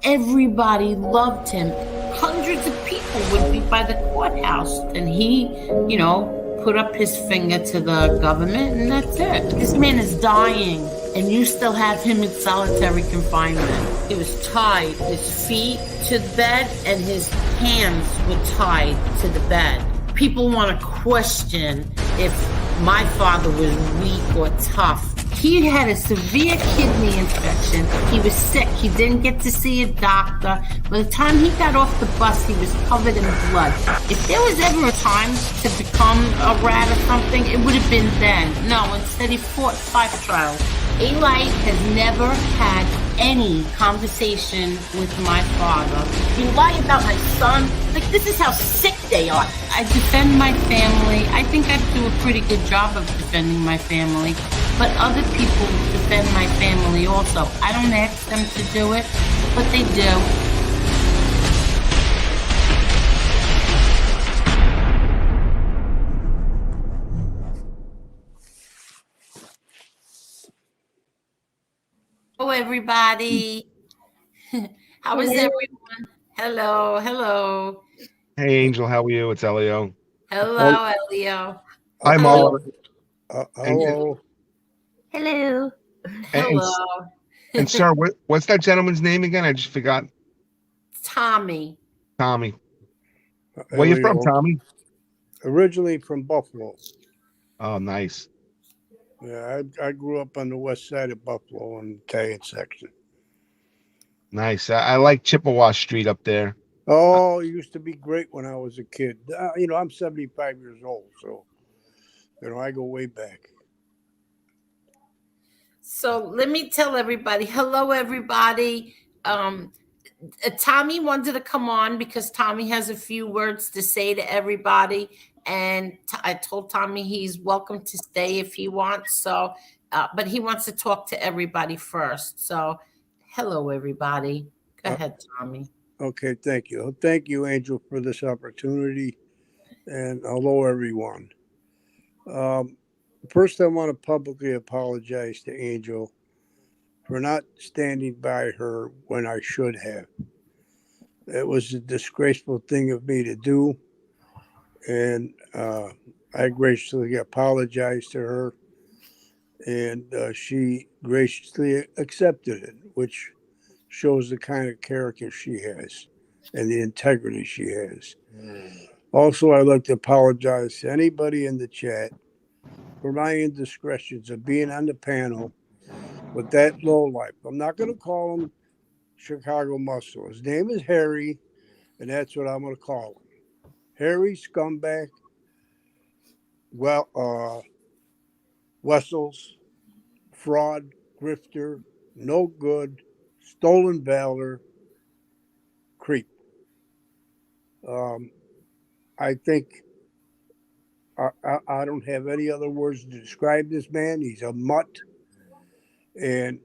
Everybody loved him. Hundreds of people would be by the courthouse, and he, put up his finger to the government, and that's it. This man is dying, and you still have him in solitary confinement. He was tied, his feet to the bed, and his hands were tied to the bed. People want to question if my father was weak or tough. He had a severe kidney infection. He was sick. He didn't get to see a doctor. By the time he got off the bus, he was covered in blood. If there was ever a time to become a rat or something, it would have been then. No, instead he fought 5 trials. Eli has never had any conversation with my father. You lie about my son? Like, this is how sick they are. I defend my family. I think I do a pretty good job of defending my family. But other people defend my family also. I don't ask them to do it, but they do. Hello, everybody. How is everyone? Hello. Hey, Angel, how are you? It's Elio. Hello, Elio. Hi, Mo. Hello. Hello. And, Hello. and sir, what's that gentleman's name again? I just forgot. Tommy. Tommy. Where you from, Tommy? Originally from Buffalo. Oh, nice. Yeah, I grew up on the west side of Buffalo in the Italian section. Nice. I like Chippewa Street up there. Oh, it used to be great when I was a kid. I'm 75 years old, so, I go way back. So let me tell everybody, hello, everybody. Tommy wanted to come on because Tommy has a few words to say to everybody. And I told Tommy he's welcome to stay if he wants. So, but he wants to talk to everybody first. So, hello, everybody. Go ahead, Tommy. Okay, thank you. Thank you, Angel, for this opportunity. And hello, everyone. First, I want to publicly apologize to Angel for not standing by her when I should have. It was a disgraceful thing of me to do. And I graciously apologized to her. And she graciously accepted it, which shows the kind of character she has and the integrity she has. Also, I'd like to apologize to anybody in the chat for my indiscretions of being on the panel with that lowlife. I'm not going to call him Chicago Muscle. His name is Harry, and that's what I'm going to call him. Harry Scumbag, Wessels, fraud, grifter, no good, stolen valor, creep. I think I don't have any other words to describe this man. He's a mutt. And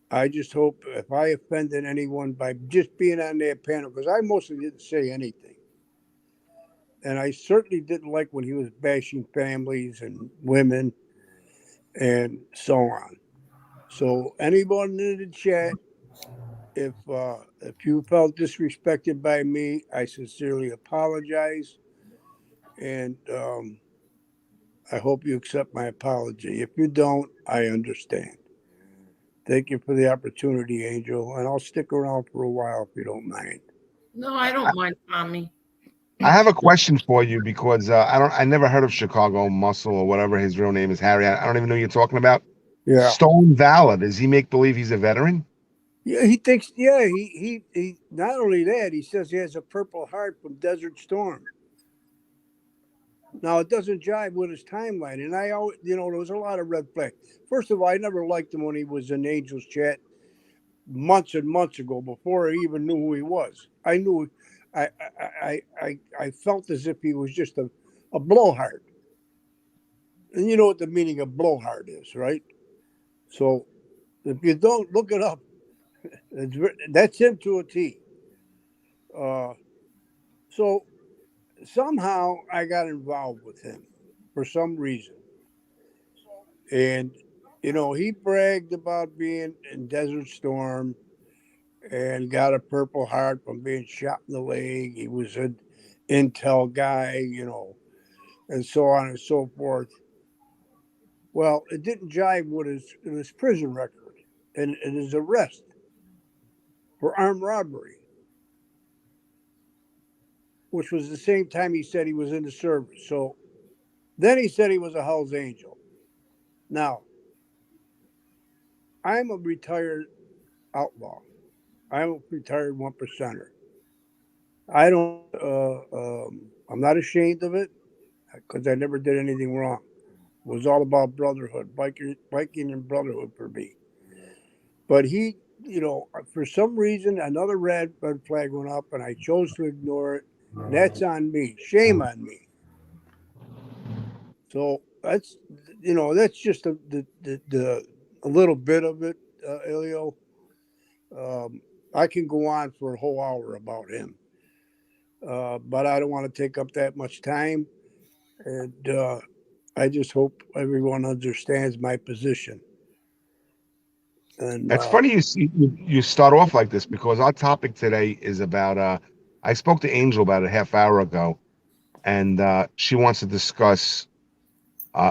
I just hope if I offended anyone by just being on that panel, because I mostly didn't say anything. And I certainly didn't like when he was bashing families and women and so on. So anyone in the chat, if you felt disrespected by me, I sincerely apologize. And I hope you accept my apology. If you don't, I understand. Thank you for the opportunity, Angel. And I'll stick around for a while if you don't mind. No, I don't mind, Tommy. I have a question for you because I never heard of Chicago Muscle or whatever his real name is, Harry. I don't even know who you're talking about. Yeah. Stolen valor. Does he make believe he's a veteran? Yeah, he thinks. Yeah, he. Not only that, he says he has a Purple Heart from Desert Storm. Now it doesn't jive with his timeline, and I always, there was a lot of red flags. First of all, I never liked him when he was in Angel's chat months and months ago, before I even knew who he was. I knew, I felt as if he was just a blowhard, and you know what the meaning of blowhard is, right? So if you don't look it up, that's him to a T. So somehow I got involved with him for some reason. And, he bragged about being in Desert Storm and got a Purple Heart from being shot in the leg. He was an intel guy, and so on and so forth. Well, it didn't jive with his prison record and his arrest for armed robbery, which was the same time he said he was in the service. So then he said he was a Hell's Angel. Now, I'm a retired outlaw. I'm a retired one percenter. I don't. I'm not ashamed of it because I never did anything wrong. It was all about brotherhood, biking and brotherhood for me. But he, for some reason, another red flag went up, and I chose to ignore it. And that's on me. Shame on me. So that's just a little bit of it, Elio. I can go on for a whole hour about him, but I don't want to take up that much time. And I just hope everyone understands my position. And It's funny you start off like this because our topic today is about. I spoke to Angel about a half hour ago, and she wants to discuss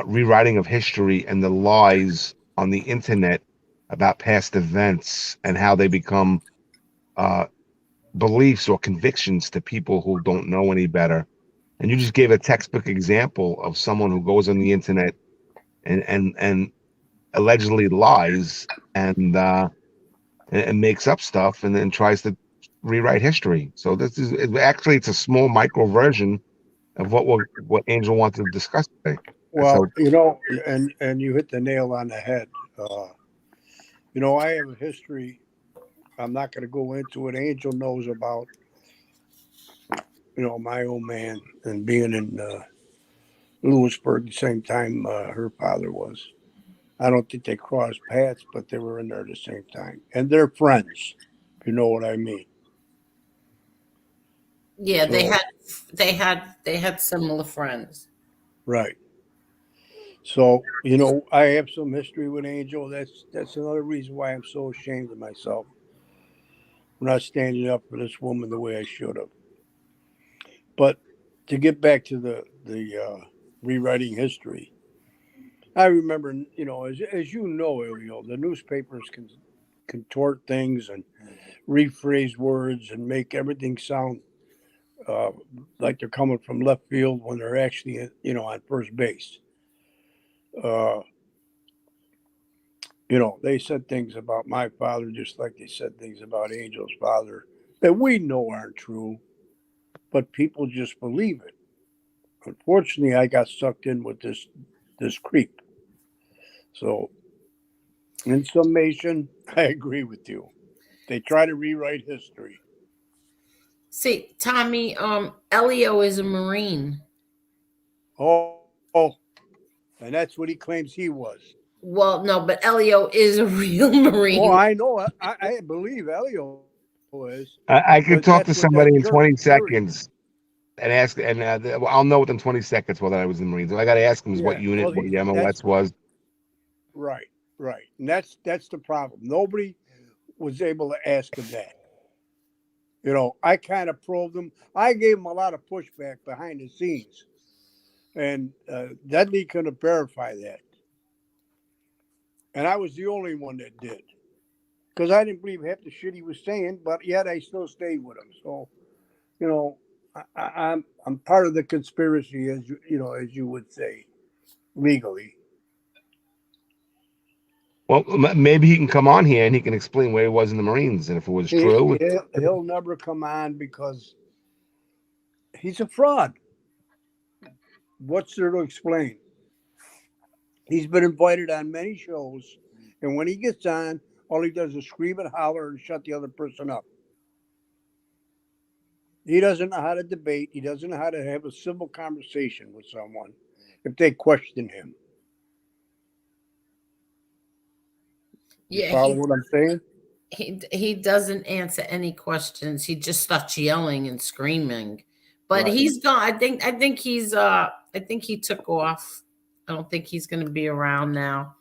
rewriting of history and the lies on the internet about past events and how they become uh, beliefs or convictions to people who don't know any better. And you just gave a textbook example of someone who goes on the internet and allegedly lies and makes up stuff and then tries to rewrite history. So this is actually it's a small micro version of what Angel wanted to discuss today. well, So and you hit the nail on the head. I have a history. I'm not going to go into it. Angel knows about my old man and being in Lewisburg the same time her father was. I don't think they crossed paths, but they were in there at the same time, and they're friends. If you know what I mean. Yeah, So they had similar friends. right. So I have some history with Angel. That's another reason why I'm so ashamed of myself. I'm not standing up for this woman the way I should have. But to get back to the rewriting history, I remember, as you know, Elio, the newspapers can contort things and rephrase words and make everything sound uh, like they're coming from left field when they're actually, on first base. Uh, they said things about my father just like they said things about Angel's father that we know aren't true, but people just believe it. Unfortunately, I got sucked in with this creep. So, in summation, I agree with you. They try to rewrite history. See, Tommy, Elio is a Marine. Oh, and that's what he claims he was. Well, no, but Elio is a real Oh, Marine. I know. I believe Elio is I can because talk that's to what that somebody in jerk 20 carried. seconds and ask, and I'll know within 20 seconds whether I was in the Marines. All I got to ask him is what Yeah, unit, well, what the that's MOS was. right, right, and that's the problem. Nobody was able to ask him that. I kind of probed him. I gave him a lot of pushback behind the scenes, and Dudley couldn't verify that. And I was the only one that did because I didn't believe half the shit he was saying, but yet I still stayed with him. So, you know, I'm part of the conspiracy, as you would say, legally. Well, maybe he can come on here and he can explain where he was in the Marines and if it was true. He'll never come on because he's a fraud. What's there to explain? He's been invited on many shows, and when he gets on, all he does is scream and holler and shut the other person up. He doesn't know how to debate. He doesn't know how to have a civil conversation with someone if they question him. You Yeah, follow what I'm saying? he doesn't answer any questions. He just starts yelling and screaming. But Right. he's gone. I think he's I think he took off. I don't think he's going to be around now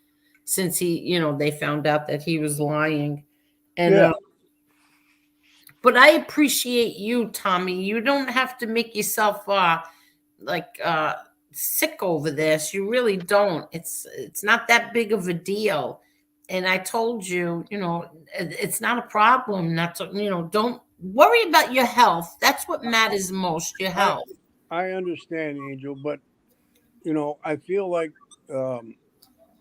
since they found out that he was lying. And Yeah. But I appreciate you, Tommy. You don't have to make yourself like sick over this. You really don't. It's not that big of a deal. And I told you, it's not a problem. Not to, don't worry about your health. That's what matters most, your I health. I understand, Angel, but I feel like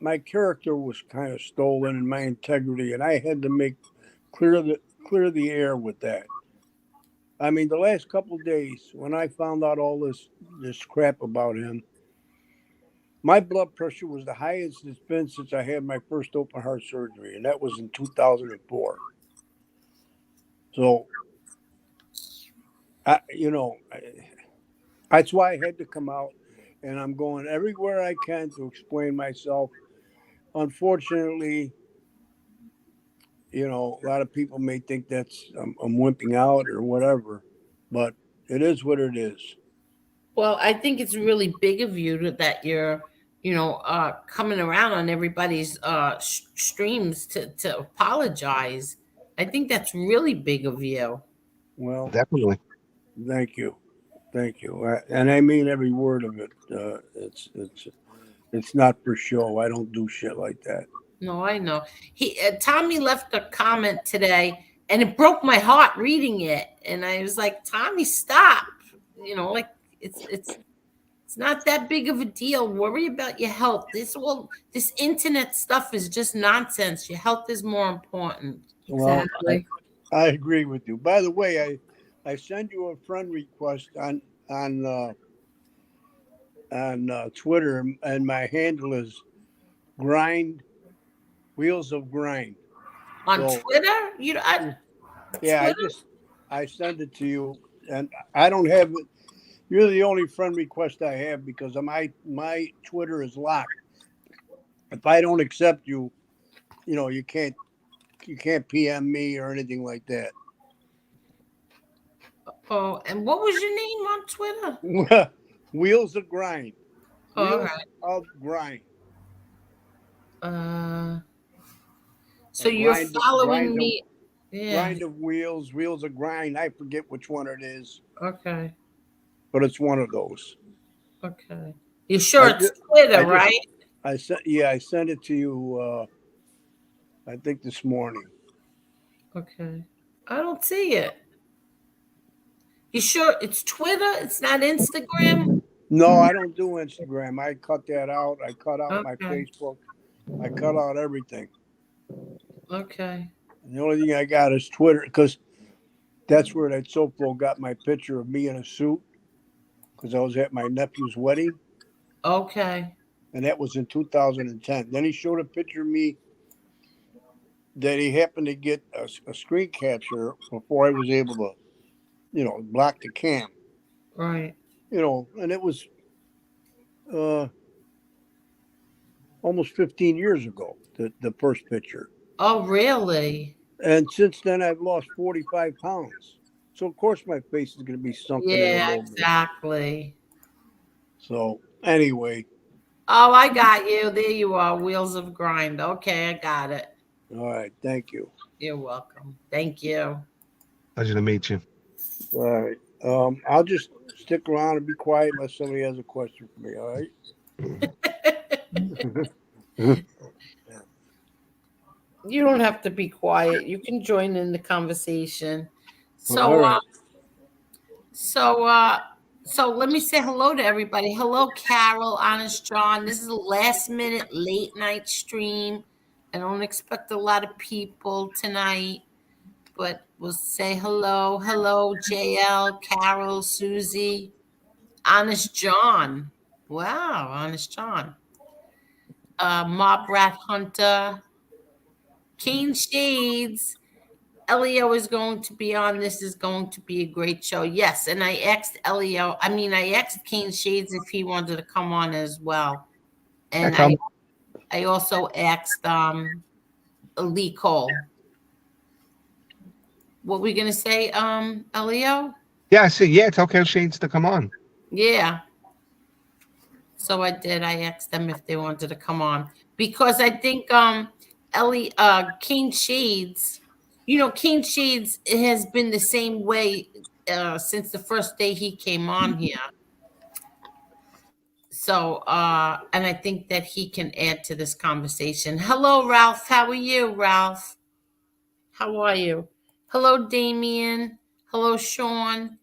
my character was kind of stolen and my integrity, and I had to make clear the air with that. I mean, the last couple of days when I found out all this crap about him, my blood pressure was the highest it's been since I had my first open heart surgery, and that was in 2004. So, I, you know, I, that's why I had to come out, and I'm going everywhere I can to explain myself. Unfortunately, a lot of people may think that's I'm wimping out or whatever, but it is what it is. Well, I think it's really big of you that you're, coming around on everybody's streams to apologize. I think that's really big of you. Well, Definitely. thank you, and I mean every word of it. It's not for show. I don't do shit like that. No, I know. Tommy left a comment today, and it broke my heart reading it. And I was like, Tommy, stop. Like it's not that big of a deal. Worry about your health. This internet stuff is just nonsense. Your health is more important. Well, Exactly. I agree with you. By the way, I send you a friend request on Twitter, and my handle is grind wheels of grind. On So Twitter, yeah, Twitter. I send it to you, and I don't have it. You're the only friend request I have because my Twitter is locked. If I don't accept you, you can't PM me or anything like that. Oh, and what was your name on Twitter? Wheels of grind. Oh, all Wheels right. of grind. Uh, so A you're grind, following grind of me. Yeah. grind of wheels, wheels of grind. I forget which one it is, Okay. but it's one of those. Okay. You sure I it's just, Twitter, I just, right? I sent it to you. I think this morning. Okay. I don't see it. You sure it's Twitter? It's not Instagram? No, I don't do Instagram. I cut that out. I cut out my Okay. Facebook. I cut out everything. Okay. And the only thing I got is Twitter because that's where that Soflo got my picture of me in a suit because I was at my nephew's wedding, Okay. and that was in 2010. Then he showed a picture of me that he happened to get a screen capture before I was able to, block the cam. Right. And it was uh, almost 15 years ago, the first picture. Oh, really? And since then, I've lost 45 pounds. So, of course, my face is going to be sunken in a Yeah, little bit. exactly. So, anyway, Oh, I got you. There you are. Wheels of Grind. Okay, I got it. all right. Thank you. You're welcome. Thank you. Pleasure to meet you. All right. I'll just stick around and be quiet unless somebody has a question for me. All right. You don't have to be quiet. You can join in the conversation. All So, right. so, uh, so let me say hello to everybody. Hello, Carol, Honest John. This is a last minute late night stream. I don't expect a lot of people tonight, but we'll say hello. Hello, JL, Carol, Susie, Honest John. Wow, Honest John. Mob Rat Hunter, Keen Shades. Elio is going to be on. This is going to be a great show. Yes, and I asked I asked Keen Shades if he wanted to come on as well. And Come. I also asked Lee Cole. What we gonna say, Elio? Yeah, I see. Yeah, it's okay, Shades, to come on. Yeah. So I did. I asked them if they wanted to come on because I think King Shades, King Shades has been the same way since the first day he came on here. So, and I think that he can add to this conversation. Hello, Ralph. How are you, Ralph? How are you? Hello, Damien. Hello, Sean.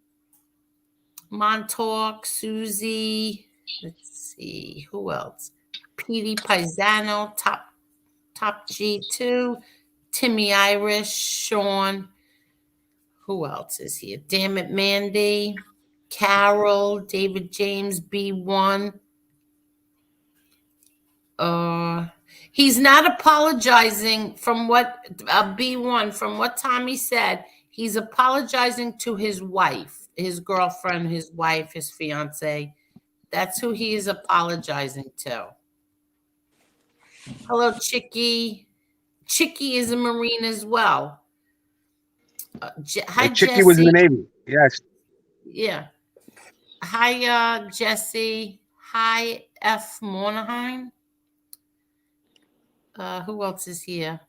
Montauk, Susie. Let's see. Who else? Petey Paisano, Top G2. Timmy Irish, Sean. Who else is here? Damn it, Mandy. Carol, David James, B1. He's not apologizing from what B1 from what Tommy said. He's apologizing to his wife, his girlfriend, his wife, his fiance. That's who he is apologizing to. Hello, Chicky. Chicky is a Marine as well. Hi, Chicky was in Jesse. the Navy. Yes. Yeah. Hi, Jesse. Hi, F. Monaheim. Who else is here?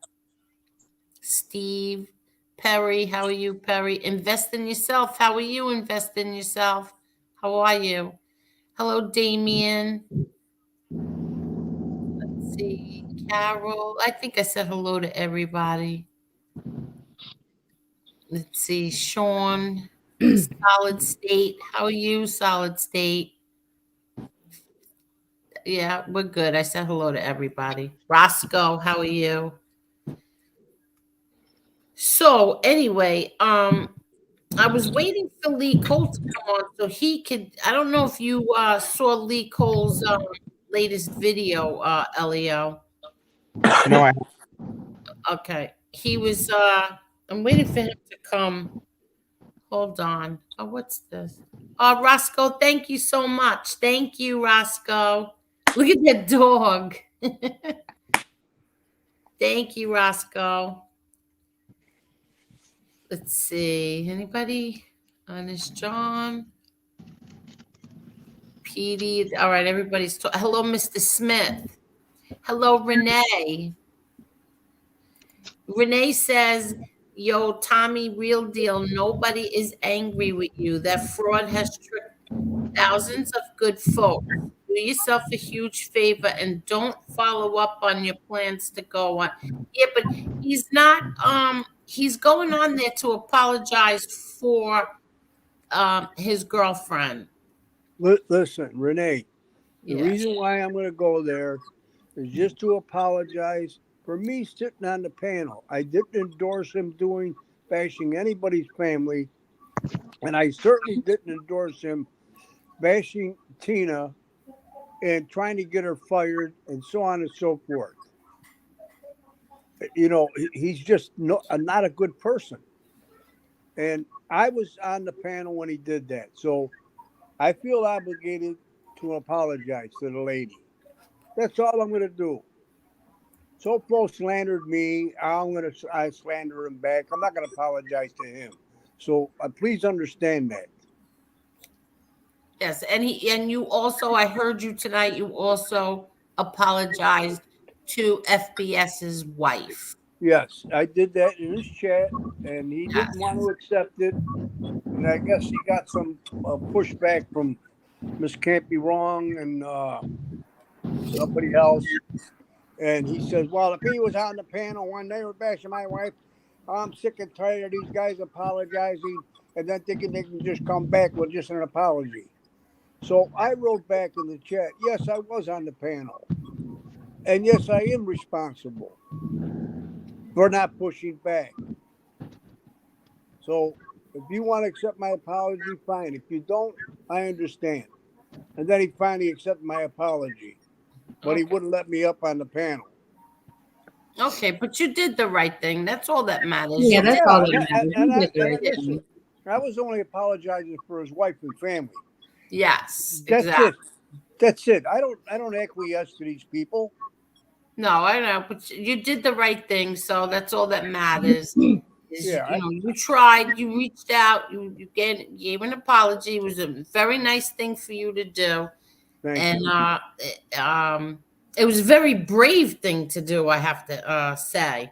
Steve. Perry. How are you, Perry? Invest in yourself. How are you? Invest in yourself. How are you? Hello, Damien. Let's see. Carol. I think I said hello to everybody. Let's see. Sean. Solid State. How are you, Solid State? Yeah, we're good. I said hello to everybody. Roscoe, how are you? So anyway, I was waiting for Lee Cole to come on so he could. I don't know if you saw Lee Cole's latest video, Elio. No, Okay, he was. I'm waiting for him to come. Hold on. Oh, what's this? Oh, Roscoe, thank you so much. Thank you, Roscoe. Look at that dog. Thank you, Roscoe. Let's see. Anybody? Honest John. Petey. All right, everybody's hello, Mr. Smith. Hello, Renee. Renee says, yo, Tommy, real deal. Nobody is angry with you. That fraud has tricked thousands of good folks. Do yourself a huge favor and don't follow up on your plans to go on. Yeah, but he's not he's going on there to apologize for his girlfriend. Listen, Renee, the Yeah. reason why I'm going to go there is just to apologize for me sitting on the panel. I didn't endorse him bashing anybody's family, and I certainly didn't endorse him bashing Tina and trying to get her fired and so on and so forth. He's just not a good person. And I was on the panel when he did that. So I feel obligated to apologize to the lady. That's all I'm going to do. Soflo slandered me. I slander him back. I'm not going to apologize to him. So please understand that. Yes, and you also, I heard you tonight, you also apologized to FBS's wife. Yes, I did that in his chat, and he Yes. didn't want to accept it. And I guess he got some pushback from Miss Can't Be Wrong and somebody else. And he says, well, if he was on the panel when they were bashing my wife, I'm sick and tired of these guys apologizing and then thinking they can just come back with just an apology. So I wrote back in the chat, yes, I was on the panel. And yes, I am responsible for not pushing back. So if you want to accept my apology, fine. If you don't, I understand. And then he finally accepted my apology, but he wouldn't let me up on the panel. Okay, but you did the right thing. That's all that matters. Yeah, that's all that matters. Listen, I was only apologizing for his wife and family. Yes, That's exactly. it. That's it. I don't acquiesce to these people. No, I know, but you did the right thing, so that's all that matters. You tried, you reached out, you gave an apology. It was a very nice thing for you to do. Thank you. It was a very brave thing to do, I have to say.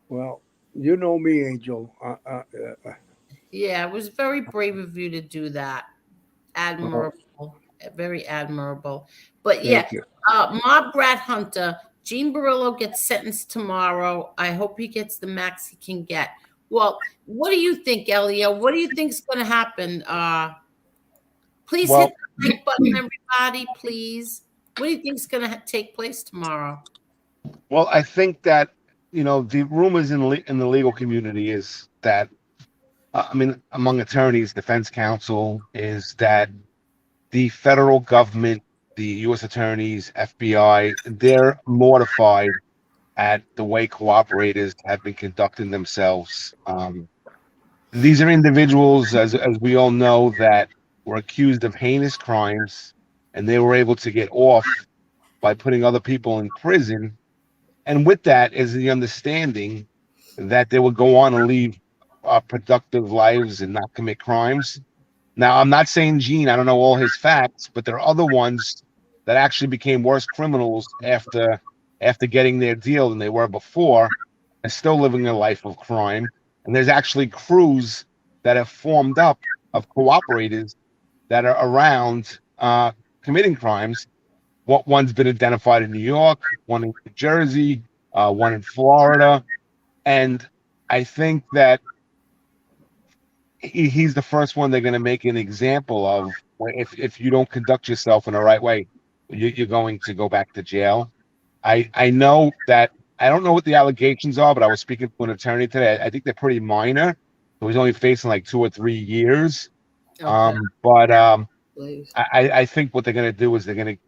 Well, You know me, Angel. Yeah, it was very brave of you to do that. Uh, Admirable, very admirable. But yeah, thank you. Mob Rat Hunter, Gene Barillo gets sentenced tomorrow. I hope he gets the max he can get. Well, what do you think, Elio? What do you think is going to happen? Please hit Well, the like button, everybody, please. What do you think is going to take place tomorrow? well, I think that the rumors in the legal community is that I mean, among attorneys, defense counsel, is that the federal government, the U.S. attorneys, FBI, they're mortified at the way cooperators have been conducting themselves. These are individuals, as we all know, that were accused of heinous crimes, and they were able to get off by putting other people in prison. And with that is the understanding that they would go on and leave productive lives and not commit crimes. Now, I'm not saying Gene, I don't know all his facts, but there are other ones that actually became worse criminals after getting their deal than they were before, and still living a life of crime. And there's actually crews that have formed up of cooperators that are around committing crimes. One's been identified in New York, one in New Jersey, one in Florida, and I think that he's the first one they're going to make an example of. If you don't conduct yourself in the right way, you're going to go back to jail. I know that I don't know what the allegations are, but I was speaking to an attorney today. I think they're pretty minor. So he's only facing like 2 or 3 years. Okay, But please. I think what they're going to do is they're going to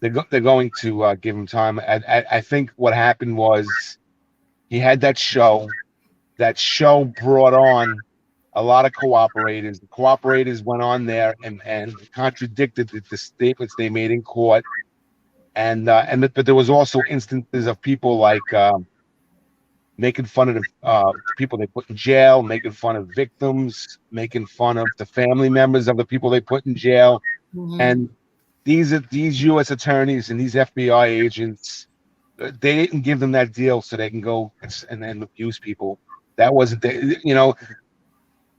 give him time. I think what happened was he had that show. That show brought on a lot of cooperators. The cooperators went on there and contradicted the statements they made in court. But there was also instances of people like making fun of the people they put in jail, making fun of victims, making fun of the family members of the people they put in jail. Mhm. And these U.S. attorneys and these FBI agents, they didn't give them that deal so they can go and abuse people. That wasn't the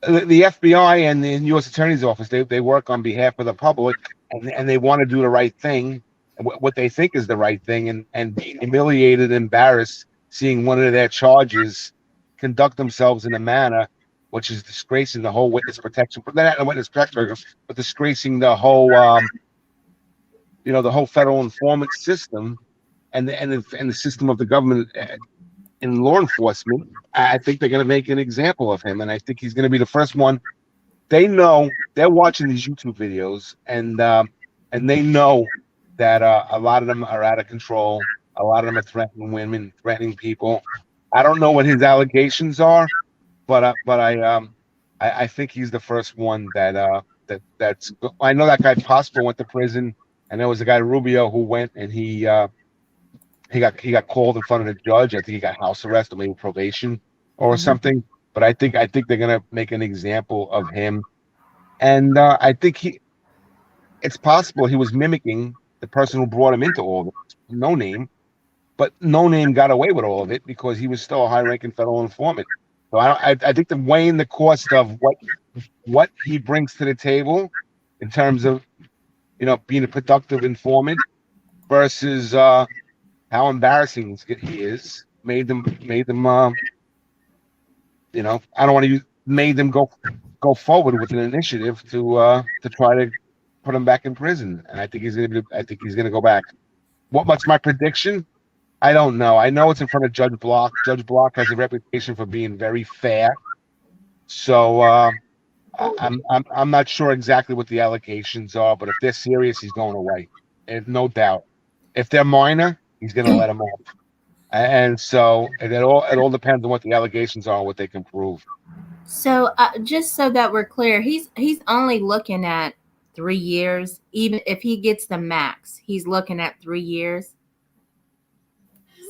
FBI and the U.S. Attorney's Office. They work on behalf of the public, and they want to do the right thing, what they think is the right thing, and being humiliated, embarrassed, seeing one of their charges conduct themselves in a manner which is disgracing the whole witness protection, not the witness protection program, but disgracing the whole federal informant system and the system of the government in law enforcement. I think they're going to make an example of him, and I think he's going to be the first one. They know they're watching these YouTube videos, and they know that a lot of them are out of control. A lot of them are threatening women, threatening people. I don't know what his allegations are, but I think he's the first one that's. I know that guy Prosper went to prison, and there was a guy Rubio who went and he got called in front of the judge. I think he got house arrest or maybe probation or Mhm. something. But I think they're gonna make an example of him, and I think it's possible he was mimicking the person who brought him into all this. No Name, but No Name got away with all of it because he was still a high-ranking federal informant. So I think the weighing the cost of what he brings to the table in terms of being a productive informant versus how embarrassing he is made them I don't want to use made them go forward with an initiative to try to put him back in prison, and I think he's gonna go back. What's my prediction? I don't know. I know it's in front of Judge Block. Judge Block has a reputation for being very fair, so I'm not sure exactly what the allegations are, but if they're serious, he's going away, and no doubt. If they're minor, he's gonna let him off. And so it all depends on what the allegations are and what they can prove. So just so that we're clear, he's only looking at 3 years. Even if he gets the max, he's looking at 3 years.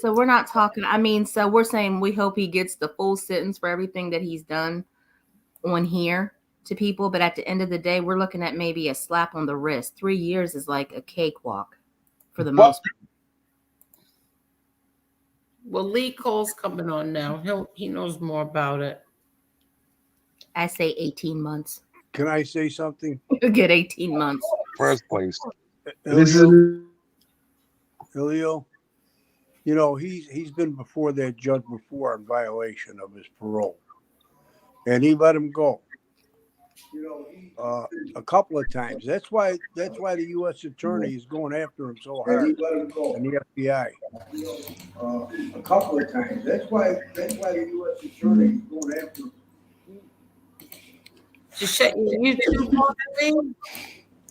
So we're not talking. I mean, so we're saying we hope he gets the full sentence for everything that he's done on here to people. But at the end of the day, we're looking at maybe a slap on the wrist. 3 years is like a cakewalk for the Well, most. Well, Lee Cole's coming on now. He knows more about it. I say 18 months. Can I say something? You get 18 months. First place. This is Elio, you know, he's been before that judge before in violation of his parole, and he let him go. A couple of times. That's why the U.S. attorney is going after him so hard, and the FBI. A couple of times. That's why the U.S. attorney is going after him. Just shut your YouTube off, Lee.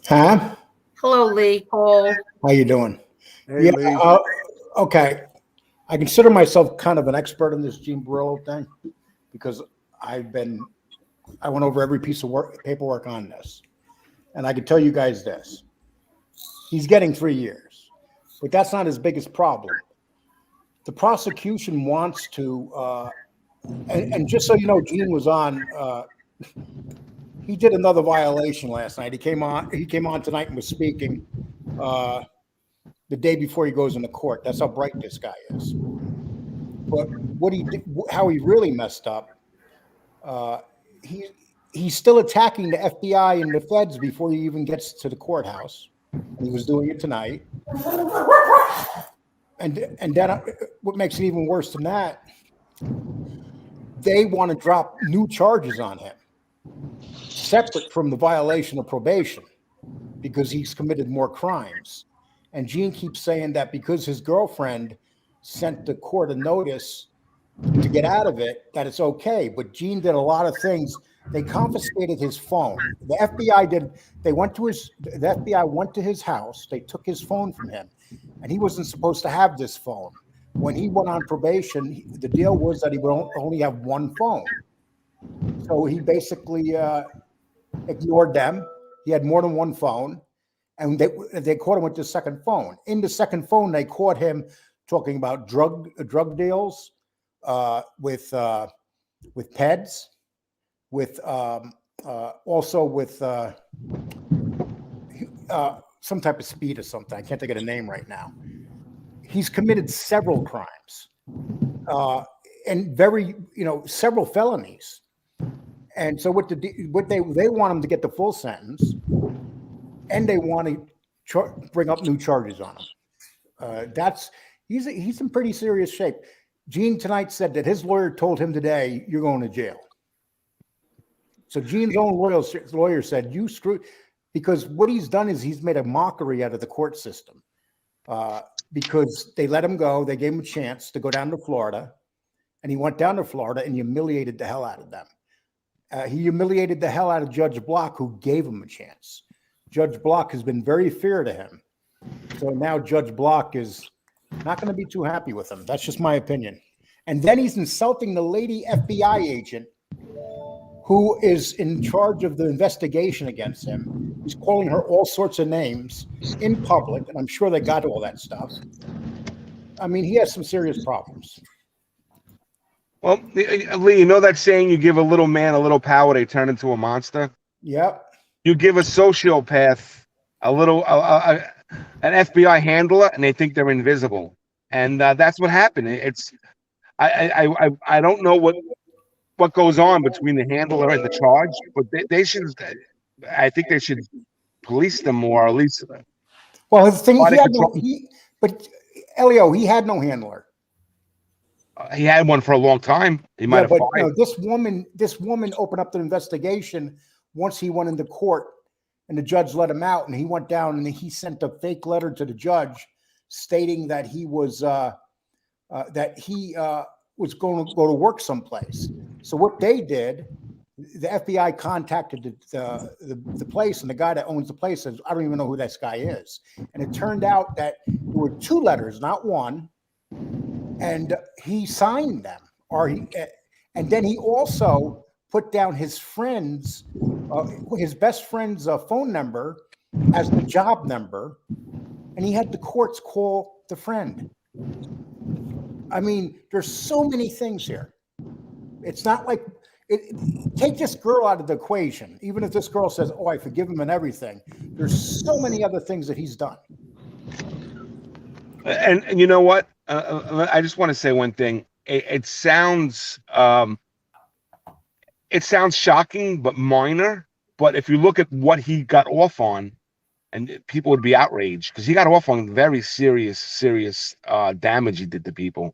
Huh? Hello, Lee Cole. How you doing? Hey, Lee. Okay. I consider myself kind of an expert in this Gene Barillo thing because I went over every piece of paperwork on this. And I can tell you guys this. He's getting 3 years, but that's not his biggest problem. The prosecution wants to, and just so you know, Gene was on, he did another violation last night. He came on tonight and was speaking the day before he goes into court. That's how bright this guy is. But what he did, how he really messed up, he's still attacking the FBI and the feds before he even gets to the courthouse. He was doing it tonight. And then what makes it even worse than that, they want to drop new charges on him, separate from the violation of probation, because he's committed more crimes. And Gene keeps saying that because his girlfriend sent the court a notice to get out of it, that it's okay. But Gene did a lot of things. They confiscated his phone. The FBI went to his house. They took his phone from him, and he wasn't supposed to have this phone. When he went on probation, the deal was that he would only have one phone. So he basically ignored them. He had more than one phone, and they caught him with the second phone. In the second phone, they caught him talking about drug deals with PEDs, with also with some type of speed or something. I can't think of the name right now. He's committed several crimes and several felonies. And so what they want him to get the full sentence, and they want to bring up new charges on him. He's in pretty serious shape. Gene tonight said that his lawyer told him today, "You're going to jail." So Gene's own lawyer said, "You screwed," because what he's done is he's made a mockery out of the court system. Because they let him go, they gave him a chance to go down to Florida, and he went down to Florida and humiliated the hell out of them. He humiliated the hell out of Judge Block, who gave him a chance. Judge Block has been very fair to him. So now Judge Block is not going to be too happy with him. That's just my opinion. And then he's insulting the lady FBI agent who is in charge of the investigation against him. He's calling her all sorts of names in public, and I'm sure they got all that stuff. I mean, he has some serious problems. Well, Lee, you know that saying, you give a little man a little power, they turn into a monster? Yep. You give a sociopath an FBI handler, and they think they're invisible. And that's what happened. I don't know what goes on between the handler and the charge, but they should. I think they should police them more, or at least. Well, his thing, but Elio, he had no handler. He had one for a long time. He might have. But no, this woman opened up the investigation once he went into court, and the judge let him out, and he went down and he sent a fake letter to the judge stating that he was going to go to work someplace. So what they did, the FBI contacted the place, and the guy that owns the place says, "I don't even know who this guy is." And it turned out that there were 2 letters, not one, and he signed them. And then he also put down his best friend's phone number as the job number, and he had the courts call the friend. I mean, there's so many things here. It's not like take this girl out of the equation. Even if this girl says, "Oh, I forgive him and everything," there's so many other things that he's done. And you know what? I just want to say one thing. It sounds shocking, but minor. But if you look at what he got off on, and people would be outraged because he got off on very serious damage he did to people.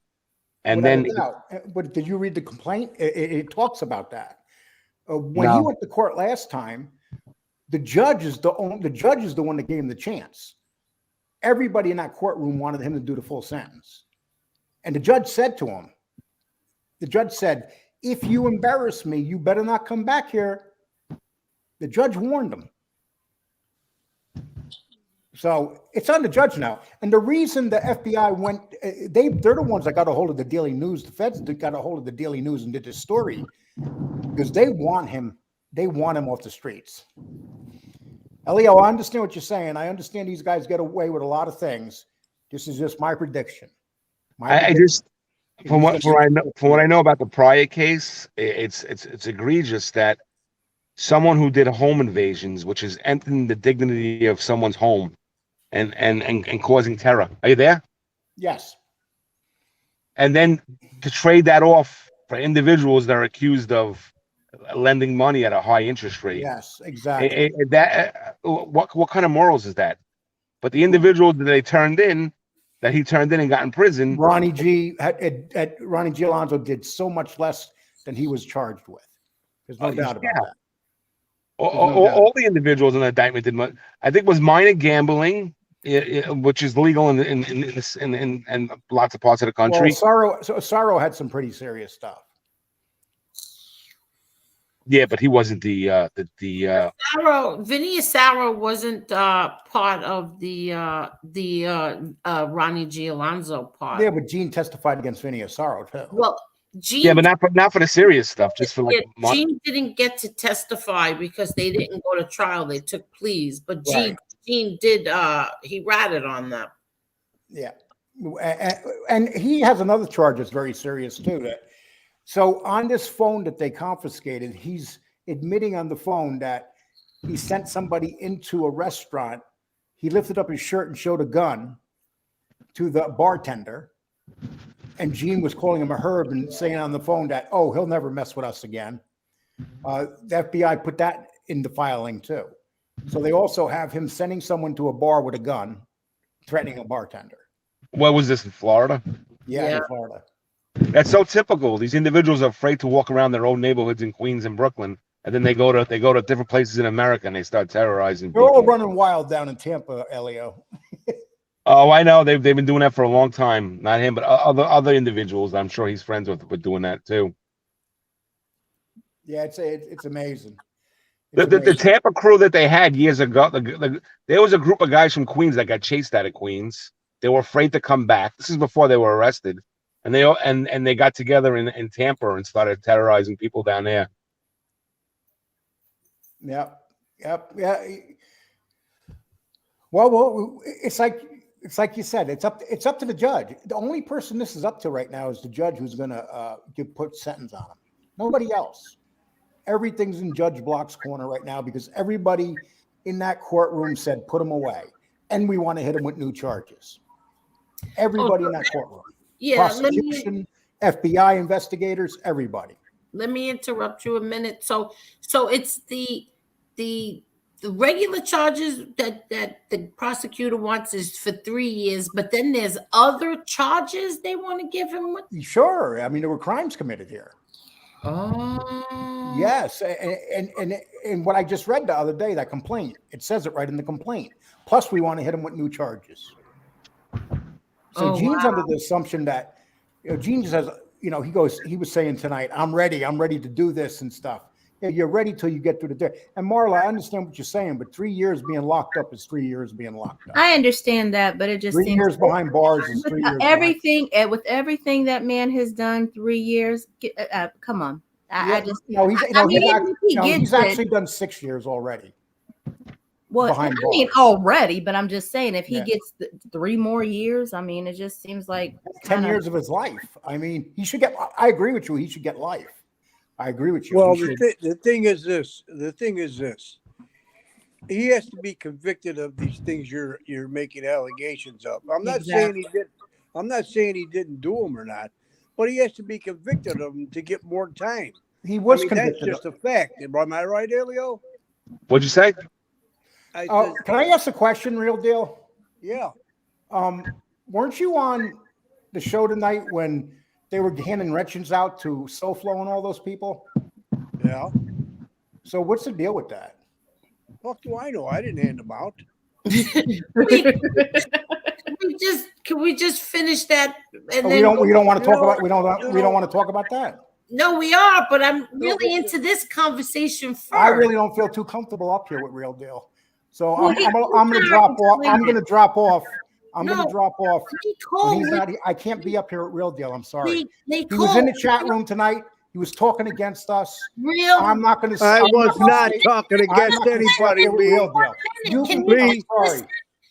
And Without then, a doubt. But did you read the complaint? It talks about that. When he No. went to court last time, the judge is the one that gave him the chance. Everybody in that courtroom wanted him to do the full sentence. And the judge said to him, if you embarrass me, you better not come back here. The judge warned him. So it's on the judge now. And the reason the FBI went, they're the ones that got a hold of the Daily News. The feds got a hold of the Daily News and did this story because they want him off the streets. Elio, I understand what you're saying. I understand these guys get away with a lot of things. This is just my prediction. From what I know about the Pryor case, it's egregious that someone who did home invasions, which is entering the dignity of someone's home and causing terror. Are you there? Yes. And then to trade that off for individuals that are accused of lending money at a high interest rate. Yes, exactly. What kind of morals is that? But the individual that he turned in and got in prison. Ronnie G. Alonso did so much less than he was charged with. There's no doubt about that. All the individuals in the indictment did much. I think it was minor gambling, which is legal in lots of parts of the country. Well, Sorrow had some pretty serious stuff. Yeah, but he wasn't the Vinny Asaro wasn't part of the Ronnie G. Alonso part. Yeah, but Gene testified against Vinny Asaro too. Well, Gene, yeah, but not for the serious stuff, just for like. Gene didn't get to testify because they didn't go to trial; they took pleas. But Gene did. He ratted on them. Yeah, and he has another charge that's very serious too. So on this phone that they confiscated, he's admitting on the phone that he sent somebody into a restaurant. He lifted up his shirt and showed a gun to the bartender. And Gene was calling him a herb and saying on the phone that, oh, he'll never mess with us again. The FBI put that in the filing too. So they also have him sending someone to a bar with a gun, threatening a bartender. What was this in Florida? Yeah. In Florida. That's so typical. These individuals are afraid to walk around their own neighborhoods in Queens and Brooklyn, and then they go to different places in America and they start terrorizing people. They're all running wild down in Tampa, Elio. Oh, I know. They've been doing that for a long time. Not him, but other individuals. I'm sure he's friends with doing that too. Yeah, it's amazing. The Tampa crew that they had years ago, there was a group of guys from Queens that got chased out of Queens. They were afraid to come back. This is before they were arrested. And they got together in Tampa and started terrorizing people down there. Yep. Yeah. Well, it's like you said. It's up to the judge. The only person this is up to right now is the judge who's going to put sentence on him. Nobody else. Everything's in Judge Block's corner right now because everybody in that courtroom said put him away, and we want to hit him with new charges. Everybody in that courtroom. Yeah, prosecution, FBI investigators, everybody. Let me interrupt you a minute. So it's the regular charges that the prosecutor wants is for 3 years, but then there's other charges they want to give him. Sure, I mean there were crimes committed here. Oh, yes, and what I just read the other day, that complaint, it says it right in the complaint. Plus, we want to hit him with new charges. So Gene's under the assumption that, Gene says, he was saying tonight, I'm ready to do this and stuff. Yeah, you're ready till you get through the day. And Marla, I understand what you're saying, but 3 years being locked up is 3 years being locked up. I understand that, but it just 3 years behind bars is 3 years. With everything that man has done, 3 years. Come on, he's actually done 6 years already. Well, already, but I'm just saying, if he gets 3 more years, I mean, it just seems like 10 years of his life. I mean, he should get. I agree with you. He should get life. I agree with you. Well, the thing is this. He has to be convicted of these things you're making allegations of. I'm not saying he did. I'm not saying he didn't do them or not, but he has to be convicted of them to get more time. He was That's convicted. just a fact. Am I right, Elio? What'd you say? I said, Can I ask a question, real deal? yeah. Weren't you on the show tonight when they were handing wrenches out to SoFlo and all those people? Yeah. So what's the deal with that? Fuck do I know? I didn't hand them out. Can we just finish that? And We don't want to talk about. We don't want to talk about that. No, we are, but I'm really into this conversation first. I really don't feel too comfortable up here with Real Deal. So I'm going to drop off. I'm going to drop off. I'm going to drop off. When he's not, I can't be up here at Real Deal. I'm sorry. He was in the chat room tonight. He was talking against us. I'm not going to. I was not talking against anybody. Real Deal. You please. Sorry.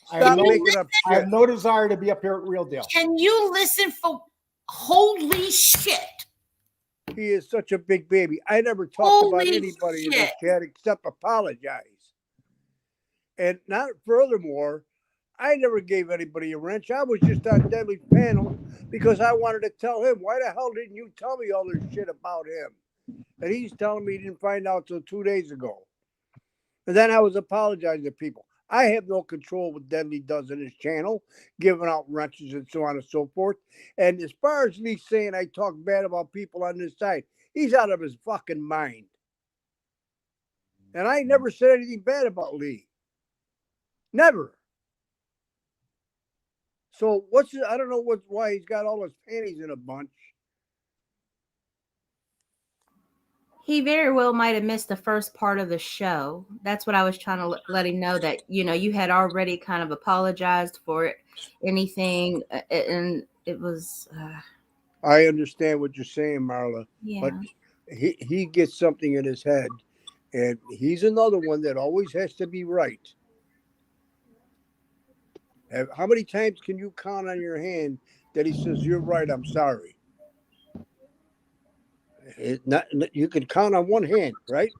Stop making up shit. I have no desire to be up here at Real Deal. Can you listen for holy shit? He is such a big baby. I never talked about anybody in this chat except apologize. And not furthermore, I never gave anybody a wrench. I was just on Deadly's panel because I wanted to tell him, why the hell didn't you tell me all this shit about him? And he's telling me he didn't find out till 2 days ago. And then I was apologizing to people. I have no control what Deadly does in his channel, giving out wrenches and so on and so forth. And as far as me saying I talk bad about people on this side, he's out of his fucking mind. And I never said anything bad about Lee. Never. So I don't know why he's got all his panties in a bunch. He very well might have missed the first part of the show. That's what I was trying to let him know, that, you had already kind of apologized for anything. And it was. I understand what you're saying, Marla. Yeah. But he gets something in his head. And he's another one that always has to be right. How many times can you count on your hand that he says, you're right, I'm sorry? You can count on one hand, right?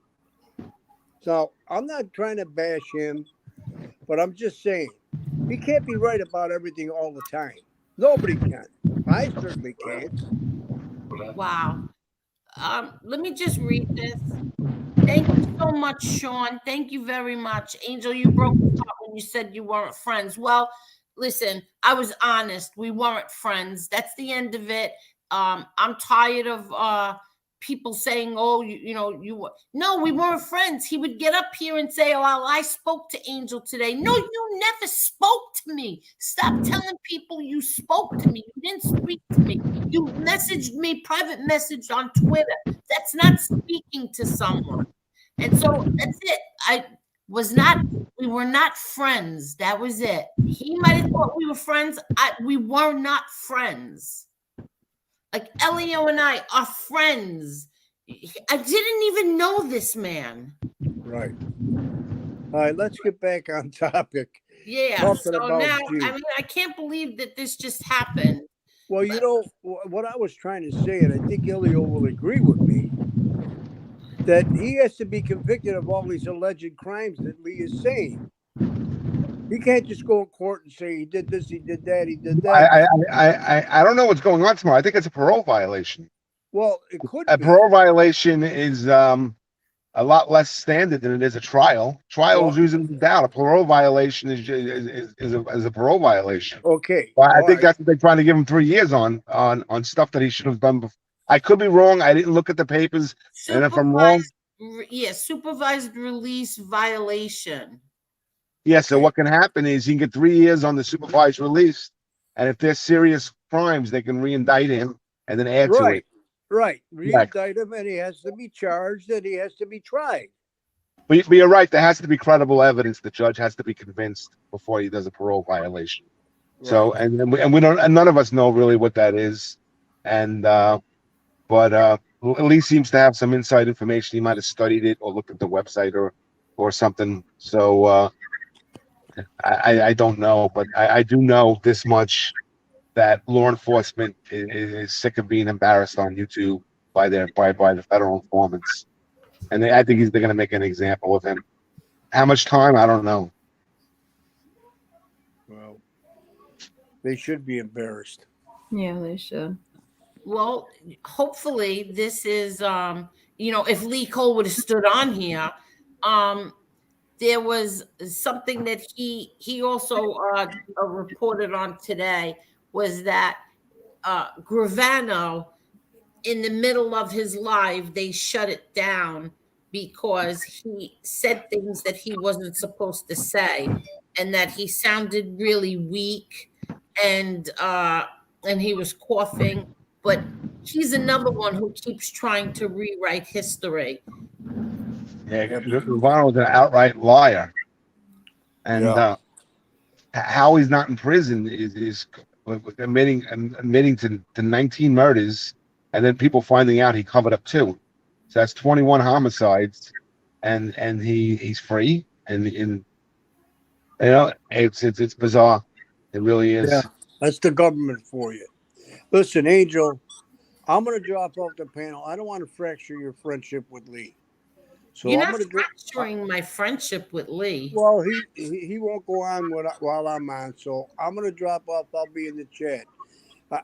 So I'm not trying to bash him, but I'm just saying he can't be right about everything all the time. Nobody can. I certainly can't. Wow. Let me just read this. Thank you so much, Sean. Thank you very much. Angel, you broke the top when you said you weren't friends. Well, listen, I was honest. We weren't friends. That's the end of it. I'm tired of people saying, oh, no, we weren't friends. He would get up here and say, well, I spoke to Angel today. No, you never spoke to me. Stop telling people you spoke to me. You didn't speak to me. You messaged me, private message on Twitter. That's not speaking to someone. And so that's it. We were not friends. That was it. He might have thought we were friends. We were not friends. Like Elio and I are friends. I didn't even know this man. Right. All right, let's get back on topic. Yeah. So now, I can't believe that this just happened. Well, what I was trying to say, and I think Elio will agree with me, that he has to be convicted of all these alleged crimes that Lee is saying. He can't just go in court and say he did this, he did that, he did that. I don't know what's going on tomorrow. I think it's a parole violation. Well, it could be. A parole violation is a lot less standard than it is a trial. Trial is usually down. A parole violation is a parole violation. Okay. Well, I think that's what they're trying to give him 3 years on stuff that he should have done before. I could be wrong. I didn't look at the papers, and if I'm wrong, supervised release violation. Yeah, so what can happen is he can get 3 years on the supervised release, and if there's serious crimes, they can re-indict him and then add to it. Right, re-indict him, and he has to be charged, and he has to be tried. But you're right. There has to be credible evidence. The judge has to be convinced before he does a parole violation. Right. So, and we don't, and none of us know really what that is, and but Lee seems to have some inside information. He might have studied it or looked at the website or something. So. I don't know, but I do know this much, that law enforcement is sick of being embarrassed on YouTube by the federal informants, and I think they're going to make an example of him. How much time? I don't know. Well, they should be embarrassed. Yeah, they should. Well, hopefully this is if Lee Cole would have stood on here, there was something that he also reported on today, was that Gravano, in the middle of his live, they shut it down because he said things that he wasn't supposed to say, and that he sounded really weak, and he was coughing. But he's another one who keeps trying to rewrite history. Yeah, Ronald's an outright liar, and Yeah. how he's not in prison is admitting to 19 murders, and then people finding out he covered up 2. So that's 21 homicides, and he's free, and it's bizarre. It really Yeah. is. That's the government for you. Listen, Angel, I'm going to drop off the panel. I don't want to fracture your friendship with Lee. So You're I'm not going to fracturing my friendship with Lee. Well, he won't go on while I'm on, so I'm gonna drop off. I'll be in the chat.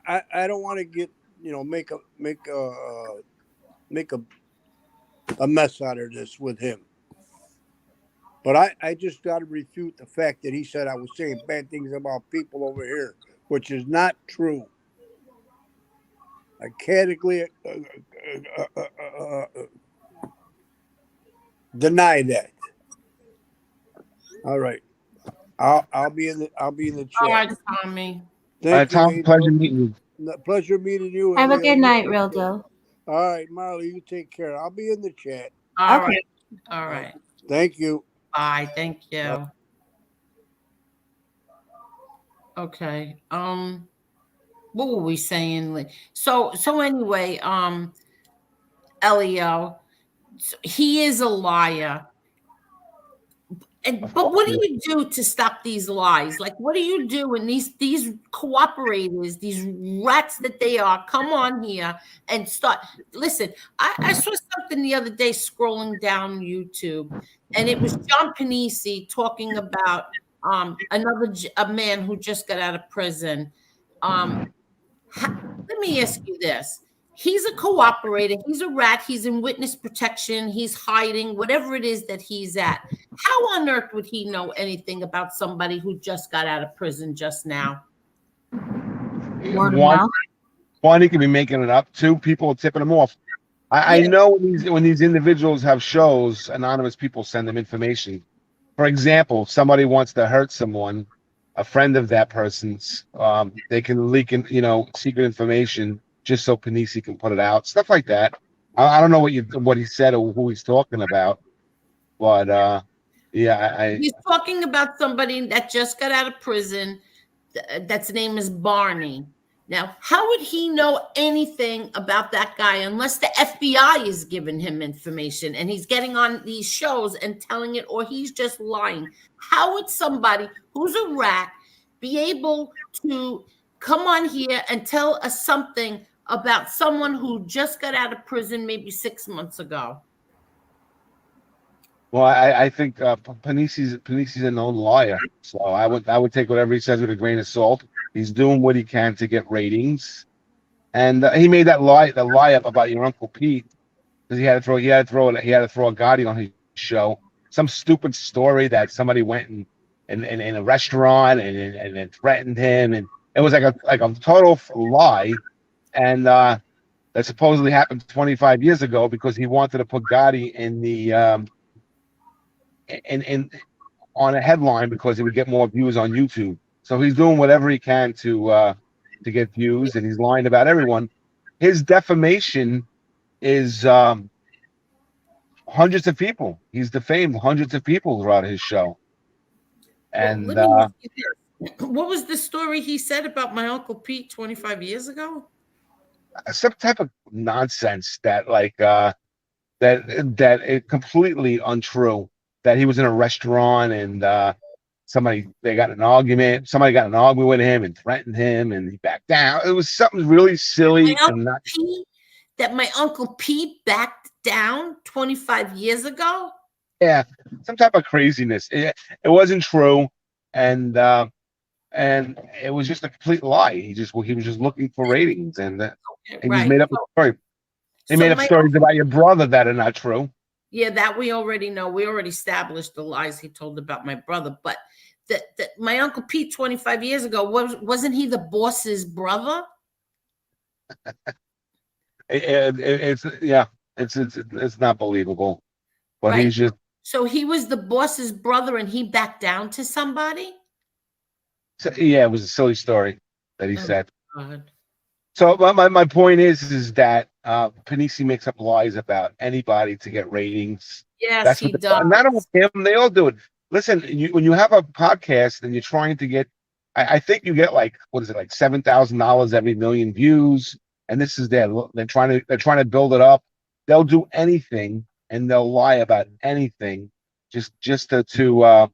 I don't want to get make a mess out of this with him. But I just got to refute the fact that he said I was saying bad things about people over here, which is not true. I categorically deny that. All right. I'll be in the chat. All right, Tommy. Thank you, Tom, Angel. pleasure meeting you. Pleasure meeting you. Have a Elio. good night, Real Deal. All right, Marley, you take care. I'll be in the chat. All Okay. right. All right. Thank you. Bye. Thank you. Bye. Okay. What were we saying? So anyway, Elio, he is a liar. But what do you do to stop these lies? Like, what do you do when these cooperators, these rats that they are, come on here and start? Listen, I saw something the other day scrolling down YouTube, and it was John Panisi talking about a man who just got out of prison. Let me ask you this. He's a cooperator. He's a rat. He's in witness protection. He's hiding, whatever it is that he's at. How on earth would he know anything about somebody who just got out of prison just now? Word of mouth. One, he could be making it up. 2, people are tipping him off. I know when these individuals have shows, anonymous people send them information. For example, somebody wants to hurt someone, a friend of that person's, they can leak in, secret information just so Panisi can put it out. Stuff like that. I don't know what he said or who he's talking about, but he's talking about somebody that just got out of prison. That's name is Barney. Now, how would he know anything about that guy unless the FBI is giving him information and he's getting on these shows and telling it, or he's just lying? How would somebody who's a rat be able to come on here and tell us something about someone who just got out of prison maybe 6 months ago? Well, I think Panisi's a known liar, so I would take whatever he says with a grain of salt. He's doing what he can to get ratings, and he made that lie up about your Uncle Pete because he had to throw a Gotti on his show. Some stupid story that somebody went in a restaurant and threatened him, and it was like a total lie, and that supposedly happened 25 years ago because he wanted to put Gotti in the on a headline because he would get more views on YouTube. So he's doing whatever he can to get views, and he's lying about everyone. His defamation is hundreds of people. He's defamed hundreds of people throughout his show. And let me ask you this. What was the story he said about my Uncle Pete 25 years ago? Some type of nonsense that that is completely untrue. That he was in a restaurant and somebody got in an argument with him and threatened him and he backed down. It was something really silly. That my Uncle Pete backed down 25 years ago? Yeah, some type of craziness. It wasn't true. And and it was just a complete lie. He was just looking for ratings, and he just Right. made up a story. He So made up my stories about your brother that are not true. Yeah, that we already know. We already established the lies he told about my brother. But my Uncle Pete 25 years ago, wasn't he the boss's brother? It's not believable, but Right. he's just So he was the boss's brother and he backed down to somebody? yeah. It was a silly story that he Oh, said. God. So my point is that Panisi makes up lies about anybody to get ratings. Yes, That's he what does. not only him, they all do it. Listen, when you have a podcast and you're trying to get, I think you get like what is it, like $7,000 every million views, and this is they're trying to build it up. They'll do anything and they'll lie about anything just to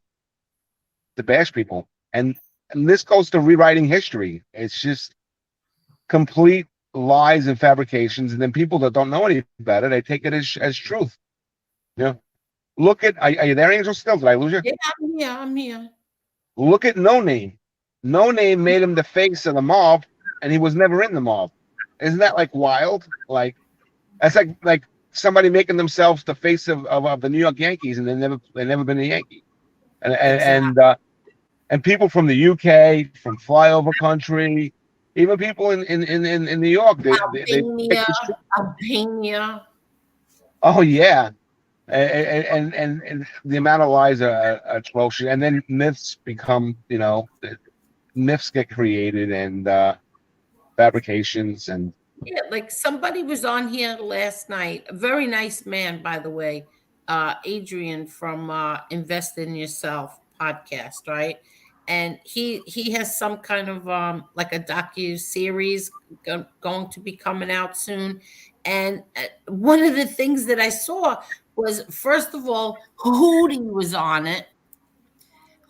bash people. And this goes to rewriting history. It's just complete lies and fabrications, and then people that don't know any better, they take it as truth. You know, look at are you there, Angel? Still, did I lose you? Yeah, I'm here. I'm here. Look at No Name. No Name made him the face of the mob, and he was never in the mob. Isn't that like wild? Like that's like somebody making themselves the face of the New York Yankees, and they never been a Yankee. And and people from the UK, from flyover country, even people in New York, they Albania. Albania. oh yeah, and the amount of lies are atrocious, and then myths become, myths get created, and fabrications, and Yeah, like somebody was on here last night. A very nice man, by the way, Adrian from Invest in Yourself podcast, right? And he has some kind of like a docu series going to be coming out soon. And one of the things that I saw was, first of all, Hootie was on it.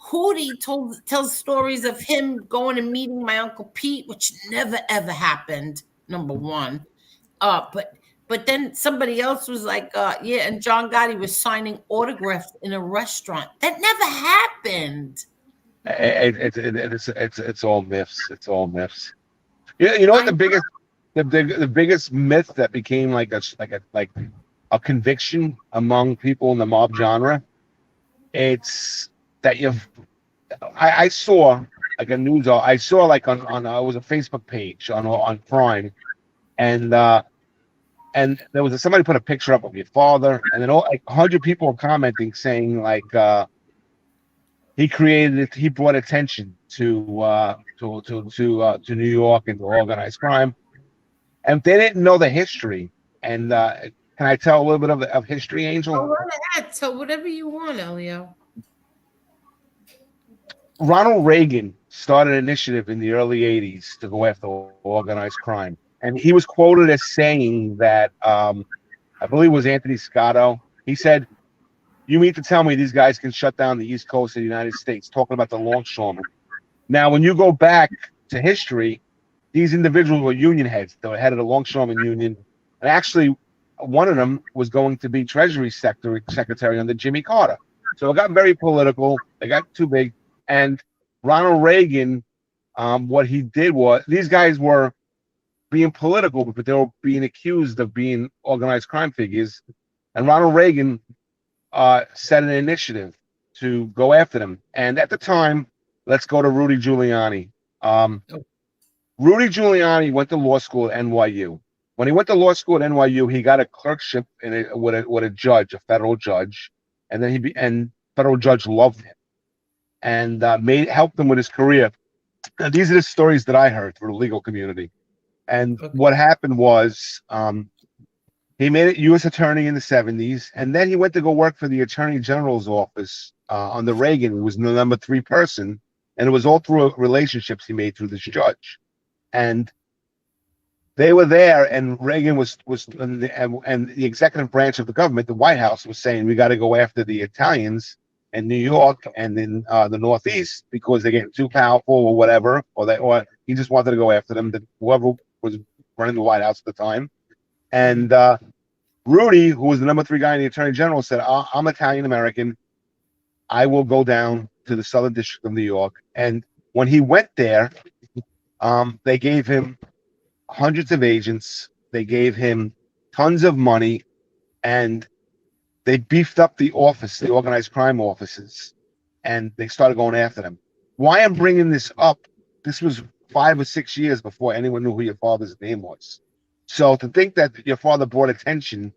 Hootie tells stories of him going and meeting my Uncle Pete, which never ever happened. Number one, but then somebody else was like, yeah, and John Gotti was signing autographs in a restaurant. That never happened. it's all myths. It's all myths. Yeah, you know what I the biggest myth that became like a conviction among people in the mob genre. It's that I saw like a news. I saw like on it was a Facebook page on Prime, and there was somebody put a picture up of your father, and then all like 100 people were commenting saying like he brought attention to New York and to organized crime, and they didn't know the history. And can I tell a little bit of history, Angel? go ahead. So whatever you want, Elio. Ronald Reagan started an initiative in the early 80s to go after organized crime. And he was quoted as saying that, I believe it was Anthony Scotto. He said, "You mean to tell me these guys can shut down the East Coast of the United States," talking about the longshoremen. Now, when you go back to history, these individuals were union heads. They were head of the longshoremen union. And actually, one of them was going to be Treasury Secretary under Jimmy Carter. So it got very political. They got too big. And Ronald Reagan, what he did was, these guys were being political, but they were being accused of being organized crime figures. And Ronald Reagan set an initiative to go after them. And at the time, let's go to Rudy Giuliani. Rudy Giuliani went to law school at NYU. When he went to law school at NYU, he got a clerkship with a judge, a federal judge, and then federal judge loved him and helped him with his career. Now, these are the stories that I heard through the legal community. And what happened was he made it U.S. attorney in the 70s, and then he went to go work for the Attorney General's office under Reagan, who was the number 3 person, and it was all through relationships he made through this judge. And they were there, and Reagan and the executive branch of the government, the White House, was saying, we got to go after the Italians in New York and in the Northeast because they're getting too powerful or whatever, or he just wanted to go after them. Whoever was running the White House at the time. And Rudy, who was the number 3 guy in the Attorney General, said, I'm Italian American. I will go down to the Southern District of New York. And when he went there, they gave him hundreds of agents. They gave him tons of money, and they beefed up the office, the organized crime offices, and they started going after them. Why I'm bringing this up? This was 5 or 6 years before anyone knew who your father's name was. So to think that your father brought attention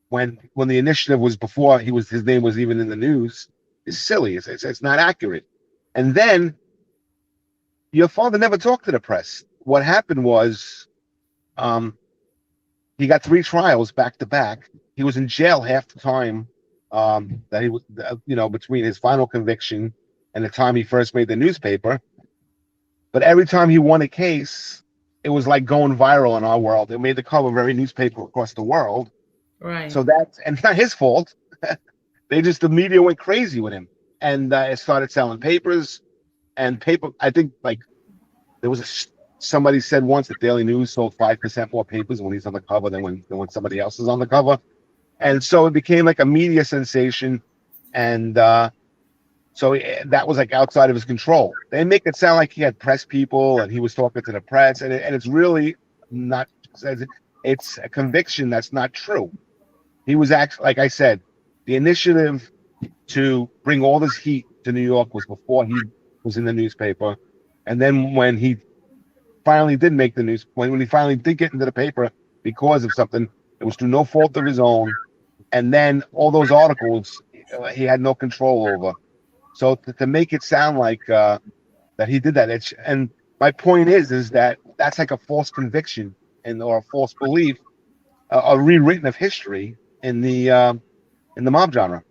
when the initiative was before his name was even in the news is silly. It's not accurate. And then your father never talked to the press. What happened was, he got 3 trials back to back. He was in jail half the time that he was, between his final conviction and the time he first made the newspaper. But every time he won a case, it was like going viral in our world. It made the cover of every newspaper across the world. Right. So and it's not his fault. The media went crazy with him, and it started selling papers. And I think like there was somebody said once that Daily News sold 5% more papers when he's on the cover than when somebody else is on the cover. And so it became like a media sensation. And so that was like outside of his control. They make it sound like he had press people and he was talking to the press. And it's really not, it's a conviction that's not true. He was actually, like I said, the initiative to bring all this heat to New York was before he was in the newspaper. And then when he finally did make the news, when he finally did get into the paper because of something, it was through no fault of his own. And then all those articles he had no control over. So to make it sound like that he did that, and my point is that that's like a false conviction or a false belief, a rewritten of history in the mob genre.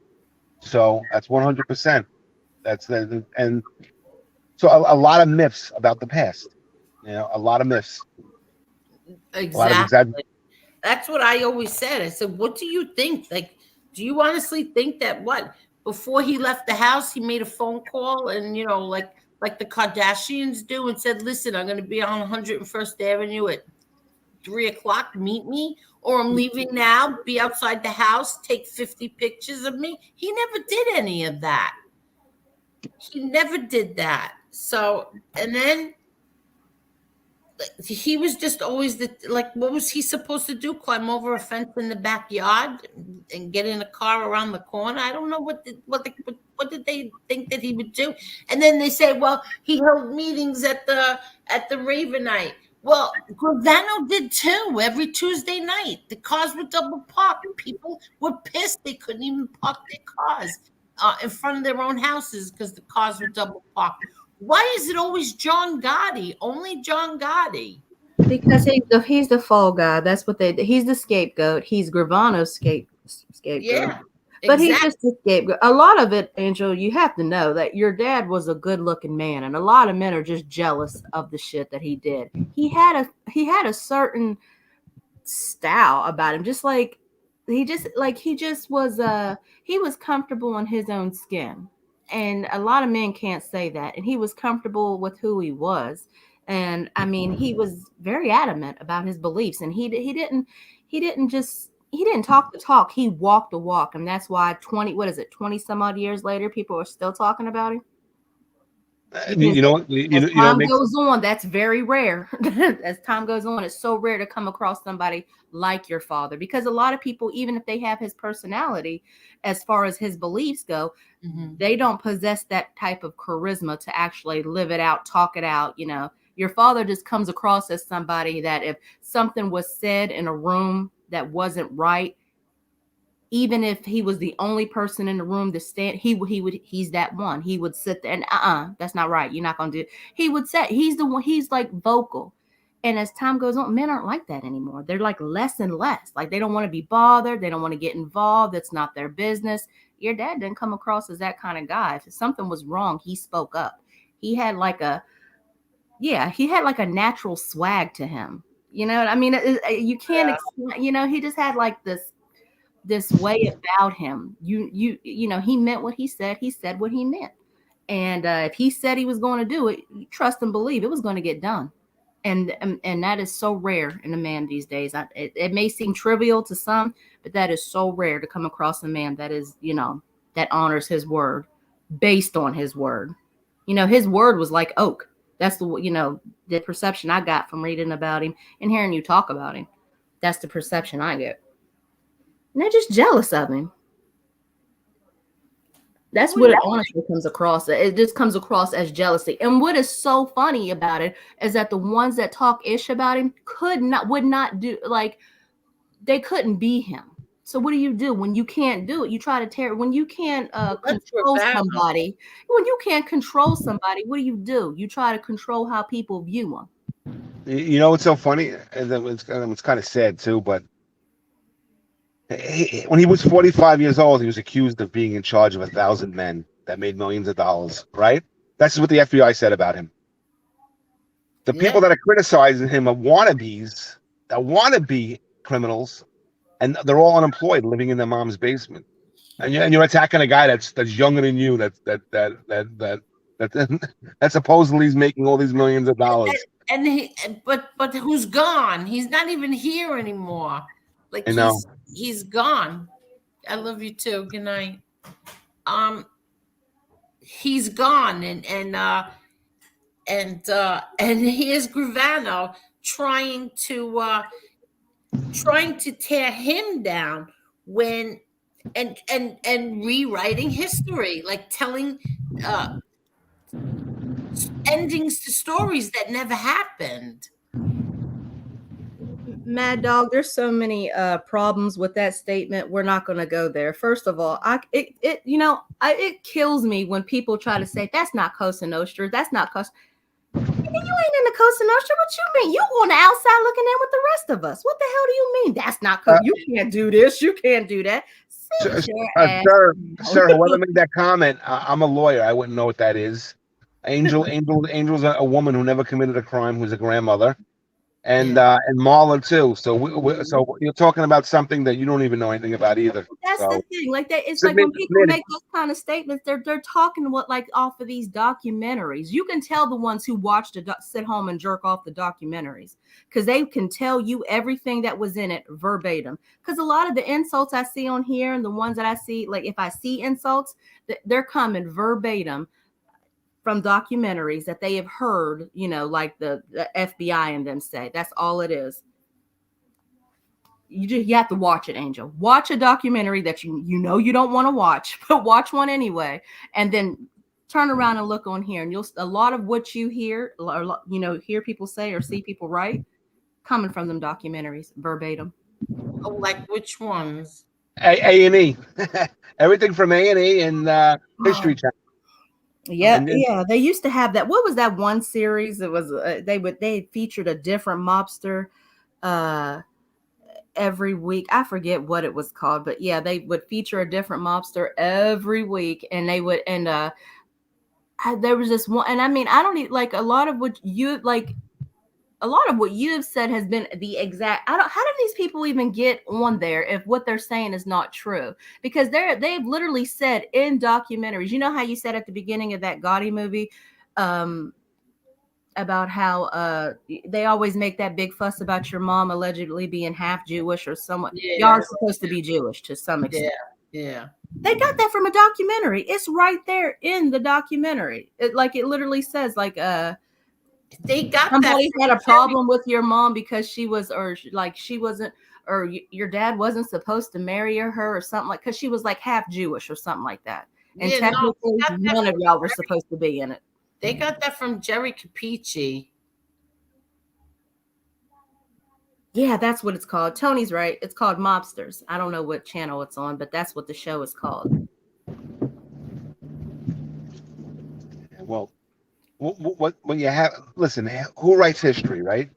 So that's 100%. And so a lot of myths about the past. A lot of myths. Exactly. That's what I always said. I said, what do you think? Like, do you honestly think that before he left the house, he made a phone call and, like the Kardashians do and said, listen, I'm going to be on 101st Avenue at 3:00, meet me, or I'm leaving now, be outside the house, take 50 pictures of me. He never did any of that. He never did that. So, and then he was just always what was he supposed to do? Climb over a fence in the backyard and get in a car around the corner? I don't know what did they think that he would do? And then they say, well, he held meetings at the Ravenite. Well, Gravano did too. Every Tuesday night, the cars were double parked. People were pissed they couldn't even park their cars in front of their own houses because the cars were double parked. Why is it always John Gotti? Only John Gotti? Because he's the fall guy. That's what he's the scapegoat. He's Gravano's scapegoat. Yeah. But he's just a scapegoat. A lot of it, Angel, you have to know that your dad was a good-looking man, and a lot of men are just jealous of the shit that he did. He had a certain style about him, just like he was comfortable in his own skin. And a lot of men can't say that. And he was comfortable with who he was. And I mean, he was very adamant about his beliefs, and he didn't talk the talk. He walked the walk. And that's why 20 some odd years later, people are still talking about him. As time goes on, that's very rare. As time goes on, it's so rare to come across somebody like your father, because a lot of people, even if they have his personality, as far as his beliefs go, they don't possess that type of charisma to actually live it out, talk it out. Your father just comes across as somebody that if something was said in a room that wasn't right, even if he was the only person in the room to stand, he's that one. He would sit there and that's not right. You're not gonna do it. He would say he's the one. He's like vocal. And as time goes on, men aren't like that anymore. They're like less and less. Like they don't want to be bothered. They don't want to get involved. It's not their business. Your dad didn't come across as that kind of guy. If something was wrong, he spoke up. He had like a natural swag to him. You know what I mean? You can't explain. He just had like this way about him. He meant what he said. He said what he meant. And if he said he was going to do it, trust and believe it was going to get done. And that is so rare in a man these days. It may seem trivial to some, but that is so rare to come across a man that is, that honors his word, based on his word. His word was like oak. That's the perception I got from reading about him and hearing you talk about him. That's the perception I get. And they're just jealous of him. That's what it honestly comes across. It just comes across as jealousy. And what is so funny about it is that the ones that talk ish about him would not do, like, they couldn't be him. So what do you do when you can't do it? You try to tear. When you can't control somebody. When you can't control somebody, what do? You try to control how people view them. You know what's so funny? And it's kind of sad too, but when he was 45 years old, he was accused of being in charge of 1,000 men that made millions of dollars, right? That's what the FBI said about him. The people that are criticizing him are wannabes, that want to be criminals, and they're all unemployed, living in their mom's basement. And you're attacking a guy that's younger than you, that supposedly is making all these millions of dollars. But who's gone? He's not even here anymore. Like, he's gone. I love you too. Good night. He's gone, and here's Gravano trying to tear him down and rewriting history, like telling endings to stories that never happened. Mad Dog, there's so many problems with that statement. We're not going to go there. First of all, it kills me when people try to say that's not Cosa Nostra. That's not Cosa. You ain't in the Cosa Nostra. What you mean? You on the outside looking in with the rest of us. What the hell do you mean? That's not Cosa. You can't do this. You can't do that. Sir, whoever made that comment, I'm a lawyer. I wouldn't know what that is. Angel's a woman who never committed a crime, who's a grandmother. And Marla too. So you're talking about something that you don't even know anything about either. That's the thing. Like that, it's like when people make those kind of statements, they're talking off of these documentaries. You can tell the ones who watched sit home and jerk off the documentaries because they can tell you everything that was in it verbatim. Because a lot of the insults I see on here and the ones that I see, like if I see insults, they're coming verbatim from documentaries that they have heard, like the FBI and them say. That's all it is. You have to watch it, Angel. Watch a documentary that you don't want to watch, but watch one anyway, and then turn around and look on here, and a lot of what you hear, hear people say or see people write, coming from them documentaries verbatim. Oh, like which ones? A&E, everything from A&E and History Channel. Yeah. They used to have that. What was that one series? It was they featured a different mobster every week. I forget what it was called, but yeah, they would feature a different mobster every week, and they would there was this one, and I mean, I don't need like a lot of what you like. A lot of what you have said has been the exact. How do these people even get on there if what they're saying is not true? Because they've literally said in documentaries. You know how you said at the beginning of that Gotti movie about how they always make that big fuss about your mom allegedly being half Jewish or somewhat. Yeah. Y'all are supposed to be Jewish to some extent. Yeah. They got that from a documentary. It's right there in the documentary. It literally says like they got somebody had a problem with your mom because she wasn't, or your dad wasn't supposed to marry her or something, like because she was like half Jewish or something like that. And technically, none of y'all were supposed to be in it. They got that from Jerry Capici. Yeah, that's what it's called. Tony's right. It's called Mobsters. I don't know what channel it's on, but that's what the show is called. Well, when you have, listen, who writes history, right?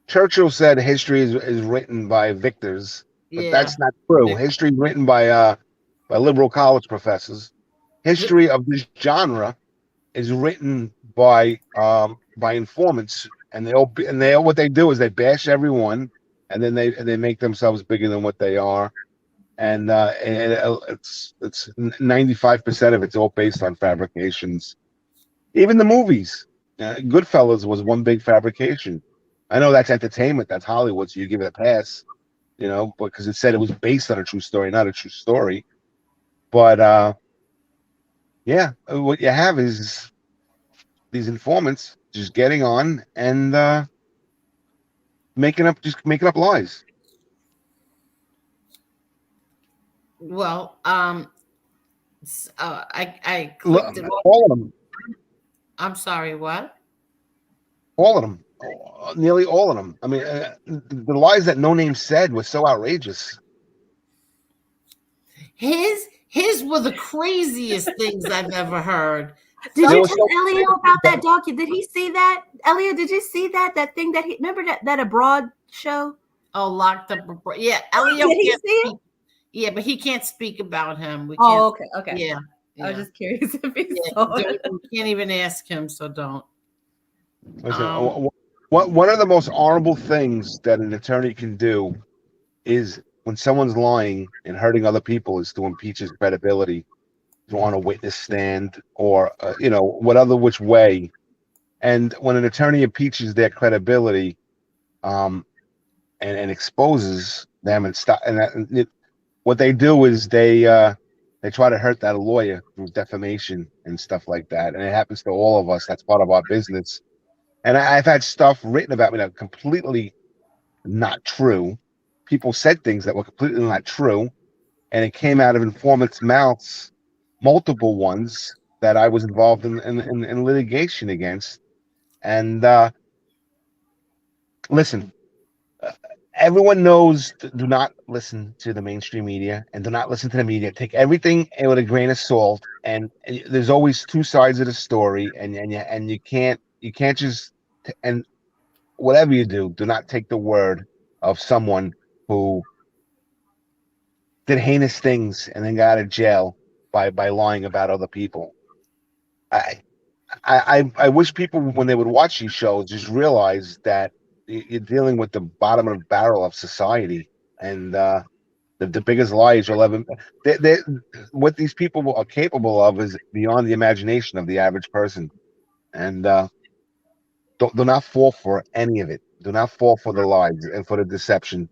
Churchill said history is written by victors, but that's not true. History is written by liberal college professors. History of this genre is written by informants, and what they do is they bash everyone, and then they make themselves bigger than what they are, and it's 95% of it's all based on fabrications. Even the movies, Goodfellas was one big fabrication. I know that's entertainment, that's Hollywood, so you give it a pass, because it said it was based on a true story, not a true story. But what you have is these informants just getting on and making up lies. Well, I clicked it. All of them. I'm sorry, what? All of them. Nearly all of them. I mean, the lies that No Name said was so outrageous. His were the craziest things I've ever heard. Did They you were tell so- Elio about that docu? Did he see that? Elio, did you see that thing that he remember that abroad show? Oh, locked up. Yeah, Elio Did he can't see it? speak. Yeah, but he can't speak about him. We Oh, can't. okay. Yeah. I was just curious if he Yeah, saw it. we can't even ask him, so don't. Listen, one of the most honorable things that an attorney can do is when someone's lying and hurting other people is to impeach his credibility, on a witness stand or which way. And when an attorney impeaches their credibility, and exposes them and stop, what they do is they try to hurt that lawyer through defamation and stuff like that. And it happens to all of us. That's part of our business. And I've had stuff written about me that completely not true. People said things that were completely not true, and it came out of informants' mouths, multiple ones that I was involved in litigation against. And listen, everyone knows, do not listen to the mainstream media and do not listen to the media. Take everything with a grain of salt. And there's always two sides of the story, and you can't just, and whatever you do not take the word of someone who did heinous things and then got out of jail by lying about other people. I wish people, when they would watch these shows, just realize that you're dealing with the bottom of the barrel of society, and the biggest lies you'll ever. What these people are capable of is beyond the imagination of the average person, and do not fall for any of it. Do not fall for the lies and for the deception.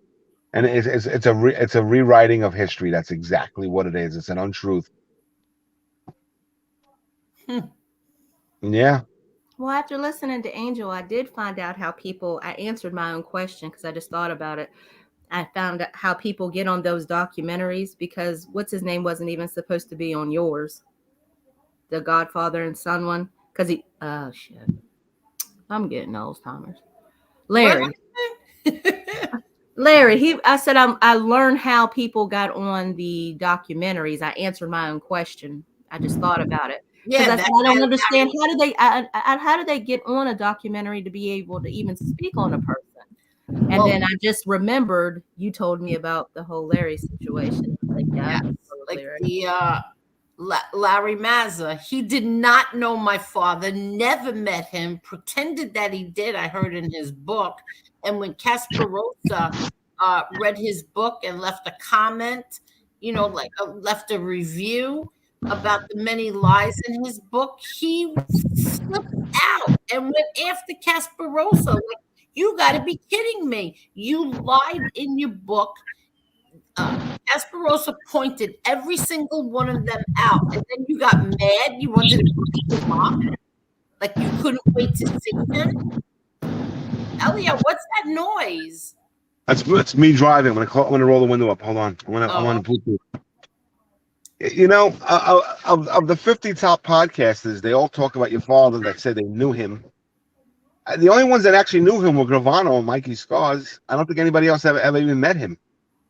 And it's a rewriting of history. That's exactly what it is. It's an untruth. Yeah. Well, after listening to Angel, I did find out how I answered my own question because I just thought about it. I found out how people get on those documentaries because what's his name wasn't even supposed to be on yours. The Godfather and Son one. Because shit. I'm getting Alzheimer's. Larry. Larry, I said I learned how people got on the documentaries. I answered my own question. I just thought about it. Yeah, I don't understand how do they get on a documentary to be able to even speak on a person? And then I just remembered you told me about the whole Larry situation. Like, yeah, like the Larry Mazza. He did not know my father, never met him, pretended that he did. I heard in his book. And when Casparosa read his book and left a comment, left a review about the many lies in his book, he flipped out and went after Casparosa. Like, you got to be kidding me. You lied in your book. Casparosa pointed every single one of them out, and then you got mad. You wanted to beat him up, like you couldn't wait to see him. Elio, what's that noise? That's me driving. I'm gonna roll the window up. Hold on. I'm on Bluetooth. Of the 50 top podcasters, they all talk about your father that said they knew him. The only ones that actually knew him were Gravano and Mikey Scars. I don't think anybody else ever even met him.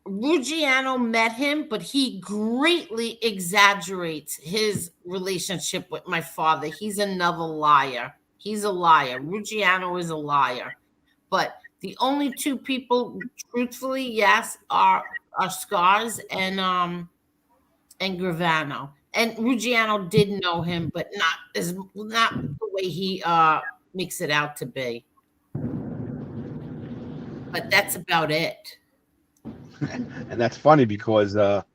Ruggiano met him, but he greatly exaggerates his relationship with my father. He's another liar. He's a liar. Ruggiano is a liar. But the only two people, truthfully, yes, are Scars and Gravano. And Ruggiano did know him, but not the way he makes it out to be. But that's about it. And that's funny because your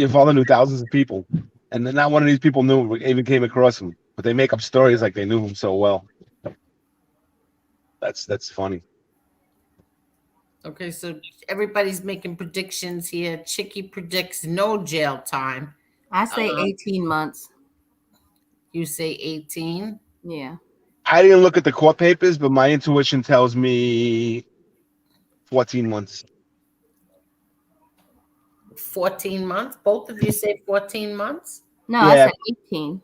father knew thousands of people, and then not one of these people even came across him. But they make up stories like they knew him so well. That's funny. Okay, so everybody's making predictions here. Chicky predicts no jail time. I say 18 months. You say 18? Yeah. I didn't look at the court papers, but my intuition tells me 14 months. 14 months? Both of you say 14 months? No, I Yeah. said 18.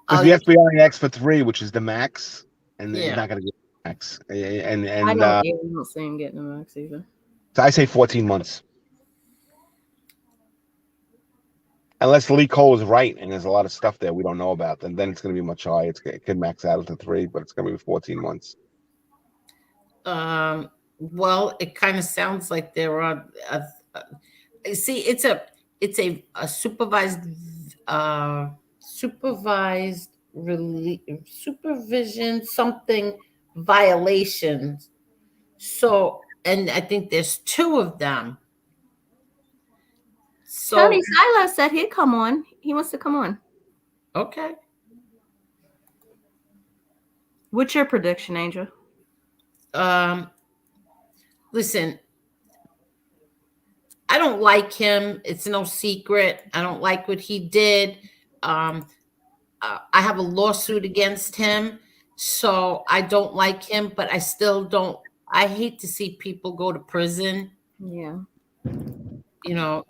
Because Oh, the FBI asked for 3, which is the max, and he's yeah. not going to get the max. I And don't see him getting a max either. so I say 14 months. Unless Lee Cole is right and there's a lot of stuff there we don't know about, then it's going to be much higher. It could max out to 3, but it's going to be 14 months. Well, it kind of sounds like there are. See, it's a supervised supervision something violations. So, and I think there's 2 of them. So Tony Silo said he'd come on. He wants to come on. okay. What's your prediction, Angel? Listen, I don't like him. It's no secret. I don't like what he did. I have a lawsuit against him, so I don't like him, but I still don't. I hate to see people go to prison. Yeah. You know,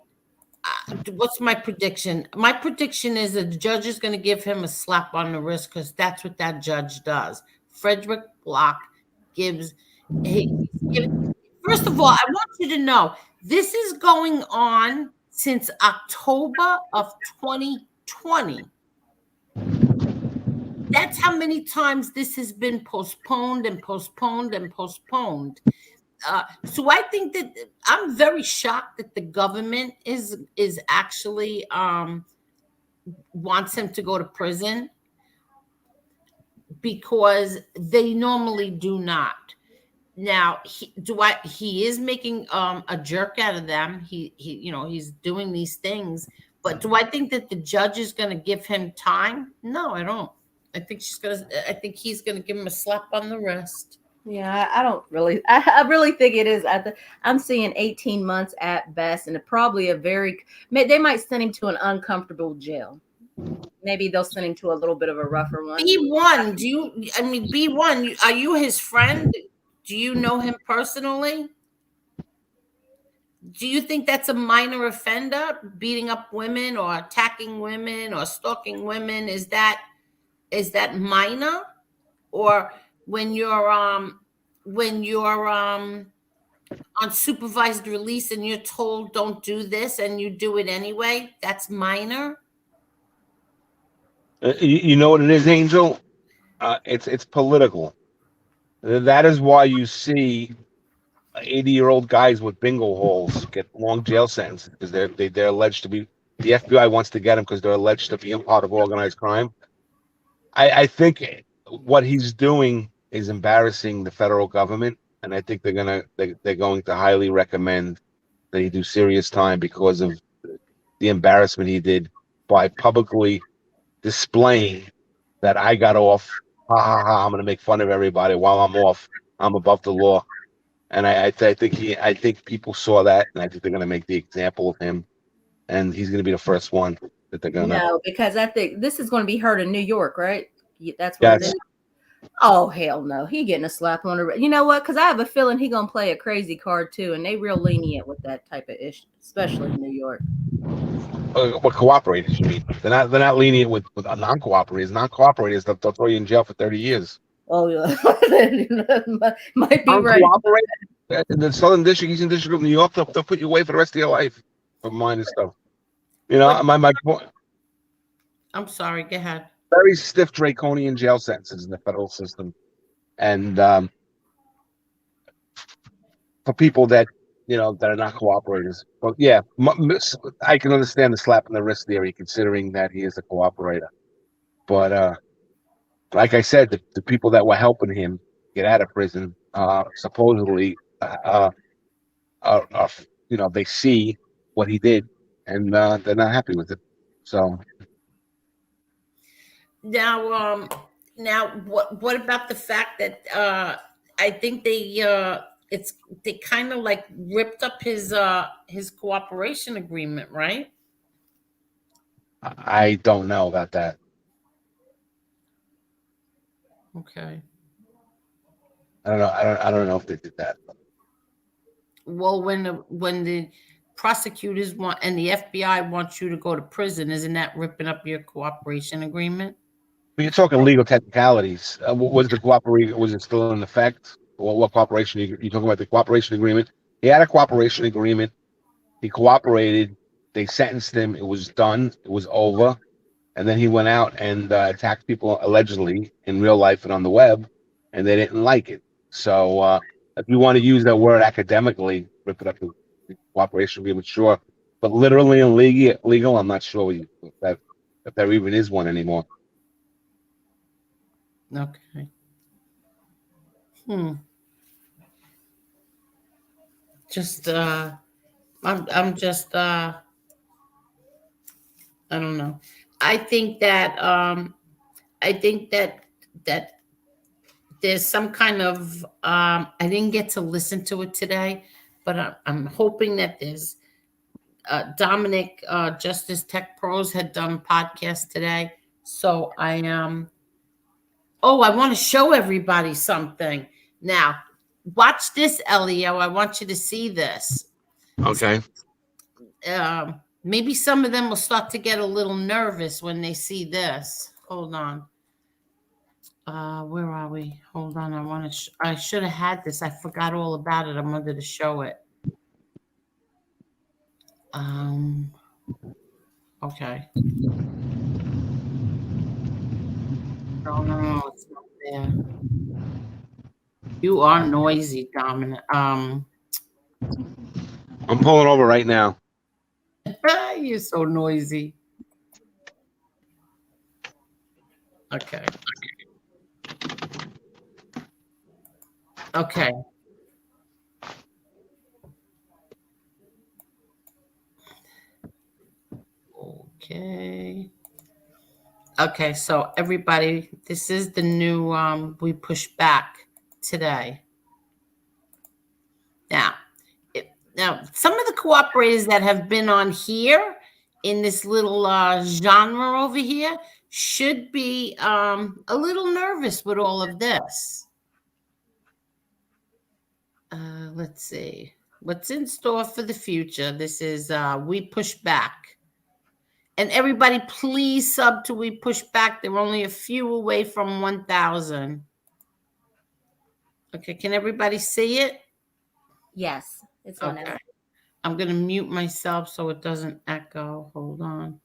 what's my prediction? My prediction is that the judge is going to give him a slap on the wrist because that's what that judge does. Frederick Block gives. First of all, I want you to know this is going on since October of 2020. That's how many times this has been postponed and postponed and postponed. So I think that I'm very shocked that the government is actually wants him to go to prison because they normally do not. Now he is making a jerk out of them. He he's doing these things, but do I think that the judge is going to give him time? No, I don't. I think he's going to give him a slap on the wrist. Yeah, I don't really. I really think it is. I'm seeing 18 months at best, and probably they might send him to an uncomfortable jail. Maybe they'll send him to a little bit of a rougher one. B1, B1, are you his friend? Do you know him personally? Do you think that's a minor offender, beating up women or attacking women or stalking women? Is that minor? Or when you're on supervised release and you're told don't do this and you do it anyway, that's minor? You know what it is, Angel? It's political. That is why you see 80-year-old guys with bingo halls get long jail sentences because they're alleged to be. The FBI wants to get them because they're alleged to be a part of organized crime. I think what he's doing is embarrassing the federal government, and I think they're going to highly recommend that he do serious time because of the embarrassment he did by publicly displaying that I got off. Ha ha ha! I'm going to make fun of everybody while I'm off. I'm above the law, and I think people saw that, and I think they're going to make the example of him, and he's going to be the first one that they're going to. No, because I think this is going to be heard in New York, right? That's what it is. Oh hell no, he getting a slap on the wrist. You know what? Because I have a feeling he gonna play a crazy card too, and they real lenient with that type of issue, especially in New York. What cooperators you mean? They're not lenient with non-cooperators. Non-cooperators, they'll throw you in jail for 30 years. Oh yeah, might be right. In the Southern District, Eastern District of New York, they'll put you away for the rest of your life for minor stuff. You know, my point. I'm sorry. Go ahead. Very stiff draconian jail sentences in the federal system, and for people that that are not cooperators. But yeah, I can understand the slap in the wrist theory, considering that he is a cooperator. But like I said, the people that were helping him get out of prison, supposedly, they see what he did, and they're not happy with it. So. Now, what about the fact that I think they kind of like ripped up his cooperation agreement, right? I don't know about that. Okay. I don't know. I don't know if they did that. Well, when the prosecutors want and the FBI wants you to go to prison, isn't that ripping up your cooperation agreement? But you're talking legal technicalities. Was the cooperation, was it still in effect? What cooperation? You're talking about the cooperation agreement. He had a cooperation agreement. He cooperated. They sentenced him. It was done. It was over. And then he went out and attacked people allegedly in real life and on the web, and they didn't like it. So if you want to use that word academically, rip it up to cooperation agreement, sure. But literally and legal, I'm not sure if there even is one anymore. Okay. Just I'm just I don't know. I think that that there's some kind of I didn't get to listen to it today, but I'm hoping that there's Dominic Justice Tech Pros had done podcast today. So I I want to show everybody something. Now, watch this, Elio. I want you to see this. Okay. Maybe some of them will start to get a little nervous when they see this. Hold on. Where are we? Hold on. I should have had this. I forgot all about it. I wanted to show it. Okay. No, it's not there. You are noisy, Dominic. I'm pulling over right now. You're so noisy. Okay. Okay. Okay. Okay, so everybody, this is the new we push back today. Now some of the cooperators that have been on here in this little genre over here should be a little nervous with all of this. Let's see what's in store for the future. This is we push back. And everybody, please sub to We Push Back. They're only a few away from 1,000. Okay, can everybody see it? Yes, it's on. Okay. I'm going to mute myself so it doesn't echo. Hold on.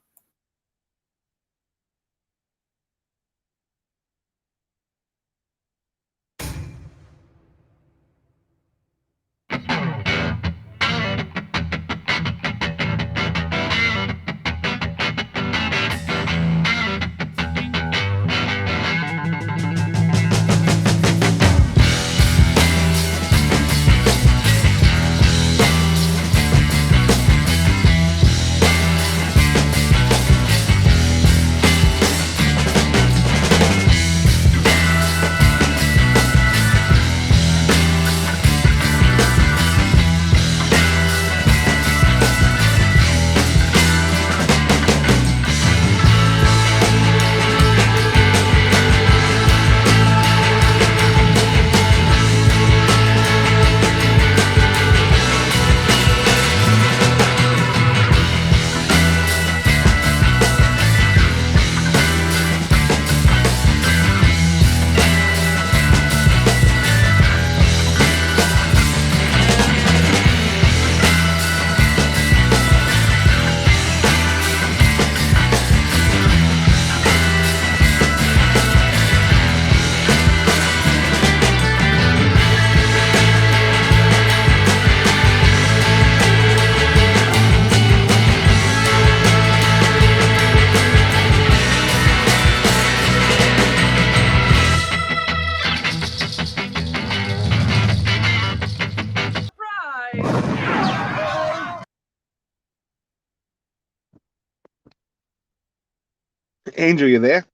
Angel, you there?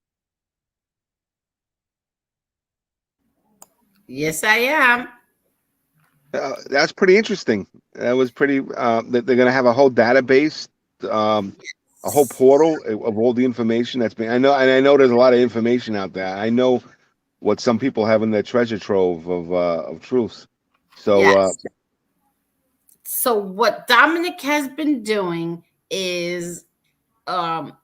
Yes, I am. That's pretty interesting. That was pretty. They're going to have a whole database, a whole portal of all the information that's been. I know, and I know there's a lot of information out there. I know what some people have in their treasure trove of truths. So Yes. So what Dominic has been doing is all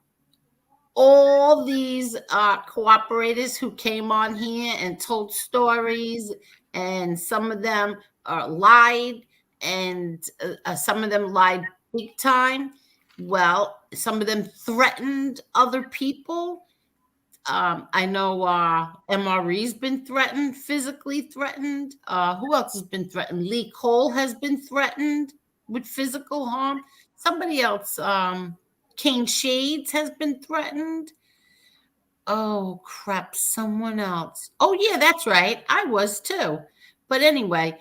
these cooperators who came on here and told stories, and some of them lied, and some of them lied big time. Well, some of them threatened other people. I know MRE's been threatened, physically threatened. Who else has been threatened? Lee Cole has been threatened with physical harm. Somebody else, Kane Shades has been threatened. Oh, crap, someone else. Oh, yeah, that's right. I was too. But anyway,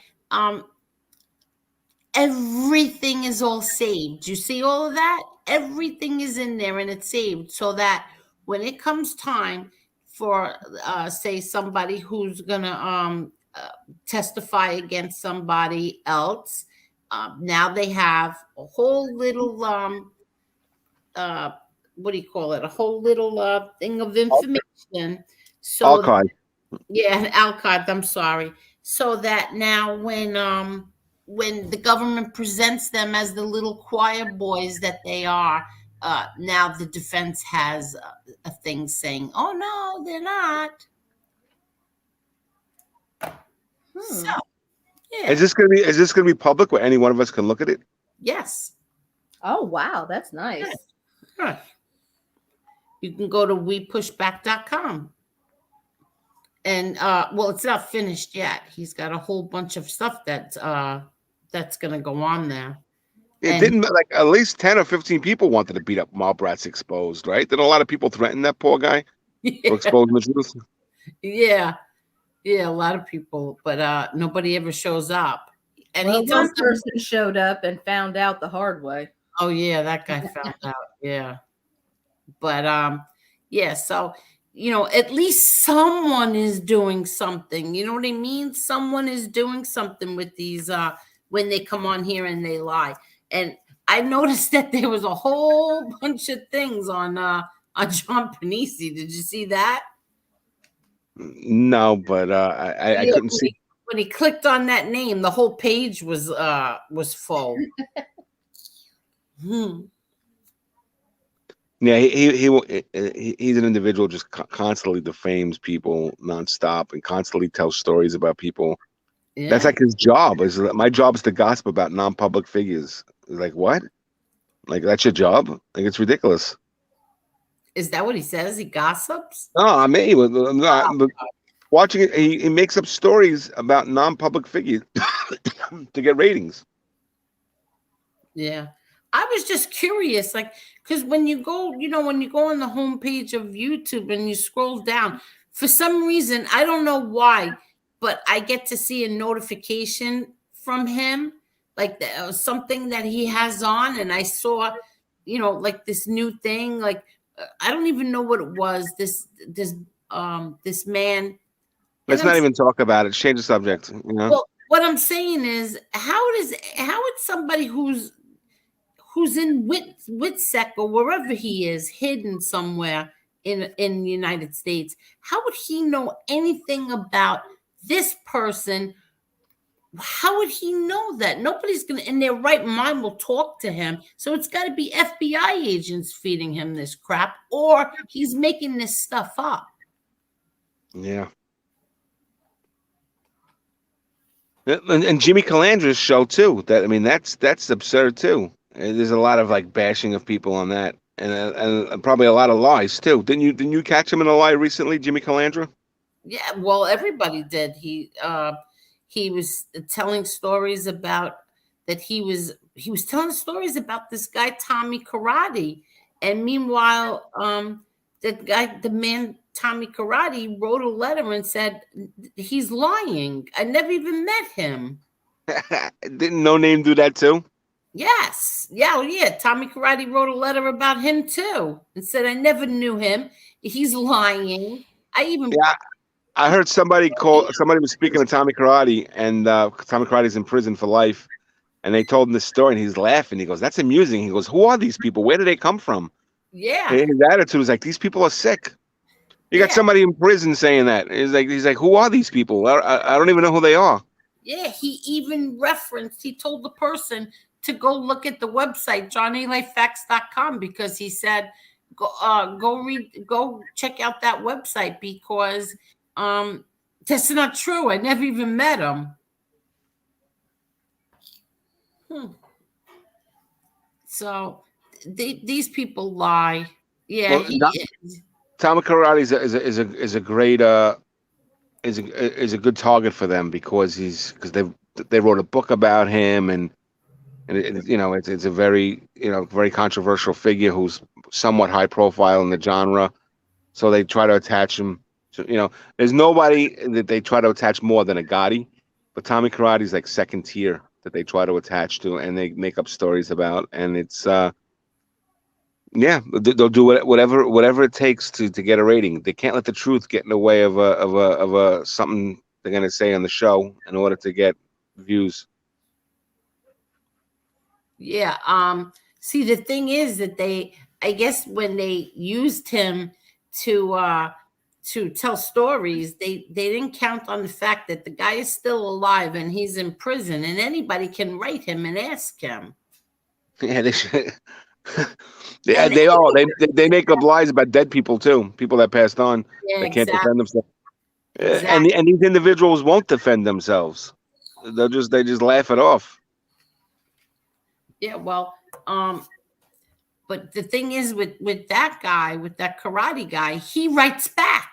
everything is all saved. You see all of that? Everything is in there and it's saved so that when it comes time for, say, somebody who's going to testify against somebody else, now they have a whole little, what do you call it? A whole little thing of information. So, archive. yeah, an archive. I'm sorry. So that now when the government presents them as the little choir boys that they are, now the defense has a thing saying, "Oh no, they're not." So, yeah, Is this gonna be public where any one of us can look at it? yes. Oh wow, that's nice. Huh. You can go to wepushback.com. And well, it's not finished yet. He's got a whole bunch of stuff that's going to go on there. It And- didn't, like, at least 10 or 15 people wanted to beat up Mob Rats Exposed, right? Didn't a lot of people threaten that poor guy for exposing the truth? Yeah, a lot of people, but nobody ever shows up. And Well, he tells one them, person showed up and found out the hard way. oh yeah, that guy found out. Yeah, but yeah. So at least someone is doing something. You know what I mean? Someone is doing something with these when they come on here and they lie. And I noticed that there was a whole bunch of things on John Panisi. Did you see that? No, but I Yeah, couldn't see. when he clicked on that name, the whole page was full. Yeah, he's an individual just constantly defames people nonstop and constantly tells stories about people. Yeah. That's like his job. My job is to gossip about non-public figures. Like, what? Like, that's your job? Like, it's ridiculous. Is that what he says? He gossips? No, I mean, I'm not. But watching it, he makes up stories about non-public figures to get ratings. Yeah. I was just curious, like, because when you go, when you go on the homepage of YouTube and you scroll down, for some reason, I don't know why, but I get to see a notification from him, like something that he has on, and I saw, like this new thing, like I don't even know what it was. This man. Let's not even talk about it. Change the subject. Well, what I'm saying is, how would somebody who's in Witsec or wherever he is, hidden somewhere in the United States, how would he know anything about this person? How would he know that? Nobody's gonna in their right mind will talk to him. So it's got to be FBI agents feeding him this crap, or he's making this stuff up. Yeah. And Jimmy Calandra's show too. That's absurd too. There's a lot of like bashing of people on that, and probably a lot of lies too. Didn't you catch him in a lie recently, Jimmy Calandra? Yeah, well, everybody did. He was telling stories about that. He was telling stories about this guy Tommy Karate, and meanwhile, the man Tommy Karate wrote a letter and said he's lying. I never even met him. Didn't No Name do that too? Yes. Yeah. Tommy Karate wrote a letter about him too and said, I never knew him. He's lying. I heard somebody was speaking to Tommy Karate, and Tommy Karate's in prison for life. And they told him this story, and he's laughing. He goes, that's amusing. He goes, who are these people? Where do they come from? Yeah. And his attitude was like, these people are sick. You got somebody in prison saying that. He's like, who are these people? I don't even know who they are. Yeah, he even referenced, he told the person to go look at the website, johnalifefacts.com, because he said, go check out that website because that's not true. I never even met him. So these people lie. Yeah, Well, he is. Tommy Karate is a great is a good target for them because they wrote a book about him and it's a very very controversial figure who's somewhat high profile in the genre, so they try to attach him to, there's nobody that they try to attach more than a Gotti, but Tommy Karate's like second tier that they try to attach to and they make up stories about, and it's yeah, they'll do whatever it takes to get a rating. They can't let the truth get in the way of a something they're gonna say on the show in order to get views. Yeah. See, the thing is that I guess when they used him to tell stories, they didn't count on the fact that the guy is still alive and he's in prison and anybody can write him and ask him. Yeah, they should. They make up lies about dead people too, people that passed on. Yeah, They can't exactly. defend themselves. Exactly. And these individuals won't defend themselves. They just laugh it off. Yeah, well, but the thing is with that guy, with that karate guy, he writes back.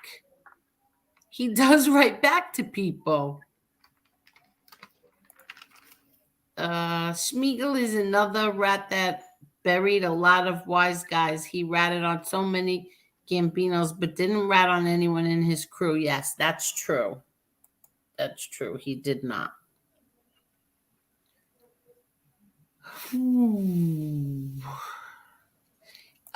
He does write back to people. Schmiegel is another rat that buried a lot of wise guys. He ratted on so many Gambinos, but didn't rat on anyone in his crew. Yes, that's true. That's true. He did not.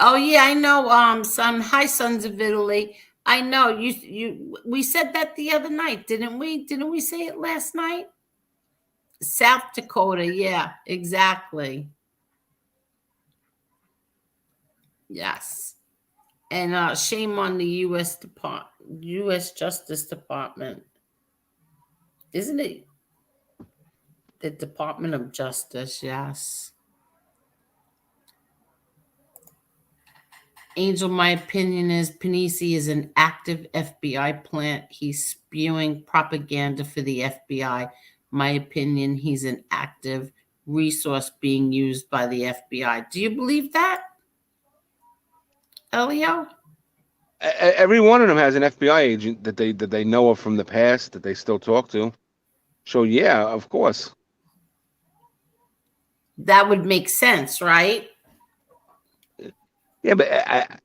Oh yeah, I know. Hi, Sons of Italy. I know you. We said that the other night, didn't we? Didn't we say it last night? South Dakota. Yeah, exactly. Yes. And shame on the U.S. Justice Department. Isn't it the Department of Justice? Yes. Angel, my opinion is Panisi is an active FBI plant. He's spewing propaganda for the FBI. My opinion, he's an active resource being used by the FBI. Do you believe that, Elio? Every one of them has an FBI agent that they know of from the past that they still talk to. So yeah, of course. That would make sense, right? Yeah, but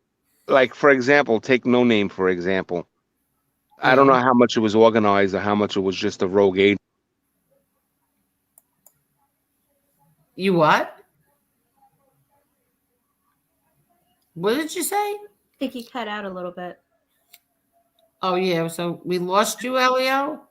like for example, take No Name for example. I don't know how much it was organized or how much it was just a rogue agent. You what? What did you say? I think he cut out a little bit. Oh yeah, so we lost you, Elio?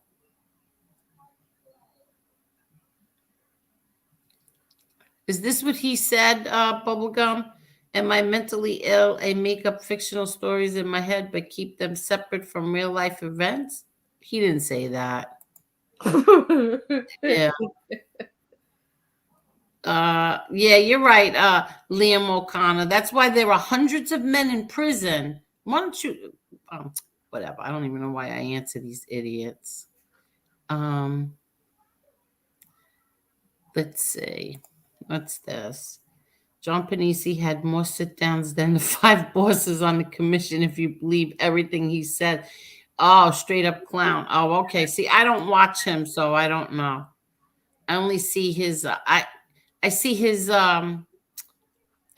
Is this what he said, Bubblegum? Am I mentally ill? I make up fictional stories in my head, but keep them separate from real life events? He didn't say that. Yeah. Yeah, you're right, Liam O'Connor. That's why there are hundreds of men in prison. Why don't you whatever. I don't even know why I answer these idiots. Let's see. What's this? John Panisi had more sit-downs than the 5 bosses on the commission, if you believe everything he said. Oh, straight up clown. Oh, okay. See, I don't watch him, so I don't know. I only see his I see his I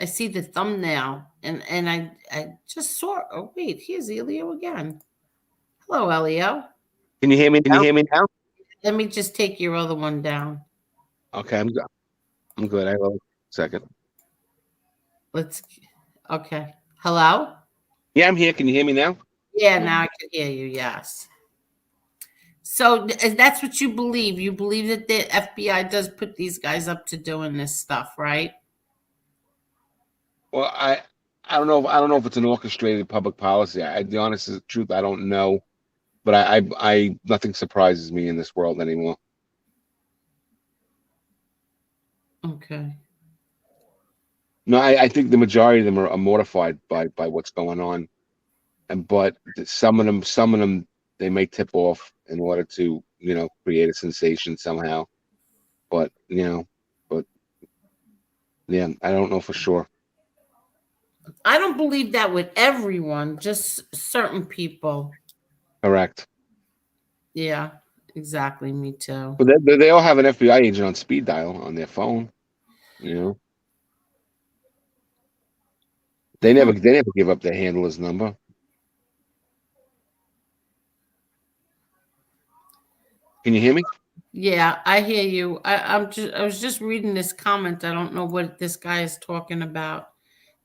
see the thumbnail and I just saw, oh wait, here's Elio again. Hello, Elio. Can you hear me now? Let me just take your other one down. Okay, I'm good. I will. Second. Okay. Hello? Yeah, I'm here. Can you hear me now? Yeah, now I can hear you. Yes. So that's what you believe. You believe that the FBI does put these guys up to doing this stuff, right? Well, I don't know. I don't know if it's an orchestrated public policy. The honest truth, I don't know. But nothing surprises me in this world anymore. Okay. No, I think the majority of them are mortified by what's going on, but some of them, they may tip off in order to create a sensation somehow. But but yeah, I don't know for sure. I don't believe that with everyone, just certain people. Correct. Yeah, exactly. Me too. But they all have an FBI agent on speed dial on their phone. They never give up their handler's number. Can you hear me? Yeah, I hear you. I was just reading this comment. I don't know what this guy is talking about.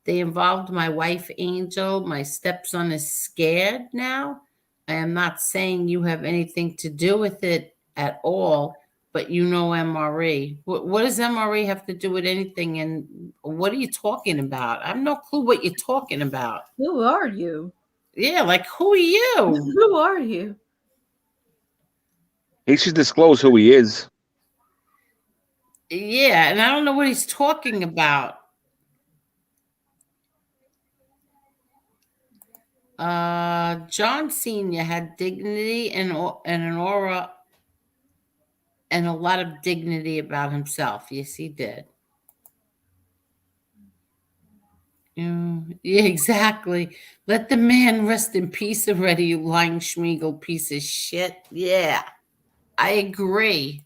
They involved my wife, Angel. My stepson is scared now. I am not saying you have anything to do with it at all, but you know MRE. What does MRE have to do with anything? And what are you talking about? I have no clue what you're talking about. Who are you? Yeah, like who are you? Who are you? He should disclose who he is. Yeah, and I don't know what he's talking about. John Sr. had dignity and an aura and a lot of dignity about himself. Yes, he did. Yeah, exactly. Let the man rest in peace already, you lying Schmiegel piece of shit. Yeah, I agree.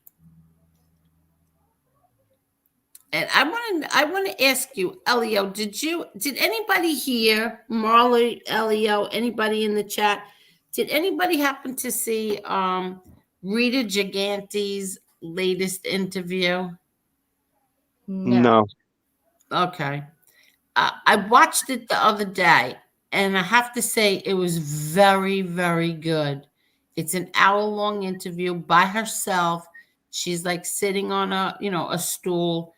And I want to ask you, Elio, did anybody here, Marley, Elio, anybody in the chat, did anybody happen to see Rita Gigante's latest interview? No. Okay. I watched it the other day, and I have to say it was very, very good. It's an hour-long interview by herself. She's like sitting on a stool.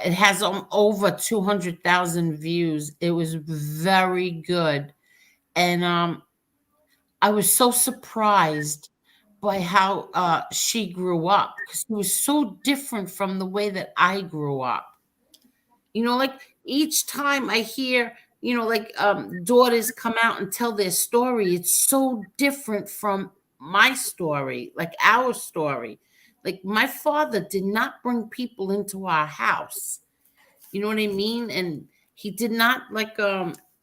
It has over 200,000 views. It was very good. And I was so surprised by how she grew up, because it was so different from the way that I grew up. Like each time I hear, like daughters come out and tell their story, it's so different from my story, like our story. Like my father did not bring people into our house. You know what I mean? And he did not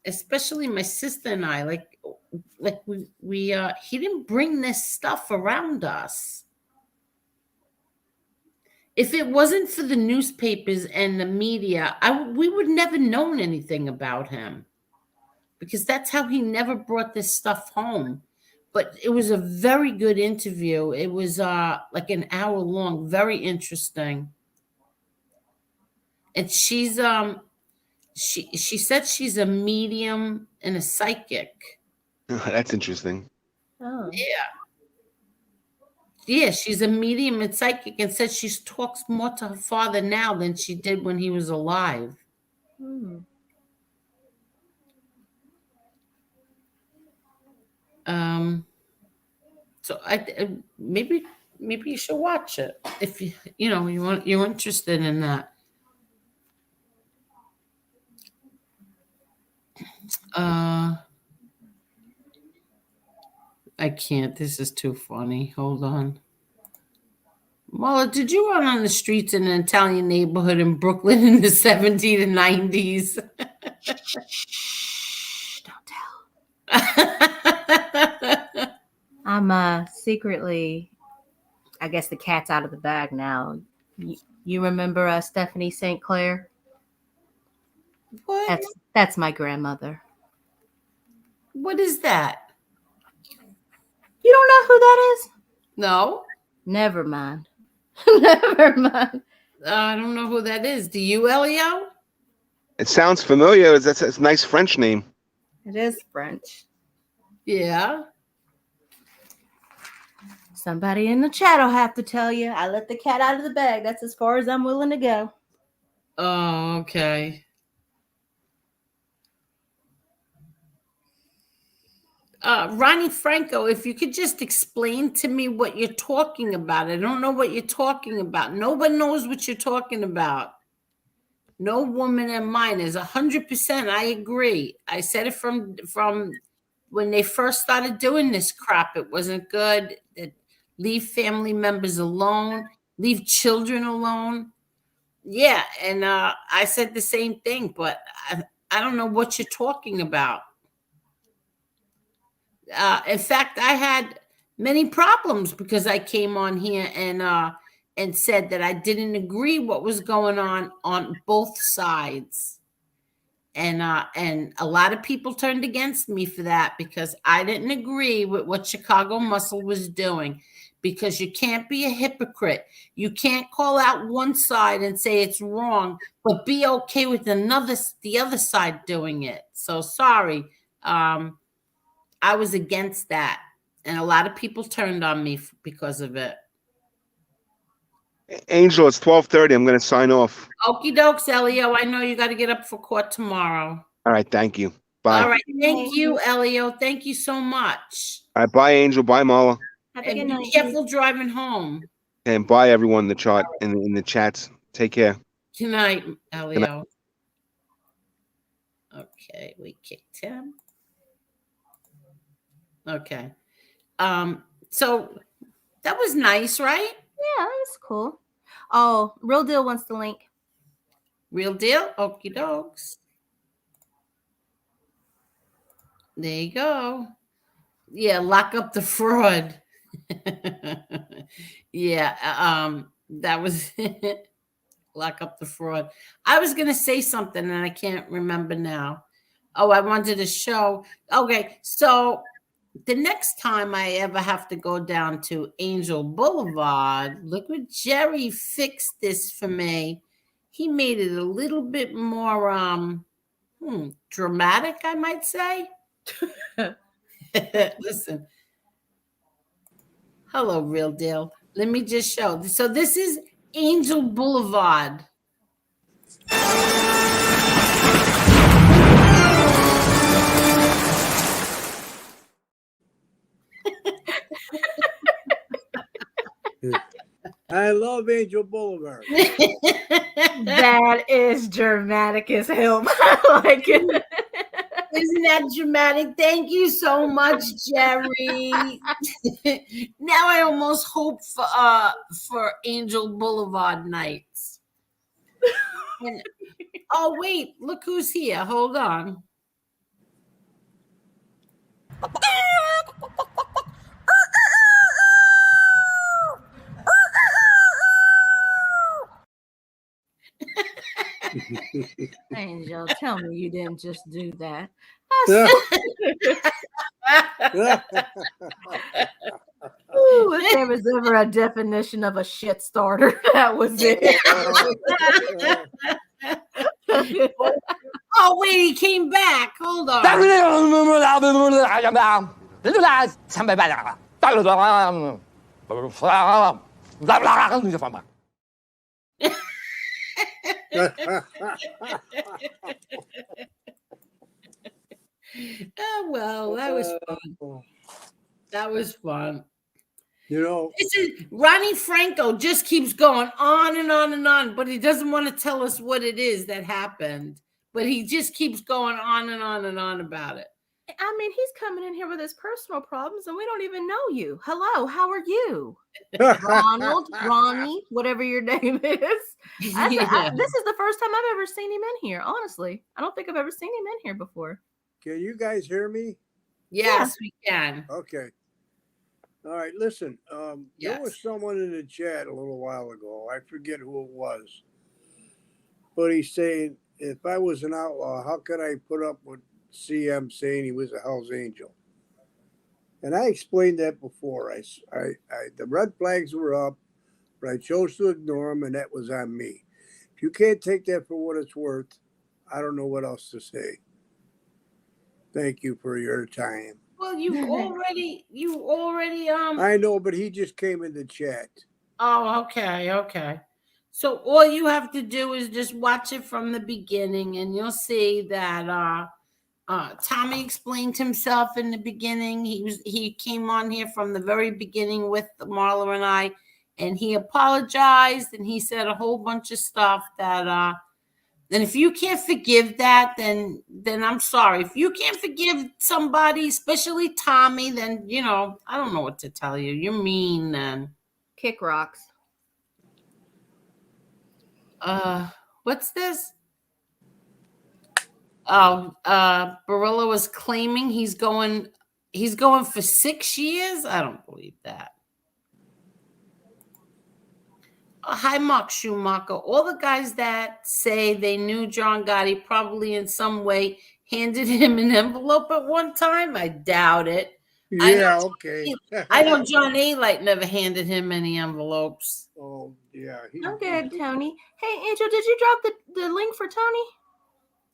especially my sister and I, we he didn't bring this stuff around us. If it wasn't for the newspapers and the media, we would never known anything about him, because that's how he never brought this stuff home. But it was a very good interview. It was like an hour long, very interesting. And she said she's a medium and a psychic. That's interesting. Oh. Yeah, she's a medium and psychic, and said she talks more to her father now than she did when he was alive. Hmm. So maybe you should watch it if you're interested in that. I can't. This is too funny. Hold on. Mala, did you run on the streets in an Italian neighborhood in Brooklyn in the 70s and 90s? Shh, don't tell. I'm secretly, I guess the cat's out of the bag now. You remember Stephanie St. Clair? What? That's my grandmother. What is that? You don't know who that is? No. Never mind. Never mind. I don't know who that is. Do you, Elio? It sounds familiar. It's a nice French name. It is French. Yeah. Somebody in the chat will have to tell you. I let the cat out of the bag. That's as far as I'm willing to go. Oh, okay. Ronnie Franco, if you could just explain to me what you're talking about. I don't know what you're talking about. Nobody knows what you're talking about. No woman in mine is 100%. I agree. I said it from when they first started doing this crap. It wasn't good. Leave family members alone. Leave children alone. Yeah, and I said the same thing, but I don't know what you're talking about. In fact, I had many problems because I came on here and said that I didn't agree what was going on both sides. And a lot of people turned against me for that because I didn't agree with what Chicago Muscle was doing. Because you can't be a hypocrite. You can't call out one side and say it's wrong, but be okay with the other side doing it. So sorry. I was against that. And a lot of people turned on me because of it. Angel, it's 12:30. I'm going to sign off. Okie dokes, Elio. I know you got to get up for court tomorrow. All right. Thank you. Bye. All right. Thank you, Elio. Thank you so much. All right. Bye, Angel. Bye, Marla. Have a And good be night. careful driving home. And bye, everyone in the chat in the chats. Take care. Good night, Elio. Okay, we kicked him. Okay. So that was nice, right? Yeah, that's cool. Oh, Real Deal wants the link. Real deal. Okie dokes. There you go. Yeah, lock up the fraud. Yeah, that was lock up the fraud. I was gonna say something and I can't remember now. Oh, I wanted to show. Okay, so the next time I ever have to go down to Angel Boulevard, look what Jerry fixed this for me. He made it a little bit more dramatic, I might say. Listen. Hello, Real Deal. Let me just show. So this is Angel Boulevard. I love Angel Boulevard. That is dramatic as hell. I like it. Isn't that dramatic? Thank you so much, Jerry. Now I almost hope for Angel Boulevard nights. And, oh wait, look who's here. Hold on. Angel, tell me you didn't just do that. Ooh, if there was ever a definition of a shit starter, that was it. Oh wait, he came back. Hold on. Oh well, that was fun. That was fun. You know, This is Ronnie Franco just keeps going on and on and on, but he doesn't want to tell us what it is that happened. But he just keeps going on and on and on about it. I mean, he's coming in here with his personal problems, and we don't even know you. Hello, how are you? Ronald, Ronnie, whatever your name is. This is the first time I've ever seen him in here, honestly. I don't think I've ever seen him in here before. can you guys hear me? Yes, we can. Okay. All right, listen. There was Yes. someone in the chat a little while ago. I forget who it was. But he's saying, if I was an outlaw, how could I put up with CM saying he was a Hell's Angel? And I explained that before. The red flags were up, but I chose to ignore them, and that was on me. If you can't take that for what it's worth, I don't know what else to say. Thank you for your time. Well, you already I know, but he just came in the chat. Oh, okay. So all you have to do is just watch it from the beginning and you'll see that Tommy explained himself in the beginning. He came on here from the very beginning with Marla and I, and he apologized and he said a whole bunch of stuff that and if you can't forgive that, then I'm sorry. If you can't forgive somebody, especially Tommy, then I don't know what to tell you. You're mean then. Kick rocks. What's this? Oh, Barilla was claiming he's going for 6 years. I don't believe that. Hi, Mark Schumacher. All the guys that say they knew John Gotti probably in some way handed him an envelope at one time. I doubt it. Yeah, okay. I know John A. Light never handed him any envelopes. Oh, yeah. I'm good, Tony. Hey, Angel, did you drop the link for Tony?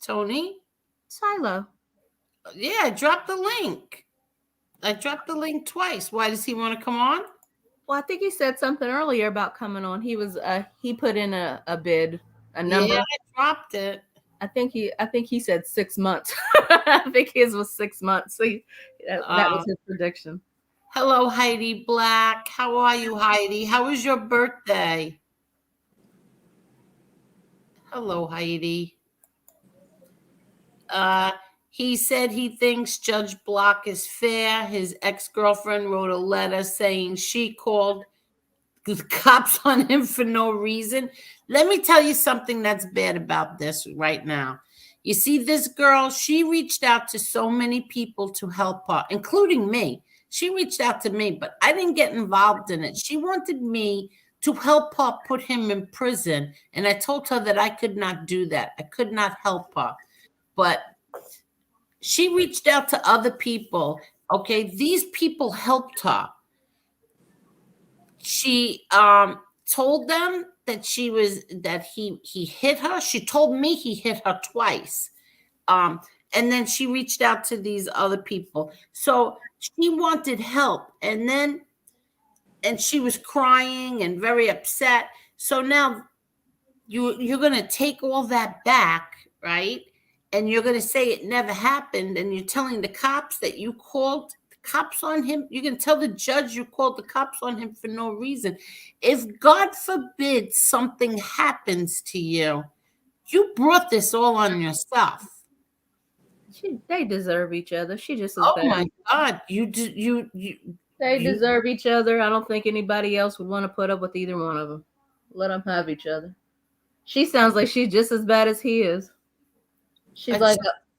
Tony? Silo. Yeah, I dropped the link. I dropped the link twice. Why does he want to come on? Well, I think he said something earlier about coming on. He was he put in a bid, a number. Yeah, I dropped it. I think he said 6 months. I think his was 6 months. So that was his prediction. Hello, Heidi Black. How are you, Heidi? How was your birthday? Hello, Heidi. He said he thinks Judge Block is fair. His ex-girlfriend wrote a letter saying she called the cops on him for no reason. Let me tell you something that's bad about this right now. You see, this girl, she reached out to so many people to help her, including me. She reached out to me, but I didn't get involved in it. She wanted me to help her put him in prison, and I told her that I could not do that. I could not help her. But she reached out to other people. Okay, these people helped her. She told them that he hit her. She told me he hit her twice. And then she reached out to these other people. So she wanted help. And she was crying and very upset. So now you're going to take all that back, right? And you're going to say it never happened. And you're telling the cops that you called the cops on him. You can tell the judge you called the cops on him for no reason. If God forbid something happens to you, you brought this all on yourself. They deserve each other. She just as bad. Oh my God. They deserve each other. I don't think anybody else would want to put up with either one of them. Let them have each other. She sounds like she's just as bad as he is. She's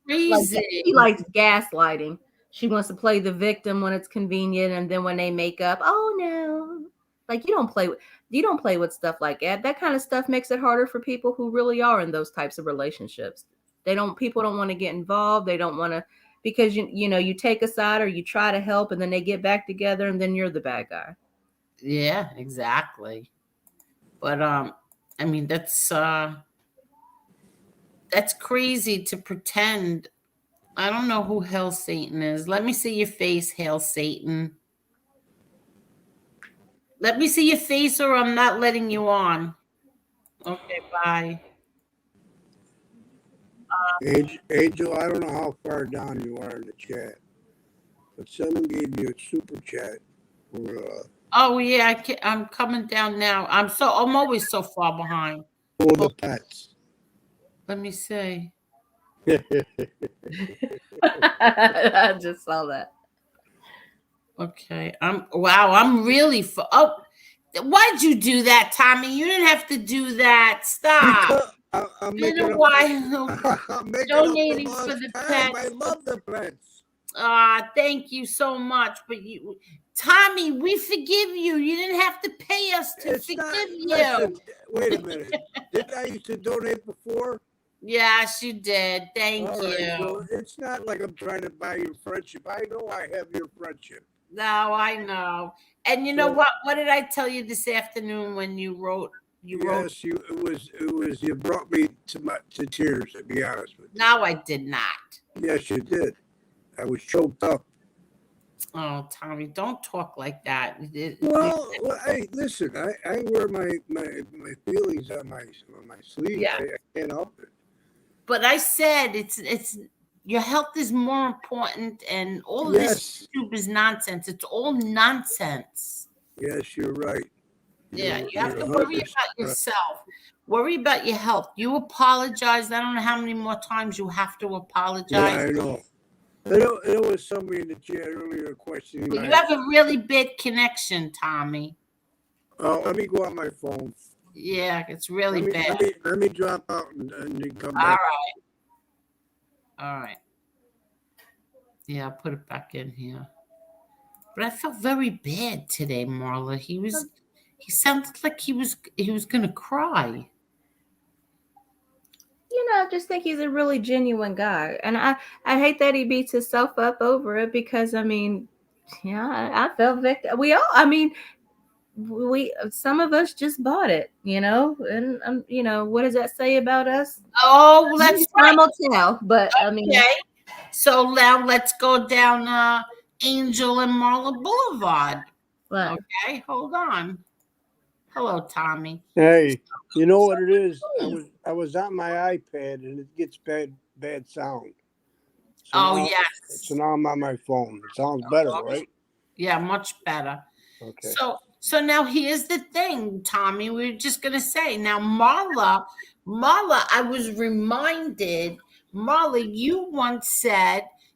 crazy. She likes gaslighting. She wants to play the victim when it's convenient, and then when they make up, oh no. Like you don't play with stuff like that. That kind of stuff makes it harder for people who really are in those types of relationships. People don't want to get involved. They don't want to, because you take a side or you try to help and then they get back together and then you're the bad guy. Yeah, exactly. But I mean that's crazy to pretend. I don't know who Hail Satan is. Let me see your face, Hail Satan. Let me see your face or I'm not letting you on. Okay, bye. Angel, I don't know how far down you are in the chat, but someone gave you a super chat for Oh yeah, I'm coming down now. I'm always so far behind. for the pets. Let me see. I just saw that. Okay. I'm really why'd you do that, Tommy? You didn't have to do that. Stop. I'm Donating for the pets. I love the pets. Thank you so much. But Tommy, we forgive you. You didn't have to pay us to forgive you. Listen, wait a minute. Didn't I used to donate before? Yes, you did. Thank you. So it's not like I'm trying to buy your friendship. I know I have your friendship. No, I know. And you know what? What did I tell you this afternoon when you wrote? Yes, it was. You brought me to tears. To be honest with you. No, I did not. Yes, you did. I was choked up. Oh, Tommy, don't talk like that. Well, hey, listen. I wear my feelings on my sleeve. Yeah. I can't help it. But I said it's Your health is more important, and all of Yes. this YouTube is nonsense. It's all nonsense. Yes, you're right. Yeah, you have to You're worry 100% about right. yourself. Worry about your health. You apologize. I don't know how many more times you have to Yeah, apologize. I know. There was somebody in the chat earlier questioning But my. you have a really bad connection, Tommy. Oh, let me go on my phone. Yeah, it's really bad. Let me drop out and then come All back. right. All right. Yeah, I'll put it back in here. But I felt very bad today, Marla. He sounded like he was gonna cry. I just think he's a really genuine guy, and I hate that he beats himself up over it because I mean, yeah, I felt victim. We all, I mean, we some of us just bought it, and what does that say about us? Oh, that's Time right. will tell, but I mean, Okay. So now let's go down Angel and Marla Boulevard. but Okay, hold on. Hello, Tommy. Hey, you know what it is? I was on my iPad and it gets bad sound. So Oh, now, yes. So now I'm on my phone. It sounds better, right? Yeah, much better. Okay. So now here's the thing, Tommy. We were just gonna say now, Marla. I was reminded, Marla,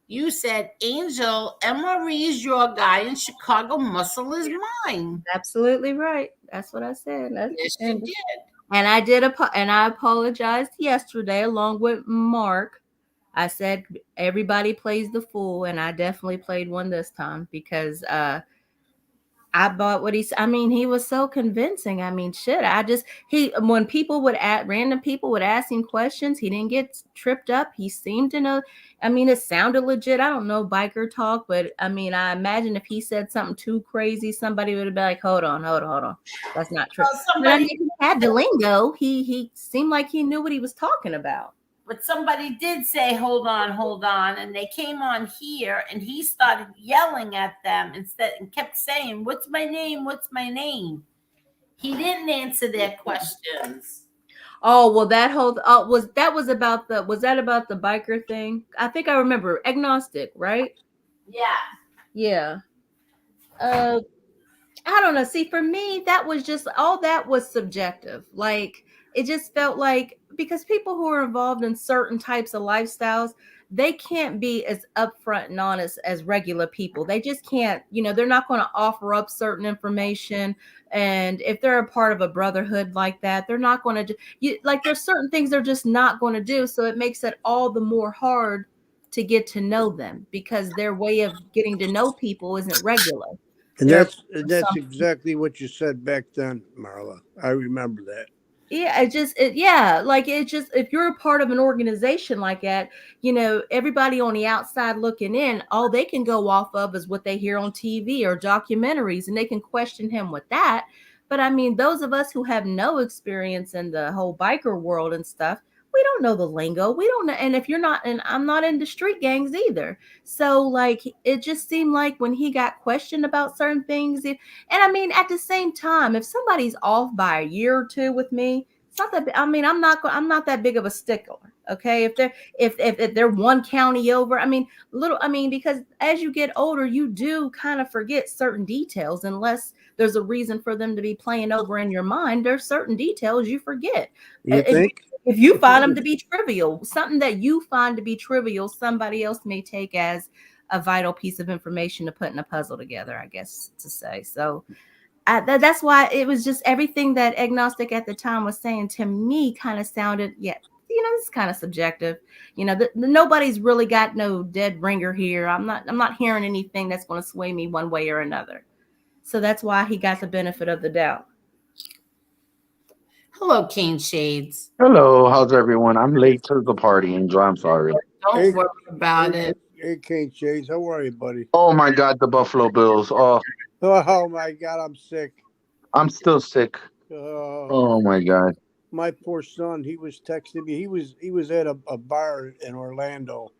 you said, Angel, MRE is your guy and Chicago Muscle is mine. absolutely right. That's what I said. Yes, you did. And I apologized yesterday along with Mark. I said everybody plays the fool, and I definitely played one this time because I bought what I mean, he was so convincing. I mean, shit. When random people would ask him questions, he didn't get tripped up. He seemed to know. I mean, it sounded legit. I don't know biker talk, but I mean, I imagine if he said something too crazy, somebody would have been like, hold on. That's not true. But I mean, he had the lingo. He seemed like he knew what he was talking about. But somebody did say, hold on. And they came on here and he started yelling at them and kept saying, what's my name? What's my name? He didn't answer their questions. Oh, well, was that about the biker thing? I think I remember agnostic, right? Yeah. Yeah. I don't know. See, for me, all that was subjective. Like, it just felt like because people who are involved in certain types of lifestyles, they can't be as upfront and honest as regular people. They just can't, they're not going to offer up certain information. And if they're a part of a brotherhood like that, they're not going to like there's certain things they're just not going to do. So it makes it all the more hard to get to know them because their way of getting to know people isn't regular. And that's exactly what you said back then, Marla. I remember that. Yeah, if you're a part of an organization like that, everybody on the outside looking in, all they can go off of is what they hear on TV or documentaries, and they can question him with that. But I mean, those of us who have no experience in the whole biker world and stuff, we don't know the lingo. We don't know. And if you're not, and I'm not into street gangs either. So like, it just seemed like when he got questioned about certain things, and I mean, at the same time, if somebody's off by a year or two with me, it's not that. I mean, I'm not that big of a stickler. Okay, if they're one county over, I mean, because as you get older, you do kind of forget certain details unless there's a reason for them to be playing over in your mind. There's certain details you forget. You think? If you find them to be trivial, something that you find to be trivial, somebody else may take as a vital piece of information to put in a puzzle together, I guess to say. So that's why it was just everything that agnostic at the time was saying to me kind of sounded, it's kind of subjective. Nobody's really got no dead ringer here. I'm not hearing anything that's going to sway me one way or another. So that's why he got the benefit of the doubt. Hello, Cane Shades. Hello, how's everyone? I'm late to the party, Angel. I'm sorry. Don't worry about it. Hey, Kane Chase, how are you, buddy? Oh my God, the Buffalo Bills. Oh my God, I'm sick. I'm still sick. Oh my God. My poor son, he was texting me. He was at a bar in Orlando.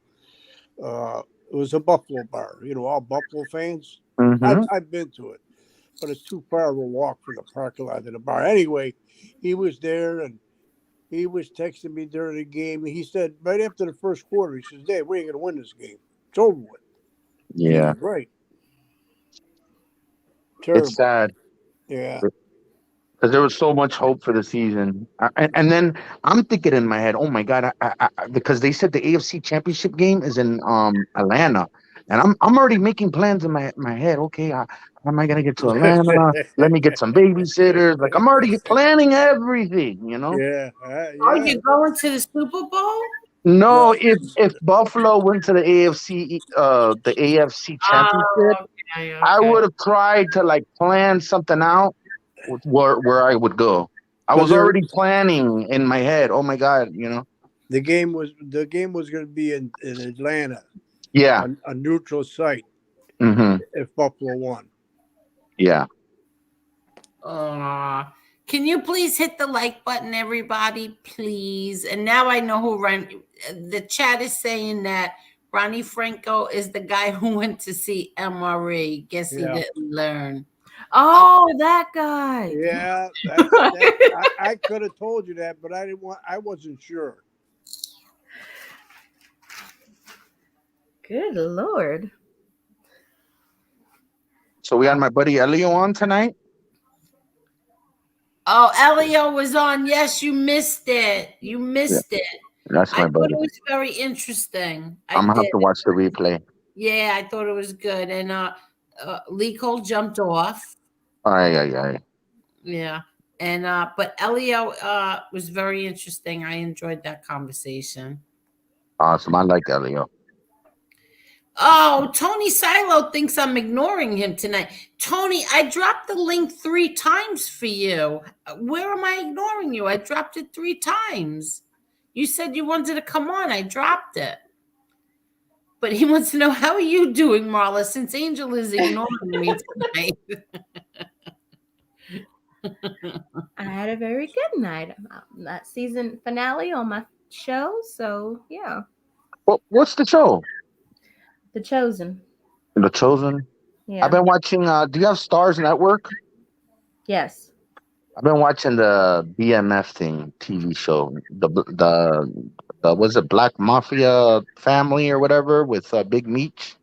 It was a Buffalo bar. All Buffalo fans. Mm-hmm. I've been to it, but it's too far of a walk from the parking lot to the bar. Anyway, he was there, and He was texting me during the game. He said right after the first quarter, he says, "Dave, we ain't gonna win this game. It's over with." He Yeah, was right. it's Terrible. sad Yeah. because there was so much hope for the season, and then I'm thinking in my head, oh my god, because they said the AFC Championship game is in Atlanta, and I'm already making plans in my head. Okay, how am I gonna get to Atlanta? Let me get some babysitters. Like I'm already planning everything, you know. Yeah. Are Yeah. you going to the Super Bowl? No, No. if Buffalo went to the AFC Championship, Oh, okay, I okay. would have tried to like plan something out where I would go. I Because was already planning in my head. Oh my god, you know. the game was going to be in Atlanta, Yeah. a neutral site Mm-hmm. if Buffalo won. Yeah. Can you please hit the like button, everybody, please? And now I know who the chat is saying that Ronnie Franco is the guy who went to see MRE. Guess he Yeah. didn't learn. Oh, that guy. Yeah, I could have told you that, but I wasn't sure. Good Lord. So we had my buddy Elio on tonight. Oh, Elio was on. Yes, you missed it. You missed it. That's I my thought buddy. it was very interesting. I'm gonna have to watch the replay. Yeah, I thought it was good. And Lee Cole jumped off. Aye. Yeah. And but Elio was very interesting. I enjoyed that conversation. Awesome. I like Elio. Oh, Tony Silo thinks I'm ignoring him tonight. Tony, I dropped the link 3 times for you. Where am I ignoring you? I dropped it 3 times. You said you wanted to come on. I dropped it. But he wants to know, how are you doing, Marla, since Angel is ignoring me tonight? I had a very good night. That season finale on my show. So, yeah. What's the show? The Chosen. The Chosen? Yeah. I've been watching, do you have Stars Network? Yes. I've been watching the BMF thing, TV show. The was it Black Mafia Family or whatever with Big Meech?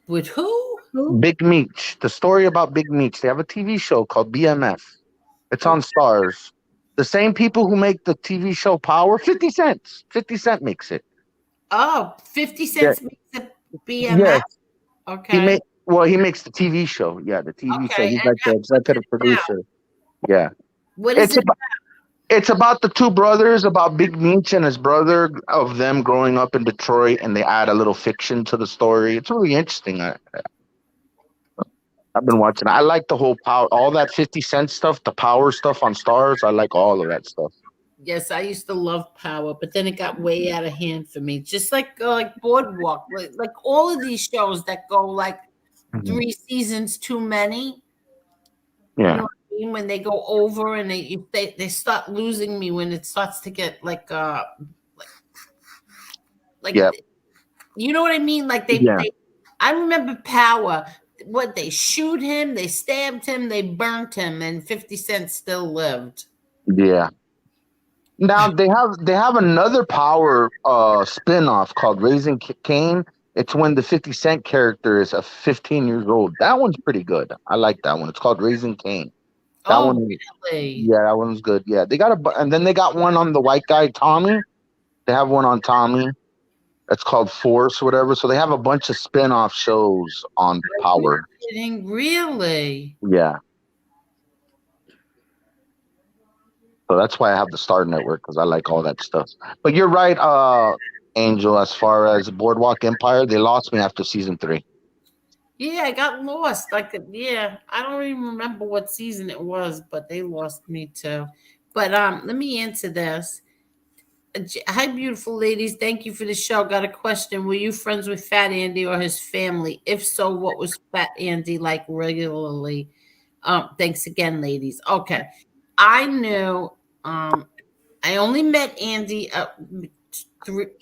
With who? Big Meech. The story about Big Meech. They have a TV show called BMF. It's on Stars. The same people who make the TV show Power, 50 Cent. 50 Cent makes it. Oh, 50 cents makes a BMF? Yeah. Okay. He makes the TV show. Yeah, the TV show. Okay. He's like the executive producer. Yeah. What is it? It's about the two brothers, about Big Meech and his brother, of them growing up in Detroit, and they add a little fiction to the story. It's really interesting. I've been watching. I like the whole Power, all that 50 Cent stuff, the Power stuff on Stars. I like all of that stuff. Yes, I used to love Power, but then it got way out of hand for me. Just like Boardwalk, like all of these shows that go like 3 seasons too many. Yeah. You know what I mean? When they go over and they start losing me when it starts to get like Yeah. You know what I mean? Like I remember Power. What, they shoot him, they stabbed him, they burnt him, and 50 Cent still lived. Yeah. Now they have another Power spin-off called Raising Cain. It's when the 50 Cent character is 15 years old. That one's pretty good. I like that one. It's called Raising Cain. That one, really? Yeah, that one's good. Yeah, and then they got one on the white guy Tommy. They have one on Tommy. It's called Force, whatever. So they have a bunch of spin-off shows on Power. Are you kidding? Really? Yeah. So that's why I have the Star Network, because I like all that stuff. But you're right, Angel, as far as Boardwalk Empire, they lost me after season 3. Yeah, I got lost. I don't even remember what season it was, but they lost me too. But let me answer this. Hi, beautiful ladies. Thank you for the show. Got a question. Were you friends with Fat Andy or his family? If so, what was Fat Andy like regularly? Thanks again, ladies. Okay. I knew I only met Andy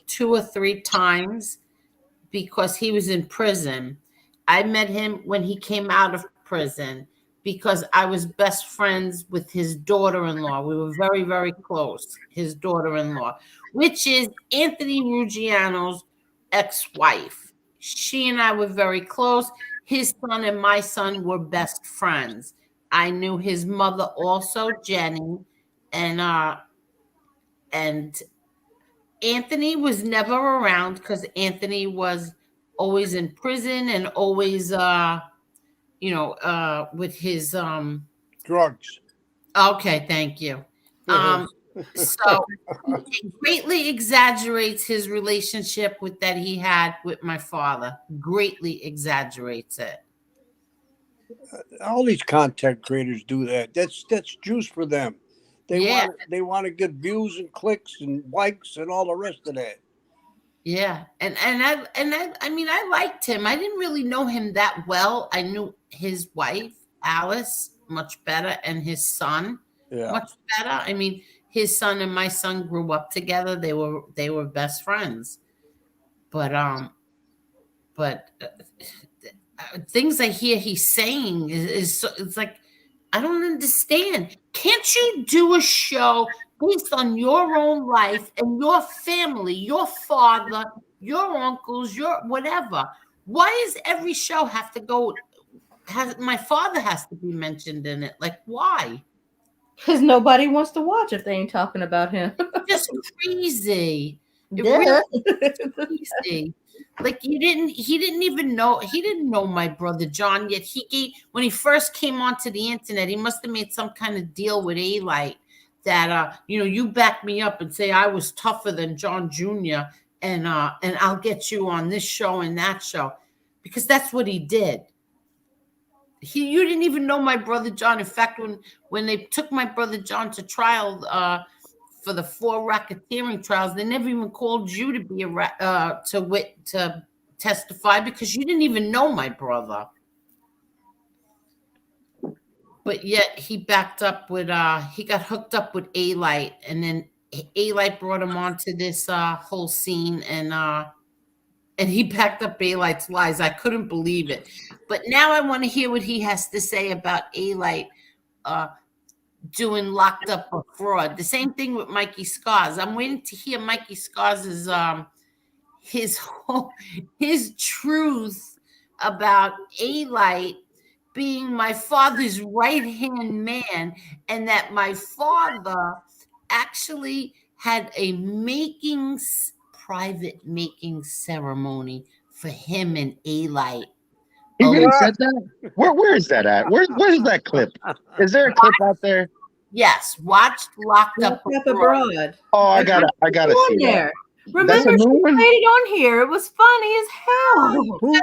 2 or 3 times because he was in prison. I met him when he came out of prison. because I was best friends with his daughter-in-law. We were very, very close. His daughter-in-law, which is Anthony Ruggiano's ex-wife. She and I were very close. His son and my son were best friends. I knew his mother also, Jenny, and Anthony was never around because Anthony was always in prison and always with his Drugs. okay, thank you. So it greatly exaggerates his relationship with that he had with my father. Greatly exaggerates it. All these content creators do that. That's juice for them. Yeah. They want to get views and clicks and likes and all the rest of that. Yeah, and I mean, I liked him. I didn't really know him that well. I knew his wife Alice much better, and his son much better. I mean, his son and my son grew up together. They were best friends. But things I hear he's saying is it's like I don't understand. Can't you do a show based on your own life and your family, your father, your uncles, your whatever? Why does every show have to go? My father has to be mentioned in it? Like, why? Because nobody wants to watch if they ain't talking about him. Just crazy. It Yeah. really crazy. Like he didn't know my brother John yet. When he first came onto the internet, he must have made some kind of deal with A-Light that you back me up and say I was tougher than John Jr. and I'll get you on this show and that show, because that's what he did. You didn't even know my brother John. In fact, when they took my brother John to trial for the 4 racketeering trials, they never even called you to be to testify because you didn't even know my brother. But yet he backed up with he got hooked up with A-Light, and then A-Light brought him onto this whole scene, and he backed up A-Light's lies. I couldn't believe it. But now I want to hear what he has to say about A-Light doing Locked Up or Fraud. The same thing with Mikey Scars. I'm waiting to hear Mikey Scars' his truth about A-Light being my father's right-hand man, and that my father actually had a private making ceremony for him and A-Light. He really said that? Where is that at? Where's that clip? Is there a clip out there? Yes, watched Locked Up Abroad. Oh, I gotta see that. Remember, she played it on here. It was funny as hell. Who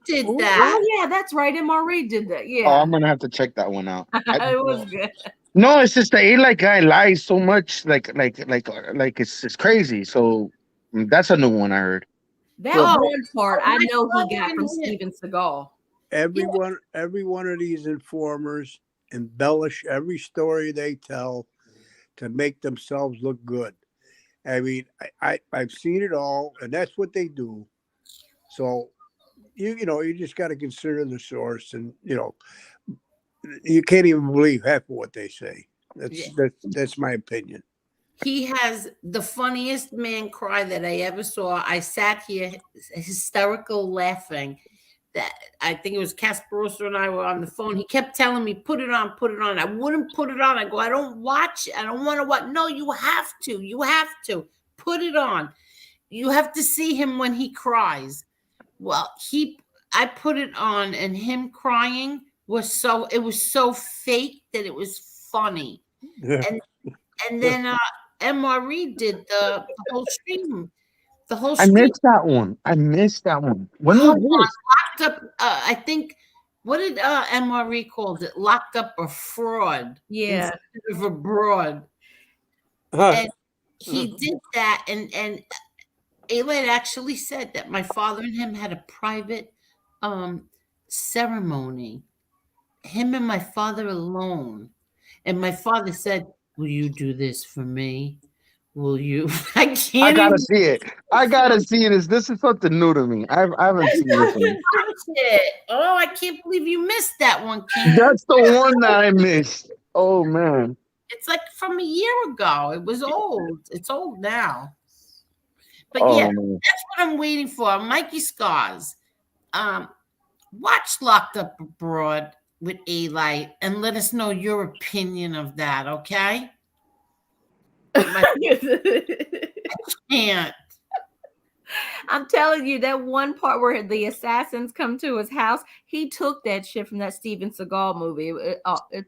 did that? Oh yeah, that's right. MRE did that. Yeah. Oh, I'm gonna have to check that one out. It was good. No, it's just the A-Light guy lies so much, like it's crazy. So that's a new one I heard. That one part I know he got from Steven Seagal. Every one of these informers embellish every story they tell to make themselves look good. I mean, I've seen it all, and that's what they do. So, you just got to consider the source, and you can't even believe half of what they say. That's my opinion. He has the funniest man cry that I ever saw. I sat here hysterical laughing. That I think it was Casperoso and I were on the phone. He kept telling me, put it on, put it on. I wouldn't put it on. I go, I don't watch it. I don't want to watch. No, you have to. You have to put it on. You have to see him when he cries. Well, I put it on, and him crying was so fake that it was funny. Yeah. And then MRE did the whole stream. The whole I stream. missed that one. When was this? Locked Up, I think, what did MRE called it? Locked Up or Fraud. Yeah. Instead of Abroad. And he did that, and A-Light actually said that my father and him had a private ceremony. Him and my father alone. And my father said, will you do this for me? Will you? I I can't gotta even. see it. I gotta see this. This is something new to me. I haven't seen this one. Watch it. Oh, I can't believe you missed that one, King. That's the one that I missed. Oh man. It's like from a year ago. It was old. It's old now. But yeah, Oh man. that's what I'm waiting for. Mikey Scars. Watch Locked Up Abroad with A-Light and let us know your opinion of that, okay? Can't. I'm telling you, that one part where the assassins come to his house, he took that shit from that Steven Seagal movie.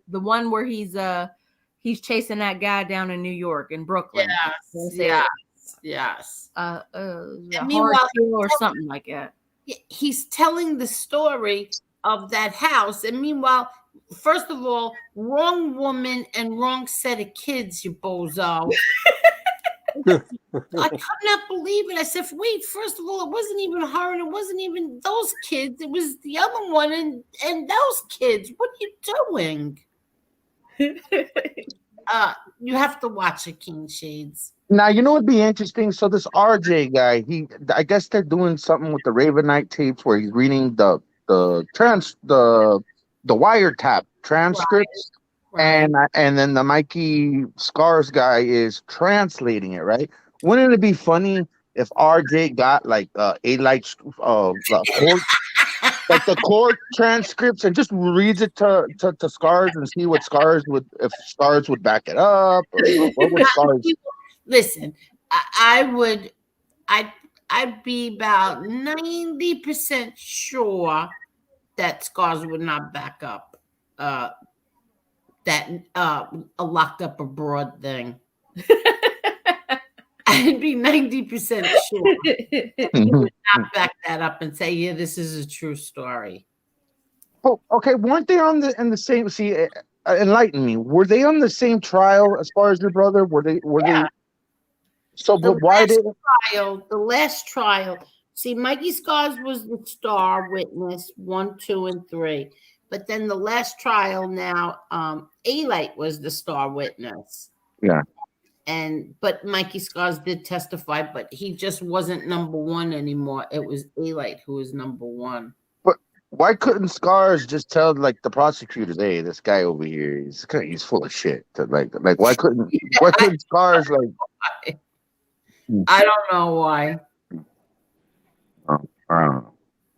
The one where he's chasing that guy down in New York, in Brooklyn. Yes. A meanwhile, hard kill or something like that. He's telling the story of that house, and meanwhile, first of all, wrong woman and wrong set of kids, you bozo. I could not believe it. I said, wait, first of all, it wasn't even her, and it wasn't even those kids. It was the other one and those kids. What are you doing? You have to watch it, King Shades. Now you know what'd be interesting. So this RJ guy, I guess they're doing something with the Ravenite tapes where he's reading the wiretap transcripts, Right. and then the Mikey Scars guy is translating it. Right? Wouldn't it be funny if RJ got like A-Light's court, like the court transcripts, and just reads it to Scars and see what Scars would, if Scars would back it up, or what would Scars? Listen, I'd be about 90% sure that Scars would not back up that a Locked Up Abroad thing. I'd be 90% sure he would not back that up and say, yeah, this is a true story. Oh, okay. Weren't they in the same? See, enlighten me. Were they on the same trial as far as your brother? Were they? So, but why did the last trial? See, Mikey Scars was the star witness 1, 2, and 3, but then the last trial now, A-Light was the star witness. Yeah. But Mikey Scars did testify, but he just wasn't number one anymore. It was A-Light who was number one. But why couldn't Scars just tell like the prosecutors, "Hey, this guy over here, he's full of shit." Like why couldn't Scars like? I don't know why. I don't know.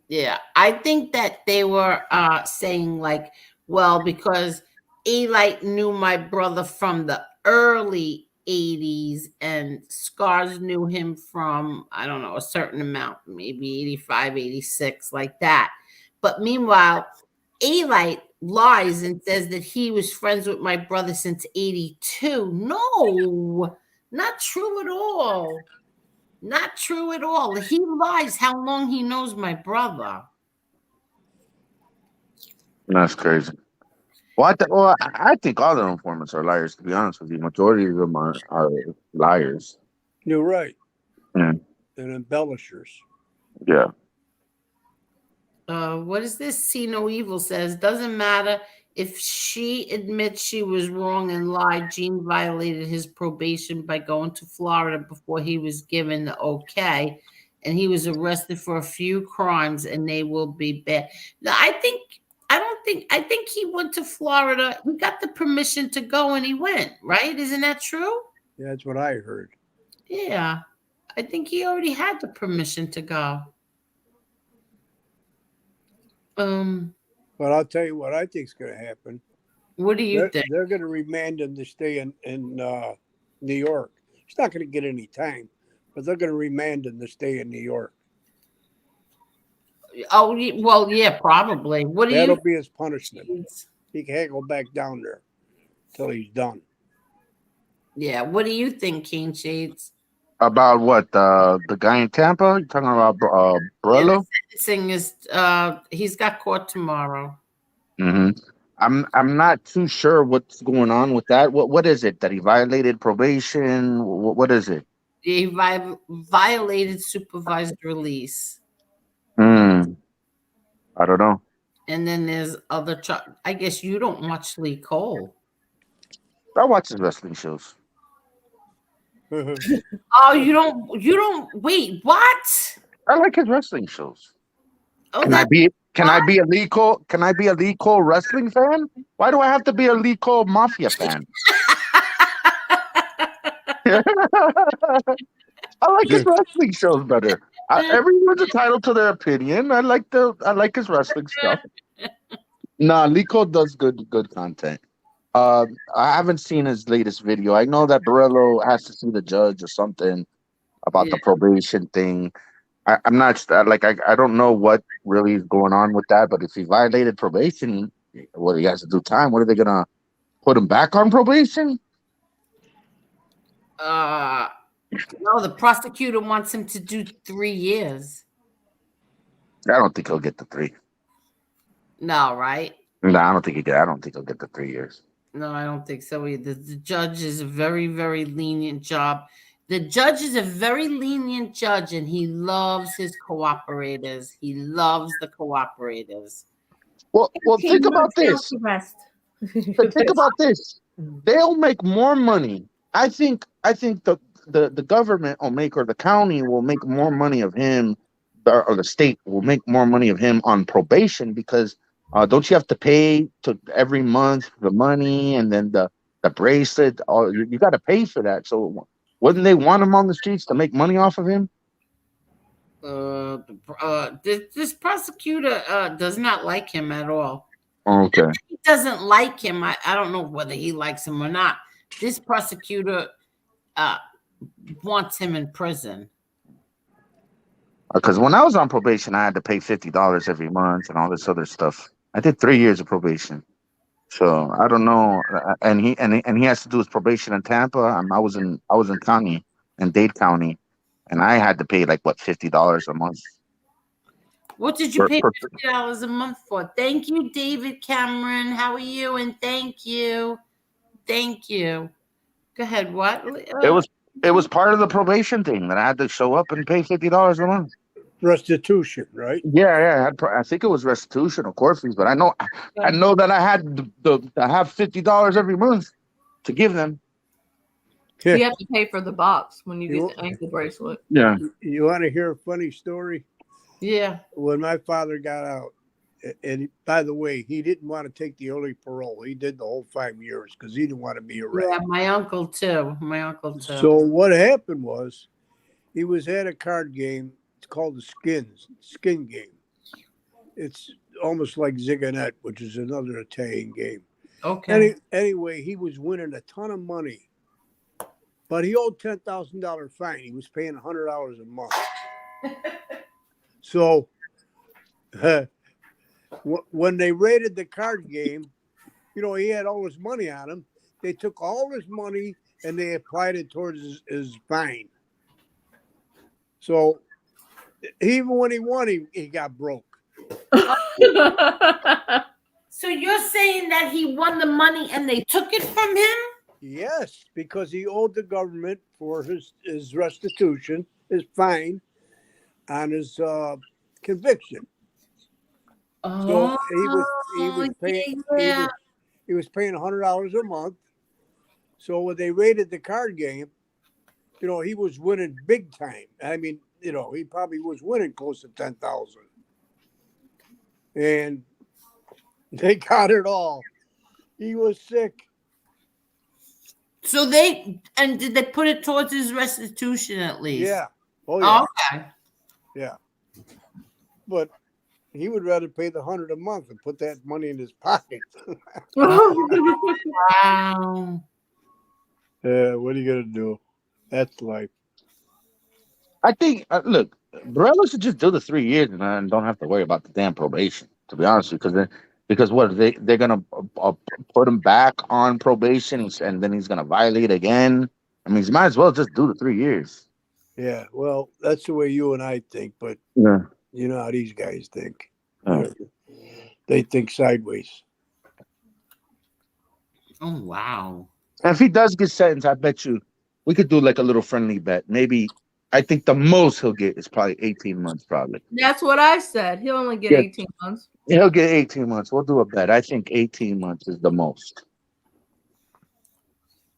Yeah, I think that they were saying like, well, because A-Light knew my brother from the early 80s and Scars knew him from, I don't know, a certain amount, maybe 85, 86, like that. But meanwhile, A-Light lies and says that he was friends with my brother since 82. No, not true at all. Not true at all. He lies how long he knows my brother. That's crazy. Well, I think all the informants are liars. To be honest with you, majority of them are liars. You're right. Yeah. And embellishers. Yeah. What is this? See No Evil says, doesn't matter if she admits she was wrong and lied. Gene violated his probation by going to Florida before he was given the okay, and he was arrested for a few crimes, and they will be bad. Now, I think he went to Florida. He got the permission to go, and he went. Right? Isn't that true? Yeah, that's what I heard. Yeah, I think he already had the permission to go. But I'll tell you what I think is going to happen. What do you think? They're going to remand him to stay in New York. He's not going to get any time, but they're going to remand him to stay in New York. Oh, well, yeah, probably. That'll be his punishment. He can't go back down there till he's done. Yeah. What do you think, King Shades? About what? The guy in Tampa? You talking about Borello? Sentencing is he's got court tomorrow. Mm-hmm. I'm not too sure what's going on with that. What is it that he violated probation? What is it? He violated supervised release. I don't know. And then there's other. I guess you don't watch Lee Cole. I watch his wrestling shows. Oh, you don't. Wait, what? I like his wrestling shows. Oh, Can I that. be? Can I be a Lee Cole? Can I be a Lee Cole wrestling fan? Why do I have to be a Lee Cole Mafia fan? I like his wrestling shows better. Everyone's entitled to their opinion. I like his wrestling stuff. Nah, Lee Cole does good content. I haven't seen his latest video. I know that Barello has to see the judge or something about the probation thing. I'm not I don't know what really is going on with that. But if he violated probation, what he has to do time. What are they gonna put him back on probation? No, the prosecutor wants him to do 3 years. I don't think he'll get the 3. No, right? No, I don't think he'll get the 3 years. No, I don't think so either. The judge is a very, very lenient job. The judge is a very lenient judge, and he loves his cooperators. He loves the cooperators. Well, think about this. Think about this. They'll make more money. I think the government will make, or the county will make more money of him, or the state will make more money of him on probation, because don't you have to pay to every month the money and then the bracelet? You got to pay for that. So wouldn't they want him on the streets to make money off of him? This prosecutor does not like him at all. Okay. He doesn't like him. I don't know whether he likes him or not. This prosecutor wants him in prison. Because when I was on probation, I had to pay $50 every month and all this other stuff. I did 3 years of probation, so I don't know. And he has to do his probation in Tampa. I was in county, in Dade County, and I had to pay like $50 a month. What did you pay $50 a month for? Thank you, David Cameron. How are you? And thank you. Go ahead. What? It was part of the probation thing that I had to show up and pay $50 a month. Restitution, right? Yeah. I think it was restitution or court fees, but I know that I had to have $50 every month to give them. You have to pay for the box when you get the ankle bracelet. Yeah. You want to hear a funny story? Yeah. When my father got out, and by the way, he didn't want to take the early parole. He did the whole 5 years because he didn't want to be arrested. Yeah, my uncle too. So what happened was, he was at a card game. It's called the Skin Game. It's almost like Ziganet, which is another Italian game. Okay. Anyway, he was winning a ton of money, but he owed $10,000 fine. He was paying $100 a month. So when they raided the card game, he had all his money on him. They took all his money and they applied it towards his fine. So even when he won, he got broke. So you're saying that he won the money and they took it from him? Yes, because he owed the government for his restitution, his fine, on his conviction. So he was paying he was paying $100 a month. So when they raided the card game, he was winning big time. I mean, he probably was winning close to 10,000. And they got it all. He was sick. So did they put it towards his restitution at least? Yeah. Oh yeah. Okay. Yeah. But he would rather pay the $100 a month and put that money in his pocket. Wow. Yeah, what are you gonna do? That's life. I think, look, Barello should just do the 3 years and don't have to worry about the damn probation, to be honest with you. Because what, they're going to put him back on probation and then he's going to violate again? I mean, he might as well just do the 3 years. Yeah, well, that's the way you and I think, but Yeah. you know how these guys think. Yeah. They think sideways. Oh, wow. And if he does get sentenced, I bet you we could do like a little friendly bet. Maybe, I think the most he'll get is probably 18 months, probably. That's what I said. He'll only get Yeah. 18 months. He'll get 18 months. We'll do a bet. I think 18 months is the most.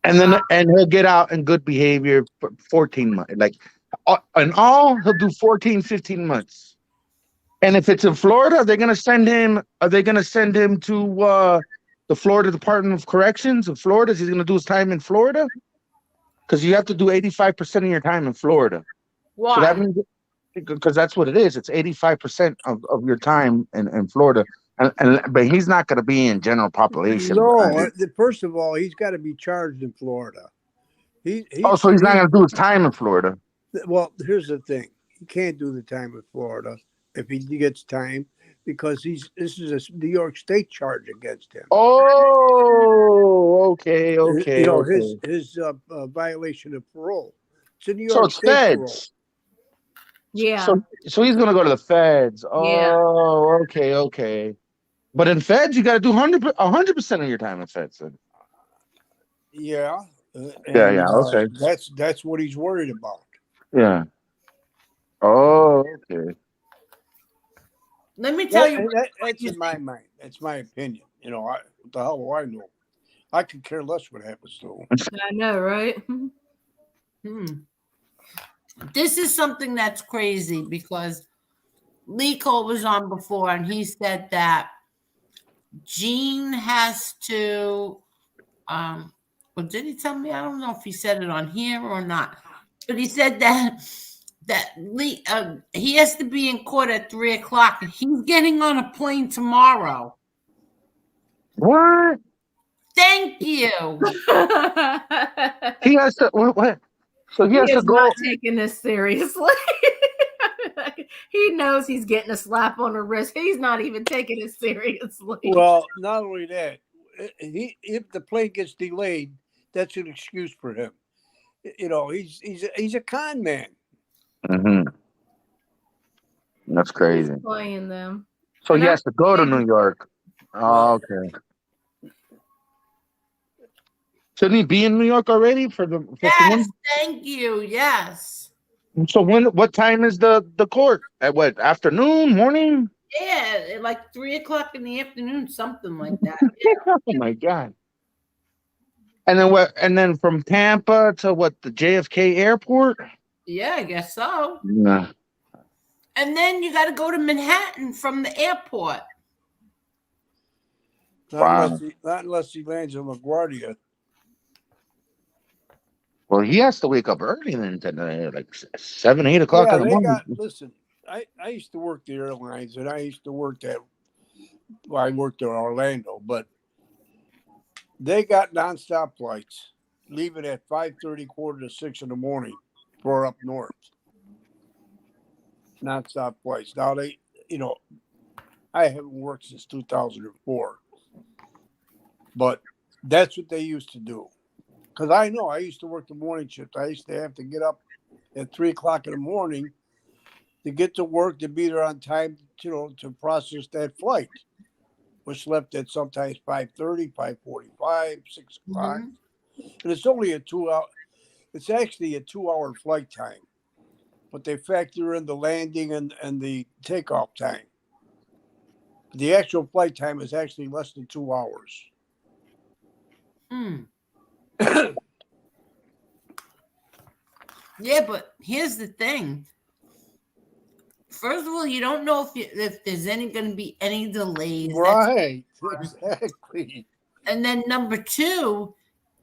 and he'll get out in good behavior for 14 months. Like in all, he'll do 14, 15 months. And if it's in Florida, are they gonna send him to the Florida Department of Corrections in Florida? Is he gonna do his time in Florida? Because you have to do 85% of your time in Florida. Why? So that means because that's what it is. It's 85% of your time in Florida. But he's not going to be in general population. No, first of all, he's got to be charged in Florida. So he's not going to do his time in Florida. Well, here's the thing: he can't do the time in Florida if he gets time because this is a New York State charge against him. Oh, okay. His violation of parole. It's a New So York it's State feds. parole. Yeah. So he's going to go to the feds. Oh, okay. But in feds, you got to do 100% of your time in feds. Yeah. Okay. That's what he's worried about. Yeah. Oh, okay. Let me tell you. That's in my mind. That's my opinion. What the hell do I know? I could care less what happens to him. I know, right? This is something that's crazy because Lee Cole was on before and he said that Gene has to, well, did he tell me? I don't know if he said it on here or not, but he said that Lee, he has to be in court at 3:00 and he's getting on a plane tomorrow. What? Thank you. He has to what? So he has to go. Not taking this seriously. He knows he's getting a slap on the wrist. He's not even taking it seriously. Well, not only that, if the plane gets delayed, that's an excuse for him. He's a con man. Mm-hmm. That's crazy. He's playing them. So he has to go to New York. Oh, okay. Shouldn't he be in New York already for the? Yes, thank you. Yes. So what time is the court? At what, afternoon, morning? Yeah, like 3:00 in the afternoon, something like that. Yeah. Oh my God. And then what? And then from Tampa to what? The JFK airport? Yeah, I guess so. Nah. And then you got to go to Manhattan from the airport. Not unless he lands in LaGuardia. Well, he has to wake up early then, like 7, 8 o'clock in the morning. Listen, I used to work the airlines, and I used to work I worked in Orlando, but they got nonstop flights leaving at 5:30, 5:45 in the morning for up north. Nonstop flights. Now I haven't worked since 2004, but that's what they used to do. Because I know I used to work the morning shift. I used to have to get up at 3:00 in the morning to get to work, to be there on time, to process that flight, which left at sometimes 5:30, 5:45, 6 o'clock. Mm-hmm. And it's only it's actually a 2-hour flight time, but they factor in the landing and the takeoff time. The actual flight time is actually less than 2 hours. Yeah, but here's the thing. First of all, you don't know if there's going to be any delays. Right, exactly. And then number 2,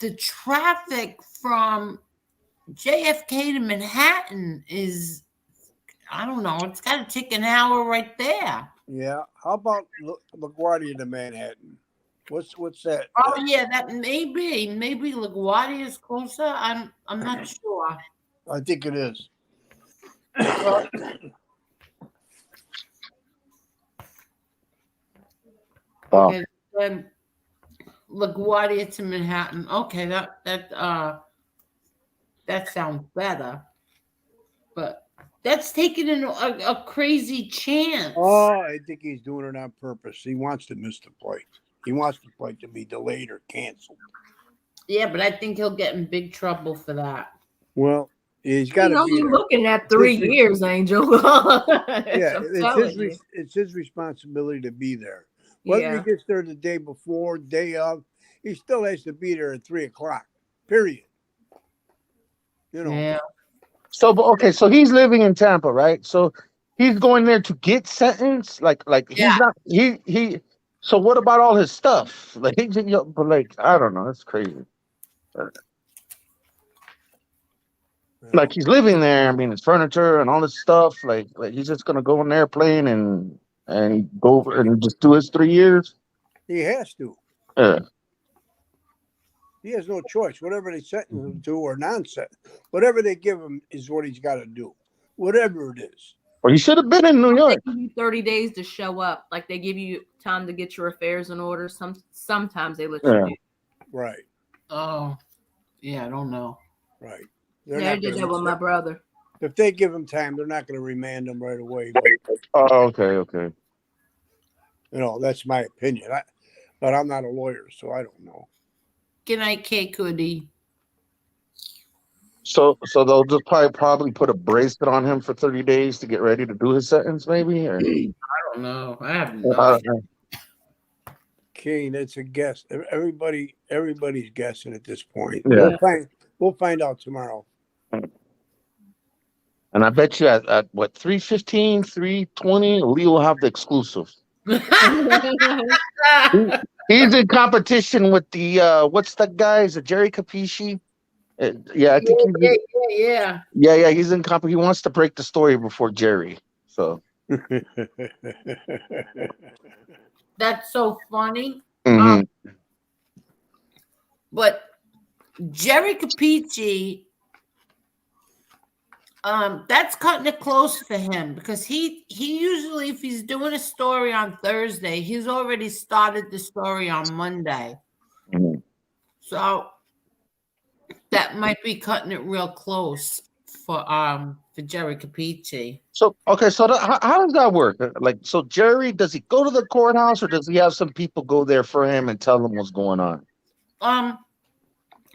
the traffic from JFK to Manhattan is, I don't know, it's got to take an hour right there. Yeah. How about LaGuardia to Manhattan? What's that? Oh yeah, that maybe LaGuardia is closer. I'm not sure. I think it is. Okay, then LaGuardia to Manhattan. Okay, that sounds better. But that's taking a crazy chance. Oh, I think he's doing it on purpose. He wants to miss the flight. He wants the flight to be delayed or canceled. Yeah, but I think he'll get in big trouble for that. Well, he's got to be looking at 3 years, Angel. Yeah, it's his responsibility to be there. Whether he gets there the day before, day of, he still has to be there at 3:00. Period. You know. Yeah. So, but okay, so he's living in Tampa, right? So he's going there to get sentenced. Like he's Yeah. not he. So what about all his stuff? Like but like I don't know, it's crazy. Like he's living there. I mean, his furniture and all this stuff. Like he's just gonna go on an airplane and go and just do his 3 years. He has to. Yeah. He has no choice. Whatever they sentence him to or non-sentence, whatever they give him is what he's got to do. Whatever it is. Well, he should have been in New They York. give you 30 days to show up. Like they give you time to get your affairs in order. Sometimes they let Yeah. you do. Right. Oh, yeah. I don't know. Right. Yeah, I did that with my brother. If they give him time, they're not going to remand him right away. But, Oh, okay. you know, that's my opinion. But I'm not a lawyer, so I don't know. Good night, K Goody. So they'll just probably put a bracelet on him for 30 days to get ready to do his sentence, maybe. Or I don't know. I have I no. don't know. Kane, it's a guess. Everybody's guessing at this point. Yeah. We'll find out tomorrow. And I bet you at what 3:15, 3:20, Elio will have the exclusive. He's in competition with the what's that guy? Is it Jerry Capisci? Yeah, I think Yeah. he's in comp. He wants to break the story before Jerry. So That's so funny. mhm. But Jerry Capici, that's cutting it close for him because he usually, if he's doing a story on Thursday, he's already started the story on Monday. Mhm. So that might be cutting it real close for Jerry Capici. So okay, so how does that work? Like, so Jerry, does he go to the courthouse or does he have some people go there for him and tell him what's going on?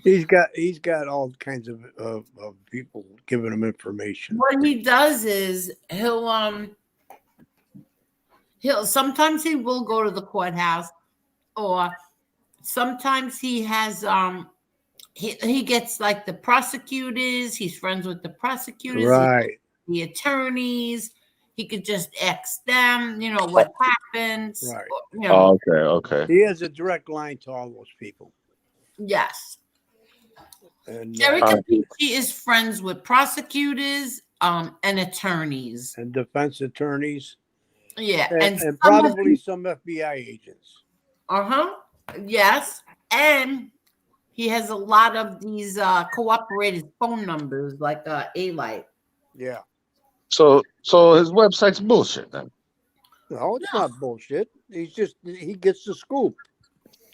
He's got all kinds of people giving him information. What he does is he'll sometimes he will go to the courthouse, or sometimes he has he gets like the prosecutors. He's friends with the prosecutors, Right. the attorneys. He could just X them, you know what happens. Right. You know, Okay. He has a direct line to all those people. yes. And Jerry Capici is friends with prosecutors and attorneys. and defense attorneys. Yeah. And probably some FBI agents. Yes. And he has a lot of these cooperative phone numbers like A-Light. Yeah. So his website's bullshit then. No, it's not bullshit. He gets the scoop.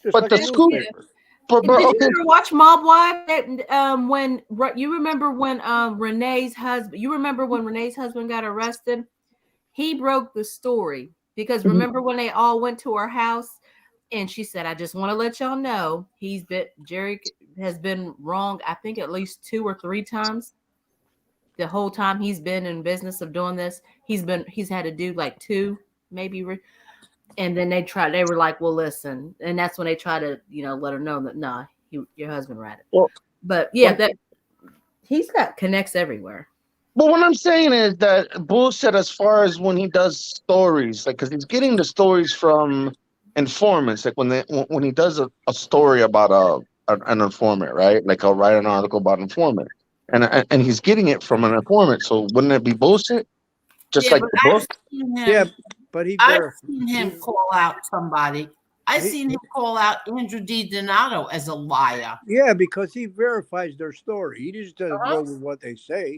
Just But like the a scoop- newspaper. But Did you okay. ever watch Mob Wives? When you remember when Renee's husband? You remember when Renee's husband got arrested? He broke the story because remember when they all went to her house and she said, "I just want to let y'all know Jerry has been wrong. I think at least 2 or 3 times. The whole time he's been in business of doing this, he's had to do like 2 maybe." And then they were like, "Well, listen," and that's when they try to, let her know that nah, your husband read it. Well, but yeah, that he's got connects everywhere. But what I'm saying is that bullshit as far as when he does stories, like, because he's getting the stories from informants, like when he does a story about an informant, right? Like he'll write an article about an informant, and he's getting it from an informant. So wouldn't it be bullshit? Just like the book? Yeah, but I've seen him call out somebody. I've seen him call out Andrew D. Donato as a liar. Yeah, because he verifies their story. He just doesn't go with what they say.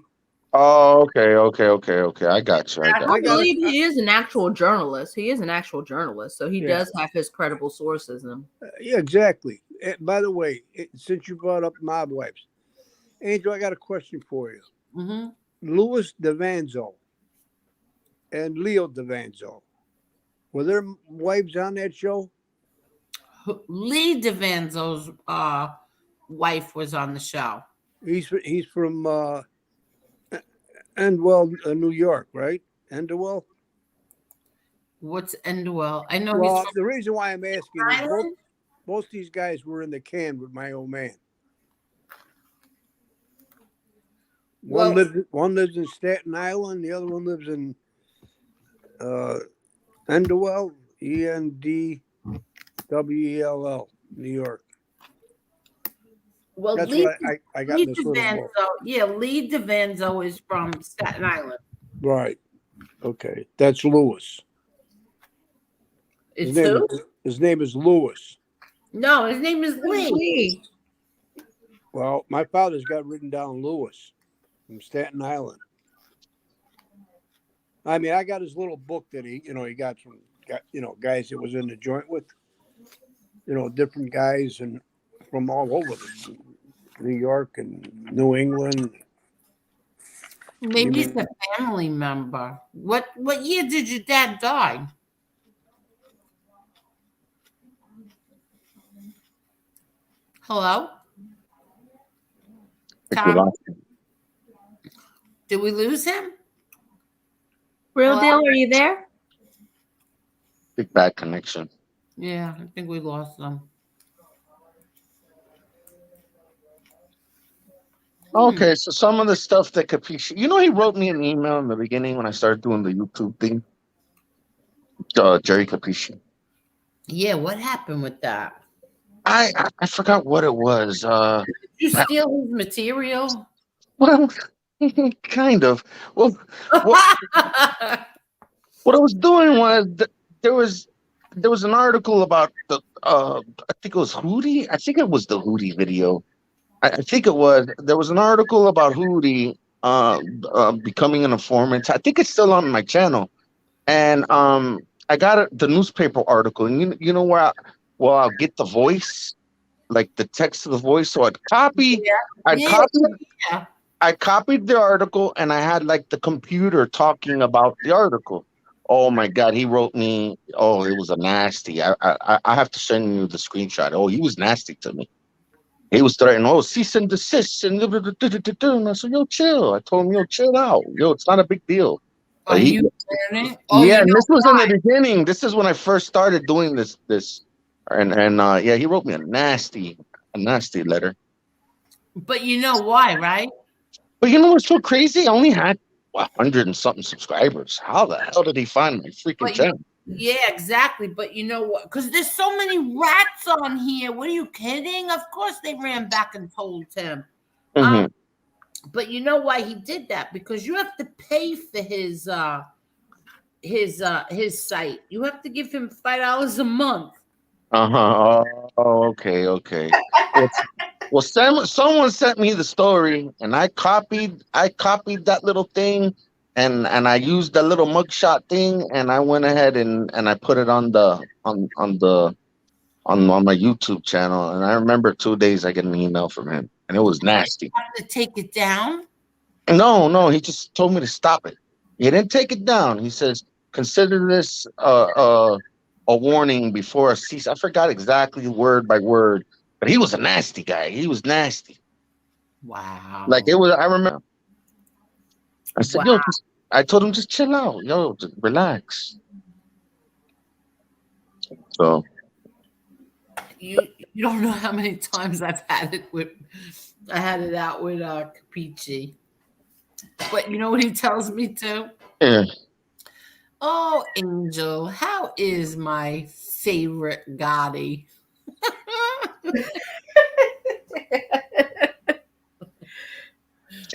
Oh, okay. I got you. I believe he is an actual journalist. He is an actual journalist, so he does have his credible sources. Yeah, exactly. By the way, since you brought up Mob Wives, Angel, I got a question for you. Mm-hmm. Louis DeVanzo and Leo DeVanzo, were there wives on that show? Lee DeVanzo's wife was on the show. He's from Endwell, New York, right? Endwell. What's Endwell? I know. Well, he's from the reason why I'm asking is Island? both these guys were in the can with my old man. One Well, lives in Staten Island. The other one lives in Endwell, Endwell, New York. well, That's Lee, what I got Lee in this little book. DeVanzo, yeah, Lee DeVanzo is from Staten Island. Right. Okay. That's Lewis. It's who? His name is Lewis. No, his name is Lee. Well, my father's got written down Lewis from Staten Island. I mean, I got his little book that he got from, guys that was in the joint with, different guys and from all over New York and New England. Maybe it's a family member. What year did your dad die? Hello? Tom, did we lose him? Real Hello? deal, are you there? Big bad connection. Yeah, I think we lost him. Okay, so some of the stuff that Capisci, he wrote me an email in the beginning when I started doing the YouTube thing. Jerry Capisci. Yeah, what happened with that? I forgot what it was. Did you steal his material? Well, kind of. Well, what I was doing was there was an article about the I think it was Hootie. I think it was the Hootie video. I think it was. There was an article about Hootie becoming an informant. I think it's still on my channel. And I got the newspaper article, and you know where I'll get the voice, like the text of the voice. So I copied the article, and I had like the computer talking about the article. Oh my God, he wrote me. Oh, it was a nasty. I have to send you the screenshot. Oh, he was nasty to me. He was threatening, oh, cease and desist, and I said, yo, chill. I told him, yo, chill out. Yo, it's not a big deal. Are you learning? Oh, yeah, and this was in the beginning. This is when I first started doing this. And yeah, he wrote me a nasty letter. But you know why, right? But you know what's so crazy? I only had 100 and something subscribers. How the hell did he find my freaking channel? Yeah, exactly. But you know what? Because there's so many rats on here. What are you kidding? Of course they ran back and told him. Mm-hmm. But you know why he did that? Because you have to pay for his site. You have to give him $5 a month. Oh, okay. Well, someone sent me the story, and I copied that little thing, and I used that little mugshot thing, and I went ahead and I put it on my YouTube channel. And I remember 2 days I get an email from him, and it was nasty. You have to take it down? No, he just told me to stop it. He didn't take it down. He says, consider this a warning before a cease. I forgot exactly word by word, but he was a nasty guy. He was nasty. Wow. Like it was. I remember. I said, yo, I told him just chill out, yo, just relax. So you don't know how many times I had it out with Capisci. But you know what he tells me to? yeah. Oh, Angel, how is my favorite Gotti?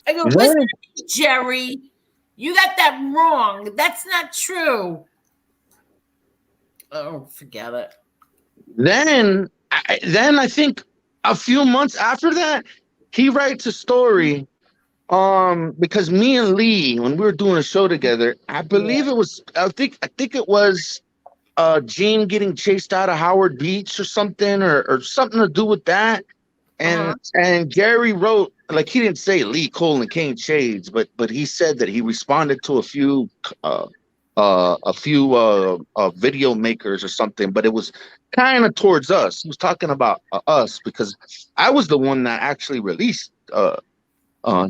I go, listen, Jerry, you got that wrong. That's not true. Oh, forget it. Then I think a few months after that, he writes a story. Because me and Lee, when we were doing a show together, I believe it was. I think it was Gene getting chased out of Howard Beach or something, or something to do with that. And Gary wrote, like, he didn't say Lee Cole and Kane Shades, but he said that he responded to a few video makers or something, but it was kind of towards us. He was talking about us because I was the one that actually released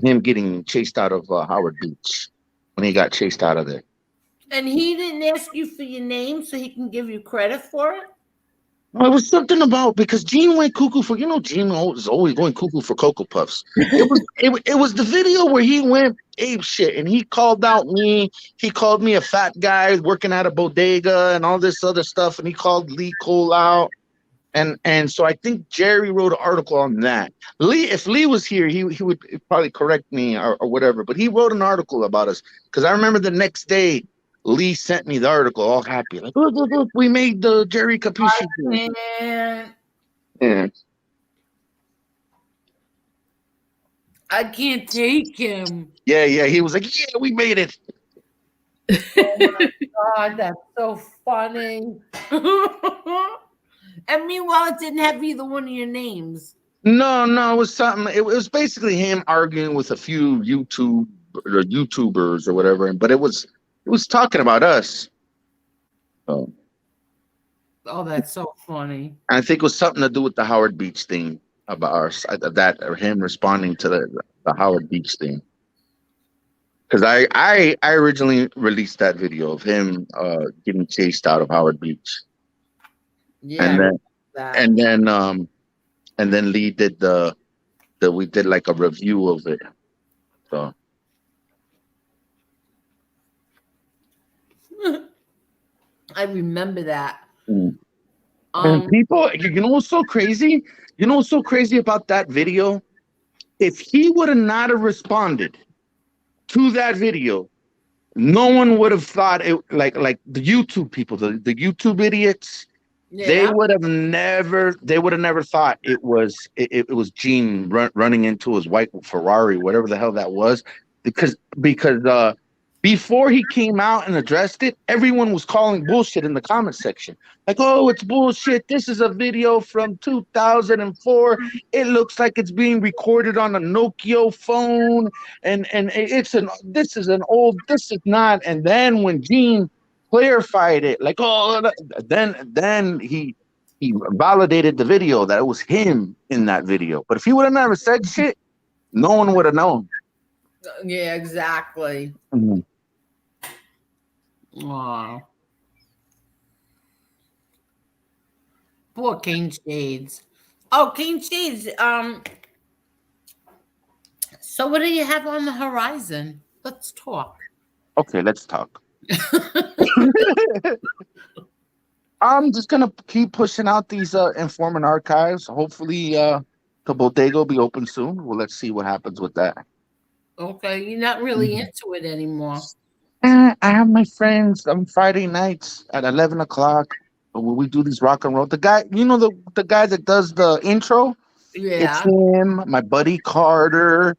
him getting chased out of Howard Beach when he got chased out of there. And he didn't ask you for your name so he can give you credit for it? No, it was something about because Gene went cuckoo for Gene is always going cuckoo for Cocoa Puffs. It was the video where he went ape shit and he called out me. He called me a fat guy working at a bodega and all this other stuff, and he called Lee Cole out. And so I think Jerry wrote an article on that. If Lee was here, he would probably correct me or whatever. But he wrote an article about us because I remember the next day Lee sent me the article, all happy, like look, we made the Jerry Capucci. Man, Yeah. I can't take him. Yeah, he was like, yeah, we made it. God, that's so funny. And meanwhile, it didn't have either one of your names. No, it was something. It was basically him arguing with a few YouTubers or whatever, but it was talking about us. So Oh, that's so funny. I think it was something to do with the Howard Beach thing about that or him responding to the Howard Beach thing. Because I originally released that video of him getting chased out of Howard Beach. Yeah. And then Lee did we did like a review of it. So I remember that. And people, what's so crazy? You know what's so crazy about that video? If he would have not have responded to that video, no one would have thought it like the YouTube people, the YouTube idiots. Yeah. They would have never thought it was Gene running into his white Ferrari, whatever the hell that was, because before he came out and addressed it, everyone was calling bullshit in the comment section. Like, oh, it's bullshit. This is a video from 2004. It looks like it's being recorded on a Nokia phone, and this is not. And then when Gene clarified it, like, oh, then he validated the video that it was him in that video. But if he would have never said shit, no one would have known. Yeah, exactly. Mm-hmm. Wow. Poor King Shades. Oh, King Shades. So what do you have on the horizon? Let's talk. Okay, let's talk. I'm just gonna keep pushing out these informant archives. Hopefully, the bodega will be open soon. Well, let's see what happens with that. Okay, you're not really into it anymore. I have my friends on Friday nights at 11 o'clock. We do these rock and roll. The guy, the guy that does the intro. Yeah, it's him, my buddy Carter,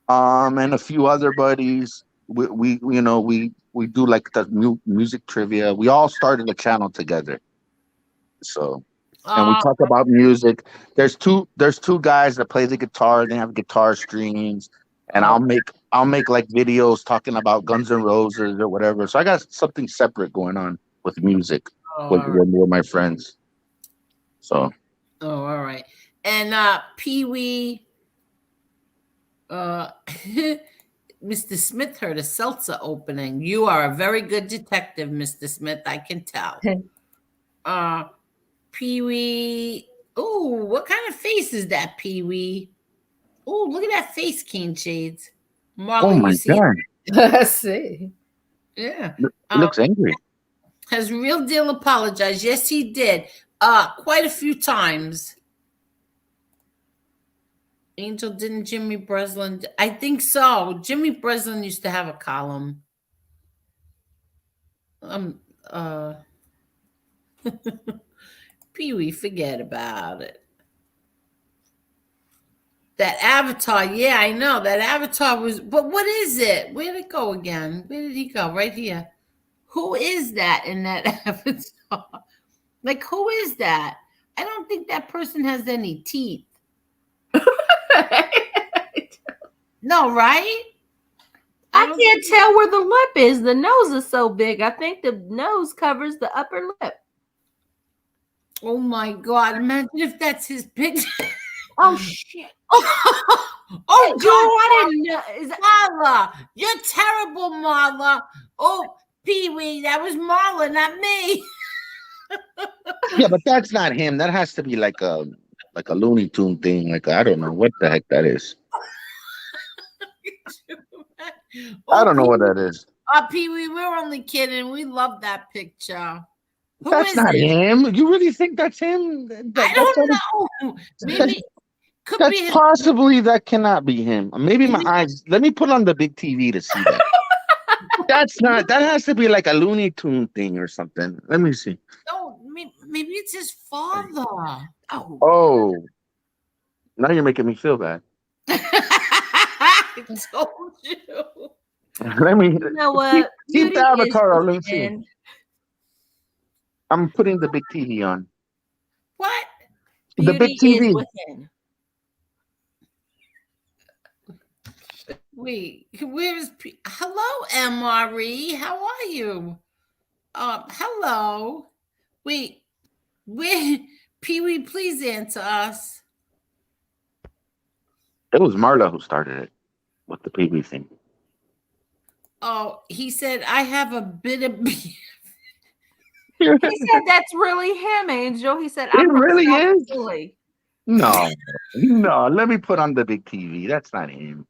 and a few other buddies. We do like the music trivia. We all started a channel together. So, and we talk about music. There's two guys that play the guitar. They have guitar streams, and I'll make like videos talking about Guns N' Roses or whatever. So I got something separate going on with music with my friends. So. Oh, all right. And Pee Wee, Mr. Smith heard a seltzer opening. You are a very good detective, Mr. Smith. I can tell. Pee Wee. Oh, what kind of face is that, Pee Wee? Oh, look at that face, King Shades. Marla, Oh my God! I see. Yeah, He looks angry. Has Real Deal apologized? Yes, he did. Quite a few times. Angel, didn't Jimmy Breslin? I think so. Jimmy Breslin used to have a column. Pee Wee, forget about it. That avatar, yeah, I know. That avatar was, but what is it? Where did it go again? Where did he go? Right here. Who is that in that avatar? Like, who is that? I don't think that person has any teeth. No, right? I can't tell where the lip is. The nose is so big. I think the nose covers the upper lip. Oh my God. Imagine if that's his picture. Oh, shit. Oh, Joe, I didn't know. Marla, you're terrible, Marla. Oh, Pee Wee, that was Marla, not me. Yeah, but that's not him. That has to be like a Looney Tune thing. Like I don't know what the heck that is. I don't know what that is. Pee Wee, we're only kidding. We love that picture. Who That's is not it? him. You really think that's him? I don't know. Maybe could That's be his, possibly that cannot be him. Maybe my maybe, eyes. Let me put on the big TV to see that. That's not. That has to be like a Looney Tune thing or something. Let me see. no, maybe it's his father. Oh. Oh, now you're making me feel bad. I told you. Let me You know what? keep the Beauty is avatar on. Let me see. within. I'm putting the big TV on. What? The big Beauty is TV. within. Wait, where's hello, MRE? How are you? Hello. Wait, where Pee Wee, please answer us. It was Marla who started it with the PB thing. Oh, he said I have a bit of beef. He said that's really him, Angel. He said It I'm from really South is? Philly. No, no. Let me put on the big TV. That's not him.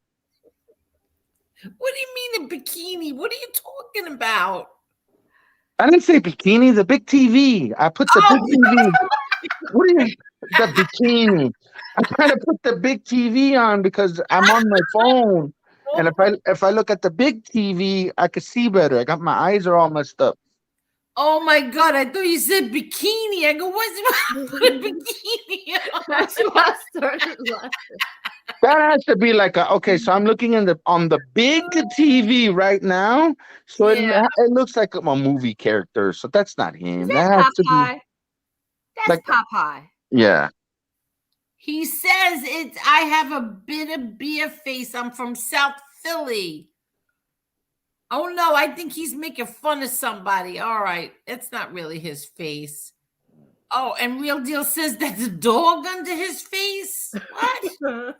What do you mean a bikini? What are you talking about? I didn't say bikini. The big TV. I put the big TV. What are you? The bikini. I trying to put the big TV on because I'm on my phone, and if I look at the big TV, I can see better. I got my eyes are all messed up. Oh my God, I thought you said bikini. I go, what's put a bikini on? That's why I started laughing. That has to be like okay. So I'm looking on the big TV right now. So Yeah. it looks like a movie character. So that's not him. Is That that has to be Popeye? That's like Popeye. yeah. He says it's I have a bit of beer face. I'm from South Philly. Oh no, I think he's making fun of somebody. All right. It's not really his face. Oh, and Real Deal says that's a dog under his face. What?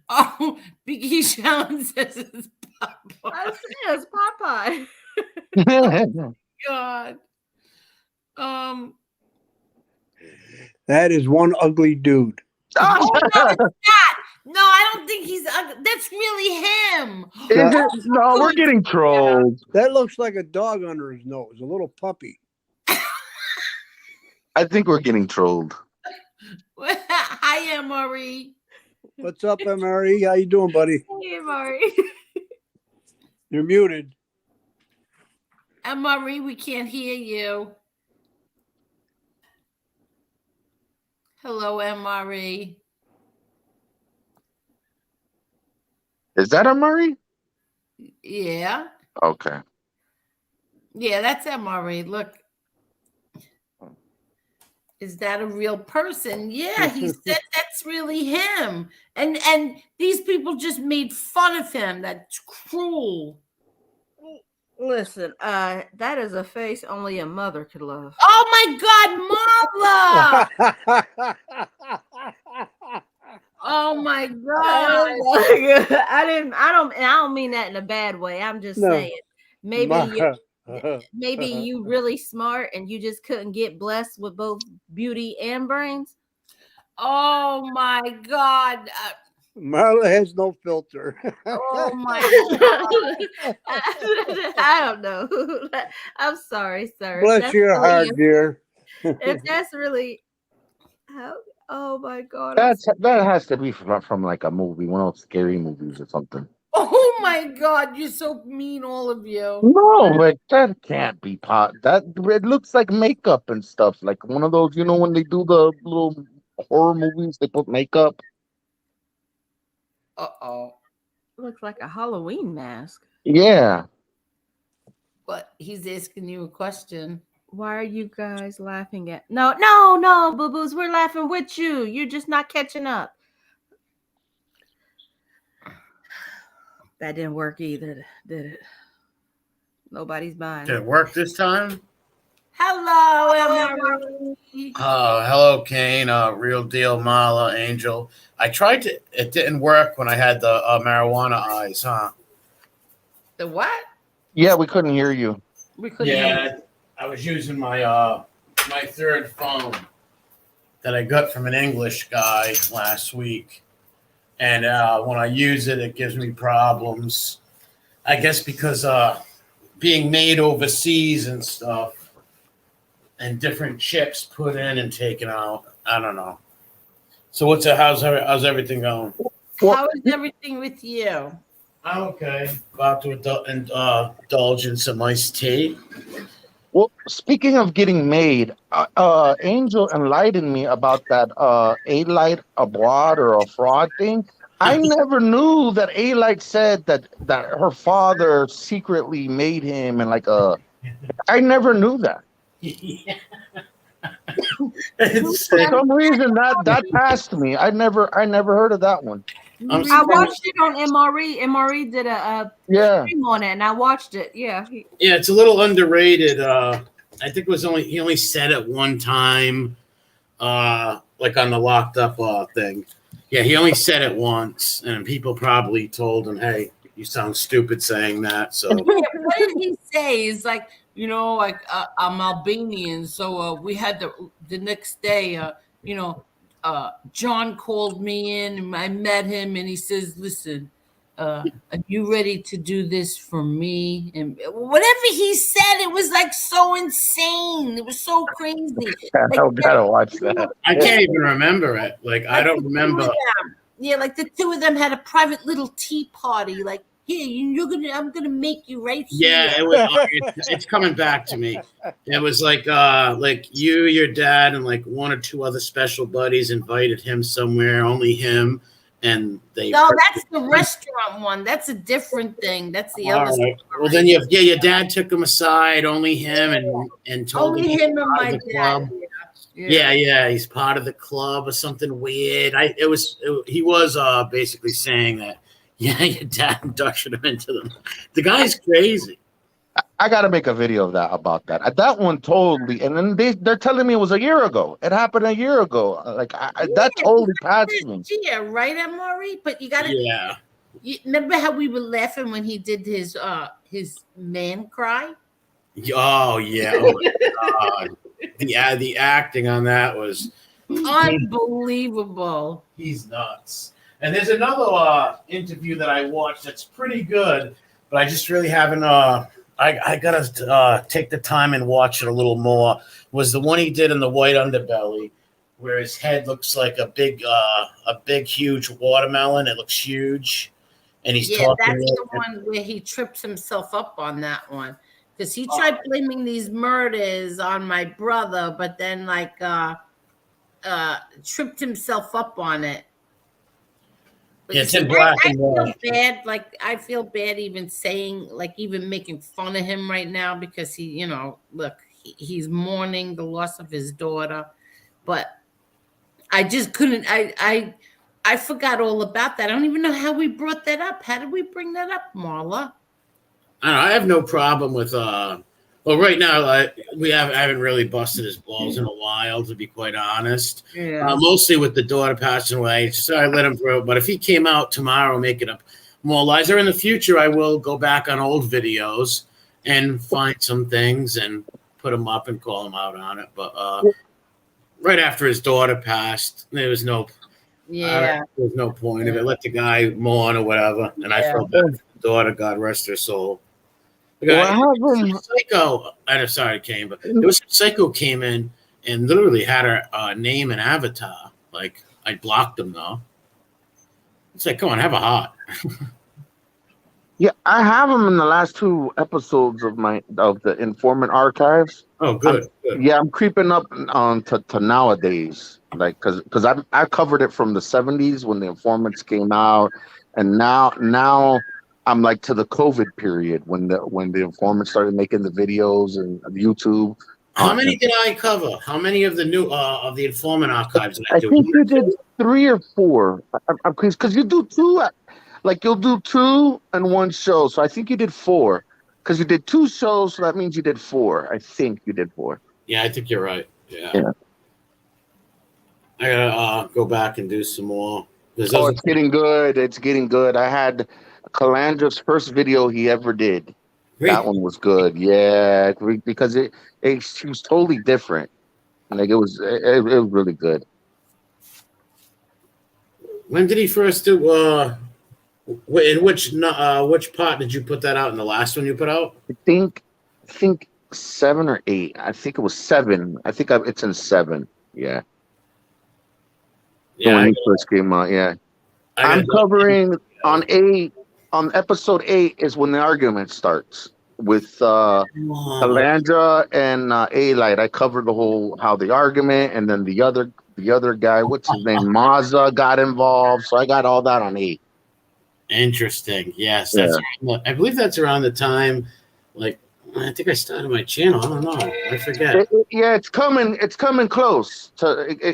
Oh, Biggie Sean says it's Popeye. I said it's Popeye. God. That is one ugly dude. Oh no, it's not. No, I don't think he's ugly. That's really him. Is it? No, we're getting trolled. That looks like a dog under his nose, a little puppy. I think we're getting trolled. Hi, Emery. What's up, MRE? How you doing, buddy? Hey, Mari. You're muted. Emery, we can't hear you. Hello, Emery. Is that a Murray? Yeah. Okay. Yeah, that's Emery. Look. Is that a real person? Yeah, he said that's really him. And these people just made fun of him. That's cruel. Listen, that is a face only a mother could love. Oh my God, Marla! Oh my God! I don't mean that in a bad way. I'm just saying maybe you really smart and you just couldn't get blessed with both beauty and brains. Oh my God! Marla has no filter. Oh my God! I don't know. I'm sorry, sir. Bless your heart, dear. If that's really oh my God. That has to be from like a movie, one of those scary movies or something. Oh my God! You're so mean, all of you. No, but that can't be that it looks like makeup and stuff. Like one of those, when they do the little horror movies, they put makeup. Uh-oh. Looks like a Halloween mask. Yeah. But he's asking you a question. Why are you guys laughing at? No, boo-boos. We're laughing with you. You're just not catching up. That didn't work either, did it? Nobody's buying. Did it work this time? Hello, Emery. Hello, Kane. Real Deal, Mala, Angel. I tried to. It didn't work when I had the marijuana eyes, huh? The what? Yeah, we couldn't hear you. We couldn't hear you. Yeah, I was using my my third phone that I got from an English guy last week, and when I use it, it gives me problems. I guess because being made overseas and stuff, and different chips put in and taken out. I don't know. So how's everything going? How is everything with you? I'm okay. About to indulge in some iced tea. Well, speaking of getting made, Angel enlightened me about that A-Light abroad or a fraud thing. I never knew that A-Light said that her father secretly made him and I never knew that. For some reason that passed me. I never heard of that one. I watched it on MRE. MRE did a stream on it, and I watched it. Yeah. Yeah, it's a little underrated. I think it was he only said it one time, like on the locked up thing. Yeah, he only said it once, and people probably told him, "Hey, you sound stupid saying that." So what did he say? He's like, I'm Albanian, so we had the next day, John called me in and I met him and he says, listen, are you ready to do this for me? And whatever he said, it was like so insane. It was so crazy. I gotta watch that. I can't even remember it. Like I don't remember. Yeah, like the two of them had a private little tea party. Like, here, I'm gonna make you right here. Yeah, it's coming back to me. It was like you, your dad, and like one or two other special buddies invited him somewhere, only him, and they. No, that's the restaurant one. That's a different thing. That's the other. Right. Well, then your dad took him aside, only him, and told only him and my dad. Yeah, he's part of the club or something weird. He was basically saying that. Yeah, your dad inducted him into them. The guy's crazy. I got to make a video of that about that. That one totally, and then they're telling me it was a year ago. It happened a year ago. That totally passed me. Yeah, right, Amaury. But you got to. Yeah. You remember how we were laughing when he did his man cry? Oh yeah. Oh my God. The acting on that was unbelievable. He's nuts. And there's another interview that I watched that's pretty good, but I just really haven't. I gotta take the time and watch it a little more. Was the one he did in the White Underbelly, where his head looks like a big, huge watermelon. It looks huge, and he's talking. That's the one where he trips himself up on that one because he tried blaming these murders on my brother, but then tripped himself up on it. Yeah, it's in black and white. I feel bad even saying, even making fun of him right now because he's mourning the loss of his daughter. But I just couldn't, I forgot all about that. I don't even know how we brought that up. How did we bring that up, Marla? I have no problem with, right now, I haven't really busted his balls in a while, to be quite honest. Yeah. Mostly with the daughter passing away. So I let him through. But if he came out tomorrow making up more lies, or in the future, I will go back on old videos and find some things and put them up and call him out on it. But right after his daughter passed, there was no point of it. Let the guy mourn or whatever. And I felt bad for the daughter, God rest her soul. Psycho. I'm sorry, Kane, but there was some psycho came in and literally had her name and avatar. Like I blocked him though. It's like, come on, have a heart. Yeah, I have them in the last 2 episodes of the Informant Archives. Oh, good. Yeah, I'm creeping up on to nowadays, because I covered it from the 70s when the Informants came out, and now. I'm to the COVID period when the Informants started making the videos and YouTube. How many did I cover? How many of the new of the Informant Archives did I do? I think you did 3 or 4. Because you do 2, you'll do 2 in one show. So I think you did 4. Because you did 2 shows, so that means you did 4. I think you did 4. Yeah, I think you're right. Yeah. I gotta go back and do some more. It's getting good. It's getting good. I had Calandra's first video he ever did. That one was good. Yeah, because she was totally different. Like it was really good. When did he first do? In which part did you put that out? In the last one you put out? I think 7 or 8. I think it was 7. I think it's in 7. Yeah. So Yeah, when he first came out, yeah. I'm covering on episode 8 is when the argument starts with Alandra and A-Light. I covered the whole how the argument, and then the other guy, what's his name, Mazza, got involved. So I got all that on 8. Interesting. Yes, that's. Yeah. I believe that's around the time. Like, I think I started my channel. I don't know. I forget. It's coming. It's coming close.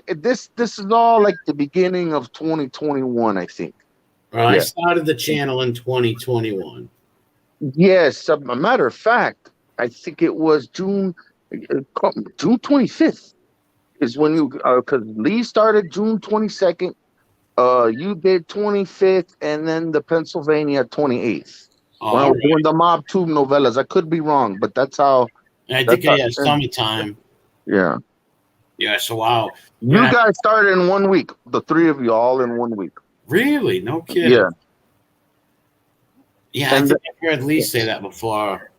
This is all like the beginning of 2021, I think. Well, I started the channel in 2021. Yes, a matter of fact, I think it was June 25th is when you because Lee started June 22nd. You did 25th, and then the Pennsylvania 28th. When I was doing the Mob 2 novellas. I could be wrong, but that's how. I think summertime. Yeah. Yeah. So wow. You guys started in 1 week. The 3 of you all in 1 week. Really? No kidding. Yeah. Yeah, I think I've heard Lee say that before.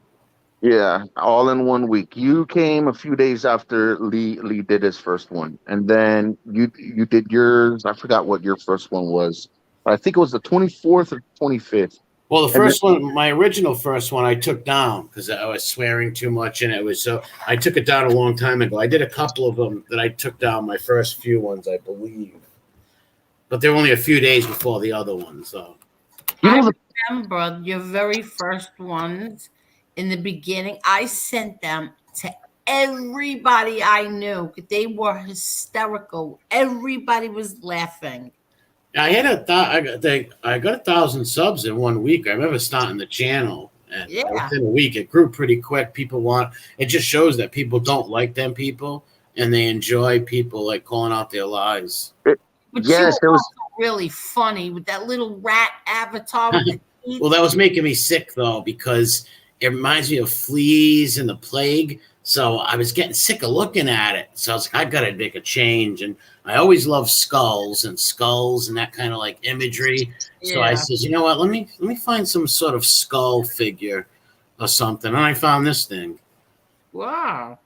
Yeah, all in 1 week. You came a few days after Lee did his first one, and then you did yours. I forgot what your first one was. I think it was the 24th or 25th. Well, the first one, my original first one, I took down because I was swearing too much, and it was so. I took it down a long time ago. I did a couple of them that I took down. My first few ones, I believe, but they were only a few days before the other ones. So I remember your very first ones. In the beginning, I sent them to everybody I knew. They were hysterical. Everybody was laughing. I got 1,000 subs in 1 week. I remember starting the channel, and within a week, it grew pretty quick. It just shows that people don't like them people, and they enjoy people like calling out their lies. But yes, it was really funny with that little rat avatar. Well, that was making me sick though, because it reminds me of fleas and the plague. So I was getting sick of looking at it. So I was like, I gotta make a change. And I always love skulls and that kind of like imagery. So I said, you know what? Let me find some sort of skull figure or something. And I found this thing. Wow.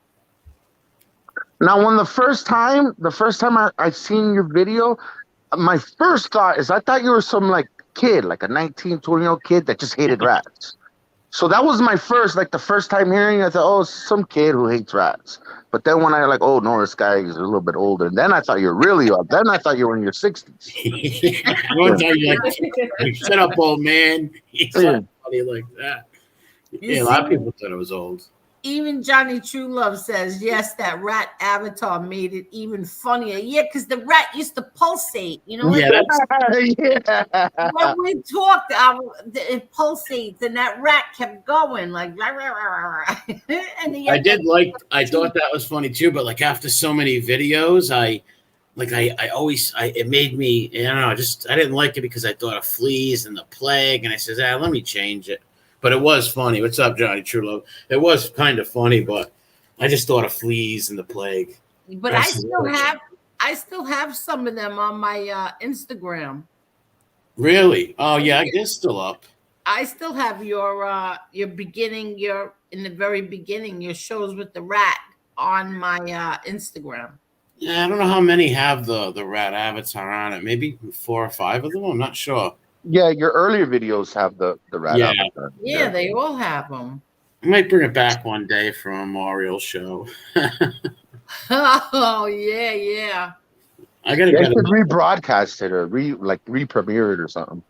Now, when the first time I seen your video, my first thought is I thought you were some like kid, like a 19, 20-year-old kid that just hated rats. So that was my the first time hearing it, I thought, oh, some kid who hates rats. But then when I oh, no, this guy is a little bit older. And then I thought you were really old. Then I thought you were in your 60s. One time you're like, shut up, old man. He's funny like that. Yeah, a lot of people thought it was old. Even Johnny True Love says, yes, that rat avatar made it even funnier. Yeah, because the rat used to pulsate, you know? Yeah, when we talked, it pulsates, and that rat kept going, like, rah, rah, rah, rah. And I thought that was funny too, but like after so many videos, it made me, I don't know, I didn't like it because I thought of fleas and the plague, and I said, let me change it. But it was funny. What's up, Johnny True Love? It was kind of funny, but I just thought of fleas and the plague. But I still have some of them on my Instagram. Really? Oh yeah, I guess still up. I still have your beginning, in the very beginning, your shows with the rat on my Instagram. Yeah, I don't know how many have the rat avatar on it. Maybe 4 or 5 of them. I'm not sure. Yeah, your earlier videos have the rat avatar. Yeah, they all have them. I might bring it back one day for a memorial show. Oh, yeah. I gotta get it. Rebroadcast it or re-premiere it or something.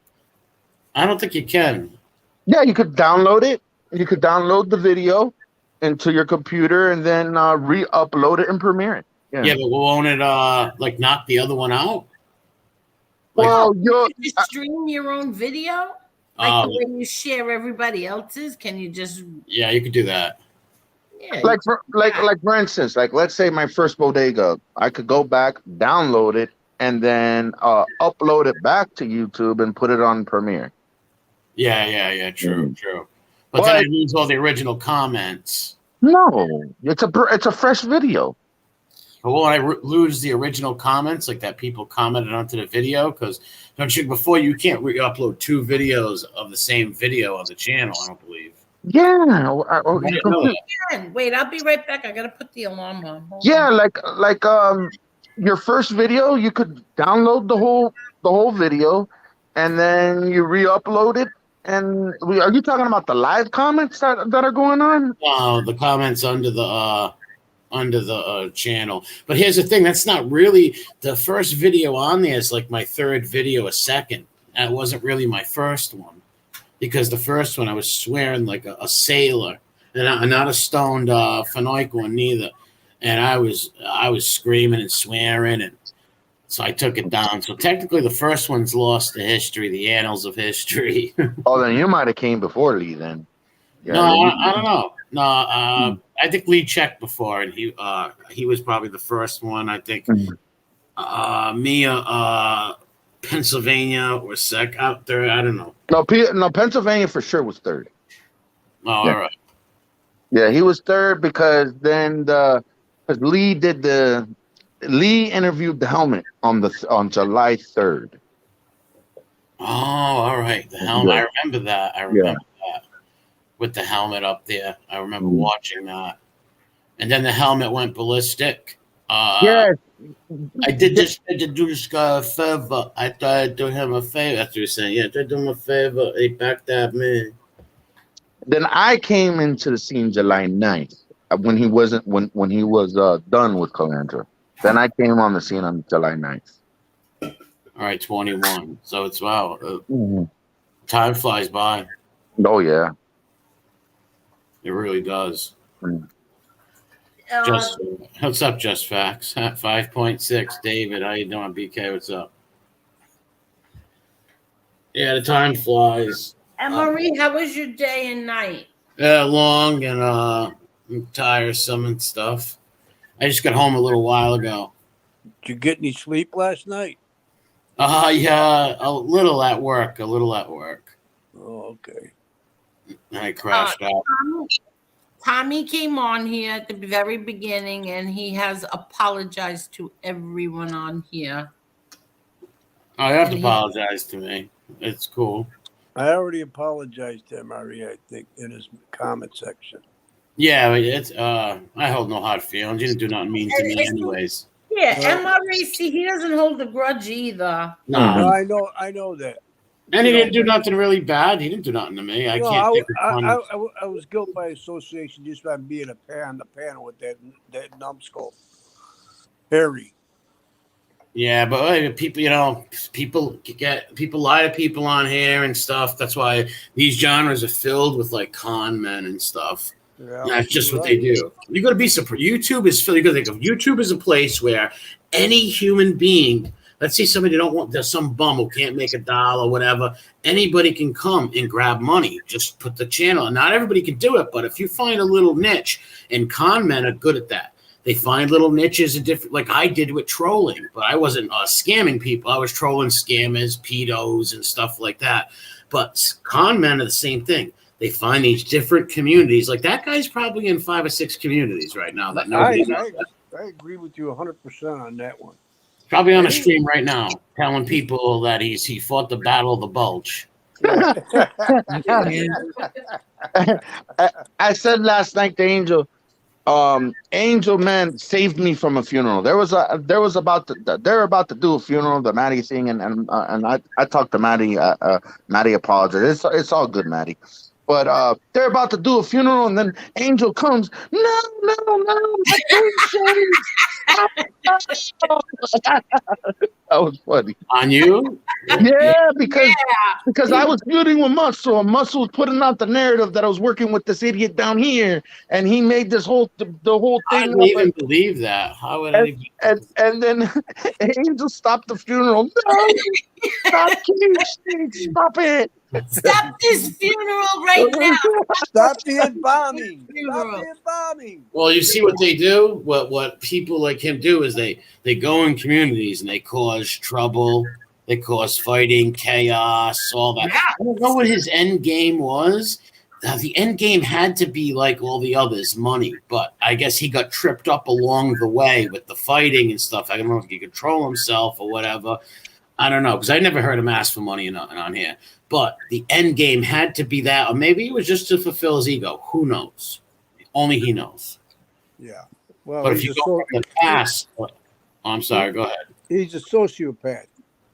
I don't think you can. Yeah, you could download it. You could download the video into your computer and then re-upload it and premiere it. Yeah, but won't it knock the other one out? Well, you stream your own video, like the way you share everybody else's. Can you just? Yeah, you could do that. Yeah, for instance, let's say my first bodega, I could go back, download it, and then upload it back to YouTube and put it on Premiere. Yeah, true. But then I lose all the original comments. No, it's a fresh video. But will I lose the original comments, like that people commented onto the video? Because before you can't re-upload 2 videos of the same video on the channel, I don't believe. Yeah. Wait, I'll be right back. I gotta put the alarm on. Hold Yeah, on. like your first video, you could download the whole video, and then you re-upload it. And are you talking about the live comments that are going on? No, the comments under the channel. But here's the thing: that's not really the first video on there. Is like my third video a second. That wasn't really my first one, because the first one I was swearing like a sailor, and not a stoned Finoic one neither. And I was screaming and swearing, and so I took it down. So technically, the first one's lost to history, the annals of history. Oh, then you might have came before Lee then. Yeah, No, I don't know. No, I think Lee checked before, and he was probably the first one. I think Pennsylvania was out there. I don't know. No, Pennsylvania for sure was third. Oh, all right. Yeah, he was third because then because Lee interviewed the helmet on July 3rd. Oh, all right. The helmet. Yeah. I remember that. That with the helmet up there. I remember watching that. And then the helmet went ballistic. Yes. I did to do this guy a favor. I thought I'd do him a favor. That's what you're saying. Yeah, I did him a favor. He backed at me. Then I came into the scene July 9th when he was done with Calandra. Then I came on the scene on July 9th. All right, 21. So it's wow. Time flies by. Oh yeah. It really does. Mm. What's up, Just Facts? 5.6. David, how you doing? BK, what's up? Yeah, the time flies. And Marie, how was your day and night? Long and tiresome and stuff. I just got home a little while ago. Did you get any sleep last night? Yeah, a little at work. Oh, okay. I crashed out. Tommy came on here at the very beginning, and he has apologized to everyone on here. Oh, you have to apologize to me. It's cool. I already apologized to MRE, I think, in his comment section. Yeah, it's I hold no hard feelings. You didn't do nothing mean to me anyways. Yeah, MRE, see, he doesn't hold a grudge either. No, I know that. and he didn't do nothing really bad. He didn't do nothing to me. I can't think of funny. I was guilt by association just by being on the panel with that numbskull. Harry. Yeah, but people, people lie to people on here and stuff. That's why these genres are filled with like con men and stuff. Yeah, and that's just what they do. You got to be surprised. YouTube is filled. You got to think of YouTube as a place where any human being, let's say somebody there's some bum who can't make $1 or whatever. Anybody can come and grab money. Just put the channel. Not everybody can do it, but if you find a little niche, and con men are good at that. They find little niches and different, like I did with trolling, but I wasn't scamming people. I was trolling scammers, pedos, and stuff like that. But con men are the same thing. They find these different communities. Like that guy's probably in 5 or 6 communities right now that nobody knows. I agree with you 100% on that one. Probably on a stream right now, telling people that he fought the Battle of the Bulge. I said last night to Angel. Angel man saved me from a funeral. They're about to do a funeral, the Maddie thing, and I talked to Maddie. Maddie apologized. It's all good, Maddie. But they're about to do a funeral, and then Angel comes. No, my that was funny. On you? Yeah, because I was feuding with Muscle, and Muscle was putting out the narrative that I was working with this idiot down here, and he made this whole thing. I didn't even believe that. How would I? And then Angel stopped the funeral. No, stop it! Stop this funeral right now! Stop the embalming! Stop the embalming! Well, you see what they do. What people like him do is they go in communities and they cause trouble. They cause fighting, chaos, all that. I don't know what his end game was, the end game had to be like all the others, money. But I guess he got tripped up along the way with the fighting and stuff. I don't know if he could control himself or whatever. I don't know, because I never heard him ask for money on here. But the end game had to be that, or maybe it was just to fulfill his ego. Who knows? Only he knows. Yeah. Well, But if you go from the past, I'm sorry, go ahead. He's a sociopath,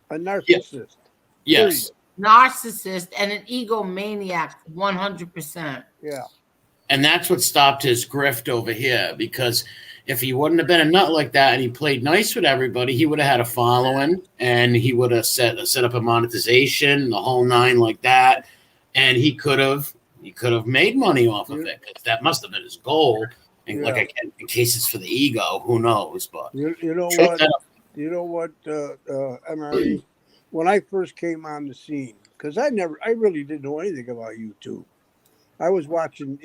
a narcissist. Yes. Narcissist and an egomaniac, 100%. Yeah. And that's what stopped his grift over here, because if he wouldn't have been a nut like that and he played nice with everybody, he would have had a following and he would have set up a monetization, the whole nine like that. And he could have made money off of it. That must have been his goal. And like again, in case it's for the ego, who knows? But you know what? You know what, MRE? When I first came on the scene, because I really didn't know anything about YouTube. I was watching,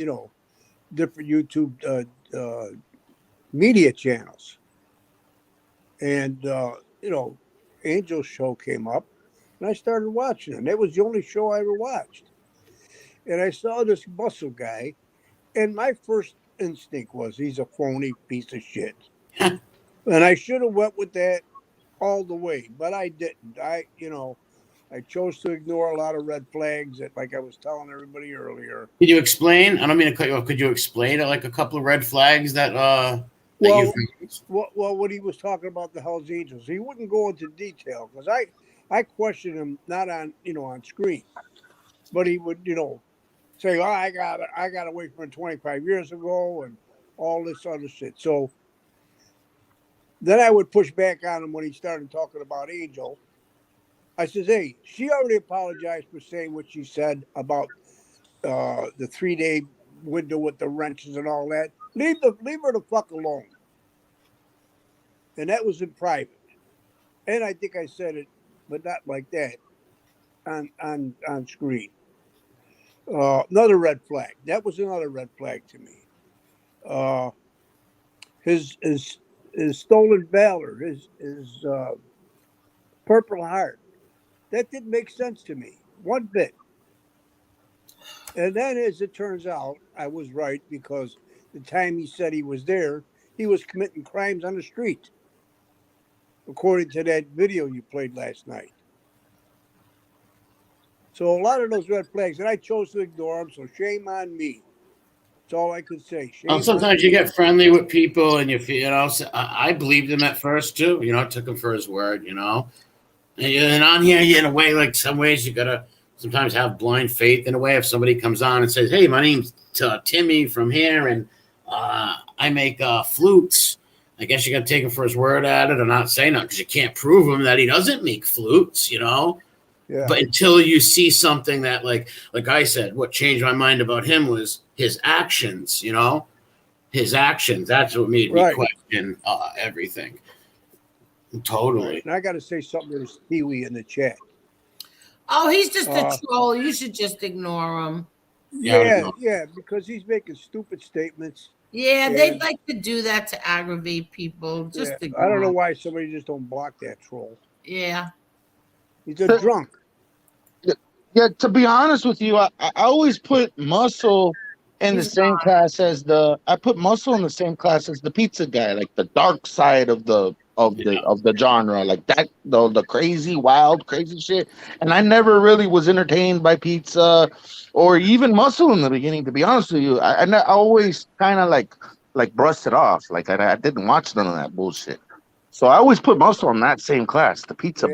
different YouTube media channels. And, Angel's show came up, and I started watching it. And that was the only show I ever watched. And I saw this muscle guy, and my first instinct was he's a phony piece of shit. And I should have went with that all the way, but I didn't. I chose to ignore a lot of red flags that, like I was telling everybody earlier. Could you explain? I don't mean to cut you off. Could you explain like a couple of red flags that well, when he was talking about the Hells Angels, he wouldn't go into detail because I questioned him not on on screen, but he would say, "Oh, I got away from it 25 years ago," and all this other shit. So then I would push back on him when he started talking about Angel. I says, "Hey, she already apologized for saying what she said about the 3-day window with the wrenches and all that. Leave her the fuck alone." And that was in private. And I think I said it, but not like that on screen. Another red flag. That was another red flag to me. His stolen valor, his Purple Heart. That didn't make sense to me one bit. And then, as it turns out, I was right because the time he said he was there, he was committing crimes on the street, according to that video you played last night. So a lot of those red flags, and I chose to ignore them, so shame on me. That's all I could say. Sometimes you get friendly with people and you feel, I believed him at first too. I took him for his word, And on here, in a way, like some ways you got to sometimes have blind faith in a way. If somebody comes on and says, "Hey, my name's Timmy from here and I make flutes," I guess you got to take him for his word at it or not say nothing because you can't prove him that he doesn't make flutes, Yeah. But until you see something that, like I said, what changed my mind about him was his actions, his actions. That's what made me question everything. Totally. Right. And I got to say something to Stewie in the chat. Oh, he's just a troll. You should just ignore him. Yeah, because he's making stupid statements. Yeah, they like to do that to aggravate people. I don't know why somebody just don't block that troll. Yeah. He's a drunk. Yeah, to be honest with you, I always put Muscle in the same class as the pizza guy, like the dark side of the genre, like that, the crazy, wild, crazy shit. And I never really was entertained by Pizza or even Muscle in the beginning, to be honest with you. I always kind of like brushed it off. Like I didn't watch none of that bullshit. So I always put Muscle in that same class, the pizza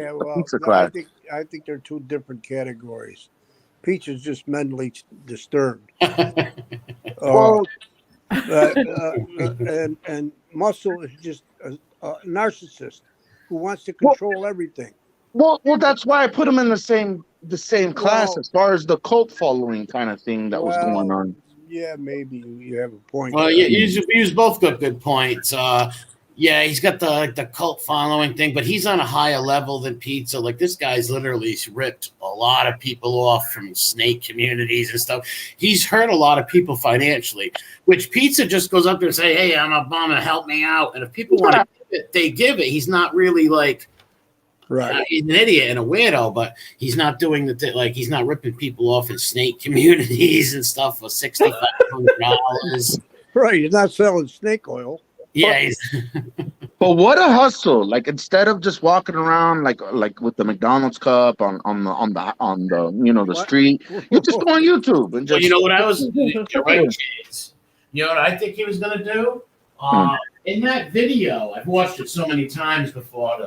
class. I think they're two different categories. Pizza's just mentally disturbed. And Muscle is just a narcissist who wants to control everything. Well, that's why I put him in the same class as far as the cult following kind of thing that was going on. Yeah, maybe you have a point. Well, you both got good points. Yeah, he's got the cult following thing, but he's on a higher level than Pizza. Like this guy's literally ripped a lot of people off from snake communities and stuff. He's hurt a lot of people financially, which Pizza just goes up there and say, "Hey, I'm a bum and help me out." And if people want to give it, they give it. He's not really like Right. He's an idiot and a weirdo, but he's not doing he's not ripping people off in snake communities and stuff for $6,500. Right. He's not selling snake oil. Yeah, But what a hustle! Like instead of just walking around like with the McDonald's cup on the What? street, you just go on YouTube and well, just you know what I was. You're right, Chase. You know what I think he was gonna do? In that video, I've watched it so many times before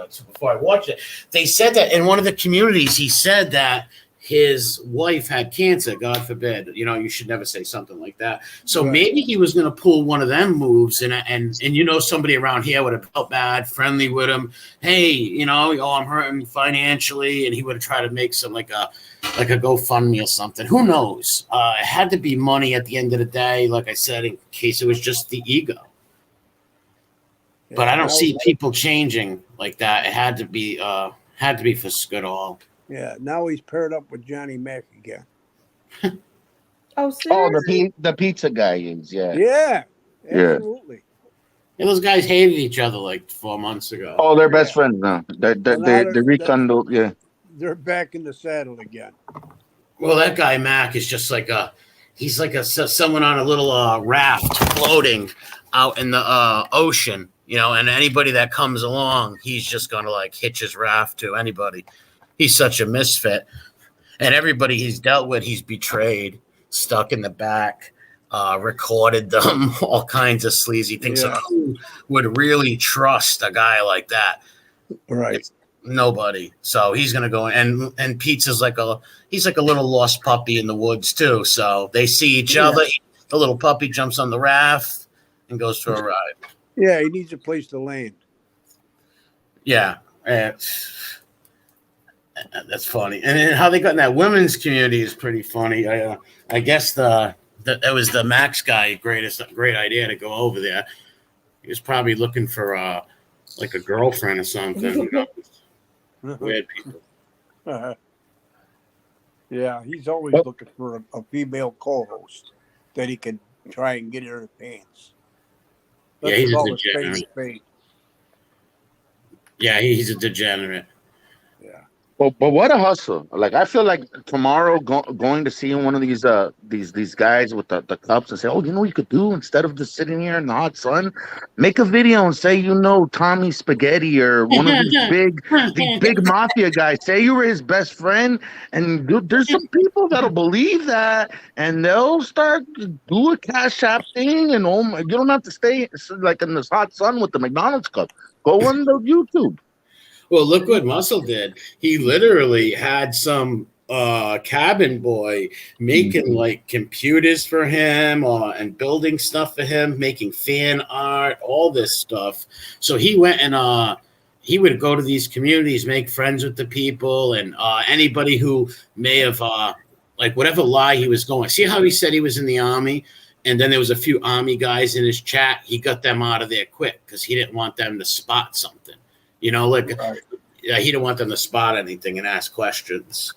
I watched it. They said that in one of the communities, he said that his wife had cancer. God forbid. You know, you should never say something like that. So Right. maybe he was going to pull one of them moves, and somebody around here would have felt bad, friendly with him. Hey, I'm hurting financially, and he would have tried to make some like a GoFundMe or something. Who knows? It had to be money at the end of the day. Like I said, in case it was just the ego. But I don't see people changing like that. It had to be for good all. Yeah. Now he's paired up with Johnny Mac again. Oh, seriously? the pizza guy is Yeah. Yeah. Absolutely. And those guys hated each other like 4 months ago. Oh, they're best friends now. They rekindled. Yeah. They're back in the saddle again. Well, that guy Mac is just he's like someone on a little raft floating out in the ocean, and anybody that comes along, he's just going to hitch his raft to anybody. He's such a misfit. And everybody he's dealt with, he's betrayed, stuck in the back, recorded them, all kinds of sleazy things. Yeah. So who would really trust a guy like that? Right. It's nobody. So he's going to go in. And Pete's he's like a little lost puppy in the woods too. So they see each other. The little puppy jumps on the raft and goes for a ride. Yeah, he needs a place to land. Yeah. That's funny. And then how they got in that women's community is pretty funny. I guess that was the Max guy. Great idea to go over there. He was probably looking for a girlfriend or something. Weird people. Yeah, he's always looking for a female co-host that he can try and get in her pants. Yeah, he's a all his degenerate. fame. Yeah, he's a degenerate. Yeah. But what a hustle! Like I feel like tomorrow going to see one of these guys with the cups and say, oh, you could do instead of just sitting here in the hot sun, make a video and say Tommy Spaghetti or one of these big mafia guys. Say you were his best friend, and there's some people that'll believe that, and they'll start do a Cash App thing, and you don't have to stay like in this hot sun with the McDonald's cup. Go on the YouTube. Well, look what Muscle did. He literally had some cabin boy making computers for him and building stuff for him, making fan art, all this stuff. So he went and he would go to these communities, make friends with the people, and anybody who may have whatever lie he was going. See how he said he was in the Army? And then there was a few Army guys in his chat. He got them out of there quick because he didn't want them to spot something. Right. He didn't want them to spot anything and ask questions.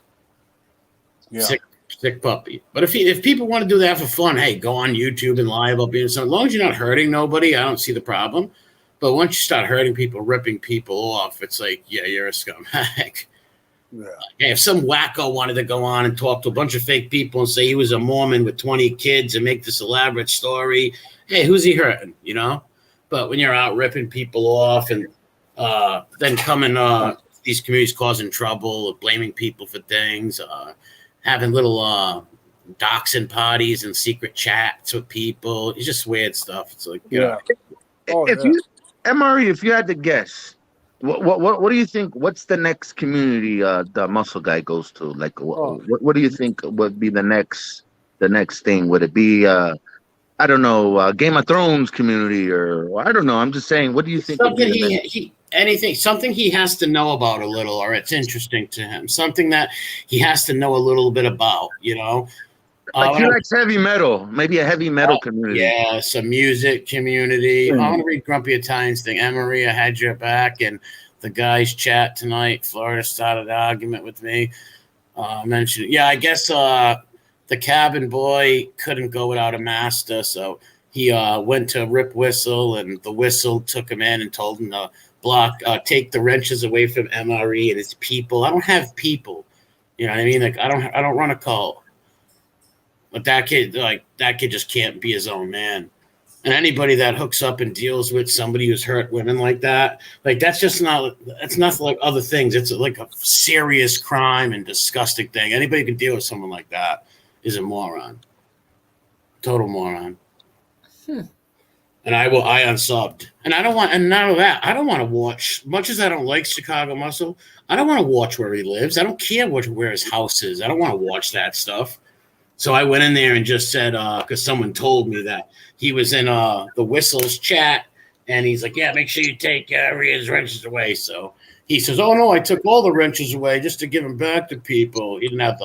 Yeah. Sick puppy. But if people want to do that for fun, hey, go on YouTube and lie about being something. As long as you're not hurting nobody, I don't see the problem. But once you start hurting people, ripping people off, it's like, yeah, you're a scumbag. Yeah. Hey, if some wacko wanted to go on and talk to a bunch of fake people and say he was a Mormon with 20 kids and make this elaborate story, hey, who's he hurting? But when you're out ripping people off and then coming these communities causing trouble, blaming people for things, having little doxing parties and secret chats with people. It's just weird stuff. It's like, Emery, if you had to guess, what do you think? What's the next community the Muscle Guy goes to? Like, what do you think would be the next thing? Would it be I don't know, Game of Thrones community, or I don't know. I'm just saying, what do you think? Something he has to know about a little, or it's interesting to him. Something that he has to know a little bit about, Like he likes heavy metal, maybe a heavy metal community. Yeah, some music community. I want to read Grumpy Italian's thing. Emery, I had your back, and the guys chat tonight. Florida started an argument with me. Mentioned, I guess the cabin boy couldn't go without a master, so he went to Rip Whistle, and the Whistle took him in and told him to take the wrenches away from MRE and its people. I don't have people. You know what I mean? Like I don't run a cult. But that kid just can't be his own man. And anybody that hooks up and deals with somebody who's hurt women like that, like that's not like other things. It's like a serious crime and disgusting thing. Anybody who can deal with someone like that is a moron. Total moron. And I unsubbed. And I don't want, and none of that. I don't want to watch, much as I don't like Chicago Muscle, I don't want to watch where he lives. I don't care where his house is. I don't want to watch that stuff. So I went in there and just said, because someone told me that he was in the Whistles chat, and he's like, yeah, make sure you take his wrenches away. So he says, oh, no, I took all the wrenches away just to give them back to people. He didn't have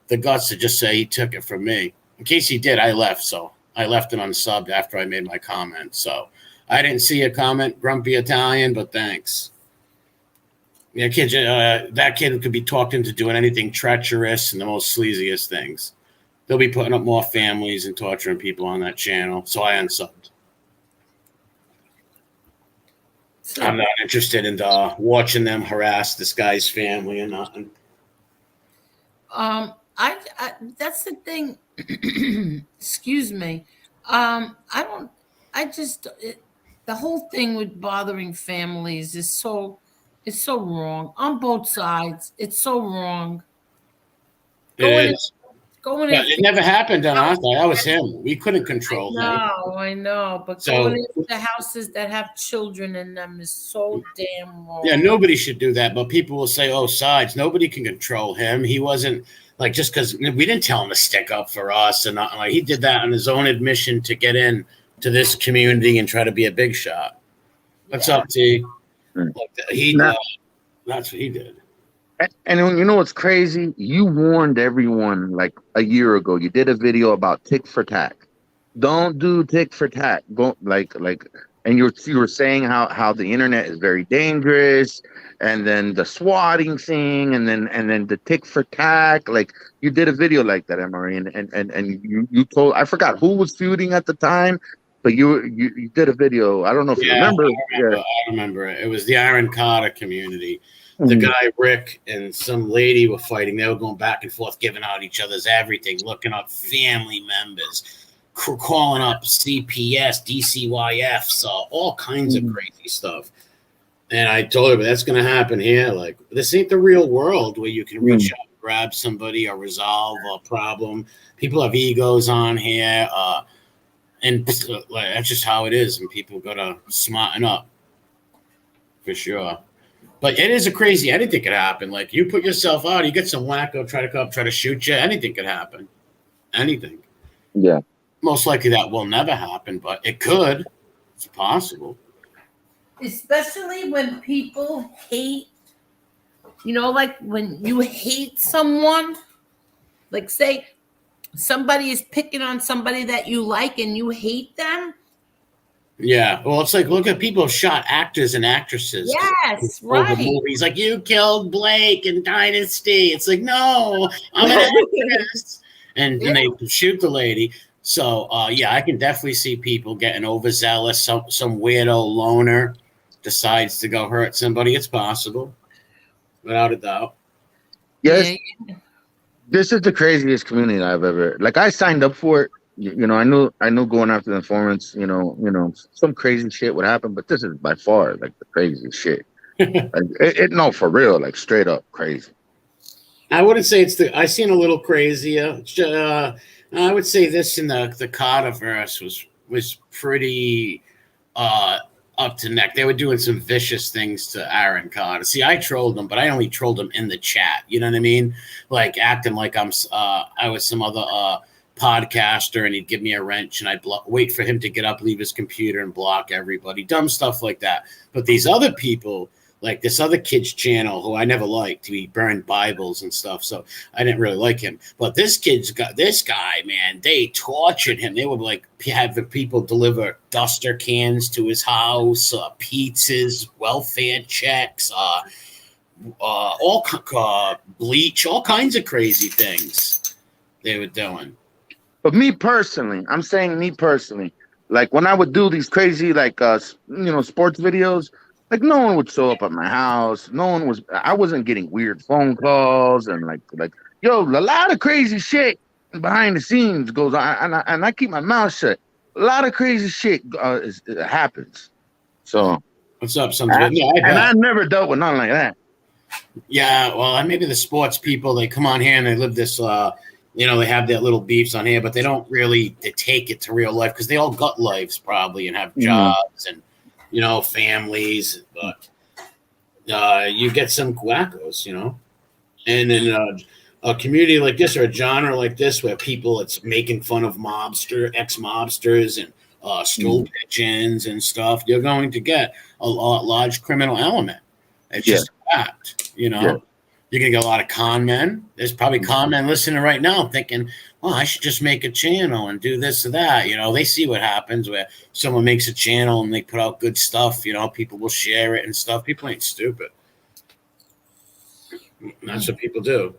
the guts to just say he took it from me. In case he did, I left. So I left it unsubbed after I made my comment. So I didn't see a comment, Grumpy Italian, but thanks. Yeah, that kid could be talked into doing anything treacherous and the most sleaziest things. They'll be putting up more families and torturing people on that channel. So I unsubbed. I'm not interested in watching them harass this guy's family and nothing. I that's the thing. Excuse me. The whole thing with bothering families is it's so wrong on both sides. It's so wrong. It is. It never happened on our side. That was him. We couldn't control him. I know. But going into houses that have children in them is so damn wrong. Yeah, nobody should do that. But people will say, oh, sides. Nobody can control him. He wasn't like just because we didn't tell him to stick up for us. And like he did that on his own admission to get in to this community and try to be a big shot. What's up, T? Like, that's what he did. And you know what's crazy? You warned everyone like a year ago. You did a video about tick for tack. Don't do tick for tack. Go and you were saying how the internet is very dangerous, and then the swatting thing, and then the tick for tack. Like you did a video like that, Emery, and you told, I forgot who was feuding at the time, but you did a video. I don't know if you remember. I remember it. It was the Aaron Carter community. The guy, Rick, and some lady were fighting. They were going back and forth, giving out each other's everything, looking up family members, calling up CPS, DCYF, so all kinds of crazy stuff. And I told her, but that's going to happen here. Like, this ain't the real world where you can reach out, grab somebody, or resolve a problem. People have egos on here, and that's just how it is. And people got to smarten up, for sure. But it is a crazy, anything could happen. Like you put yourself out, you get some wacko, try to come up, try to shoot you. Anything could happen. Anything. Yeah. Most likely that will never happen, but it could. It's possible. Especially when people hate, like when you hate someone, like say somebody is picking on somebody that you like and you hate them. Yeah, well, it's like, look at people who shot actors and actresses. Yes, right. Movies like, you killed Blake in Dynasty. It's like, no, I'm an actress. And they shoot the lady. So, I can definitely see people getting overzealous. Some weirdo loner decides to go hurt somebody. It's possible, without a doubt. Yes, this is the craziest community I've ever. Like, I signed up for it. I knew going after the informants, some crazy shit would happen, but this is by far like the craziest shit. No, for real, like straight up crazy. I wouldn't say I seen a little crazier. I would say this in the Carterverse was pretty up to neck. They were doing some vicious things to Aaron Carter. See, I trolled them, but I only trolled them in the chat. You know what I mean? Like acting like I was some other podcaster, and he'd give me a wrench, and I'd wait for him to get up, leave his computer, and block everybody. Dumb stuff like that. But these other people, like this other kid's channel, who I never liked, he burned Bibles and stuff, so I didn't really like him. But this guy, man, they tortured him. They would like have the people deliver duster cans to his house, pizzas, welfare checks, bleach, all kinds of crazy things they were doing. But me personally, like when I would do these crazy, like, sports videos, Like no one would show up at my house. I wasn't getting weird phone calls and yo, a lot of crazy shit behind the scenes goes on, and I keep my mouth shut. A lot of crazy shit happens. So What's up, sons of it? Yeah, I and bet. I never dealt with nothing like that. Yeah, well, maybe the sports people, they come on here and they live this, they have their little beefs on here, but they don't really take it to real life because they all got lives probably and have jobs and, families. But you get some wackos, and in a community like this or a genre like this where it's making fun of ex-mobsters and stool pigeons and stuff, you're going to get a large criminal element. It's just a fact, You're going to get a lot of con men. There's probably con men listening right now thinking, well, I should just make a channel and do this or that. They see what happens where someone makes a channel and they put out good stuff. People will share it and stuff. People ain't stupid. That's what people do.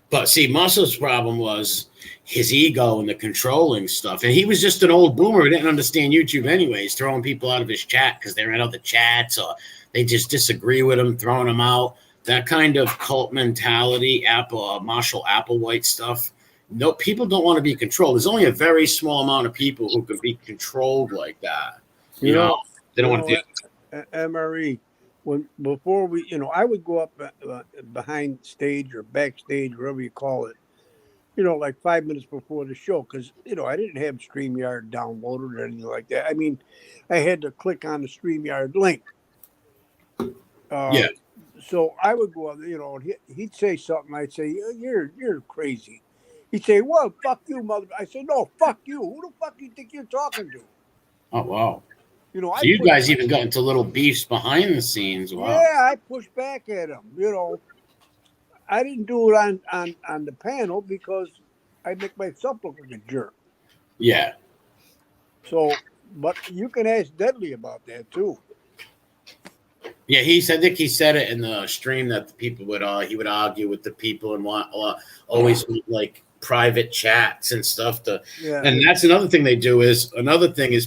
But see, Muscle's problem was his ego and the controlling stuff. And he was just an old boomer who didn't understand YouTube anyways, throwing people out of his chat because they're in other chats or they just disagree with him, throwing him out. That kind of cult mentality, Marshall Applewhite stuff. No, people don't want to be controlled. There's only a very small amount of people who can be controlled like that. They don't want to do MRE. Before we, I would go up behind stage or backstage, whatever you call it, like 5 minutes before the show, because, I didn't have StreamYard downloaded or anything like that. I mean, I had to click on the StreamYard link. So I would go up, he'd say something. I'd say, you're crazy. He'd say, well, fuck you, mother. I said, no, fuck you. Who the fuck do you think you're talking to? Oh, wow. So you guys even got into little beefs behind the scenes. Wow. Yeah, I pushed back at him. I didn't do it on the panel because I make myself look like a jerk. Yeah. So, but you can ask Deadly about that too. Yeah, I think he said it in the stream that the people he would argue with the people and always like private chats and stuff and that's another thing they do is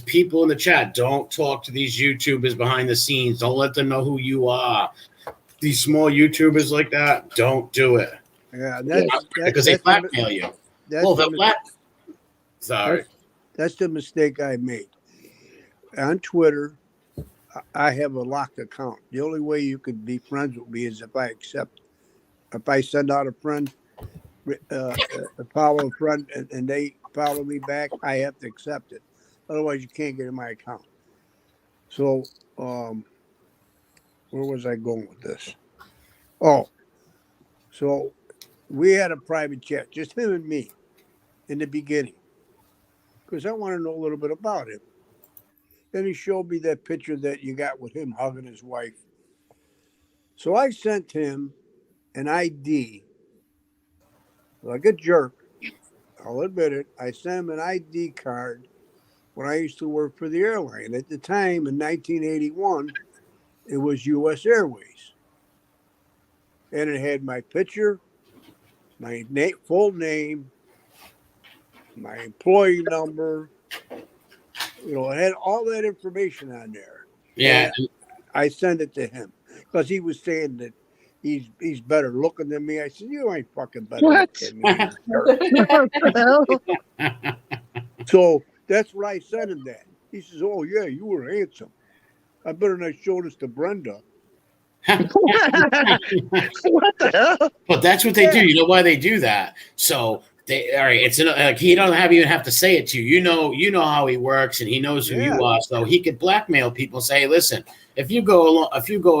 people in the chat don't talk to these YouTubers behind the scenes. Don't let them know who you are. These small YouTubers like that, don't do it. Yeah, because they blackmail you. Sorry. That's the mistake I made. On Twitter, I have a locked account. The only way you could be friends with me is if I send out a friend, follow a friend, and they follow me back, I have to accept it. Otherwise, you can't get in my account. So, where was I going with this? Oh, so we had a private chat, just him and me, in the beginning, because I want to know a little bit about him. Then he showed me that picture that you got with him hugging his wife. So I sent him an ID. Like a jerk, I'll admit it. I sent him an ID card when I used to work for the airline. At the time, in 1981, it was U.S. Airways. And it had my picture, my full name, my employee number. It had all that information on there. Yeah. And I sent it to him because he was saying that he's better looking than me. I said, you ain't fucking better looking than me. So that's what I sent him that. He says, oh, yeah, you were handsome. I better not show this to Brenda. What the hell? But that's what they do. You know why they do that? So all right. It's he don't even have to say it to you. You know how he works, and he knows who you are. So he could blackmail people. Say, hey, listen, if you go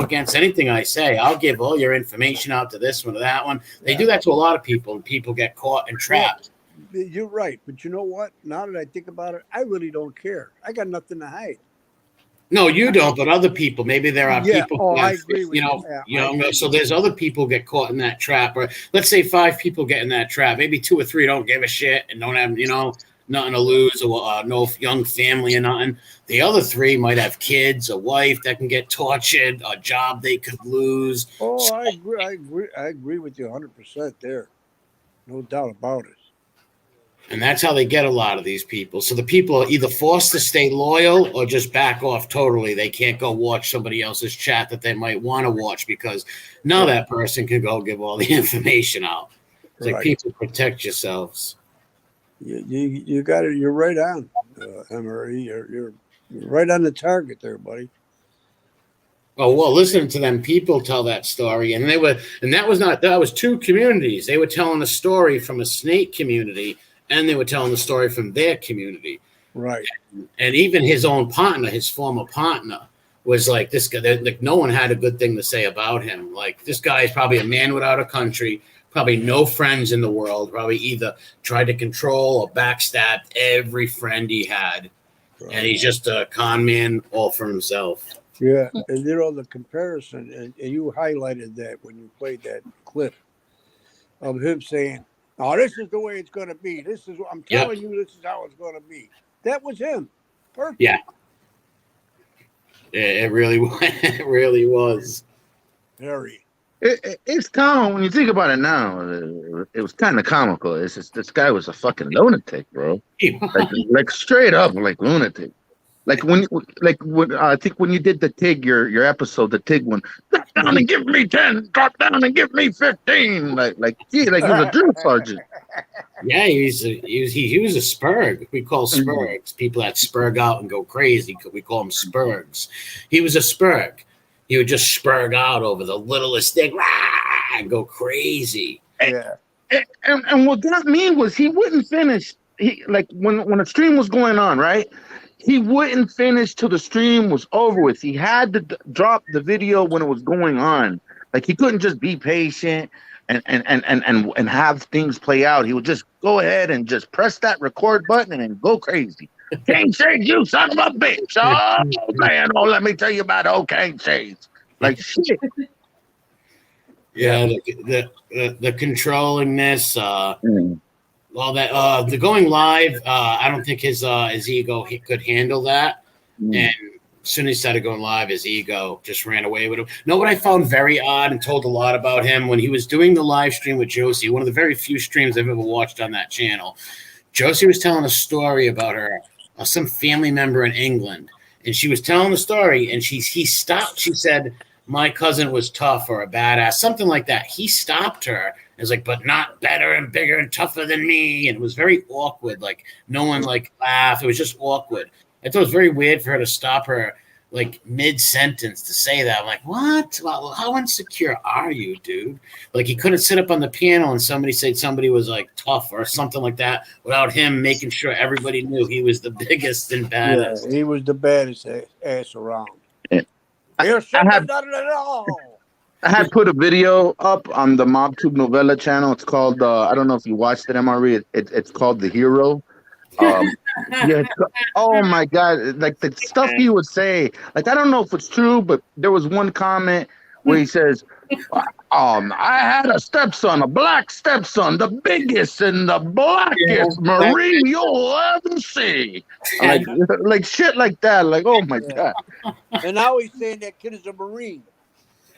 against anything I say, I'll give all your information out to this one or that one. They do that to a lot of people, and people get caught and trapped. You're right, but you know what? Now that I think about it, I really don't care. I got nothing to hide. No, you don't, but other people. Maybe there are people. Oh, I agree with you. So there's other people get caught in that trap. Or let's say 5 people get in that trap. Maybe 2 or 3 don't give a shit and don't have nothing to lose or no young family or nothing. The other 3 might have kids, a wife that can get tortured, a job they could lose. Oh, I agree with you 100% there. No doubt about it. And that's how they get a lot of these people. So the people are either forced to stay loyal or just back off totally. They can't go watch somebody else's chat that they might want to watch because now that person can go give all the information out. It's like, people, protect yourselves. You got it. You're right on, Emery. You're right on the target there, buddy. Oh, well, listening to them people tell that story, and that was two communities. They were telling a story from a snake community, and they were telling the story from their community. Right. And even his own partner, his former partner, was like, this guy, like, no one had a good thing to say about him. Like, this guy is probably a man without a country, probably no friends in the world, probably either tried to control or backstab every friend he had. Right. And he's just a con man all for himself. Yeah, and the comparison, and you highlighted that when you played that clip of him saying, "Oh, this is the way it's going to be. This is what I'm telling you. This is how it's going to be." That was him. Perfect. Yeah. It really was. It really was. Very. It's common when you think about it now. It was kind of comical. It's just, this guy was a fucking lunatic, bro. like straight up, like lunatic. Like when I think when you did the TIG, your episode, the TIG one, drop down and give me 10, drop down and give me 15. Like he was a drill sergeant. Yeah, he was a spurg. We call spurgs people that spurg out and go crazy. We call them spurgs. He was a spurg. He would just spurg out over the littlest thing, and go crazy. Yeah. And what got me was he wouldn't finish. He like when a stream was going on, right? He wouldn't finish till the stream was over with. He had to drop the video when it was going on. Like, he couldn't just be patient and have things play out. He would just go ahead and just press that record button and go crazy. Cane Shades, you son of a bitch! Oh man, let me tell you about old Cane Shades. Like, shit. Yeah, the controllingness. All that the going live, I don't think his ego could handle that. And as soon as he started going live, his ego just ran away with him. Know what I found very odd and told a lot about him when he was doing the live stream with Josie, one of the very few streams I've ever watched on that channel. Josie was telling a story about her, some family member in England, and she was telling the story, and he stopped. She said, "My cousin was tough or a badass," something like that. He stopped her. It was like, but not better and bigger and tougher than me. And it was very awkward. Like, no one like laughed. It was just awkward. I thought it was very weird for her to stop her like mid-sentence to say that. I'm like, what? Well, how insecure are you, dude? Like, he couldn't sit up on the piano and somebody said somebody was like tough or something like that without him making sure everybody knew he was the biggest and baddest. Yeah, he was the baddest ass around. Yeah. I had put a video up on the MobTube Novella channel. It's called, I don't know if you watched it, MRE. It's called The Hero. Oh my God. Like, the stuff he would say, like, I don't know if it's true, but there was one comment where he says, I had a stepson, a black stepson, the biggest and the blackest Marine you'll ever see. Like shit like that. Like, oh my God. And now he's saying that kid is a Marine.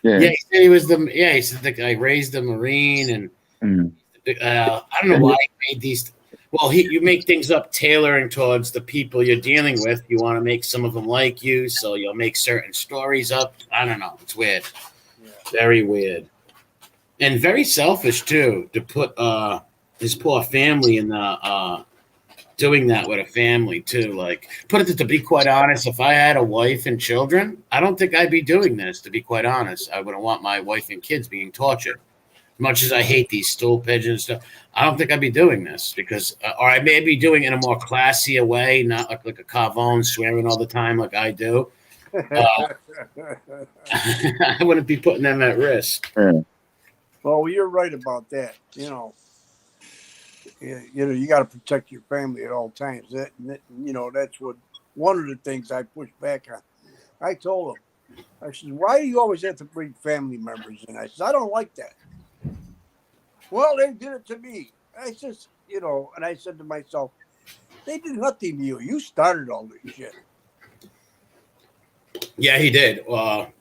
Yeah, he said he was he said the guy raised a Marine, and I don't know why he made these. Well, you make things up tailoring towards the people you're dealing with. You want to make some of them like you, so you'll make certain stories up. I don't know. It's weird. Yeah. Very weird. And very selfish, too, to put his poor family in the doing that with a family, too. Like, to be quite honest, if I had a wife and children, I don't think I'd be doing this, to be quite honest. I wouldn't want my wife and kids being tortured. As much as I hate these stool pigeons stuff, I don't think I'd be doing this because, or I may be doing it in a more classier way, not like a Cavone swearing all the time like I do. I wouldn't be putting them at risk. Well, you're right about that. You got to protect your family at all times. That's what one of the things I push back on. I told him, I said, why do you always have to bring family members in? I said, I don't like that. Well, they did it to me. I just, and I said to myself, they did nothing to you. You started all this shit. Yeah, he did.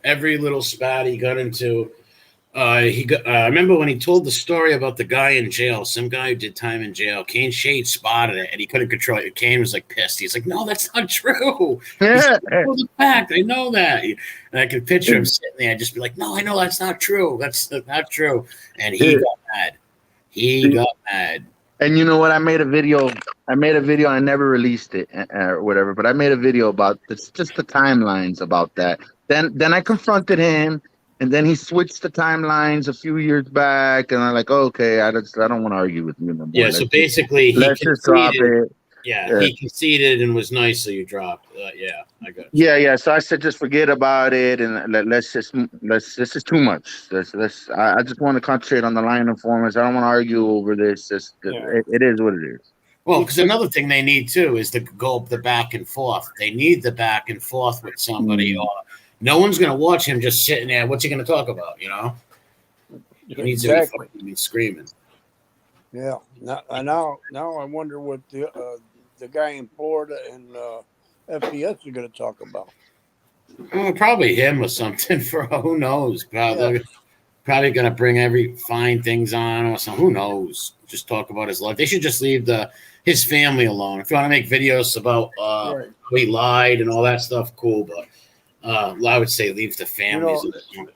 Every little spat he got into, I remember when he told the story about the guy in jail, some guy who did time in jail. Kane Shade spotted it, and he couldn't control it. Kane was like pissed. He's like, "No, that's not true." He's like, "Oh, the fact, I know that." And I could picture him sitting there, just be like, "No, I know that's not true. That's not true." And he got mad. He got mad. And you know what? I made a video. And I never released it or whatever. But I made a video about this, just the timelines about that. Then I confronted him, and then he switched the timelines a few years back. And I'm like, okay, I don't want to argue with you no more. Yeah. So basically, let's just drop it. Yeah, he conceded and was nice, so you dropped. Yeah, I got you. Yeah. So I said, just forget about it, and this is too much. I just want to concentrate on the line informers. I don't want to argue over this. It is what it is. Well, because another thing they need too is the back and forth. They need the back and forth with somebody, or no one's going to watch him just sitting there. What's he going to talk about? You know, he needs to be screaming. Yeah. Now I wonder what the guy in Florida and FBS are going to talk about. Probably him or something. For who knows? Probably going to bring every fine things on or something. Who knows? Just talk about his life. They should just leave his family alone. If you want to make videos about how he lied and all that stuff, cool. But I would say leave the families.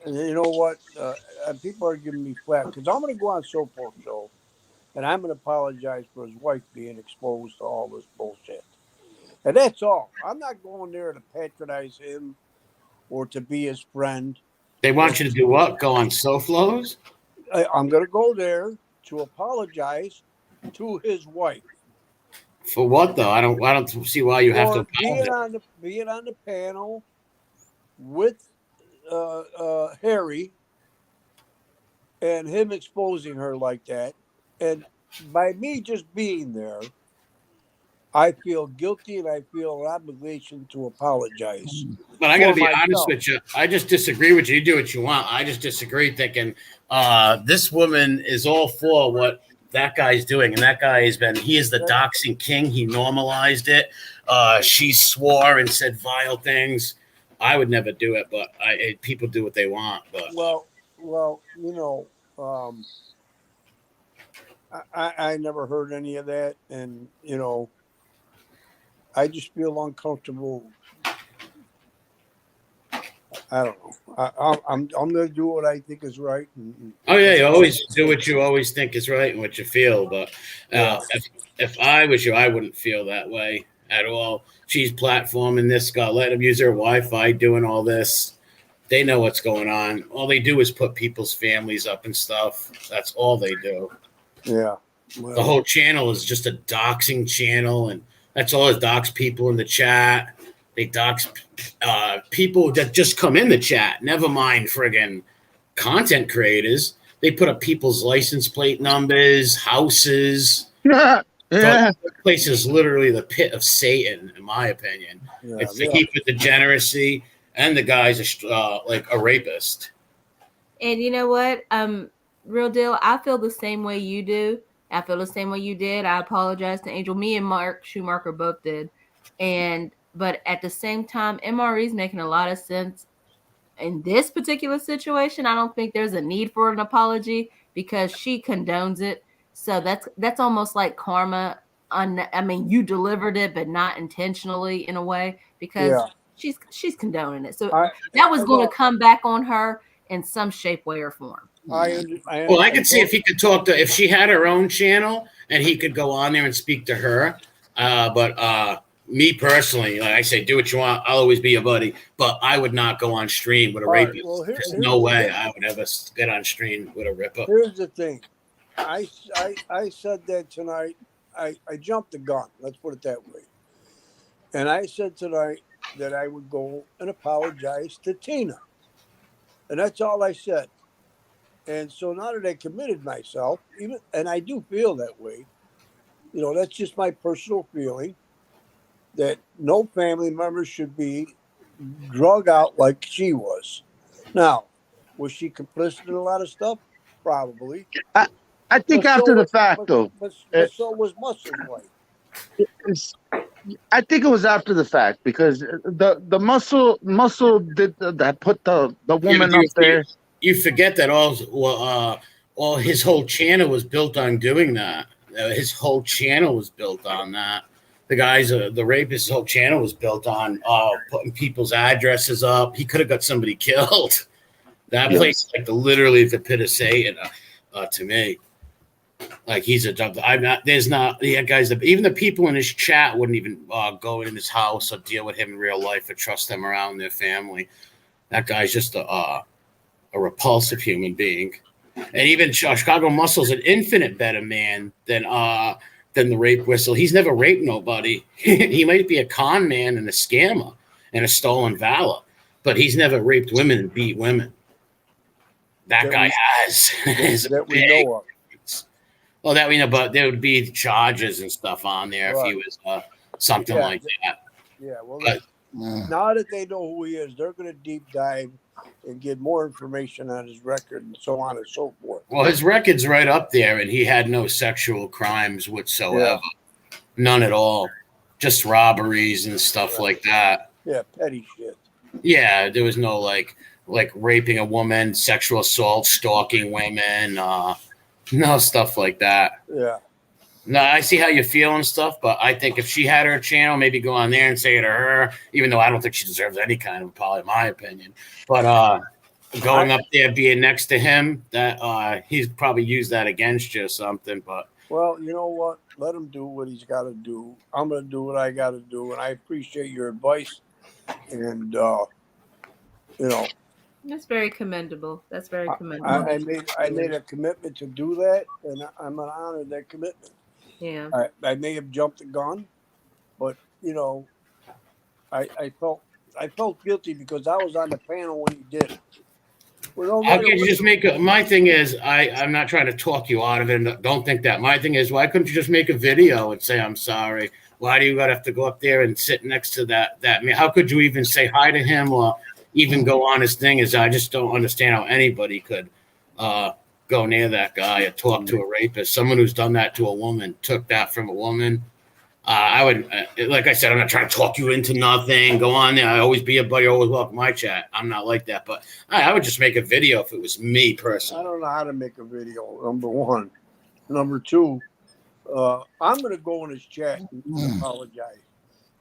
You know what? People are giving me flack because I'm going to go on Soapbox Show. And I'm going to apologize for his wife being exposed to all this bullshit. And that's all. I'm not going there to patronize him or to be his friend. They want you to do what? Go on SoFlows? I'm going to go there to apologize to his wife. For what, though? I don't see why you have to apologize. Being on the panel with Harry and him exposing her like that. And by me just being there, I feel guilty and I feel an obligation to apologize. But I got to be honest with you. I just disagree with you. You do what you want. I just disagree thinking this woman is all for what that guy's doing. And that guy he is the doxing king. He normalized it. She swore and said vile things. I would never do it, but people do what they want. But Well, you know, I never heard any of that, and you know, I just feel uncomfortable. I don't know. I'm going to do what I think is right. You always do what you always think is right and what you feel. But if I was you, I wouldn't feel that way at all. She's platforming this guy, letting him use their Wi-Fi, doing all this. They know what's going on. All they do is put people's families up and stuff. That's all they do. Yeah. Well, the whole channel is just a doxing channel, and that's all it dox people in the chat. They dox people that just come in the chat, never mind friggin' content creators. They put up people's license plate numbers, houses. The place is literally the pit of Satan, in my opinion. It's the heap of degeneracy, and the guy's like a rapist. And you know what? Real deal, I feel the same way you do. I feel the same way you did. I apologize to Angel. Me and Mark Schumacher both did. But at the same time, MRE is making a lot of sense in this particular situation. I don't think there's a need for an apology because she condones it. So that's almost like karma. I mean, you delivered it, but not intentionally in a way because she's condoning it. So that was going to come back on her in some shape, way, or form. I could see if he could talk to, if she had her own channel and he could go on there and speak to her. But me personally, like I say, do what you want. I'll always be your buddy. But I would not go on stream with a rapist. There's no way I would ever get on stream with a ripper. Here's the thing. I said that tonight. I jumped the gun. Let's put it that way. And I said tonight that I would go and apologize to Tina. And that's all I said. And so now that I committed myself, and I do feel that way, you know, that's just my personal feeling that no family member should be drug out like she was. Now, was she complicit in a lot of stuff? Probably. I think after the fact, though. But so was Muscle White. I think it was after the fact because the muscle did that, put the woman up there. you forget that all his whole channel was built on doing that. His whole channel was built on that. The guys, the rapist's whole channel was built on putting people's addresses up. He could have got somebody killed. That place, like literally the pit of Satan, to me. Like he's a dumb. I'm not. There's not. Yeah, guys. Even the people in his chat wouldn't even go in his house or deal with him in real life or trust them around their family. That guy's just a repulsive human being. And even Chicago Muscle's an infinite better man than the rape whistle. He's never raped nobody. He might be a con man and a scammer and a stolen valor, but he's never raped women and beat women. That guy has. That we know of. Well, that we know, but there would be charges and stuff on there if he was something like that. Yeah, well, now that they know who he is, they're going to deep dive and get more information on his record and so on and so forth. Well, his record's right up there, and he had no sexual crimes whatsoever. Yeah. None at all. Just robberies and stuff like that. Yeah, petty shit. Yeah, there was no like raping a woman, sexual assault, stalking women, no stuff like that. Yeah. No, I see how you feel and stuff, but I think if she had her channel, maybe go on there and say it to her, even though I don't think she deserves any kind of apology, in my opinion. But going up there, being next to him, that he's probably used that against you or something. But well, you know what? Let him do what he's got to do. I'm going to do what I got to do, and I appreciate your advice. And that's very commendable. That's very commendable. I made a commitment to do that, and I'm going to honor that commitment. Yeah. I may have jumped the gun, but I felt guilty because I was on the panel when he did it. How can you just make my thing is I'm not trying to talk you out of it. Don't think that. My thing is, why couldn't you just make a video and say I'm sorry? Why do you gotta have to go up there and sit next to that? I mean, how could you even say hi to him or even go on his thing? I just don't understand how anybody could go near that guy or talk to a rapist. Someone who's done that to a woman, took that from a woman. I would, like I said, I'm not trying to talk you into nothing. Go on there. I always be a buddy, always welcome my chat. I'm not like that, but I would just make a video if it was me personally. I don't know how to make a video, number one. Number two, I'm going to go in his chat and apologize.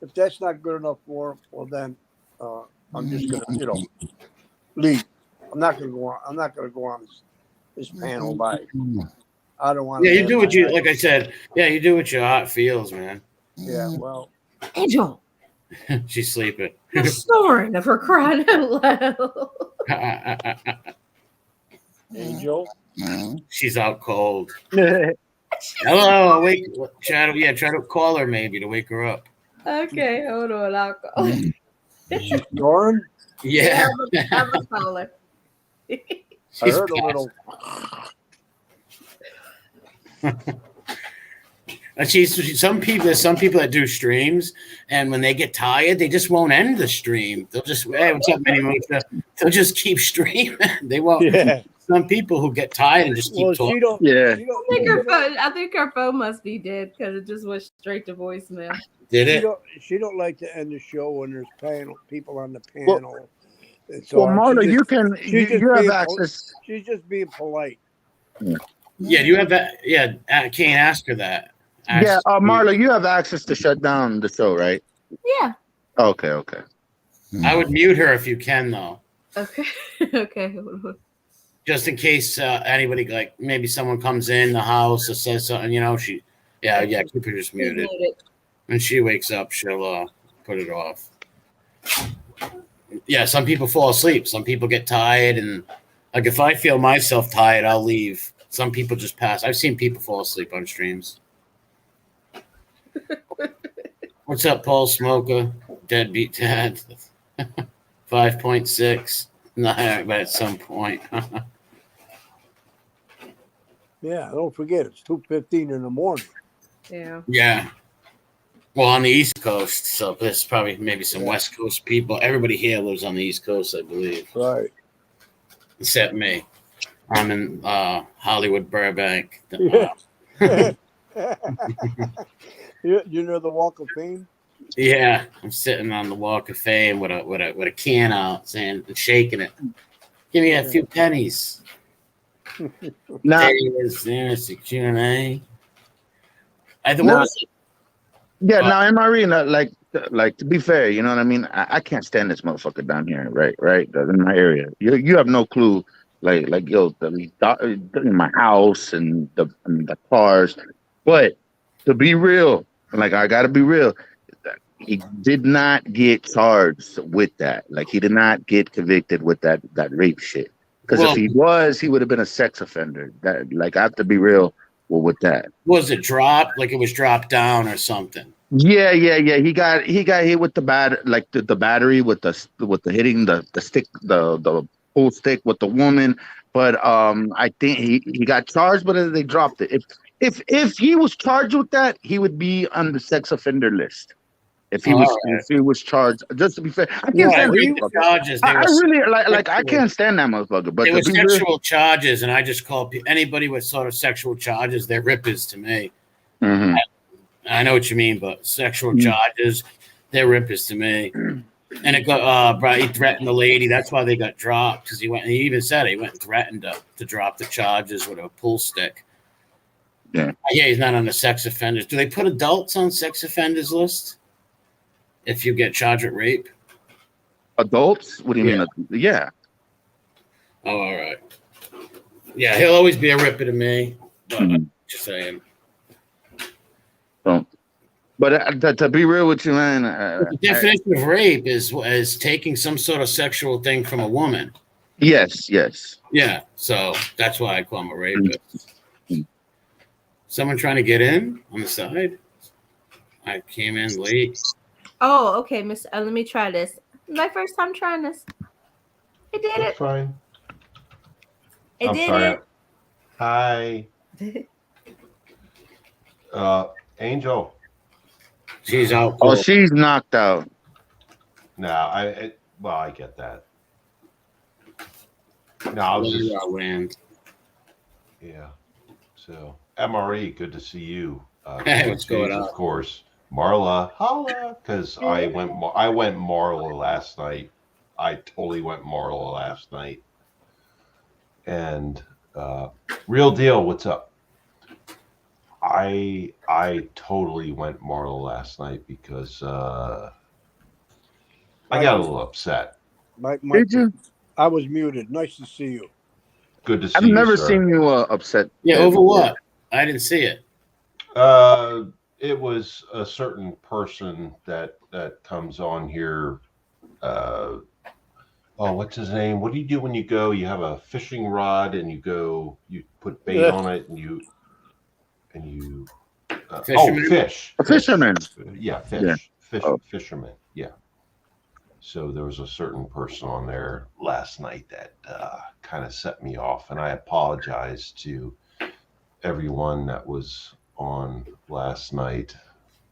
If that's not good enough for him, well then I'm just going to, leave. I'm not going to go on. I'm not going to go on this panel by. I don't want. Yeah, you do what you like. I said. Yeah, you do what your heart feels, man. Yeah, well, Angel. She's sleeping. You're snoring if we're crying out loud. Angel. She's out cold. Hello, awake. Try to call her maybe to wake her up. Okay, hold on. I'll call. Is she snoring? Yeah. I'm a caller. I heard a little. There's some people that do streams, and when they get tired, they just won't end the stream. They'll just, hey, what's up, Minnie? They'll just keep streaming. They won't. Yeah. Some people who get tired and just keep talking. I think her phone must be dead because it just went straight to voicemail. Did it? She don't like to end the show when there's people on the panel. So Marla, you have access. She's just being polite. Yeah, you have that. Yeah, I can't ask her that. Marla, you have access to shut down the show, right? Yeah. Okay. I would mute her if you can, though. Okay. Okay. Just in case anybody, like maybe someone comes in the house or says something, keep her just muted. When she wakes up, she'll put it off. Yeah, some people fall asleep. Some people get tired, and like if I feel myself tired, I'll leave. Some people just pass. I've seen people fall asleep on streams. What's up, Paul Smoker? Deadbeat Dad. 5.6. Not but at some point. Yeah, don't forget it's 2:15 in the morning. Yeah. Yeah. Well, on the East Coast, so there's probably maybe some West Coast people. Everybody here lives on the East Coast, I believe. Right. Except me. I'm in Hollywood, Burbank. Yeah. You know the Walk of Fame? Yeah, I'm sitting on the Walk of Fame with a can out, saying, shaking it. Give me a few pennies. Now, There is the Q&A. What Nah. was it? yeah, now MRE, like to be fair, you know what I mean? I can't stand this motherfucker down here, right, in my area. You have no clue, like yo, in my house and the cars. But to be real, like I gotta be real, he did not get charged with that. Like he did not get convicted with that rape shit. Because if he was, he would have been a sex offender. That, like, I have to be real with that. Was it dropped? Like it was dropped down or something? Yeah. He got hit with the battery with the hitting the stick, the pool stick with the woman. But I think he got charged, but they dropped it. If he was charged with that, he would be on the sex offender list. If he was charged, just to be fair, I can't stand charges. I really like I can't stand that motherfucker. But there were sexual charges, and I just call anybody with sort of sexual charges, they're rippers to me. Mm-hmm. I know what you mean, but sexual charges, they're rippers to me. And it got he threatened the lady. That's why they got dropped, because he even said he went and threatened to drop the charges with a pool stick. Yeah, he's not on the sex offenders. Do they put adults on sex offenders list if you get charged with rape? Adults? What do you mean? Yeah. Oh, all right. Yeah, he'll always be a ripper to me. But just saying. But to be real with you, man, the definition of rape is taking some sort of sexual thing from a woman. Yes. Yeah, so that's why I call him a rapist. Someone trying to get in on the side? I came in late. Oh, okay, Miss. Let me try this. My first time trying this. I did it. Fine. I did it. Hi. Angel. She's out. Oh, she's knocked out. No, I get that. No, I was just yeah. So MRE, good to see you. Hey, what's going on? Of course, Marla, holla, because I went Marla last night. I totally went Marla last night. And real deal, what's up? I totally went Marla last night because I got a little upset. Did you? I was muted. Nice to see you. Good to see I've you. I've never sir. seen you upset. Yeah, over what? I didn't see it. It was a certain person that comes on here. What's his name? What do you do when you go? You have a fishing rod and you put bait on it and you fish. A fisherman. Yeah, fish. Yeah. Fisherman. Yeah. So there was a certain person on there last night that kind of set me off, and I apologize to everyone that was on last night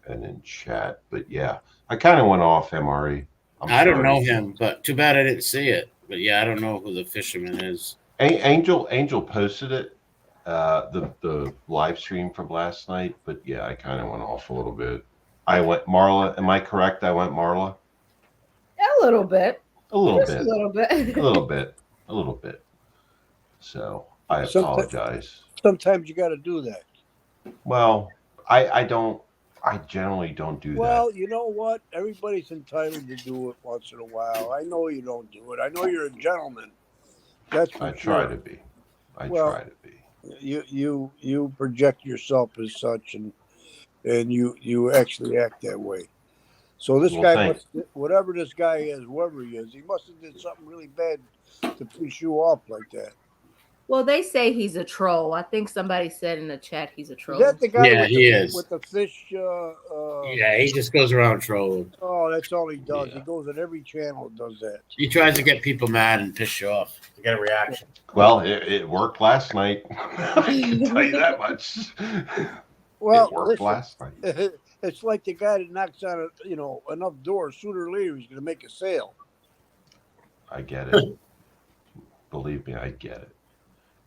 and in chat. But yeah, I kind of went off, MRE. I don't know him, but too bad I didn't see it. But yeah, I don't know who the fisherman is. Angel posted it, the live stream from last night. But yeah, I kind of went off a little bit. I went Marla. Am I correct? I went Marla. A little bit. A little Just bit. a little bit. A little bit. A little bit. So I apologize. Sometimes you got to do that. Well, I generally don't do that. Well, you know what? Everybody's entitled to do it once in a while. I know you don't do it. I know you're a gentleman. That's for I sure. try to be. I try to be. You project yourself as such, and you actually act that way. So this guy, whatever this guy is, whoever he is, he must have did something really bad to piss you off like that. Well, they say he's a troll. I think somebody said in the chat he's a troll. Is that the guy with the fish? Yeah, he just goes around trolling. Oh, that's all he does. Yeah. He goes on every channel and does that. He tries to get people mad and piss you off to get a reaction. Well, it worked last night. I can tell you that much. Well, it worked last night. It's like the guy that knocks on enough doors. Sooner or later, he's going to make a sale. I get it. Believe me, I get it.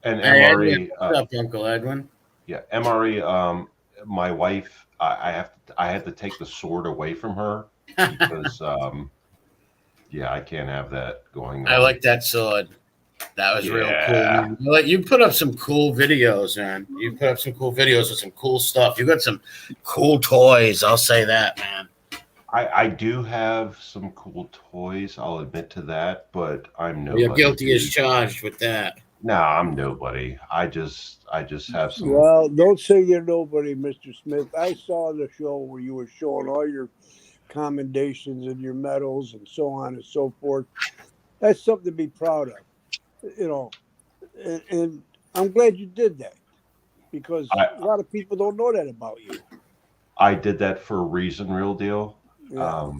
And hey, MRE, Edwin, what's up, Uncle Edwin? Yeah, MRE. My wife, I had to take the sword away from her because, I can't have that going on. I like that sword. That was real Yeah. cool. Man. You put up some cool videos, man. You put up some cool videos with some cool stuff. You got some cool toys. I'll say that, man. I do have some cool toys. I'll admit to that, but I'm nobody. You're guilty dude. as charged with that. No, I'm nobody. I just have some. Well, don't say you're nobody, Mr. Smith. I saw the show where you were showing all your commendations and your medals and so on and so forth. That's something to be proud of, you know. And I'm glad you did that because a lot of people don't know that about you. I did that for a reason, real deal. Yeah.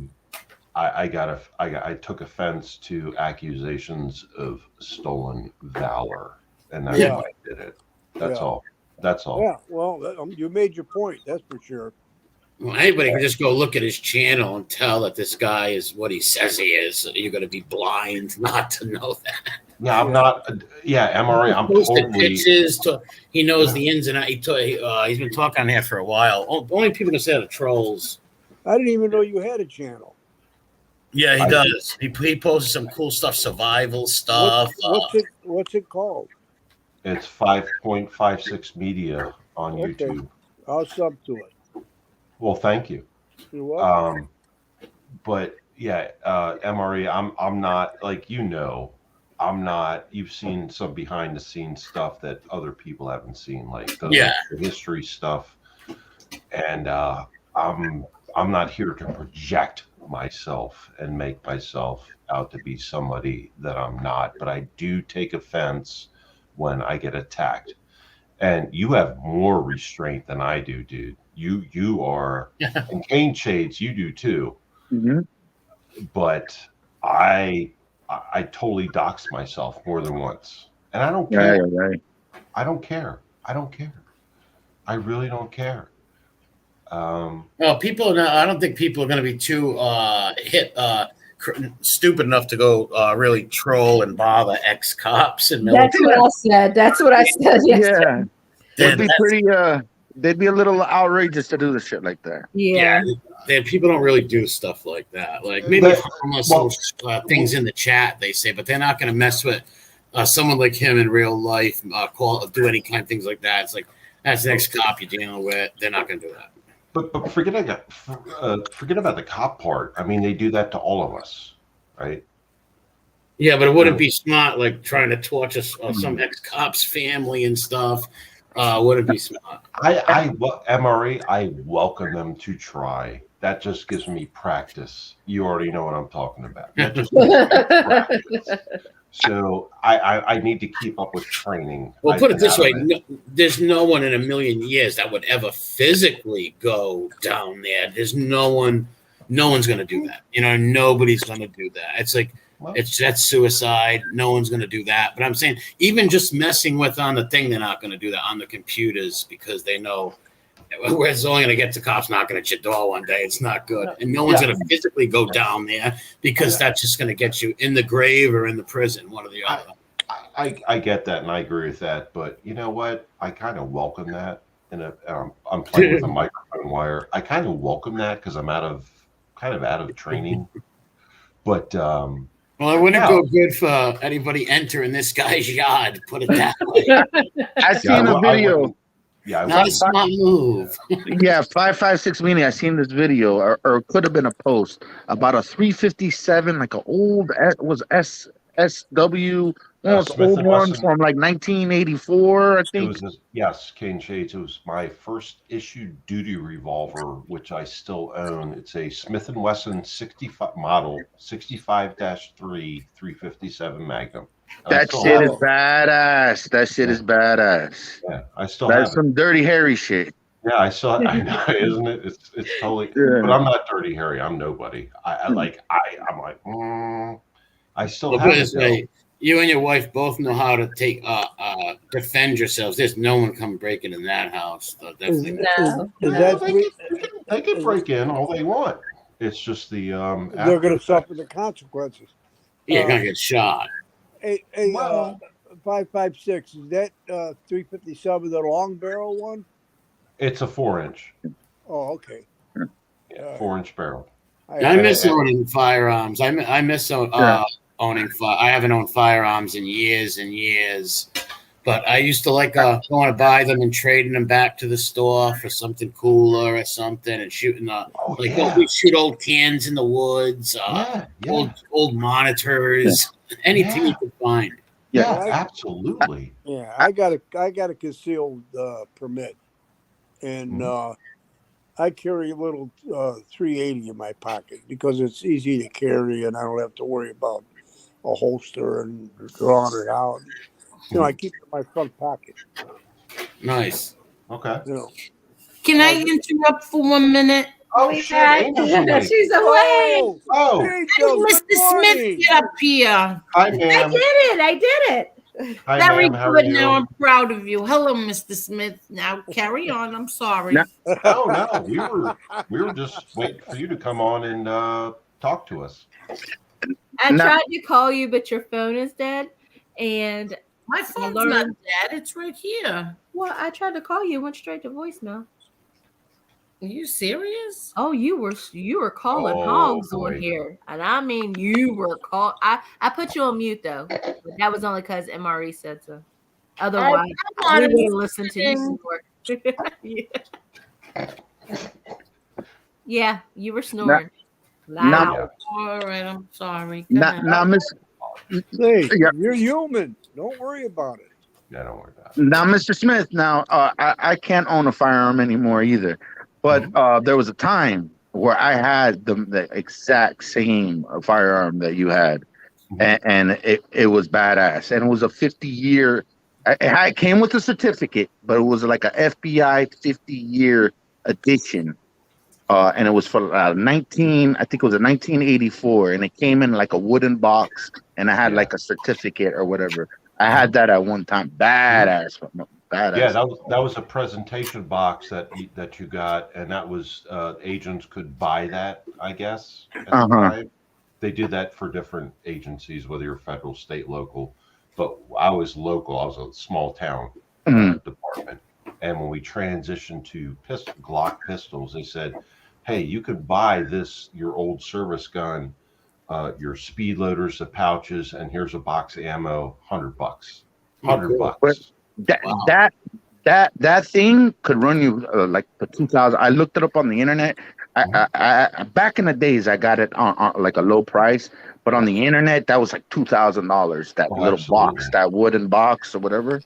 I took offense to accusations of stolen valor, and that's why I did it. That's all. That's all. Yeah. Well, you made your point. That's for sure. Well, anybody can just go look at his channel and tell that this guy is what he says he is. You're going to be blind not to know that. Yeah, I'm not. Yeah, MRA. I'm totally. Pitches he knows the ins and outs. He's been talking on here for a while. Only people can say that are trolls. I didn't even know you had a channel. Yeah, he does. He posts some cool stuff, survival stuff. What's it called? It's 5.56 Media on YouTube. I'll sub to it. Well, thank you. You're welcome. But yeah, MRE, I'm not like I'm not. You've seen some behind the scenes stuff that other people haven't seen, like the history stuff, and I'm not here to project myself and make myself out to be somebody that I'm not. But I do take offense when I get attacked, and you have more restraint than I do, dude. You are, and Cane Shades, you do too. Mm-hmm. But I totally dox myself more than once, and I don't care. Right. I don't care. I really don't care. Well, I don't think people are going to be too stupid enough to go really troll and bother ex-cops and military. That's what I said yesterday. Yeah. They'd be a little outrageous to do the shit like that. Yeah. People don't really do stuff like that. Like maybe harmless things in the chat they say, but they're not going to mess with someone like him in real life. Do any kind of things like that. It's like that's the next cop you're dealing with. They're not going to do that. But forget about the cop part. I mean, they do that to all of us, right? Yeah, but it wouldn't be smart, like trying to torture some ex-cop's family and stuff. Wouldn't be smart. MRE, I welcome them to try. That just gives me practice. You already know what I'm talking about. That just gives me practice. So I need to keep up with training. Well, put it this way: there's no one in a million years that would ever physically go down there. There's no one's going to do that. Nobody's going to do that. It's like that's suicide. No one's going to do that. But I'm saying even just messing with on the thing, they're not going to do that on the computers because they know it's only going to get to cops knocking at your door one day. It's not good. And no one's going to physically go down there because that's just going to get you in the grave or in the prison, one or the other. I get that, and I agree with that. But you know what? I kind of welcome that. I'm playing with a microphone wire. I kind of welcome that because I'm out of training. But well, it wouldn't go good for anybody entering this guy's yard. Put it that way. I seen a video. Not a smart move. 556 Media. I seen this video, or it could have been a post about a 357, like an old SW, old one from like 1984, I think. Yes, Cane Shades. It was my first issued duty revolver, which I still own. It's a Smith & Wesson 65 model, 65-3 357 Magnum. That shit is badass. That shit is badass. Yeah, I still have That's some Dirty Harry shit. Yeah, I saw it. I know, isn't it? It's totally. Yeah. But I'm not Dirty Harry. I'm nobody. I'm like. I still have it. You and your wife both know how to defend yourselves. There's no one come breaking in that house. Definitely. They can break in all they want. It's just the they're going to suffer the consequences. Yeah, you're going to get shot. Hey, 556, is that 357 the long barrel one? It's a 4-inch. Oh, okay. Yeah, 4-inch barrel. I miss owning firearms. I miss I haven't owned firearms in years and years. But I used to like going to buy them and trading them back to the store for something cooler or something, and shooting we shoot old cans in the woods, old monitors, anything you could find. Yeah, absolutely. Yeah, I got a concealed permit, and I carry a little 380 in my pocket because it's easy to carry, and I don't have to worry about a holster and drawing it out. I keep it in my front pocket. Nice. Okay. Can I interrupt for 1 minute? Oh, shit. Angel's awake. She's away. Oh. Angel, Mr. Smith, get up here. Hi, ma'am. I did it. Hi, Very ma'am. How are good. you? Now I'm proud of you. Hello, Mr. Smith. Now carry on. I'm sorry. No. We were just waiting for you to come on and talk to us. I tried to call you, but your phone is dead. And My phone's not dead. It's right here. well, I tried to call you, went straight to voicemail. Are you serious? Oh, you were calling Oh, hogs boy. on here, and I mean you were call. I put you on mute though. But that was only because MRE said so. Otherwise, we would have listened to you snore. Yeah, you were snoring loud. All right, I'm sorry. Now, Miss. Hey, Yeah. you're human. Don't worry about it. Yeah, don't worry about it. Now, Mr. Smith. Now, I can't own a firearm anymore either. But there was a time where I had the exact same firearm that you had, and it was badass. And it was a 50-year. It came with a certificate, but it was like a FBI 50-year edition. And it was for I think it was a 1984, and it came in like a wooden box, and I had like a certificate or whatever. I had that at one time. Badass. Yeah, that was a presentation box that you got, and that was agents could buy that, I guess. At the time. They did that for different agencies, whether you're federal, state, local. But I was local. I was a small town department, and when we transitioned to Glock pistols, they said, hey, you could buy your old service gun, your speed loaders, the pouches, and here's a box of ammo, $100. $100. That thing could run you like for 2,000. I looked it up on the internet. I back in the days, I got it on like a low price, but on the internet, that was like $2,000. That little box, that wooden box or whatever.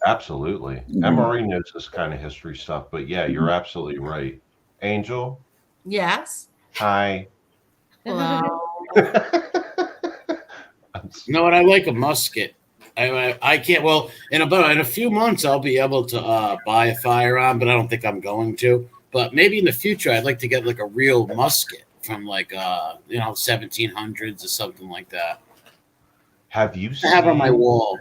Absolutely. MRE knows this kind of history stuff, but yeah, you're absolutely right. Angel? Yes. Hi. Hello. You know what? I like a musket. I can't. Well, in a few months, I'll be able to buy a firearm, but I don't think I'm going to. But maybe in the future, I'd like to get like a real musket from like 1700s or something like that. Have you I have on my wall?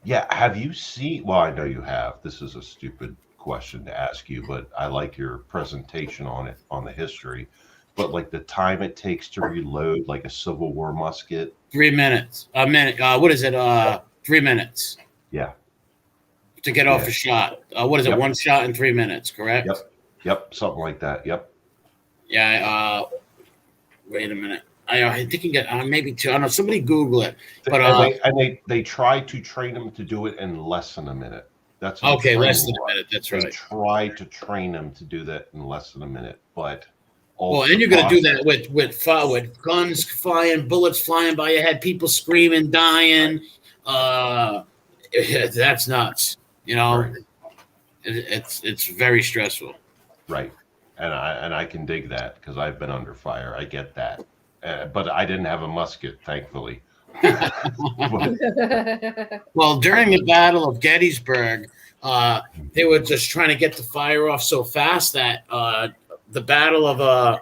Yeah. Have you seen? Well, I know you have. This is a stupid question to ask you, but I like your presentation on it, on the history. But like the time it takes to reload like a Civil War musket. 3 minutes. A minute. What is it? 3 minutes. Yeah. To get off a shot. What is it? One shot in 3 minutes, correct? Yep. Something like that. Yep. Yeah. Wait a minute. I think you get maybe two. I don't know. Somebody Google it. But they try to train them to do it in less than a minute. That's okay. Less than a minute. That's right. They try to train them to do that in less than a minute, but. And you're going to do that with guns flying, bullets flying by your head, people screaming, dying. That's nuts. Right. It's very stressful. Right, and I can dig that because I've been under fire. I get that, but I didn't have a musket, thankfully. Well, during the Battle of Gettysburg, they were just trying to get the fire off so fast that. The Battle of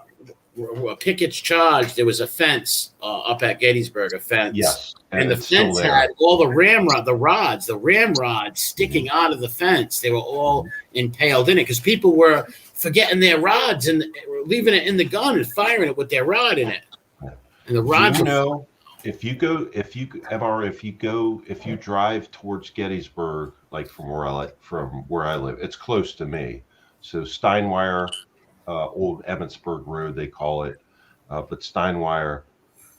Pickett's Charge, there was a fence up at Gettysburg, a fence. Yes. And the fence had all the ramrods sticking out of the fence. They were all impaled in it because people were forgetting their rods and leaving it in the gun and firing it with their rod in it. And the rods if you drive towards Gettysburg, like from where I live, it's close to me. So Steinwire, Old Emmitsburg Road, they call it, but Steinwire,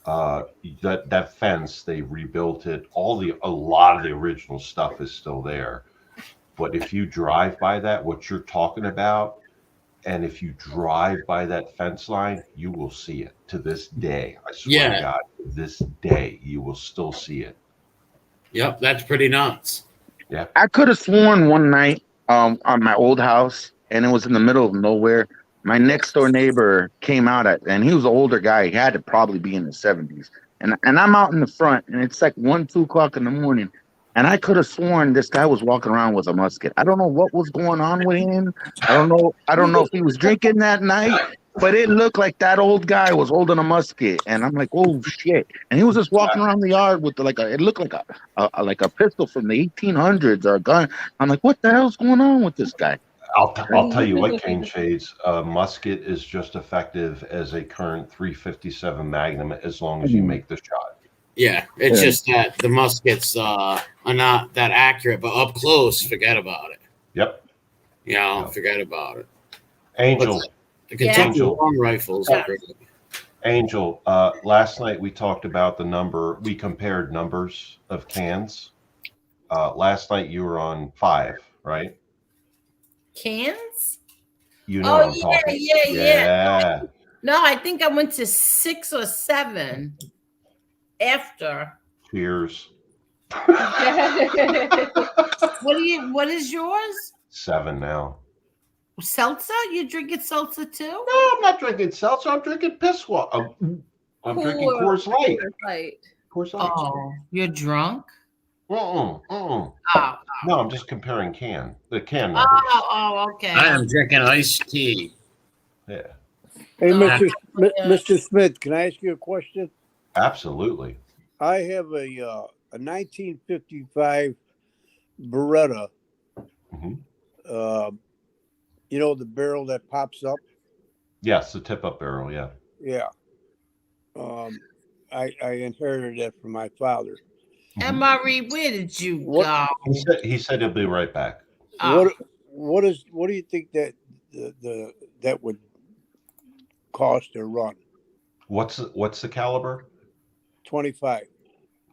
that fence, they rebuilt it. A lot of the original stuff is still there. But if you drive by that, what you're talking about, and if you drive by that fence line, you will see it to this day. I swear to God, to this day, you will still see it. Yep, that's pretty nuts. Yeah. I could have sworn one night on my old house, and it was in the middle of nowhere. My next door neighbor came out and he was an older guy. He had to probably be in his 70s. And I'm out in the front, and it's like 1, 2 o'clock in the morning. And I could have sworn this guy was walking around with a musket. I don't know what was going on with him. I don't know if he was drinking that night, but it looked like that old guy was holding a musket. And I'm like, oh shit! And he was just walking around the yard with it looked like a pistol from the 1800s or a gun. I'm like, what the hell's going on with this guy? I'll tell you what, Cane Shades, musket is just effective as a current .357 Magnum as long as you make the shot. Yeah, it's just that the muskets are not that accurate, but up close, forget about it. Yep. Forget about it. Angel. But the Kentucky long rifles are great. Angel, last night we talked about we compared numbers of cans. Last night you were on 5, right? Cans? You know what I'm talking. Yeah. No, I think I went to 6 or 7 after. Cheers. What is yours? 7 now. Seltzer? You drinking seltzer too? No, I'm not drinking seltzer. I'm drinking piss water. I'm drinking Coors Light. Coors Light. Oh, you're drunk? No, I'm just comparing the can numbers. Oh, okay. I am drinking iced tea. Yeah. Hey, Mr. Smith, can I ask you a question? Absolutely. I have a 1955 Beretta. Mm-hmm. You know the barrel that pops up? Yes, the tip-up barrel. Yeah. Yeah. I inherited that from my father. Emery, where did you go? He said he'll be right back. What do you think that that would cost to run? What's the caliber? 25.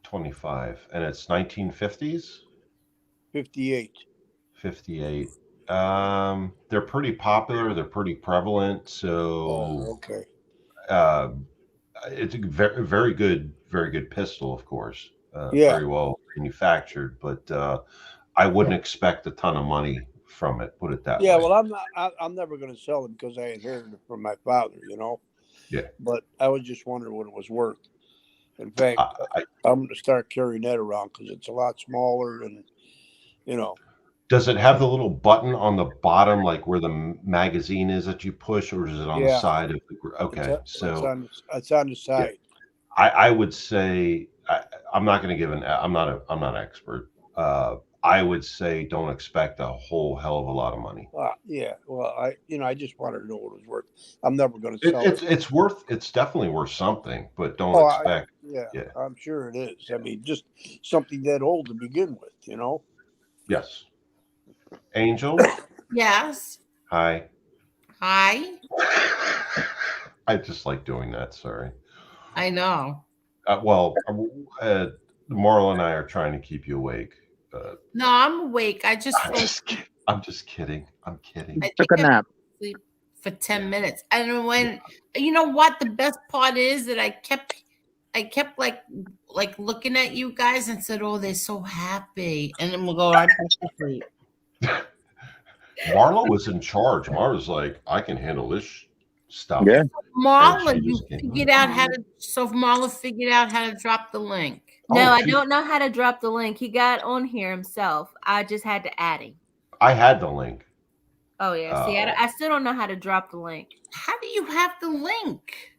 25, and it's 1950s. 58. 58. They're pretty popular. They're pretty prevalent. So okay. It's a very good pistol, of course. Very well manufactured, but I wouldn't expect a ton of money from it. Put it that way. Yeah, well, I'm never going to sell it because I inherited it from my father. Yeah. But I was just wondering what it was worth. In fact, I'm going to start carrying that around because it's a lot smaller and, Does it have the little button on the bottom, like where the magazine is that you push, or is it on the side of the? Okay, it's on the side. Yeah. I would say I'm not going to give I'm not an expert. I would say don't expect a whole hell of a lot of money. Yeah. Well, I just wanted to know what it was worth. I'm never going to sell it. It's definitely worth something, but don't expect. Yeah, I'm sure it is. I mean, just something that old to begin with, Yes. Angel? Yes. Hi. Hi. I just like doing that. Sorry. I know. Marla and I are trying to keep you awake. No, I'm awake. I'm just kidding. I'm kidding. I took a nap. Sleep for 10 minutes. And when you know what the best part is that I kept like looking at you guys and said, "Oh, they're so happy," and then we'll go right back to sleep. Marla was in charge. Marla's like, I can handle this stuff. Yeah. Marla, Marla figured out how to drop the link. No, I don't know how to drop the link. He got on here himself. I just had to add him. I had the link. Oh yeah. See, I still don't know how to drop the link. How do you have the link?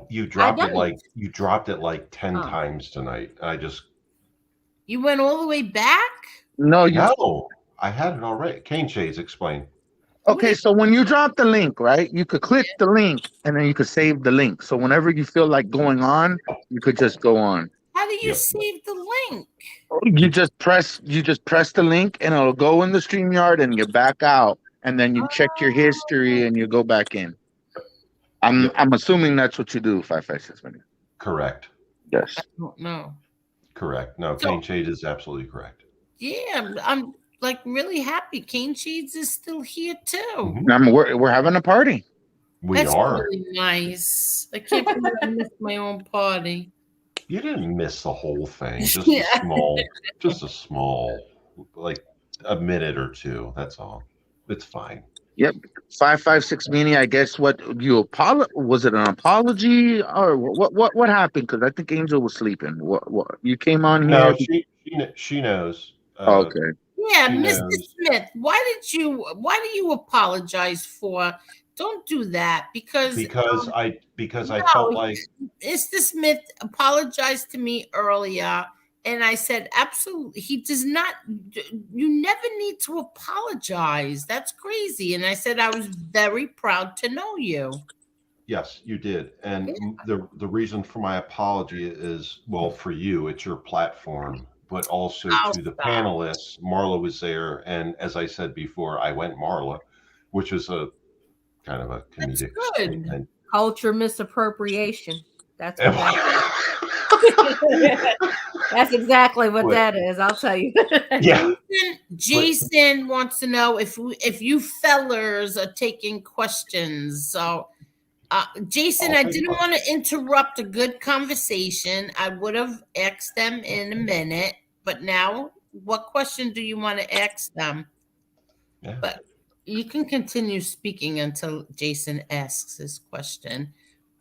You dropped it like 10 times tonight. You went all the way back? No, I had it already. Cane Shades, explain. Okay, so when you drop the link, right, you could click the link and then you could save the link. So whenever you feel like going on, you could just go on. How do you save the link? You just press the link and it'll go in the StreamYard and you back out and then you check your history and you go back in. I'm assuming that's what you do, 556 minutes. Correct. Yes. I don't know. Correct. No, So- Kane Shade is absolutely correct. Yeah, I'm like really happy. Cane Shades is still here too. Mhm. We're having a party. We That's are. really nice. I can't believe I missed my own party. You didn't miss the whole thing. Just Yeah. just a small, like a minute or two. That's all. It's fine. Yep. 556 meaning, I guess. What you was it an apology or what happened? Because I think Angel was sleeping. What you came on here? No, she knows. Okay. Yeah, She Mr. knows. Smith, why do you apologize for? Don't do that because Because I no, felt like Mr. Smith apologized to me earlier, and I said absolutely he does not. You never need to apologize. That's crazy. And I said I was very proud to know you. yes, you did. And the reason for my apology is, well, for you, it's your platform, but also Oh, to the stop. panelists. Marla was there, and as I said before, I went Marla, which is a kind of a comedic good. statement. Culture misappropriation. That's what that is. That's exactly what that is. I'll tell you. Yeah. Jason wants to know if you fellers are taking questions. So, Jason, I didn't want to interrupt a good conversation. I would have asked them in a minute, but now, what question do you want to ask them? Yeah. But you can continue speaking until Jason asks his question.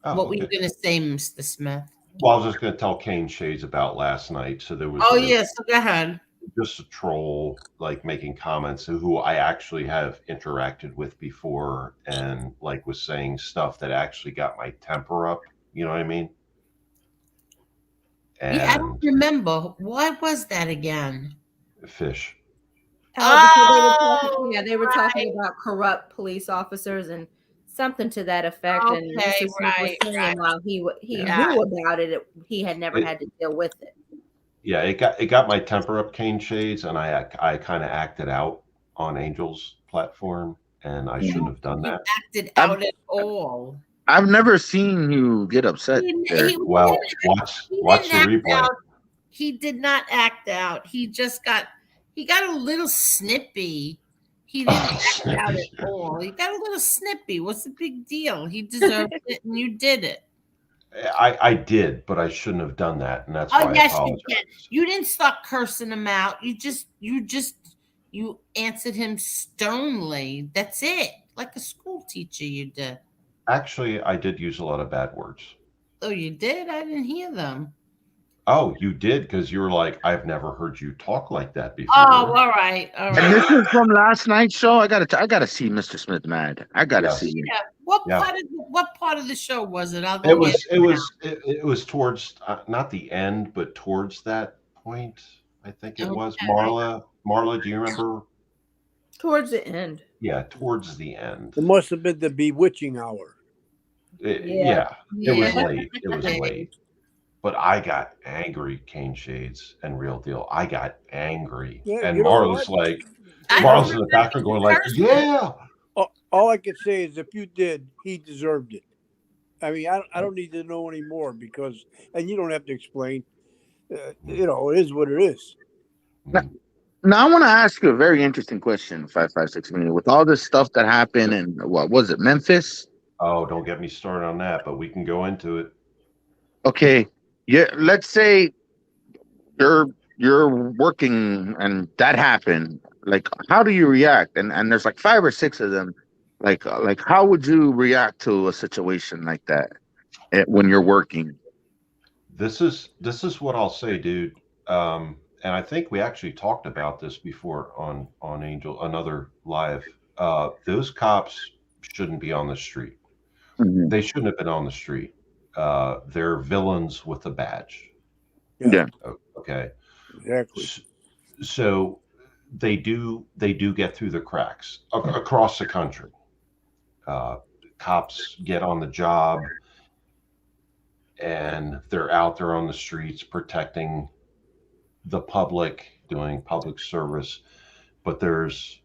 Oh, What were you okay. going to say, Mr. Smith? Well, I was just going to tell Kane Shades about last night. So there was Yes, go ahead. just a troll like making comments who I actually have interacted with before and like was saying stuff that actually got my temper up. You know what I mean? And Yeah, I don't remember. Why was that again? fish. Because they were talking about corrupt police officers and something to that effect. And Okay, Mr. Smith was saying while he knew about it, he had never had to deal with it. Yeah, it got my temper up, Kane Shades, and I kind of acted out on Angel's platform, and I shouldn't have done that. Acted out at all. I've never seen you get upset. Well, watch the replay. He did not act out. He just got a little snippy. He didn't act out at all. He got a little snippy. What's the big deal? He deserved it, and you did it. I did, but I shouldn't have done that, and that's why I Yes, apologize. you can. You didn't start cursing him out. You answered him sternly. That's it, like a school teacher. You did. Actually, I did use a lot of bad words. Oh, you did? I didn't hear them. Oh, you did, because you were like, I've never heard you talk like that before. Oh, all right. And this is from last night's show. I gotta see Mr. Smith mad. I gotta see him. Yeah. What part of the show was it? It was towards not the end, but towards that point. I think it was Marla. Marla, do you remember? Towards the end. Yeah, towards the end. It must have been the bewitching hour. It was late. It was late. But I got angry, Kane Shades and Real Deal. I got angry. Yeah, and you know Marla's what? like, Marla's in the background going like, yeah. All I can say is if you did, he deserved it. I mean, I don't need to know anymore because, and you don't have to explain. It is what it is. Now I want to ask you a very interesting question, 556 minute. With all this stuff that happened in what was it, Memphis? Oh, don't get me started on that, but we can go into it. Okay. Yeah, let's say you're working and that happened. Like, how do you react? And there's like 5 or 6 of them. Like how would you react to a situation like that when you're working? This is what I'll say, dude. And I think we actually talked about this before on Angel, another live. Those cops shouldn't be on the street. Mm-hmm. They shouldn't have been on the street. They're villains with a badge. Yeah. Okay. Exactly. So they do get through the cracks across the country. Cops get on the job and they're out there on the streets protecting the public, doing public service. But there's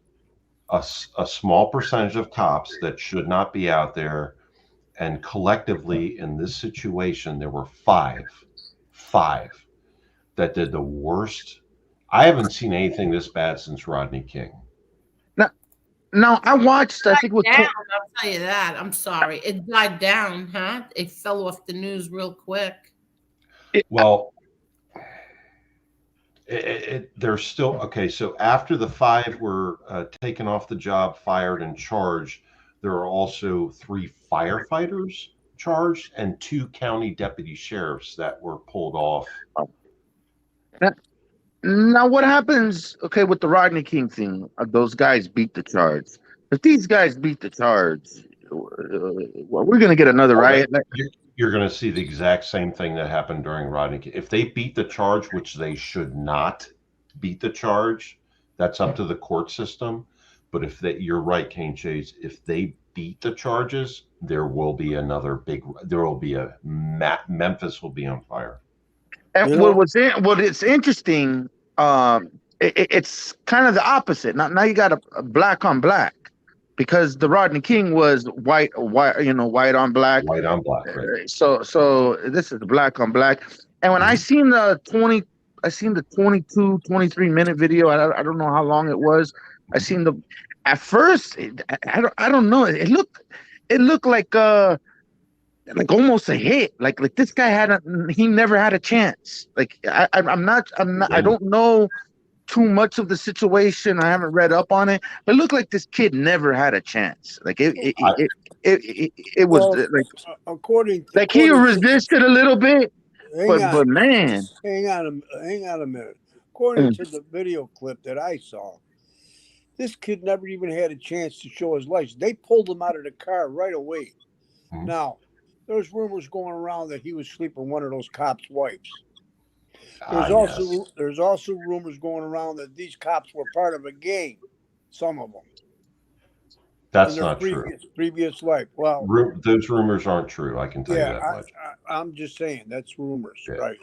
a small percentage of cops that should not be out there. And collectively in this situation, there were five 5 that did the worst. I haven't seen anything this bad since Rodney King. Now I watched. I think it was Down, I'll tell you that. I'm sorry. It died down, huh? It fell off the news real quick. Well, they're still okay. So after the 5 were taken off the job, fired, and charged, there are also 3 firefighters charged and 2 county deputy sheriffs that were pulled off. Now, what happens, okay, with the Rodney King thing? Those guys beat the charge. If these guys beat the charge, well, we're going to get another riot. You're going to see the exact same thing that happened during Rodney King. If they beat the charge, which they should not beat the charge, that's up to the court system. But if they, you're right, Kane Chase, if they beat the charges, there will be another Memphis will be on fire. And what it's interesting, it's kind of the opposite. Now you got a black on black, because the Rodney King was white on black. White on black, right? So this is black on black. And when I seen the 22, 23 minute video, I don't know how long it was. I seen at first, I don't know. It looked like almost a hit. Like this guy he never had a chance. Like I'm not. I don't know too much of the situation. I haven't read up on it. But it looked like this kid never had a chance. Like it was according he resisted a little bit. But man, hang on a minute. According to the video clip that I saw, this kid never even had a chance to show his license. They pulled him out of the car right away. Now, there's rumors going around that he was sleeping with one of those cops' wives. There's also rumors going around that these cops were part of a gang. Some of them. That's not true. Previous life. Well, those rumors aren't true. I can tell you that much. I'm just saying that's rumors, right?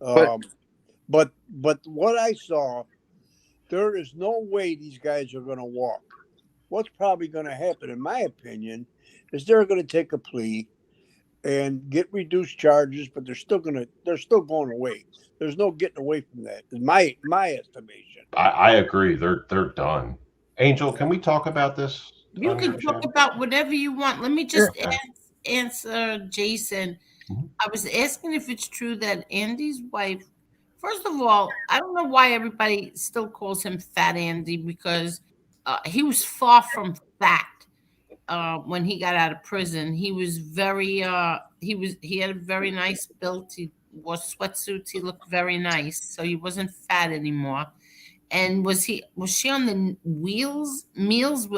Yeah. But what I saw, there is no way these guys are going to walk. What's probably going to happen, in my opinion, is they're going to take a plea and get reduced charges, but they're still going away. There's no getting away from that. In my estimation. I agree. They're done. Angel, can we talk about this? You can talk about whatever you want. Let me just answer Jason. I was asking if it's true that Andy's wife. First of all, I don't know why everybody still calls him Fat Andy, because he was far from fat when he got out of prison. He was very he had a very nice build. He wore sweatsuits. He looked very nice, so he wasn't fat anymore. And was she on the Meals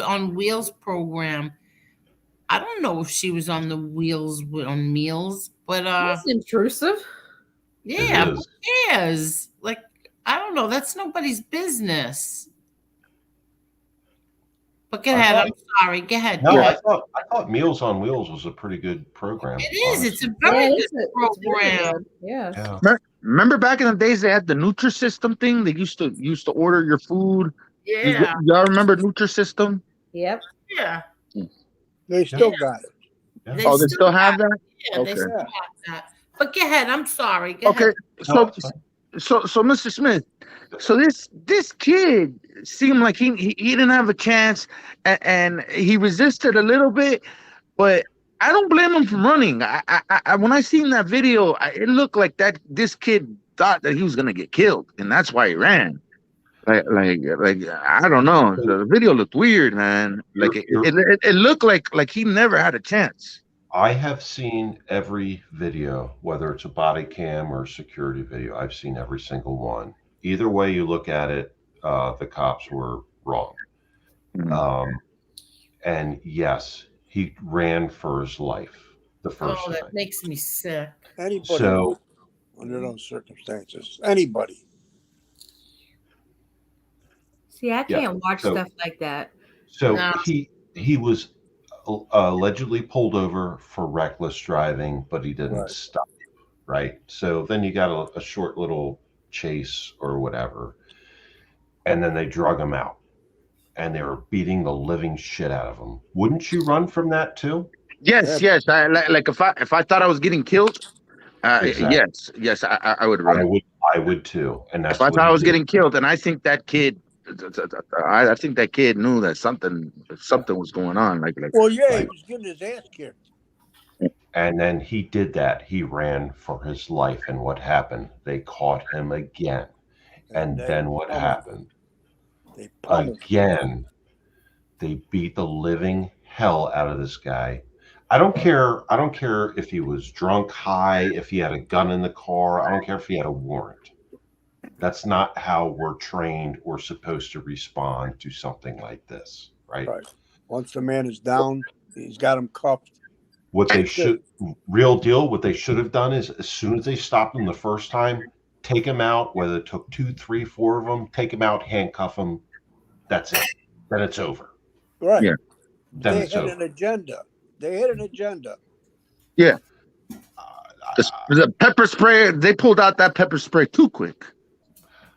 on Wheels program? I don't know if she was on the Wheels on Meals, but that's intrusive. Yeah, who cares? Like, I don't know. That's nobody's business. But go ahead. I'm sorry. Go ahead. No, I thought Meals on Wheels was a pretty good program. It is. Honestly. It's a very good program. Yeah. Remember back in the days they had the Nutrisystem thing? They used to order your food. Yeah. Y'all remember Nutrisystem? Yep. Yeah. They still got it. Yeah. They still have that? Yeah, okay. They still have that. But go ahead. I'm sorry. Go ahead. So Mr. Smith, so this kid seemed like he didn't have a chance, and he resisted a little bit, but I don't blame him for running. I when I seen that video, it looked like this kid thought that he was gonna get killed, and that's why he ran. Like I don't know. The video looked weird, man. Like it looked like he never had a chance. I have seen every video, whether it's a body cam or a security video. I've seen every single one. Either way you look at it, the cops were wrong. And yes, he ran for his life the first time. That makes me sick. Anybody under those circumstances. Anybody. See, I can't watch stuff like that. So he was allegedly pulled over for reckless driving, but he didn't stop, right? So then you got a short little chase or whatever, and then they drug him out, and they were beating the living shit out of him. Wouldn't you run from that too? Yes. Like if I thought I was getting killed, Exactly. Yes, I would run. I would too. And that's If I what thought he I was did. getting killed, and I think that kid, I think that kid knew that something was going on. Like Well, yeah, he Right. was getting his ass kicked. And then he did that. He ran for his life. And what happened? They caught him again. And they then what pummeled him. happened? They pummeled him. Again, they beat the living hell out of this guy. I don't care. I don't care if he was drunk, high, if he had a gun in the car. I don't care if he had a warrant. That's not how we're trained or supposed to respond to something like this, right? Right. Once the man is down, he's got him cuffed. What they should, real deal, what they should have done is as soon as they stopped him the first time, take him out, whether it took 2, 3, 4 of them, take him out, handcuff him. That's it. Then it's over. Right. Yeah. Then They it's had over. an agenda. They had an agenda. Yeah. The pepper spray, they pulled out that pepper spray too quick.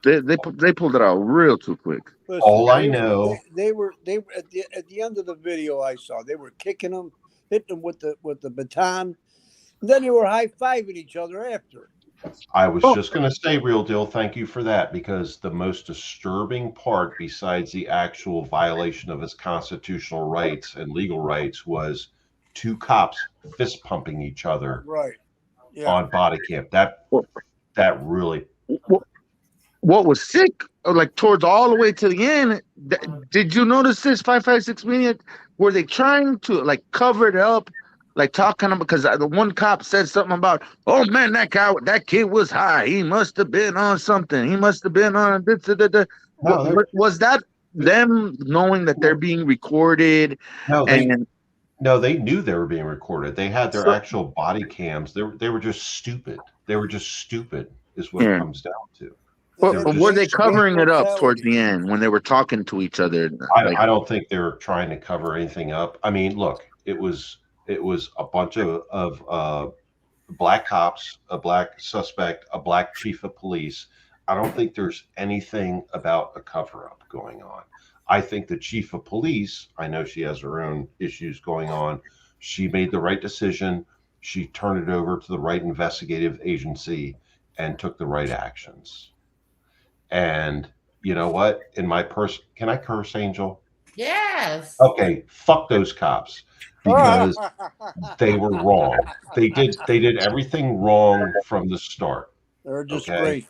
They pulled it out real too quick. Listen, All I know, they were at the end of the video I saw. They were kicking him, hitting him with the baton, and then they were high fiving each other after. I was just going to say, real deal, thank you for that, because the most disturbing part, besides the actual violation of his constitutional rights and legal rights, was 2 cops fist pumping each other Right. Yeah. on body cam. That really. What was sick, like towards all the way to the end, did you notice this 556 Media? Were they trying to like cover it up, like talking about, because the one cop said something about, oh man, that kid was high. He must have been on something. He must have been on this. Was that them knowing that they're being recorded? No, they knew they were being recorded. They had their actual body cams. They were just stupid. They were just stupid, is what it comes down to. But were they covering it up towards the end when they were talking to each other? I don't think they were trying to cover anything up. I mean, look, it was a bunch of black cops, a black suspect, a black chief of police. I don't think there's anything about a cover up going on. I think the chief of police, I know she has her own issues going on. She made the right decision. She turned it over to the right investigative agency and took the right actions. And you know what? In my can I curse, Angel? Yes. Okay, fuck those cops, because they were wrong. They did everything wrong from the start. They're just Okay? great.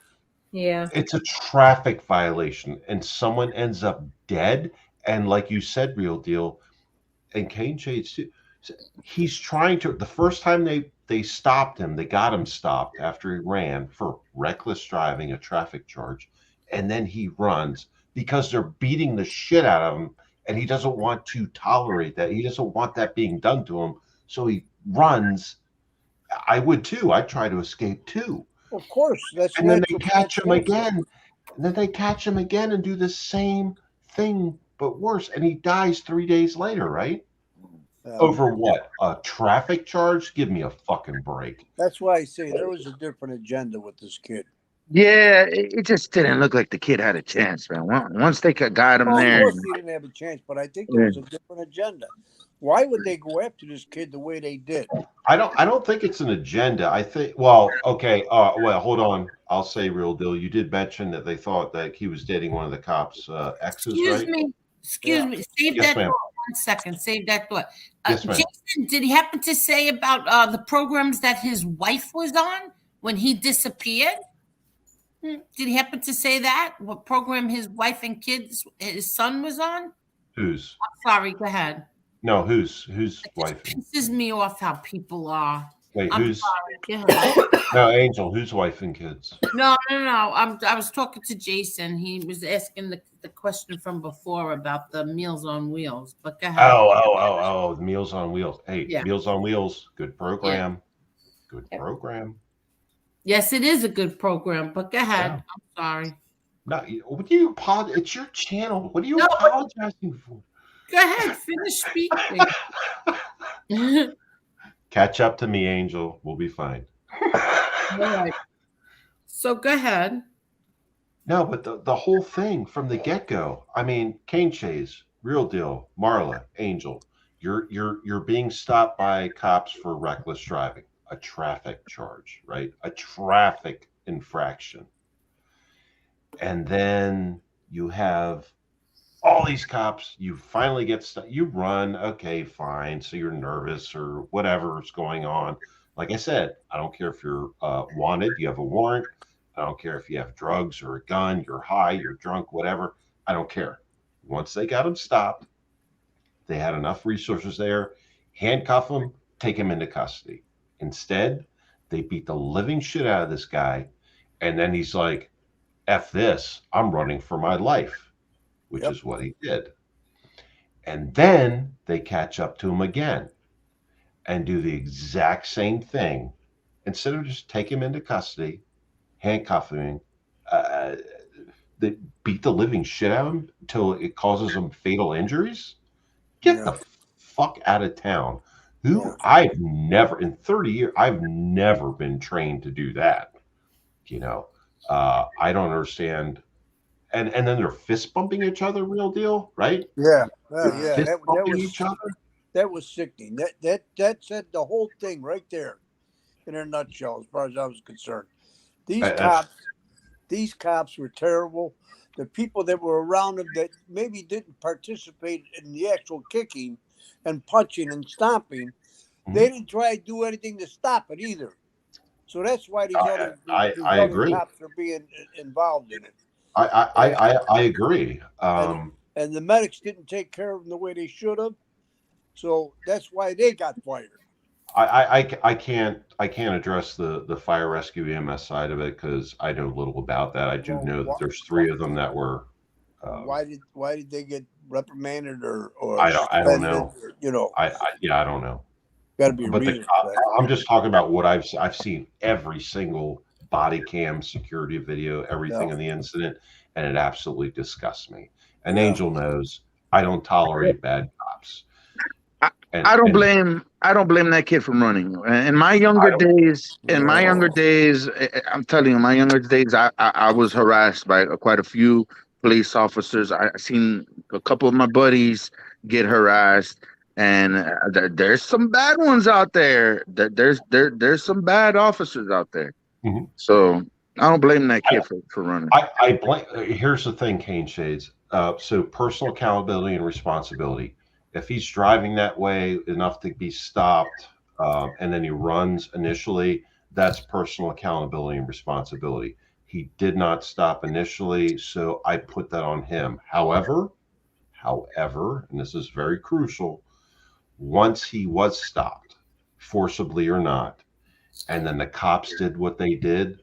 Yeah. It's a traffic violation, and someone ends up dead. And like you said, real deal, and Kane Shades too. He's trying to. The first time they stopped him, they got him stopped after he ran for reckless driving, a traffic charge. And then he runs because they're beating the shit out of him, and he doesn't want to tolerate that. He doesn't want that being done to him. So he runs. I would too. I'd try to escape too. Of course. And then they catch him again. And then they catch him again and do the same thing, but worse. And he dies 3 days later, right? Over what? A traffic charge? Give me a fucking break. That's why I say there was a different agenda with this kid. Yeah, it just didn't look like the kid had a chance, man. Once they got him there. Of course he didn't have a chance, but I think there was a different agenda. Why would they go after this kid the way they did? I don't think it's an agenda. I think, well, okay, well, hold on. I'll say, real deal. You did mention that they thought that he was dating one of the cops' exes, right? Excuse me. Save Yes, that ma'am. thought 1 second. Save that thought. Yes, ma'am. Jason, did he happen to say about the programs that his wife was on when he disappeared? Did he happen to say that? What program his wife and his son was on? Whose? I'm sorry. Go ahead. No, whose wife? It pisses me off how people are. Wait, I'm who's? sorry. Go ahead. No, Angel. Whose wife and kids? No. I was talking to Jason. He was asking the question from before about the Meals on Wheels. But go ahead. Oh, the Meals on Wheels. Hey, Yeah. Meals on Wheels. Good program. Yeah. Good program. Yes, it is a good program. But go ahead. Yeah. I'm sorry. No, what do you apologize? It's your channel. What are you No, apologizing for? Go ahead. Finish speaking. Catch up to me, Angel. We'll be fine. All right. So go ahead. No, but the whole thing from the get-go. I mean, Kane Chase, real deal, Marla, Angel. You're being stopped by cops for reckless driving. a traffic charge, right? A traffic infraction. And then you have all these cops, you finally get stuck, you run, okay, fine. So you're nervous or whatever's going on. Like I said, I don't care if you're wanted, you have a warrant. I don't care if you have drugs or a gun, you're high, you're drunk, whatever. I don't care. Once they got him stopped, they had enough resources there, handcuff him, take him into custody. Instead, they beat the living shit out of this guy. And then he's like, F this, I'm running for my life, which is what he did. And then they catch up to him again and do the exact same thing. Instead of just take him into custody, handcuff him, they beat the living shit out of him until it causes him fatal injuries. Get the fuck out of town. I've never, in 30 years, I've never been trained to do that. You know, I don't understand. And then they're fist bumping each other, real deal, right? Yeah, Fist bumping each other. That was sickening. That said the whole thing right there, in a nutshell, as far as I was concerned. These cops were terrible. The people that were around them that maybe didn't participate in the actual kicking and punching and stomping, they didn't try to do anything to stop it either. So that's why these other cops are being involved in it. I agree. And the medics didn't take care of them the way they should have. So that's why they got fired. I can't address the fire rescue EMS side of it because I know little about that. I do know that there's 3 of them that were. Why did they get reprimanded or I don't know. Or, you know, I don't know. Got to be. But I'm just talking about what I've seen every single body cam security video, everything in the incident, and it absolutely disgusts me. And Angel knows I don't tolerate bad cops. I don't blame that kid for running. In my younger days, I'm telling you, in my younger days, I was harassed by quite a few police officers. I seen a couple of my buddies get harassed, and there's some bad ones out there. There's some bad officers out there. Mm-hmm. So I don't blame that kid for running. I blame. Here's the thing, Cane Shades. So personal accountability and responsibility. If he's driving that way enough to be stopped, and then he runs initially, that's personal accountability and responsibility. He did not stop initially, so I put that on him. However, and this is very crucial, once he was stopped, forcibly or not, and then the cops did what they did,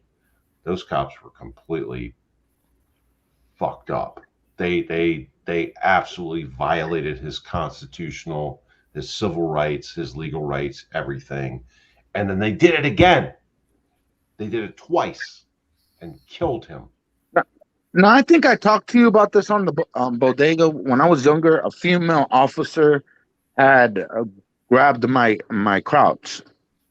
those cops were completely fucked up. They absolutely violated his constitutional, his civil rights, his legal rights, everything. And then they did it again. They did it twice and killed him. No, I think I talked to you about this on the bodega. When I was younger, a female officer had grabbed my crotch.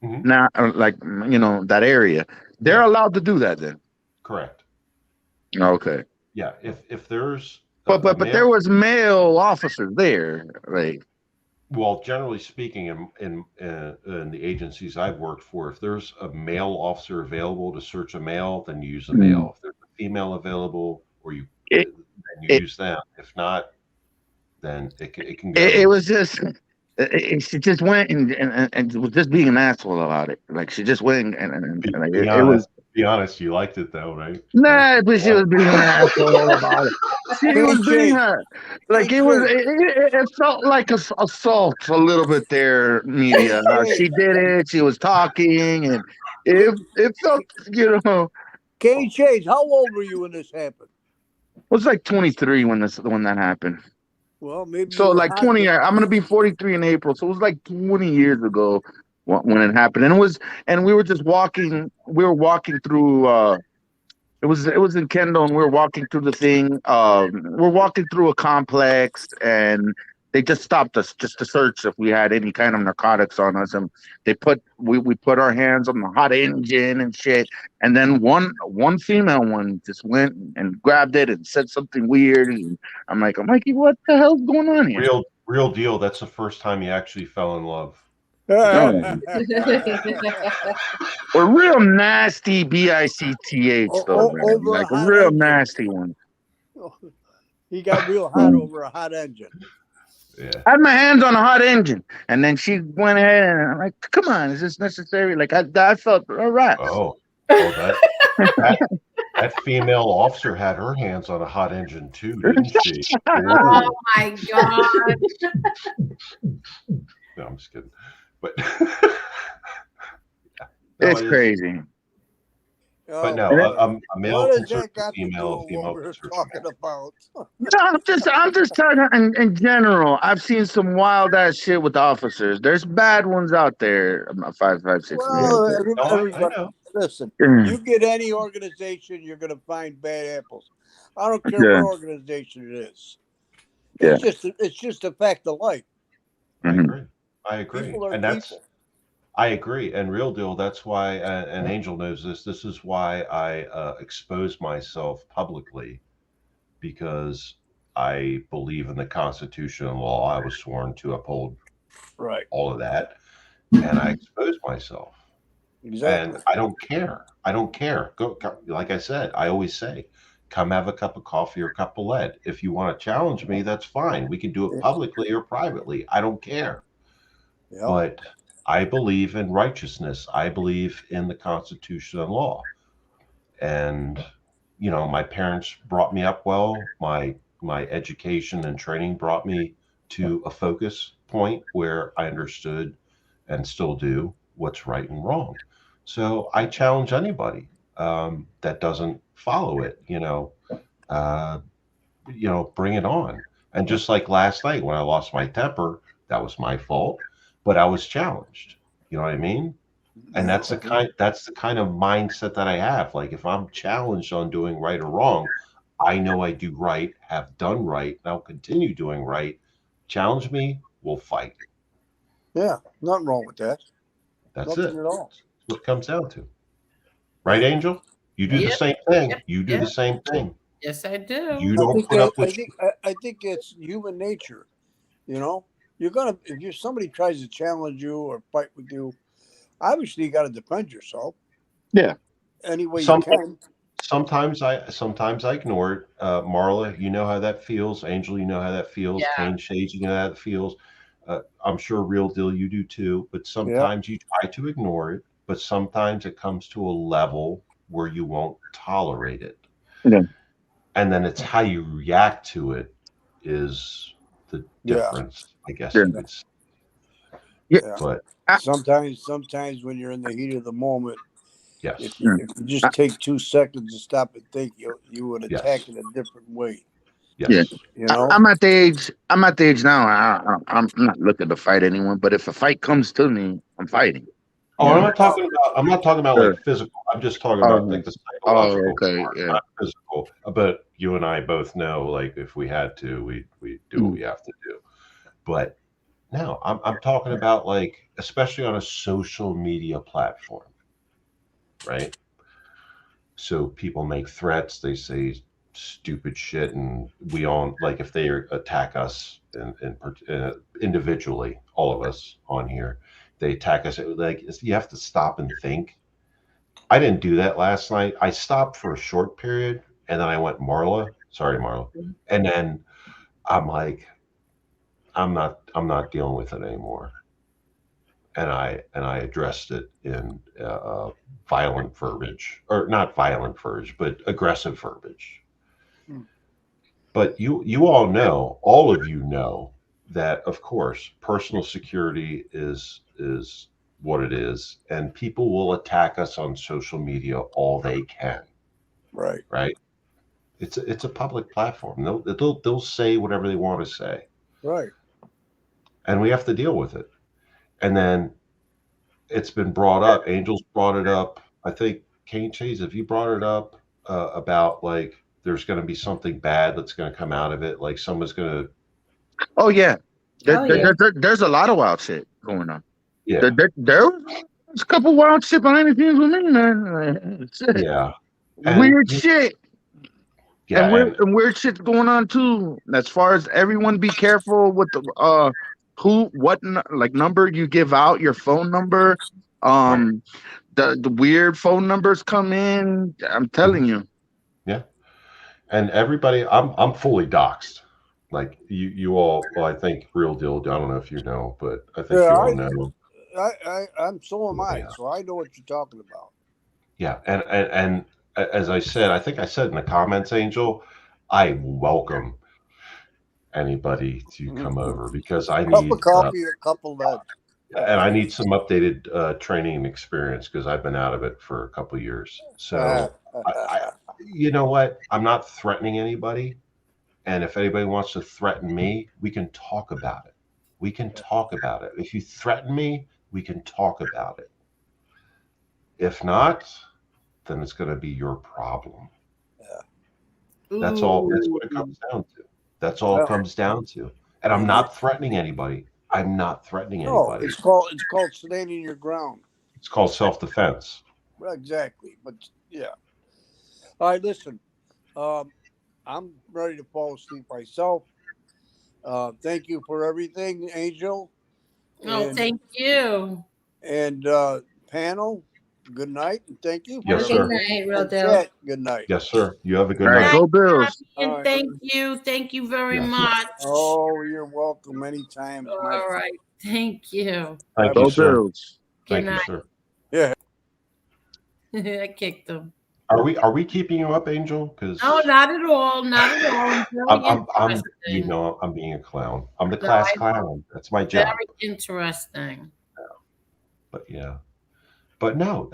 Mm-hmm. Now, like, you know, that area. They're allowed to do that then? Correct. Okay. Yeah, if there's but there was male officers there, right? Well, generally speaking, in the agencies I've worked for, if there's a male officer available to search a male, then you use a male. If there's a female available, or you use them. If not, then it can go. It was just. She just went and was just being an asshole about it. Like she just went and like, it was. Be honest, you liked it though, right? Nah, but she was being an asshole about it. She was being her. Like it felt like a assault a little bit there, media. She did it. She was talking, and it felt, you know. Kane Chase, how old were you when this happened? I was like 23 when that happened. Well, maybe so like 20 years. I'm gonna be 43 in April, so it was like 20 years ago when it happened, and we were just walking. We were walking through. It was in Kendall, and we were walking through the thing. We're walking through a complex, and they just stopped us just to search if we had any kind of narcotics on us, and we put our hands on the hot engine and shit, and then one female one just went and grabbed it and said something weird, and I'm like, Mikey, what the hell's going on here? Real deal. That's the first time you actually fell in love. Or real nasty BICTH though, man. Over Like a a hot real engine. nasty one. He got real hot over a hot engine. Yeah. I had my hands on a hot engine, and then she went ahead and I'm like, "Come on, is this necessary?" Like I felt all right. Oh, that female officer had her hands on a hot engine too, didn't she? Oh my God. No, I'm just kidding. But It's crazy. But no, a male what has can that certainly got to do female, with female what can we're certainly talking about? No, I'm just talking in general. I've seen some wild ass shit with officers. There's bad ones out there. I'm not 5.56. Well, No, I everybody, know. listen. Yeah. You get any organization, you're going to find bad apples. I don't care Yeah. what organization it is. Yeah. It's just a fact of life. I agree. People are And that's people. I agree. And real deal, that's why, and Angel knows this, this is why I expose myself publicly, because I believe in the Constitution and law. I was sworn to uphold all of that, and I expose myself. Exactly. And I don't care. I don't care. Go, like I said, I always say, come have a cup of coffee or a cup of lead. If you want to challenge me, that's fine. We can do it publicly or privately. I don't care. Yep. But I believe in righteousness. I believe in the Constitution and law. And, you know, my parents brought me up well. My education and training brought me to a focus point where I understood and still do what's right and wrong. So I challenge anybody that doesn't follow it, bring it on. And just like last night when I lost my temper, that was my fault, but I was challenged. You know what I mean? And that's the kind of mindset that I have. Like if I'm challenged on doing right or wrong, I know I do right, have done right, and I'll continue doing right. Challenge me, we'll fight. Yeah, nothing wrong with that. That's nothing it. at all. That's what it comes down to. Right, Angel? You do the same thing. You do the same thing. Yes, I do. You don't put up with. I think it's human nature. You know, if somebody tries to challenge you or fight with you, obviously you got to defend yourself. Yeah. Any way you can. Sometimes I ignore it. Marla, you know how that feels. Angel, you know how that feels. Yeah. Kane Shades, you know how that feels. I'm sure Real Deal, you do too. But sometimes you try to ignore it. But sometimes it comes to a level where you won't tolerate it. Yeah. And then it's how you react to it is the difference, I guess you could say. Yeah. But sometimes when you're in the heat of the moment, yes, if you just take 2 seconds to stop and think, you would attack it a different way. Yes. Yeah. You know? I'm at the age now. I'm not looking to fight anyone, but if a fight comes to me, I'm fighting. Oh, I'm not talking about like physical. I'm just talking about like the psychological. Okay, part, not physical. But you and I both know, like, if we had to, we do what we have to do. But no, I'm talking about, like, especially on a social media platform, right? So people make threats, they say stupid shit, and we all, like, if they attack us individually, all of us on here, they attack us. Like, you have to stop and think. I didn't do that last night. I stopped for a short period, and then I went, sorry, Marla, and then I'm like, I'm not dealing with it anymore. And I addressed it in violent verbiage, or not violent verbiage, but aggressive verbiage. But you all of you know that, of course, personal security is what it is, and people will attack us on social media all they can. Right. It's a public platform. They'll say whatever they want to say. Right. And we have to deal with it. And then it's been brought up. Angel's brought it up. I think Kane Chase, if you brought it up about, like, there's going to be something bad that's going to come out of it, like someone's going to. Oh yeah, there's a lot of wild shit going on. Yeah, there's a couple wild shit behind the scenes with me, man. Yeah, weird shit. Yeah, and weird shit's going on too. As far as everyone, be careful with the like number you give out, your phone number. The weird phone numbers come in. I'm telling you. Yeah. And everybody, I'm fully doxxed. Like you all, well, I think Real Deal. I don't know if you know, but I think you all know. I'm so am I, Yeah. so I know what you're talking about. Yeah, and as I said, I think I said in the comments, Angel, I welcome anybody to come over because I Cup of need coffee, a couple lead. and I need some updated training and experience because I've been out of it for a couple of years. So you know what? I'm not threatening anybody, and if anybody wants to threaten me, we can talk about it. We can talk about it. If you threaten me, we can talk about it. If not, then it's going to be your problem. That's all. That's what it comes down to. That's all it comes down to. And I'm not threatening anybody. I'm not threatening anybody. It's called standing your ground. It's called self-defense. Well, exactly. But yeah. All right, listen. I'm ready to fall asleep myself. Thank you for everything, Angel. Oh, thank you. And panel, good night, and thank you. Yes, sir. Good night, Real Deal. Chat, good night. Yes, sir. You have a good All right, night. go Bills. And thank you. Thank you very much. Oh, you're welcome anytime. All right. Thank you. Thank Go you, sir. Bills. Good Thank you, night. sir. Yeah. I kicked him. Are we keeping you up, Angel? Because No, not at all. Not at all. Very I'm you know I'm being a clown. I'm the class clown. That's my job. Very interesting. But yeah, but no,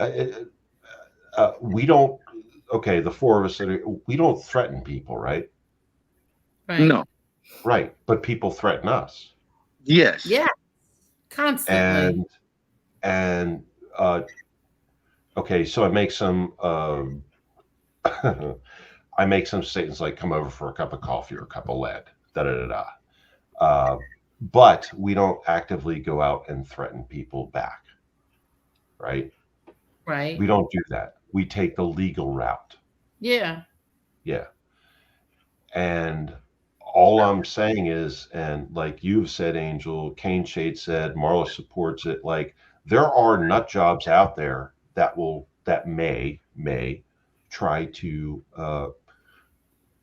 we don't. Okay, the four of us, we don't threaten people, right? Right. No. Right, but people threaten us. Yes. Yeah. Constantly. And okay, so I make some I make some statements like come over for a cup of coffee or a cup of lead, but we don't actively go out and threaten people back. Right? Right. We don't do that. We take the legal route. Yeah. Yeah. And all I'm saying is, and like you've said, Angel, Kane Shade said, Marla supports it. Like there are nut jobs out there that may try to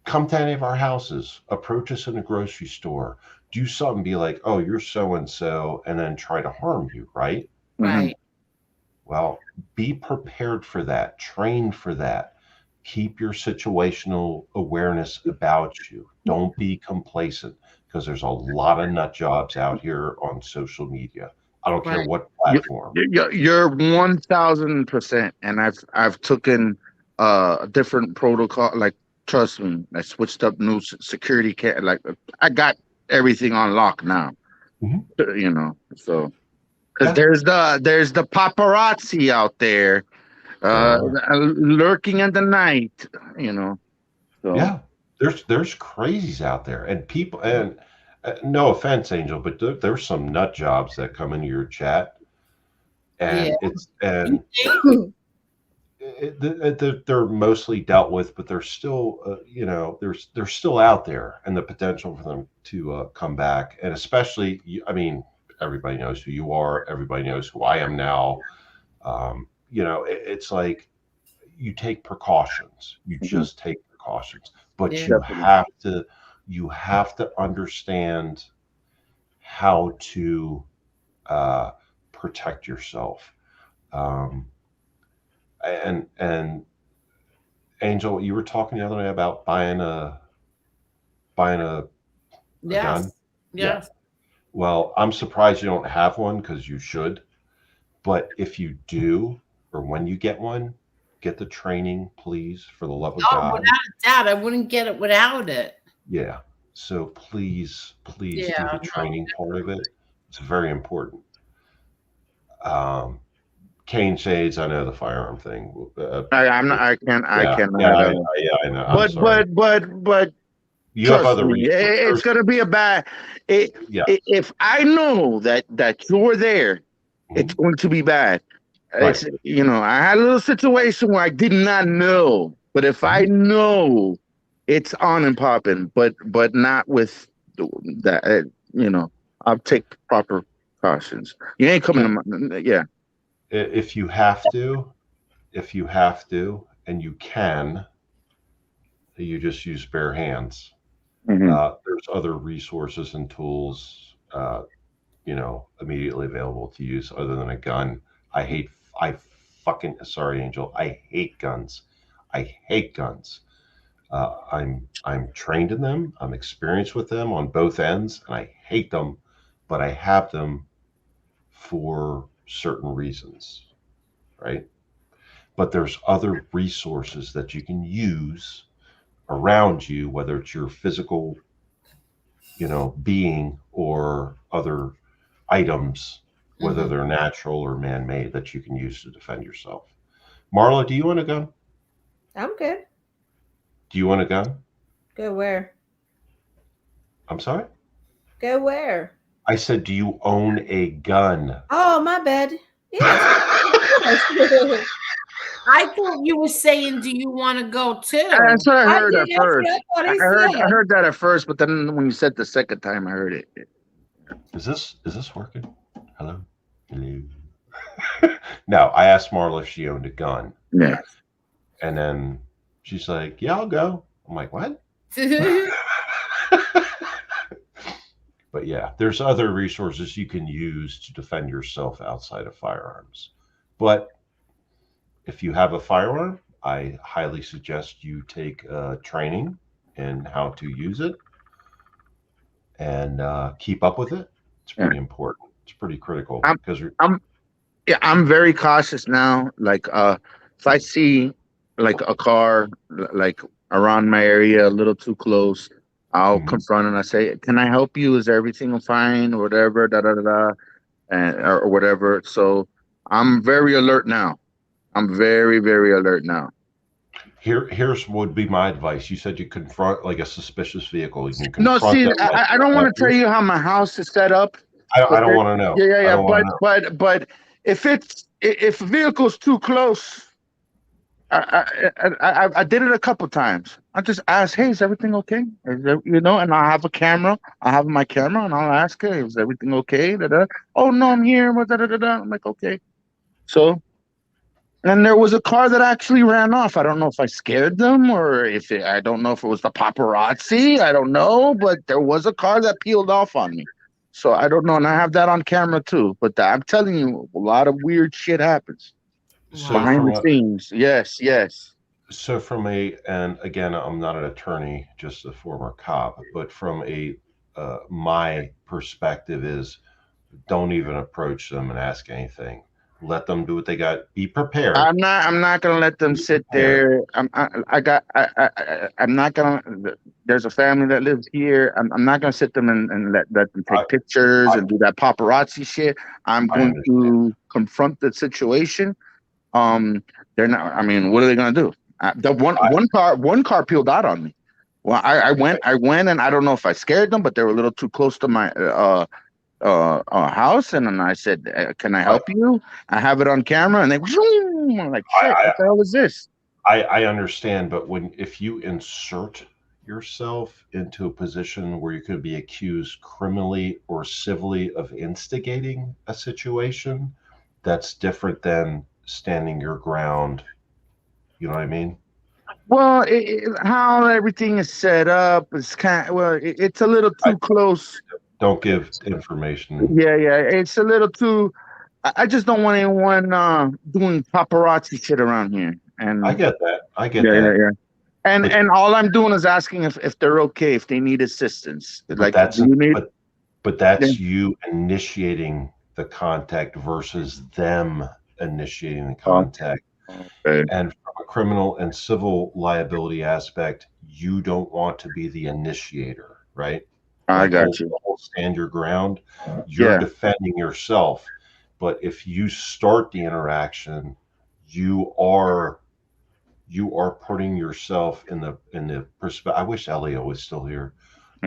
come to any of our houses, approach us in a grocery store, do something, be like, oh, you're so and so, and then try to harm you, right? Right. Well, be prepared for that, train for that. Keep your situational awareness about you. Don't be complacent because there's a lot of nut jobs out here on social media. I don't care what platform. You're 1,000%, and I've taken a different protocol. Like, trust me, I switched up new security. Like, I got everything on lock now. Mm-hmm. You know, so because there's the paparazzi out there. Lurking in the night, you know. So. Yeah, there's crazies out there, and people. And no offense, Angel, but there's some nut jobs that come into your chat, and they're mostly dealt with, but they're still, you know, they're still out there, and the potential for them to come back, and especially, I mean, everybody knows who you are. Everybody knows who I am now. You know, it's like you take precautions. You just take precautions, but you have to understand how to protect yourself. And Angel, you were talking the other day about buying a gun. Yes. Yeah. Well, I'm surprised you don't have one because you should. But if you do, or when you get one, get the training, please, for the love of God. Without a doubt, I wouldn't get it without it. Yeah. So please do the training part of it. It's very important. Cane Shades, I know the firearm thing. I can't. I know. But you have other reasons. It's gonna be a bad. If I know that you're there, it's going to be bad. Right. It's, you know, I had a little situation where I did not know, but if I know, it's on and popping. But not with that. You know, I'll take proper precautions. You ain't coming to my, yeah. If you have to, and you can, you just use bare hands. There's other resources and tools, immediately available to use other than a gun. Sorry, Angel. I hate guns. I'm trained in them. I'm experienced with them on both ends, and I hate them, but I have them for certain reasons, right? But there's other resources that you can use around you, whether it's your physical, being or other items, whether they're natural or man-made, that you can use to defend yourself. Marla, do you want a gun? I'm good. Do you want a gun? Go where? I'm sorry? Go where? I said, do you own a gun? Oh, my bad. Yes. I thought you were saying, do you want to go too? That's what I heard did. at That's what first. I thought he I said. heard that at first, but then when you said the second time, I heard it. Is this working? Hello? No, I asked Marla if she owned a gun. Yeah. And then she's like, yeah, I'll go. I'm like, what? But yeah, there's other resources you can use to defend yourself outside of firearms. But if you have a firearm, I highly suggest you take training in how to use it and keep up with it. It's pretty important. It's pretty critical because I'm very cautious now. Like if I see like a car like around my area a little too close, I'll confront and I say, "Can I help you? Is everything fine?" Or whatever, or whatever. So I'm very alert now. I'm very, very alert now. Here's what would be my advice. You said you confront like a suspicious vehicle. You can No, confront see, them I don't want to tell you how my house is set up. I don't want to know. Yeah. But if a vehicle's too close, I did it a couple times. I just ask, "Hey, is everything okay?" And I have a camera. I have my camera, and I'll ask her, "Is everything okay?" "Oh no, I'm here." I'm like, okay. So, and there was a car that actually ran off. I don't know if I scared them or I don't know if it was the paparazzi. I don't know, but there was a car that peeled off on me. So I don't know, and I have that on camera too. But I'm telling you, a lot of weird shit happens behind the scenes. Yes. So and again, I'm not an attorney, just a former cop, but from my perspective is, don't even approach them and ask anything. Let them do what they got. Be prepared. I'm not gonna let them sit there. I'm not gonna. There's a family that lives here. I'm not gonna sit them and let them take pictures and do that paparazzi shit. I'm going to confront the situation. They're not. I mean, what are they gonna do? One car peeled out on me. Well, I went, and I don't know if I scared them, but they were a little too close to my house, and then I said, "Can I help you?" I have it on camera, and they zoom. I'm like, "Shit, what the hell is this?" I understand, but if you insert yourself into a position where you could be accused criminally or civilly of instigating a situation, that's different than standing your ground. You know what I mean? Well, how everything is set up is it's a little too close. Don't give information. Yeah, it's a little too. I just don't want anyone doing paparazzi shit around here. And I get that. Yeah. And all I'm doing is asking if they're okay, if they need assistance. But that's you initiating the contact versus them initiating the contact. Okay. And from a criminal and civil liability aspect, you don't want to be the initiator, right? I got you. Stand your ground. You're defending yourself. But if you start the interaction, you are putting yourself in the perspective. I wish Elio was still here.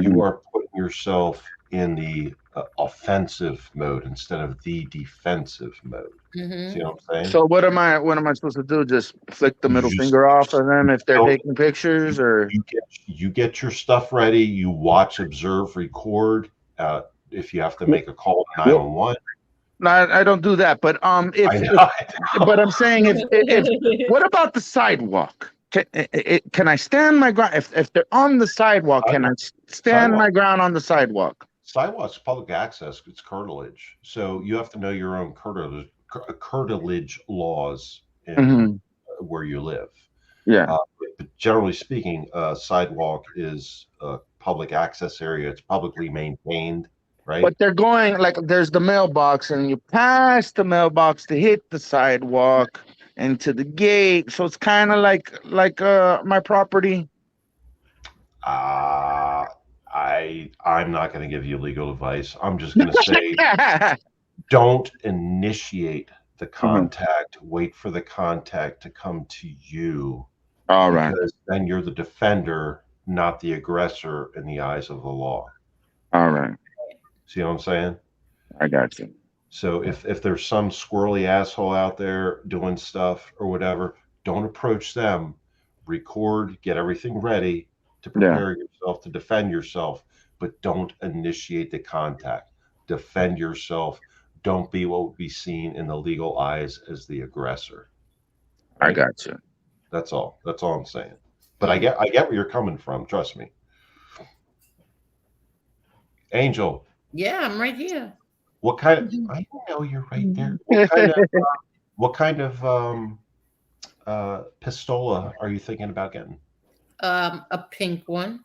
You are putting yourself in the offensive mode instead of the defensive mode. See what I'm saying? So what am I supposed to do? Just flick the middle finger off of them if they're taking pictures, or you get your stuff ready. You watch, observe, record. if you have to make a call to 911. No, I don't do that. But but I'm saying if what about the sidewalk? Can I stand my ground if they're on the sidewalk? Can I stand my ground on the sidewalk? Sidewalk's public access. It's curtilage, so you have to know your own curtilage laws in where you live. Yeah. But generally speaking, sidewalk is a public access area. It's publicly maintained, right? But they're going like there's the mailbox, and you pass the mailbox to hit the sidewalk and to the gate. So it's kind of like my property. I'm not going to give you legal advice. I'm just going to say don't initiate the contact. Wait for the contact to come to you. All right. Because then you're the defender, not the aggressor in the eyes of the law. All right. See what I'm saying? I got you. So if there's some squirrely asshole out there doing stuff or whatever, don't approach them. Record, get everything ready to prepare yourself to defend yourself, but don't initiate the contact. Defend yourself. Don't be what would be seen in the legal eyes as the aggressor. Right? I got you. That's all. That's all I'm saying. But I get where you're coming from. Trust me. Angel. Yeah, I'm right here. What kind of? I know you're right there. What kind of pistola are you thinking about getting? A pink one.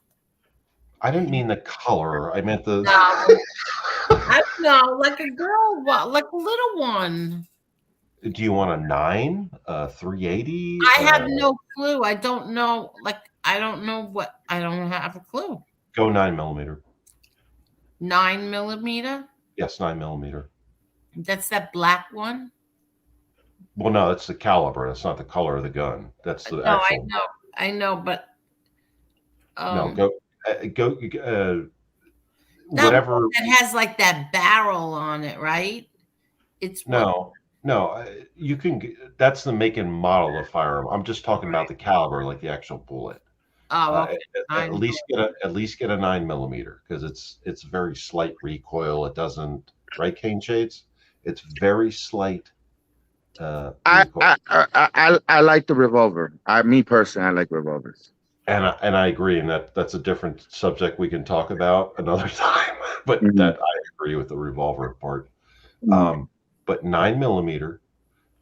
I didn't mean the color. I meant the. I know, like a girl one, like a little one. Do you want a 9, 380? I have no clue. I don't know. Like, I don't know what. I don't have a clue. Go 9mm. 9mm? Yes, 9mm. That's that black one? Well, no, it's the caliber. That's not the color of the gun. That's the actual. I know, but no, go whatever. That has like that barrel on it, right? It's no, you can. That's the make and model of firearm. I'm just talking about the caliber, like the actual bullet. Oh, okay. At least get a 9mm because it's very slight recoil. It doesn't, right, Cane Shades? It's very slight. I like the revolver. Me personally, I like revolvers. And I agree, and that's a different subject we can talk about another time. But that I agree with the revolver part. But 9mm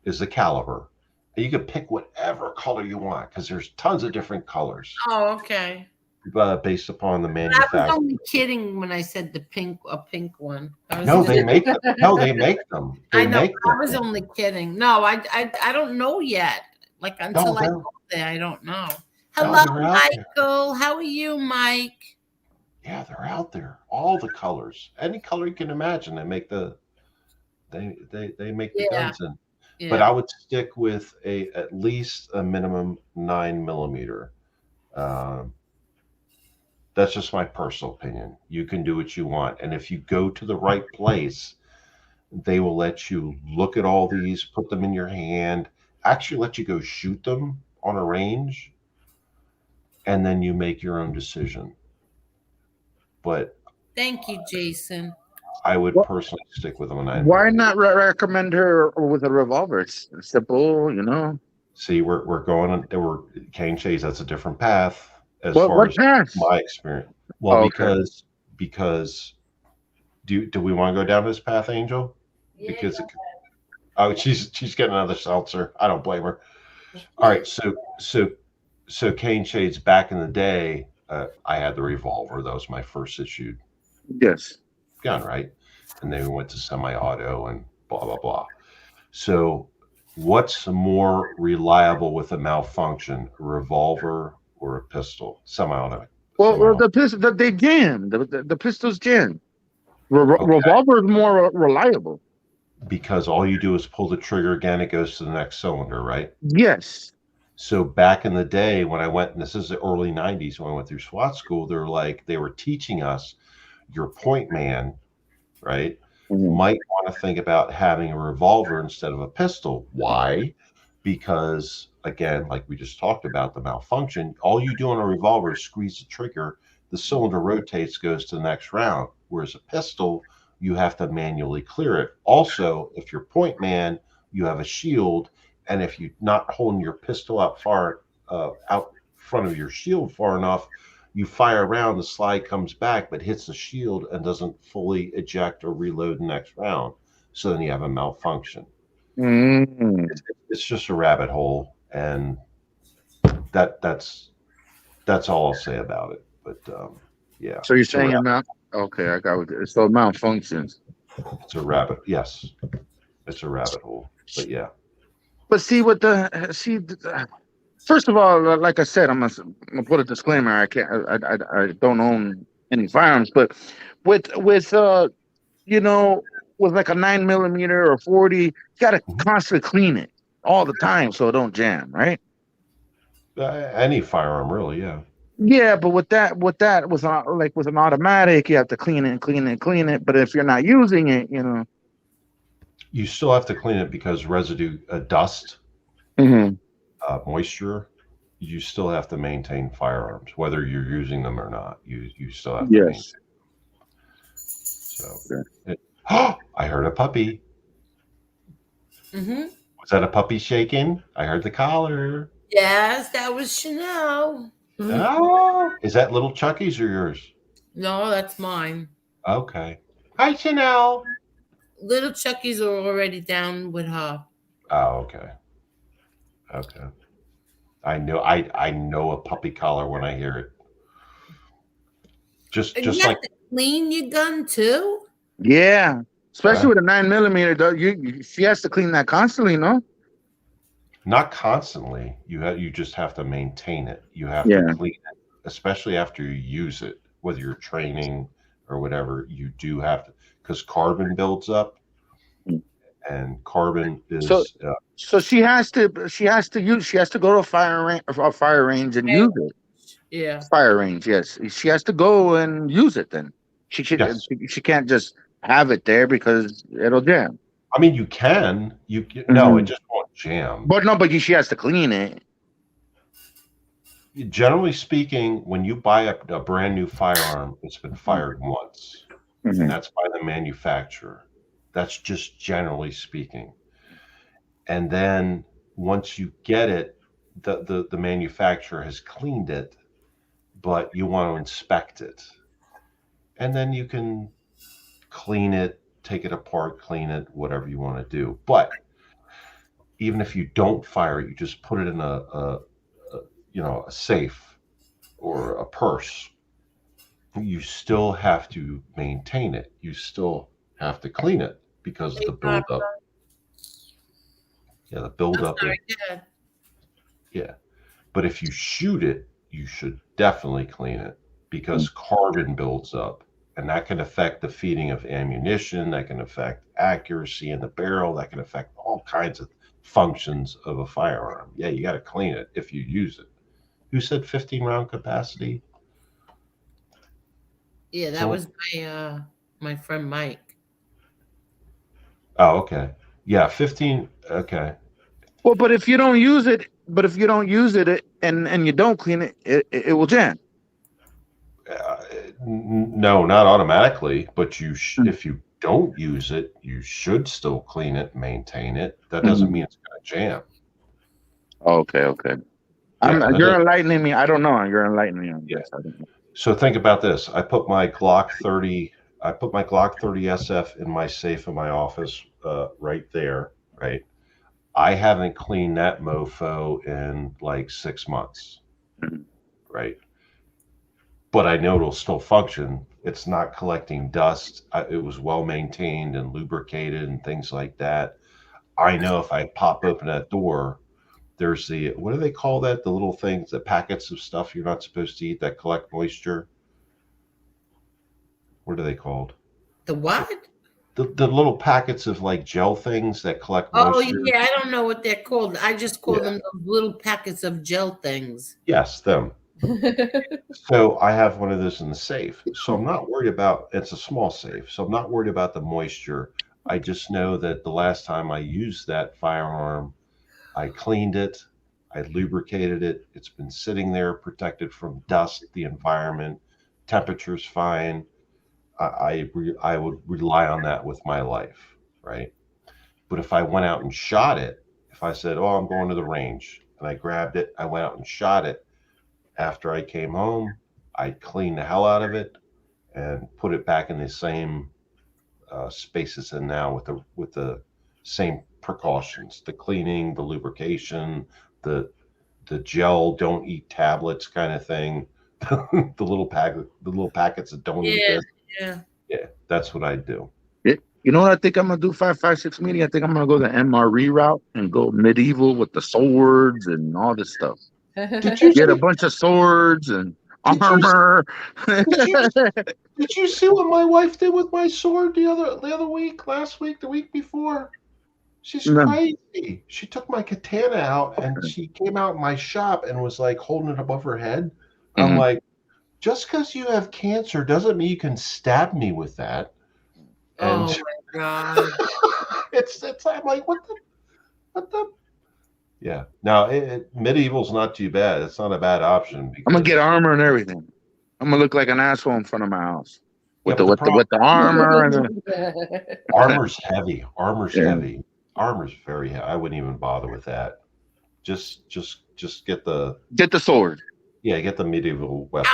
is the caliber. You can pick whatever color you want because there's tons of different colors. Oh, okay. Based upon the manufacturer. I was only kidding when I said a pink one. No, they make them. No, they make them. I know. I was only kidding. No, I don't know yet. Like until I go there, I don't know. Hello, Michael. How are you, Mike? Yeah, they're out there. All the colors, any color you can imagine. They make the guns in. Yeah. But I would stick with at least a minimum 9mm. That's just my personal opinion. You can do what you want, and if you go to the right place, they will let you look at all these, put them in your hand, actually let you go shoot them on a range, and then you make your own decision. But thank you, Jason. I would personally stick with them. Why not recommend her with a revolver? It's simple, you know. See, we're going on. We're Cane Shades. That's a different path as far as my experience. Well, because do we want to go down this path, Angel? Yeah, because she's getting another seltzer. I don't blame her. All right, so Cane Shades back in the day, I had the revolver. That was my first issued. Yes. Gun, right? And then we went to semi-auto and blah blah blah. So what's more reliable with a malfunction, a revolver or a pistol? Semi-auto. Well, the pistol they jam. The pistol's jam. Revolver is more reliable because all you do is pull the trigger again, it goes to the next cylinder, right? Yes. So back in the day when I went, and this is the early 90s when I went through SWAT school, they were teaching us your point man, right, might want to think about having a revolver instead of a pistol. Why? Because, again, like we just talked about, the malfunction, all you do on a revolver is squeeze the trigger the cylinder rotates, goes to the next round. Whereas a pistol, you have to manually clear it. Also, if you're point man, you have a shield, and if you're not holding your pistol out front of your shield far enough, you fire around, the slide comes back, but hits the shield and doesn't fully eject or reload the next round. So then you have a malfunction. It's just a rabbit hole, and that's all I'll say about it. But yeah. So you're saying it now? Okay, I got it. So it malfunctions. It's a rabbit. Yes, it's a rabbit hole. But yeah. But see first of all, like I said, I'm gonna put a disclaimer. I don't own any firearms, but with with like a 9mm or 40, you gotta constantly clean it all the time so it don't jam, right? Any firearm, really, yeah. Yeah, but with an automatic, you have to clean it. But if you're not using it, you still have to clean it because residue, dust, moisture. You still have to maintain firearms, whether you're using them or not. You still have to maintain. So, I heard a puppy. Was that a puppy shaking? I heard the collar. Yes, that was Chanel. Oh, is that little Chucky's or yours? No, that's mine. Okay. Hi, Chanel. Little Chucky's are already down with her. Oh, okay. Okay. I know a puppy collar when I hear it. Just you have to clean your gun too? Yeah. Especially with a 9mm, she has to clean that constantly, no? Not constantly. You just have to maintain it. You have to clean it, especially after you use it, whether you're training or whatever. You do have to, because carbon builds up, and carbon is. So she has to go to a fire range and use it. Yeah. Fire range, yes. She has to go and use it. Then she can't just have it there because it'll jam. I mean, you can. No, it just won't jam. But she has to clean it. Generally speaking, when you buy a brand new firearm, it's been fired once, and that's by the manufacturer. That's just generally speaking. And then once you get it, the manufacturer has cleaned it, but you want to inspect it, and then you can clean it, take it apart, clean it, whatever you want to do. But even if you don't fire it, you just put it in a safe or a purse, you still have to maintain it. You still have to clean it because of the buildup. Yeah, the buildup. Yeah. But if you shoot it, you should definitely clean it because carbon builds up. And that can affect the feeding of ammunition. That can affect accuracy in the barrel. That can affect all kinds of functions of a firearm. Yeah, you got to clean it if you use it. Who said 15-round capacity? Yeah, that was my friend Mike. Oh, okay. Yeah, 15. Okay. Well, but if you don't use it, and you don't clean it, it will jam. No, not automatically, but if you don't use it, you should still clean it, maintain it. That doesn't mean it's going to jam. Okay. Yeah, you're enlightening me. I don't know. You're enlightening me on this. I don't know. So think about this. I put my Glock 30 SF in my safe in my office, right there, right? I haven't cleaned that mofo in like 6 months, right? But I know it'll still function. It's not collecting dust. It was well maintained and lubricated and things like that. I know if I pop open that door, there's what do they call that? The little things, the packets of stuff you're not supposed to eat that collect moisture. What are they called? The what? The little packets of like gel things that collect moisture. Oh, yeah. I don't know what they're called. I just call them those little packets of gel things. Yes, them. So I have one of those in the safe. So I'm not worried about, it's a small safe. So I'm not worried about the moisture. I just know that the last time I used that firearm, I cleaned it, I lubricated it. It's been sitting there protected from dust, the environment, temperature's fine. I would rely on that with my life, right? But if I went out and shot it, if I said, "Oh, I'm going to the range," and I grabbed it, I went out and shot it. After I came home, I'd clean the hell out of it and put it back in the same space it's in now with the same precautions: the cleaning, the lubrication, the gel don't eat tablets kind of thing, the little packets that don't eat this. Yeah, that's what I do. You know what I think I'm gonna do? 5.56 meeting. I think I'm gonna go the MRE route and go medieval with the swords and all this stuff. Did you Get a bunch of swords and armor. Did you see what my wife did with my sword the other week, last week, the week before? She's No. crazy. She took my katana out and she came out in my shop and was like holding it above her head. I'm like, just because you have cancer doesn't mean you can stab me with that. And Oh my God. it's I'm like, what the yeah. Now medieval's not too bad. It's not a bad option. I'm gonna get armor and everything. I'm gonna look like an asshole in front of my house with Yeah, with the armor and the... Armor's heavy. Armor's Yeah. heavy. Armor's very heavy. I wouldn't even bother with that. Just get the sword. Yeah, get the medieval weapons.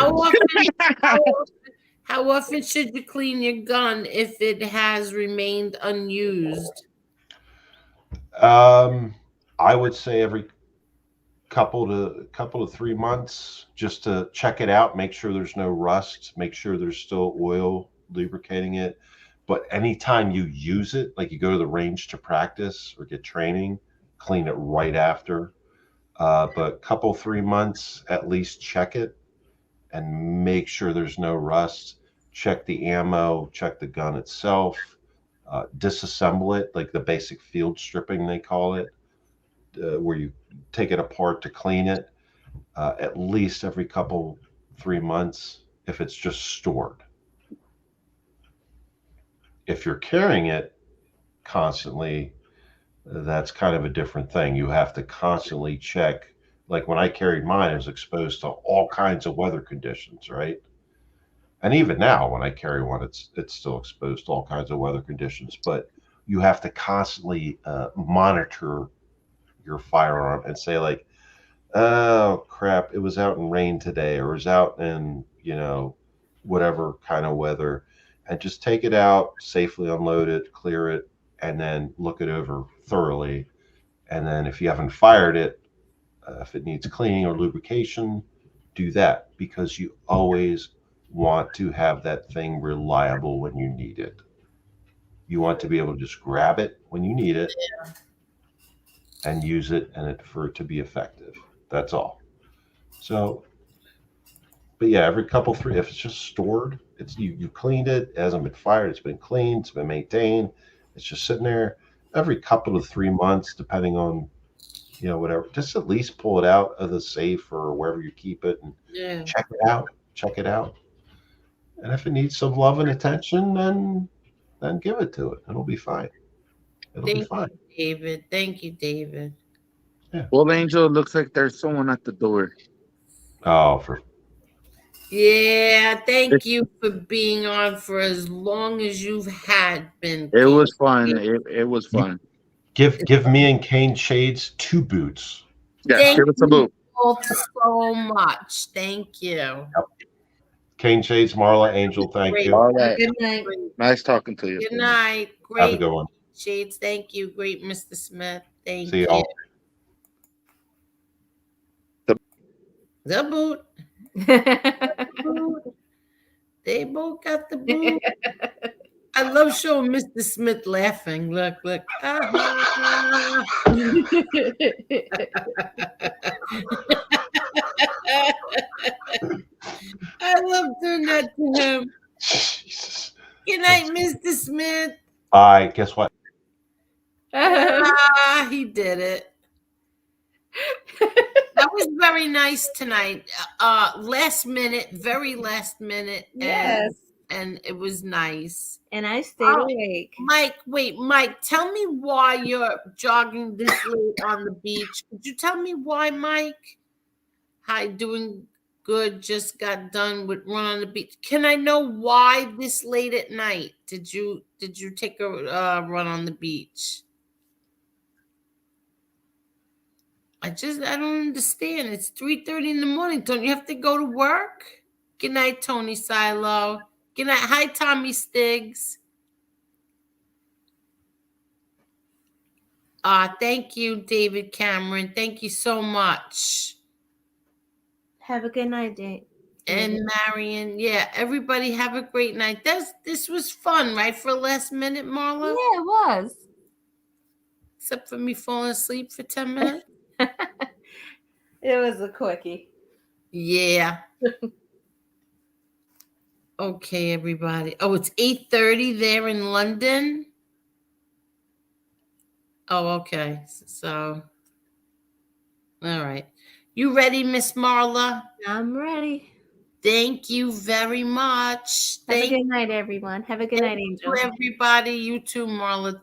How often should you clean your gun if it has remained unused? I would say every couple to 3 months, just to check it out, make sure there's no rust, make sure there's still oil lubricating it. But anytime you use it, like you go to the range to practice or get training, clean it right after. But couple 3 months at least, check it and make sure there's no rust. Check the ammo, check the gun itself, disassemble it, like the basic field stripping they call it, where you take it apart to clean it, at least every couple 3 months if it's just stored. If you're carrying it constantly, that's kind of a different thing. You have to constantly check. Like when I carried mine, I was exposed to all kinds of weather conditions, right? And even now, when I carry one, it's still exposed to all kinds of weather conditions. But you have to constantly monitor your firearm and say, like, oh crap, it was out in rain today, or it was out in whatever kind of weather, and just take it out, safely unload it, clear it, and then look it over thoroughly. And then if you haven't fired it, if it needs cleaning or lubrication, do that, because you always want to have that thing reliable when you need it. You want to be able to just grab it when you need it and use it, and for it to be effective. That's all. So, but yeah, every couple three, if it's just stored, it's you cleaned it, it hasn't been fired, it's been cleaned, it's been maintained, it's just sitting there. Every couple of 3 months, depending on whatever, just at least pull it out of the safe or wherever you keep it and check it out. And if it needs some love and attention, then give it to it. It'll be fine. Thank you, David. Thank you, David. Yeah. Well, Angel, it looks like there's someone at the door. Oh, yeah, thank you for being on for as long as you've been. It was fun. It was fun. Give me and Kane Shades 2 boots. Yeah, give us a boot. Both so much. Thank you. Yep. Kane Shades, Marla, Angel, thank you. All right. Good night. Nice talking to you. Good night. Great. Have a good one. Shades, thank you. Great, Mr. Smith. Thank See you. y'all. The boot. They both got the boot. I love showing Mr. Smith laughing. Look. I love doing that to him. Jesus. Good night, Mr. Smith. Bye. Guess what? He did it. That was very nice tonight. Very last minute. Yes. And it was nice. And I stayed awake. Mike, tell me why you're jogging this late on the beach. Could you tell me why, Mike? Hi, doing Good. Just got done with Run on the Beach. Can I know why this late at night? Did you take a run on the beach? I don't understand. It's 3:30 in the morning. Don't you have to go to work? Good night, Tony Silo. Good night. Hi, Tommy Stiggs. Thank you, David Cameron. Thank you so much. Have a good night, Dave. And Marion, yeah, everybody have a great night. This was fun, right? For last minute, Marla? Yeah, it was. Except for me falling asleep for 10 minutes. It was a quickie. Yeah. Okay, everybody. Oh, it's 8:30 there in London. Oh, okay. So, all right. You ready, Miss Marla? I'm ready. Thank you very much. Have a good night, everyone. Have a good night, Angel. Everybody. You too, Marla.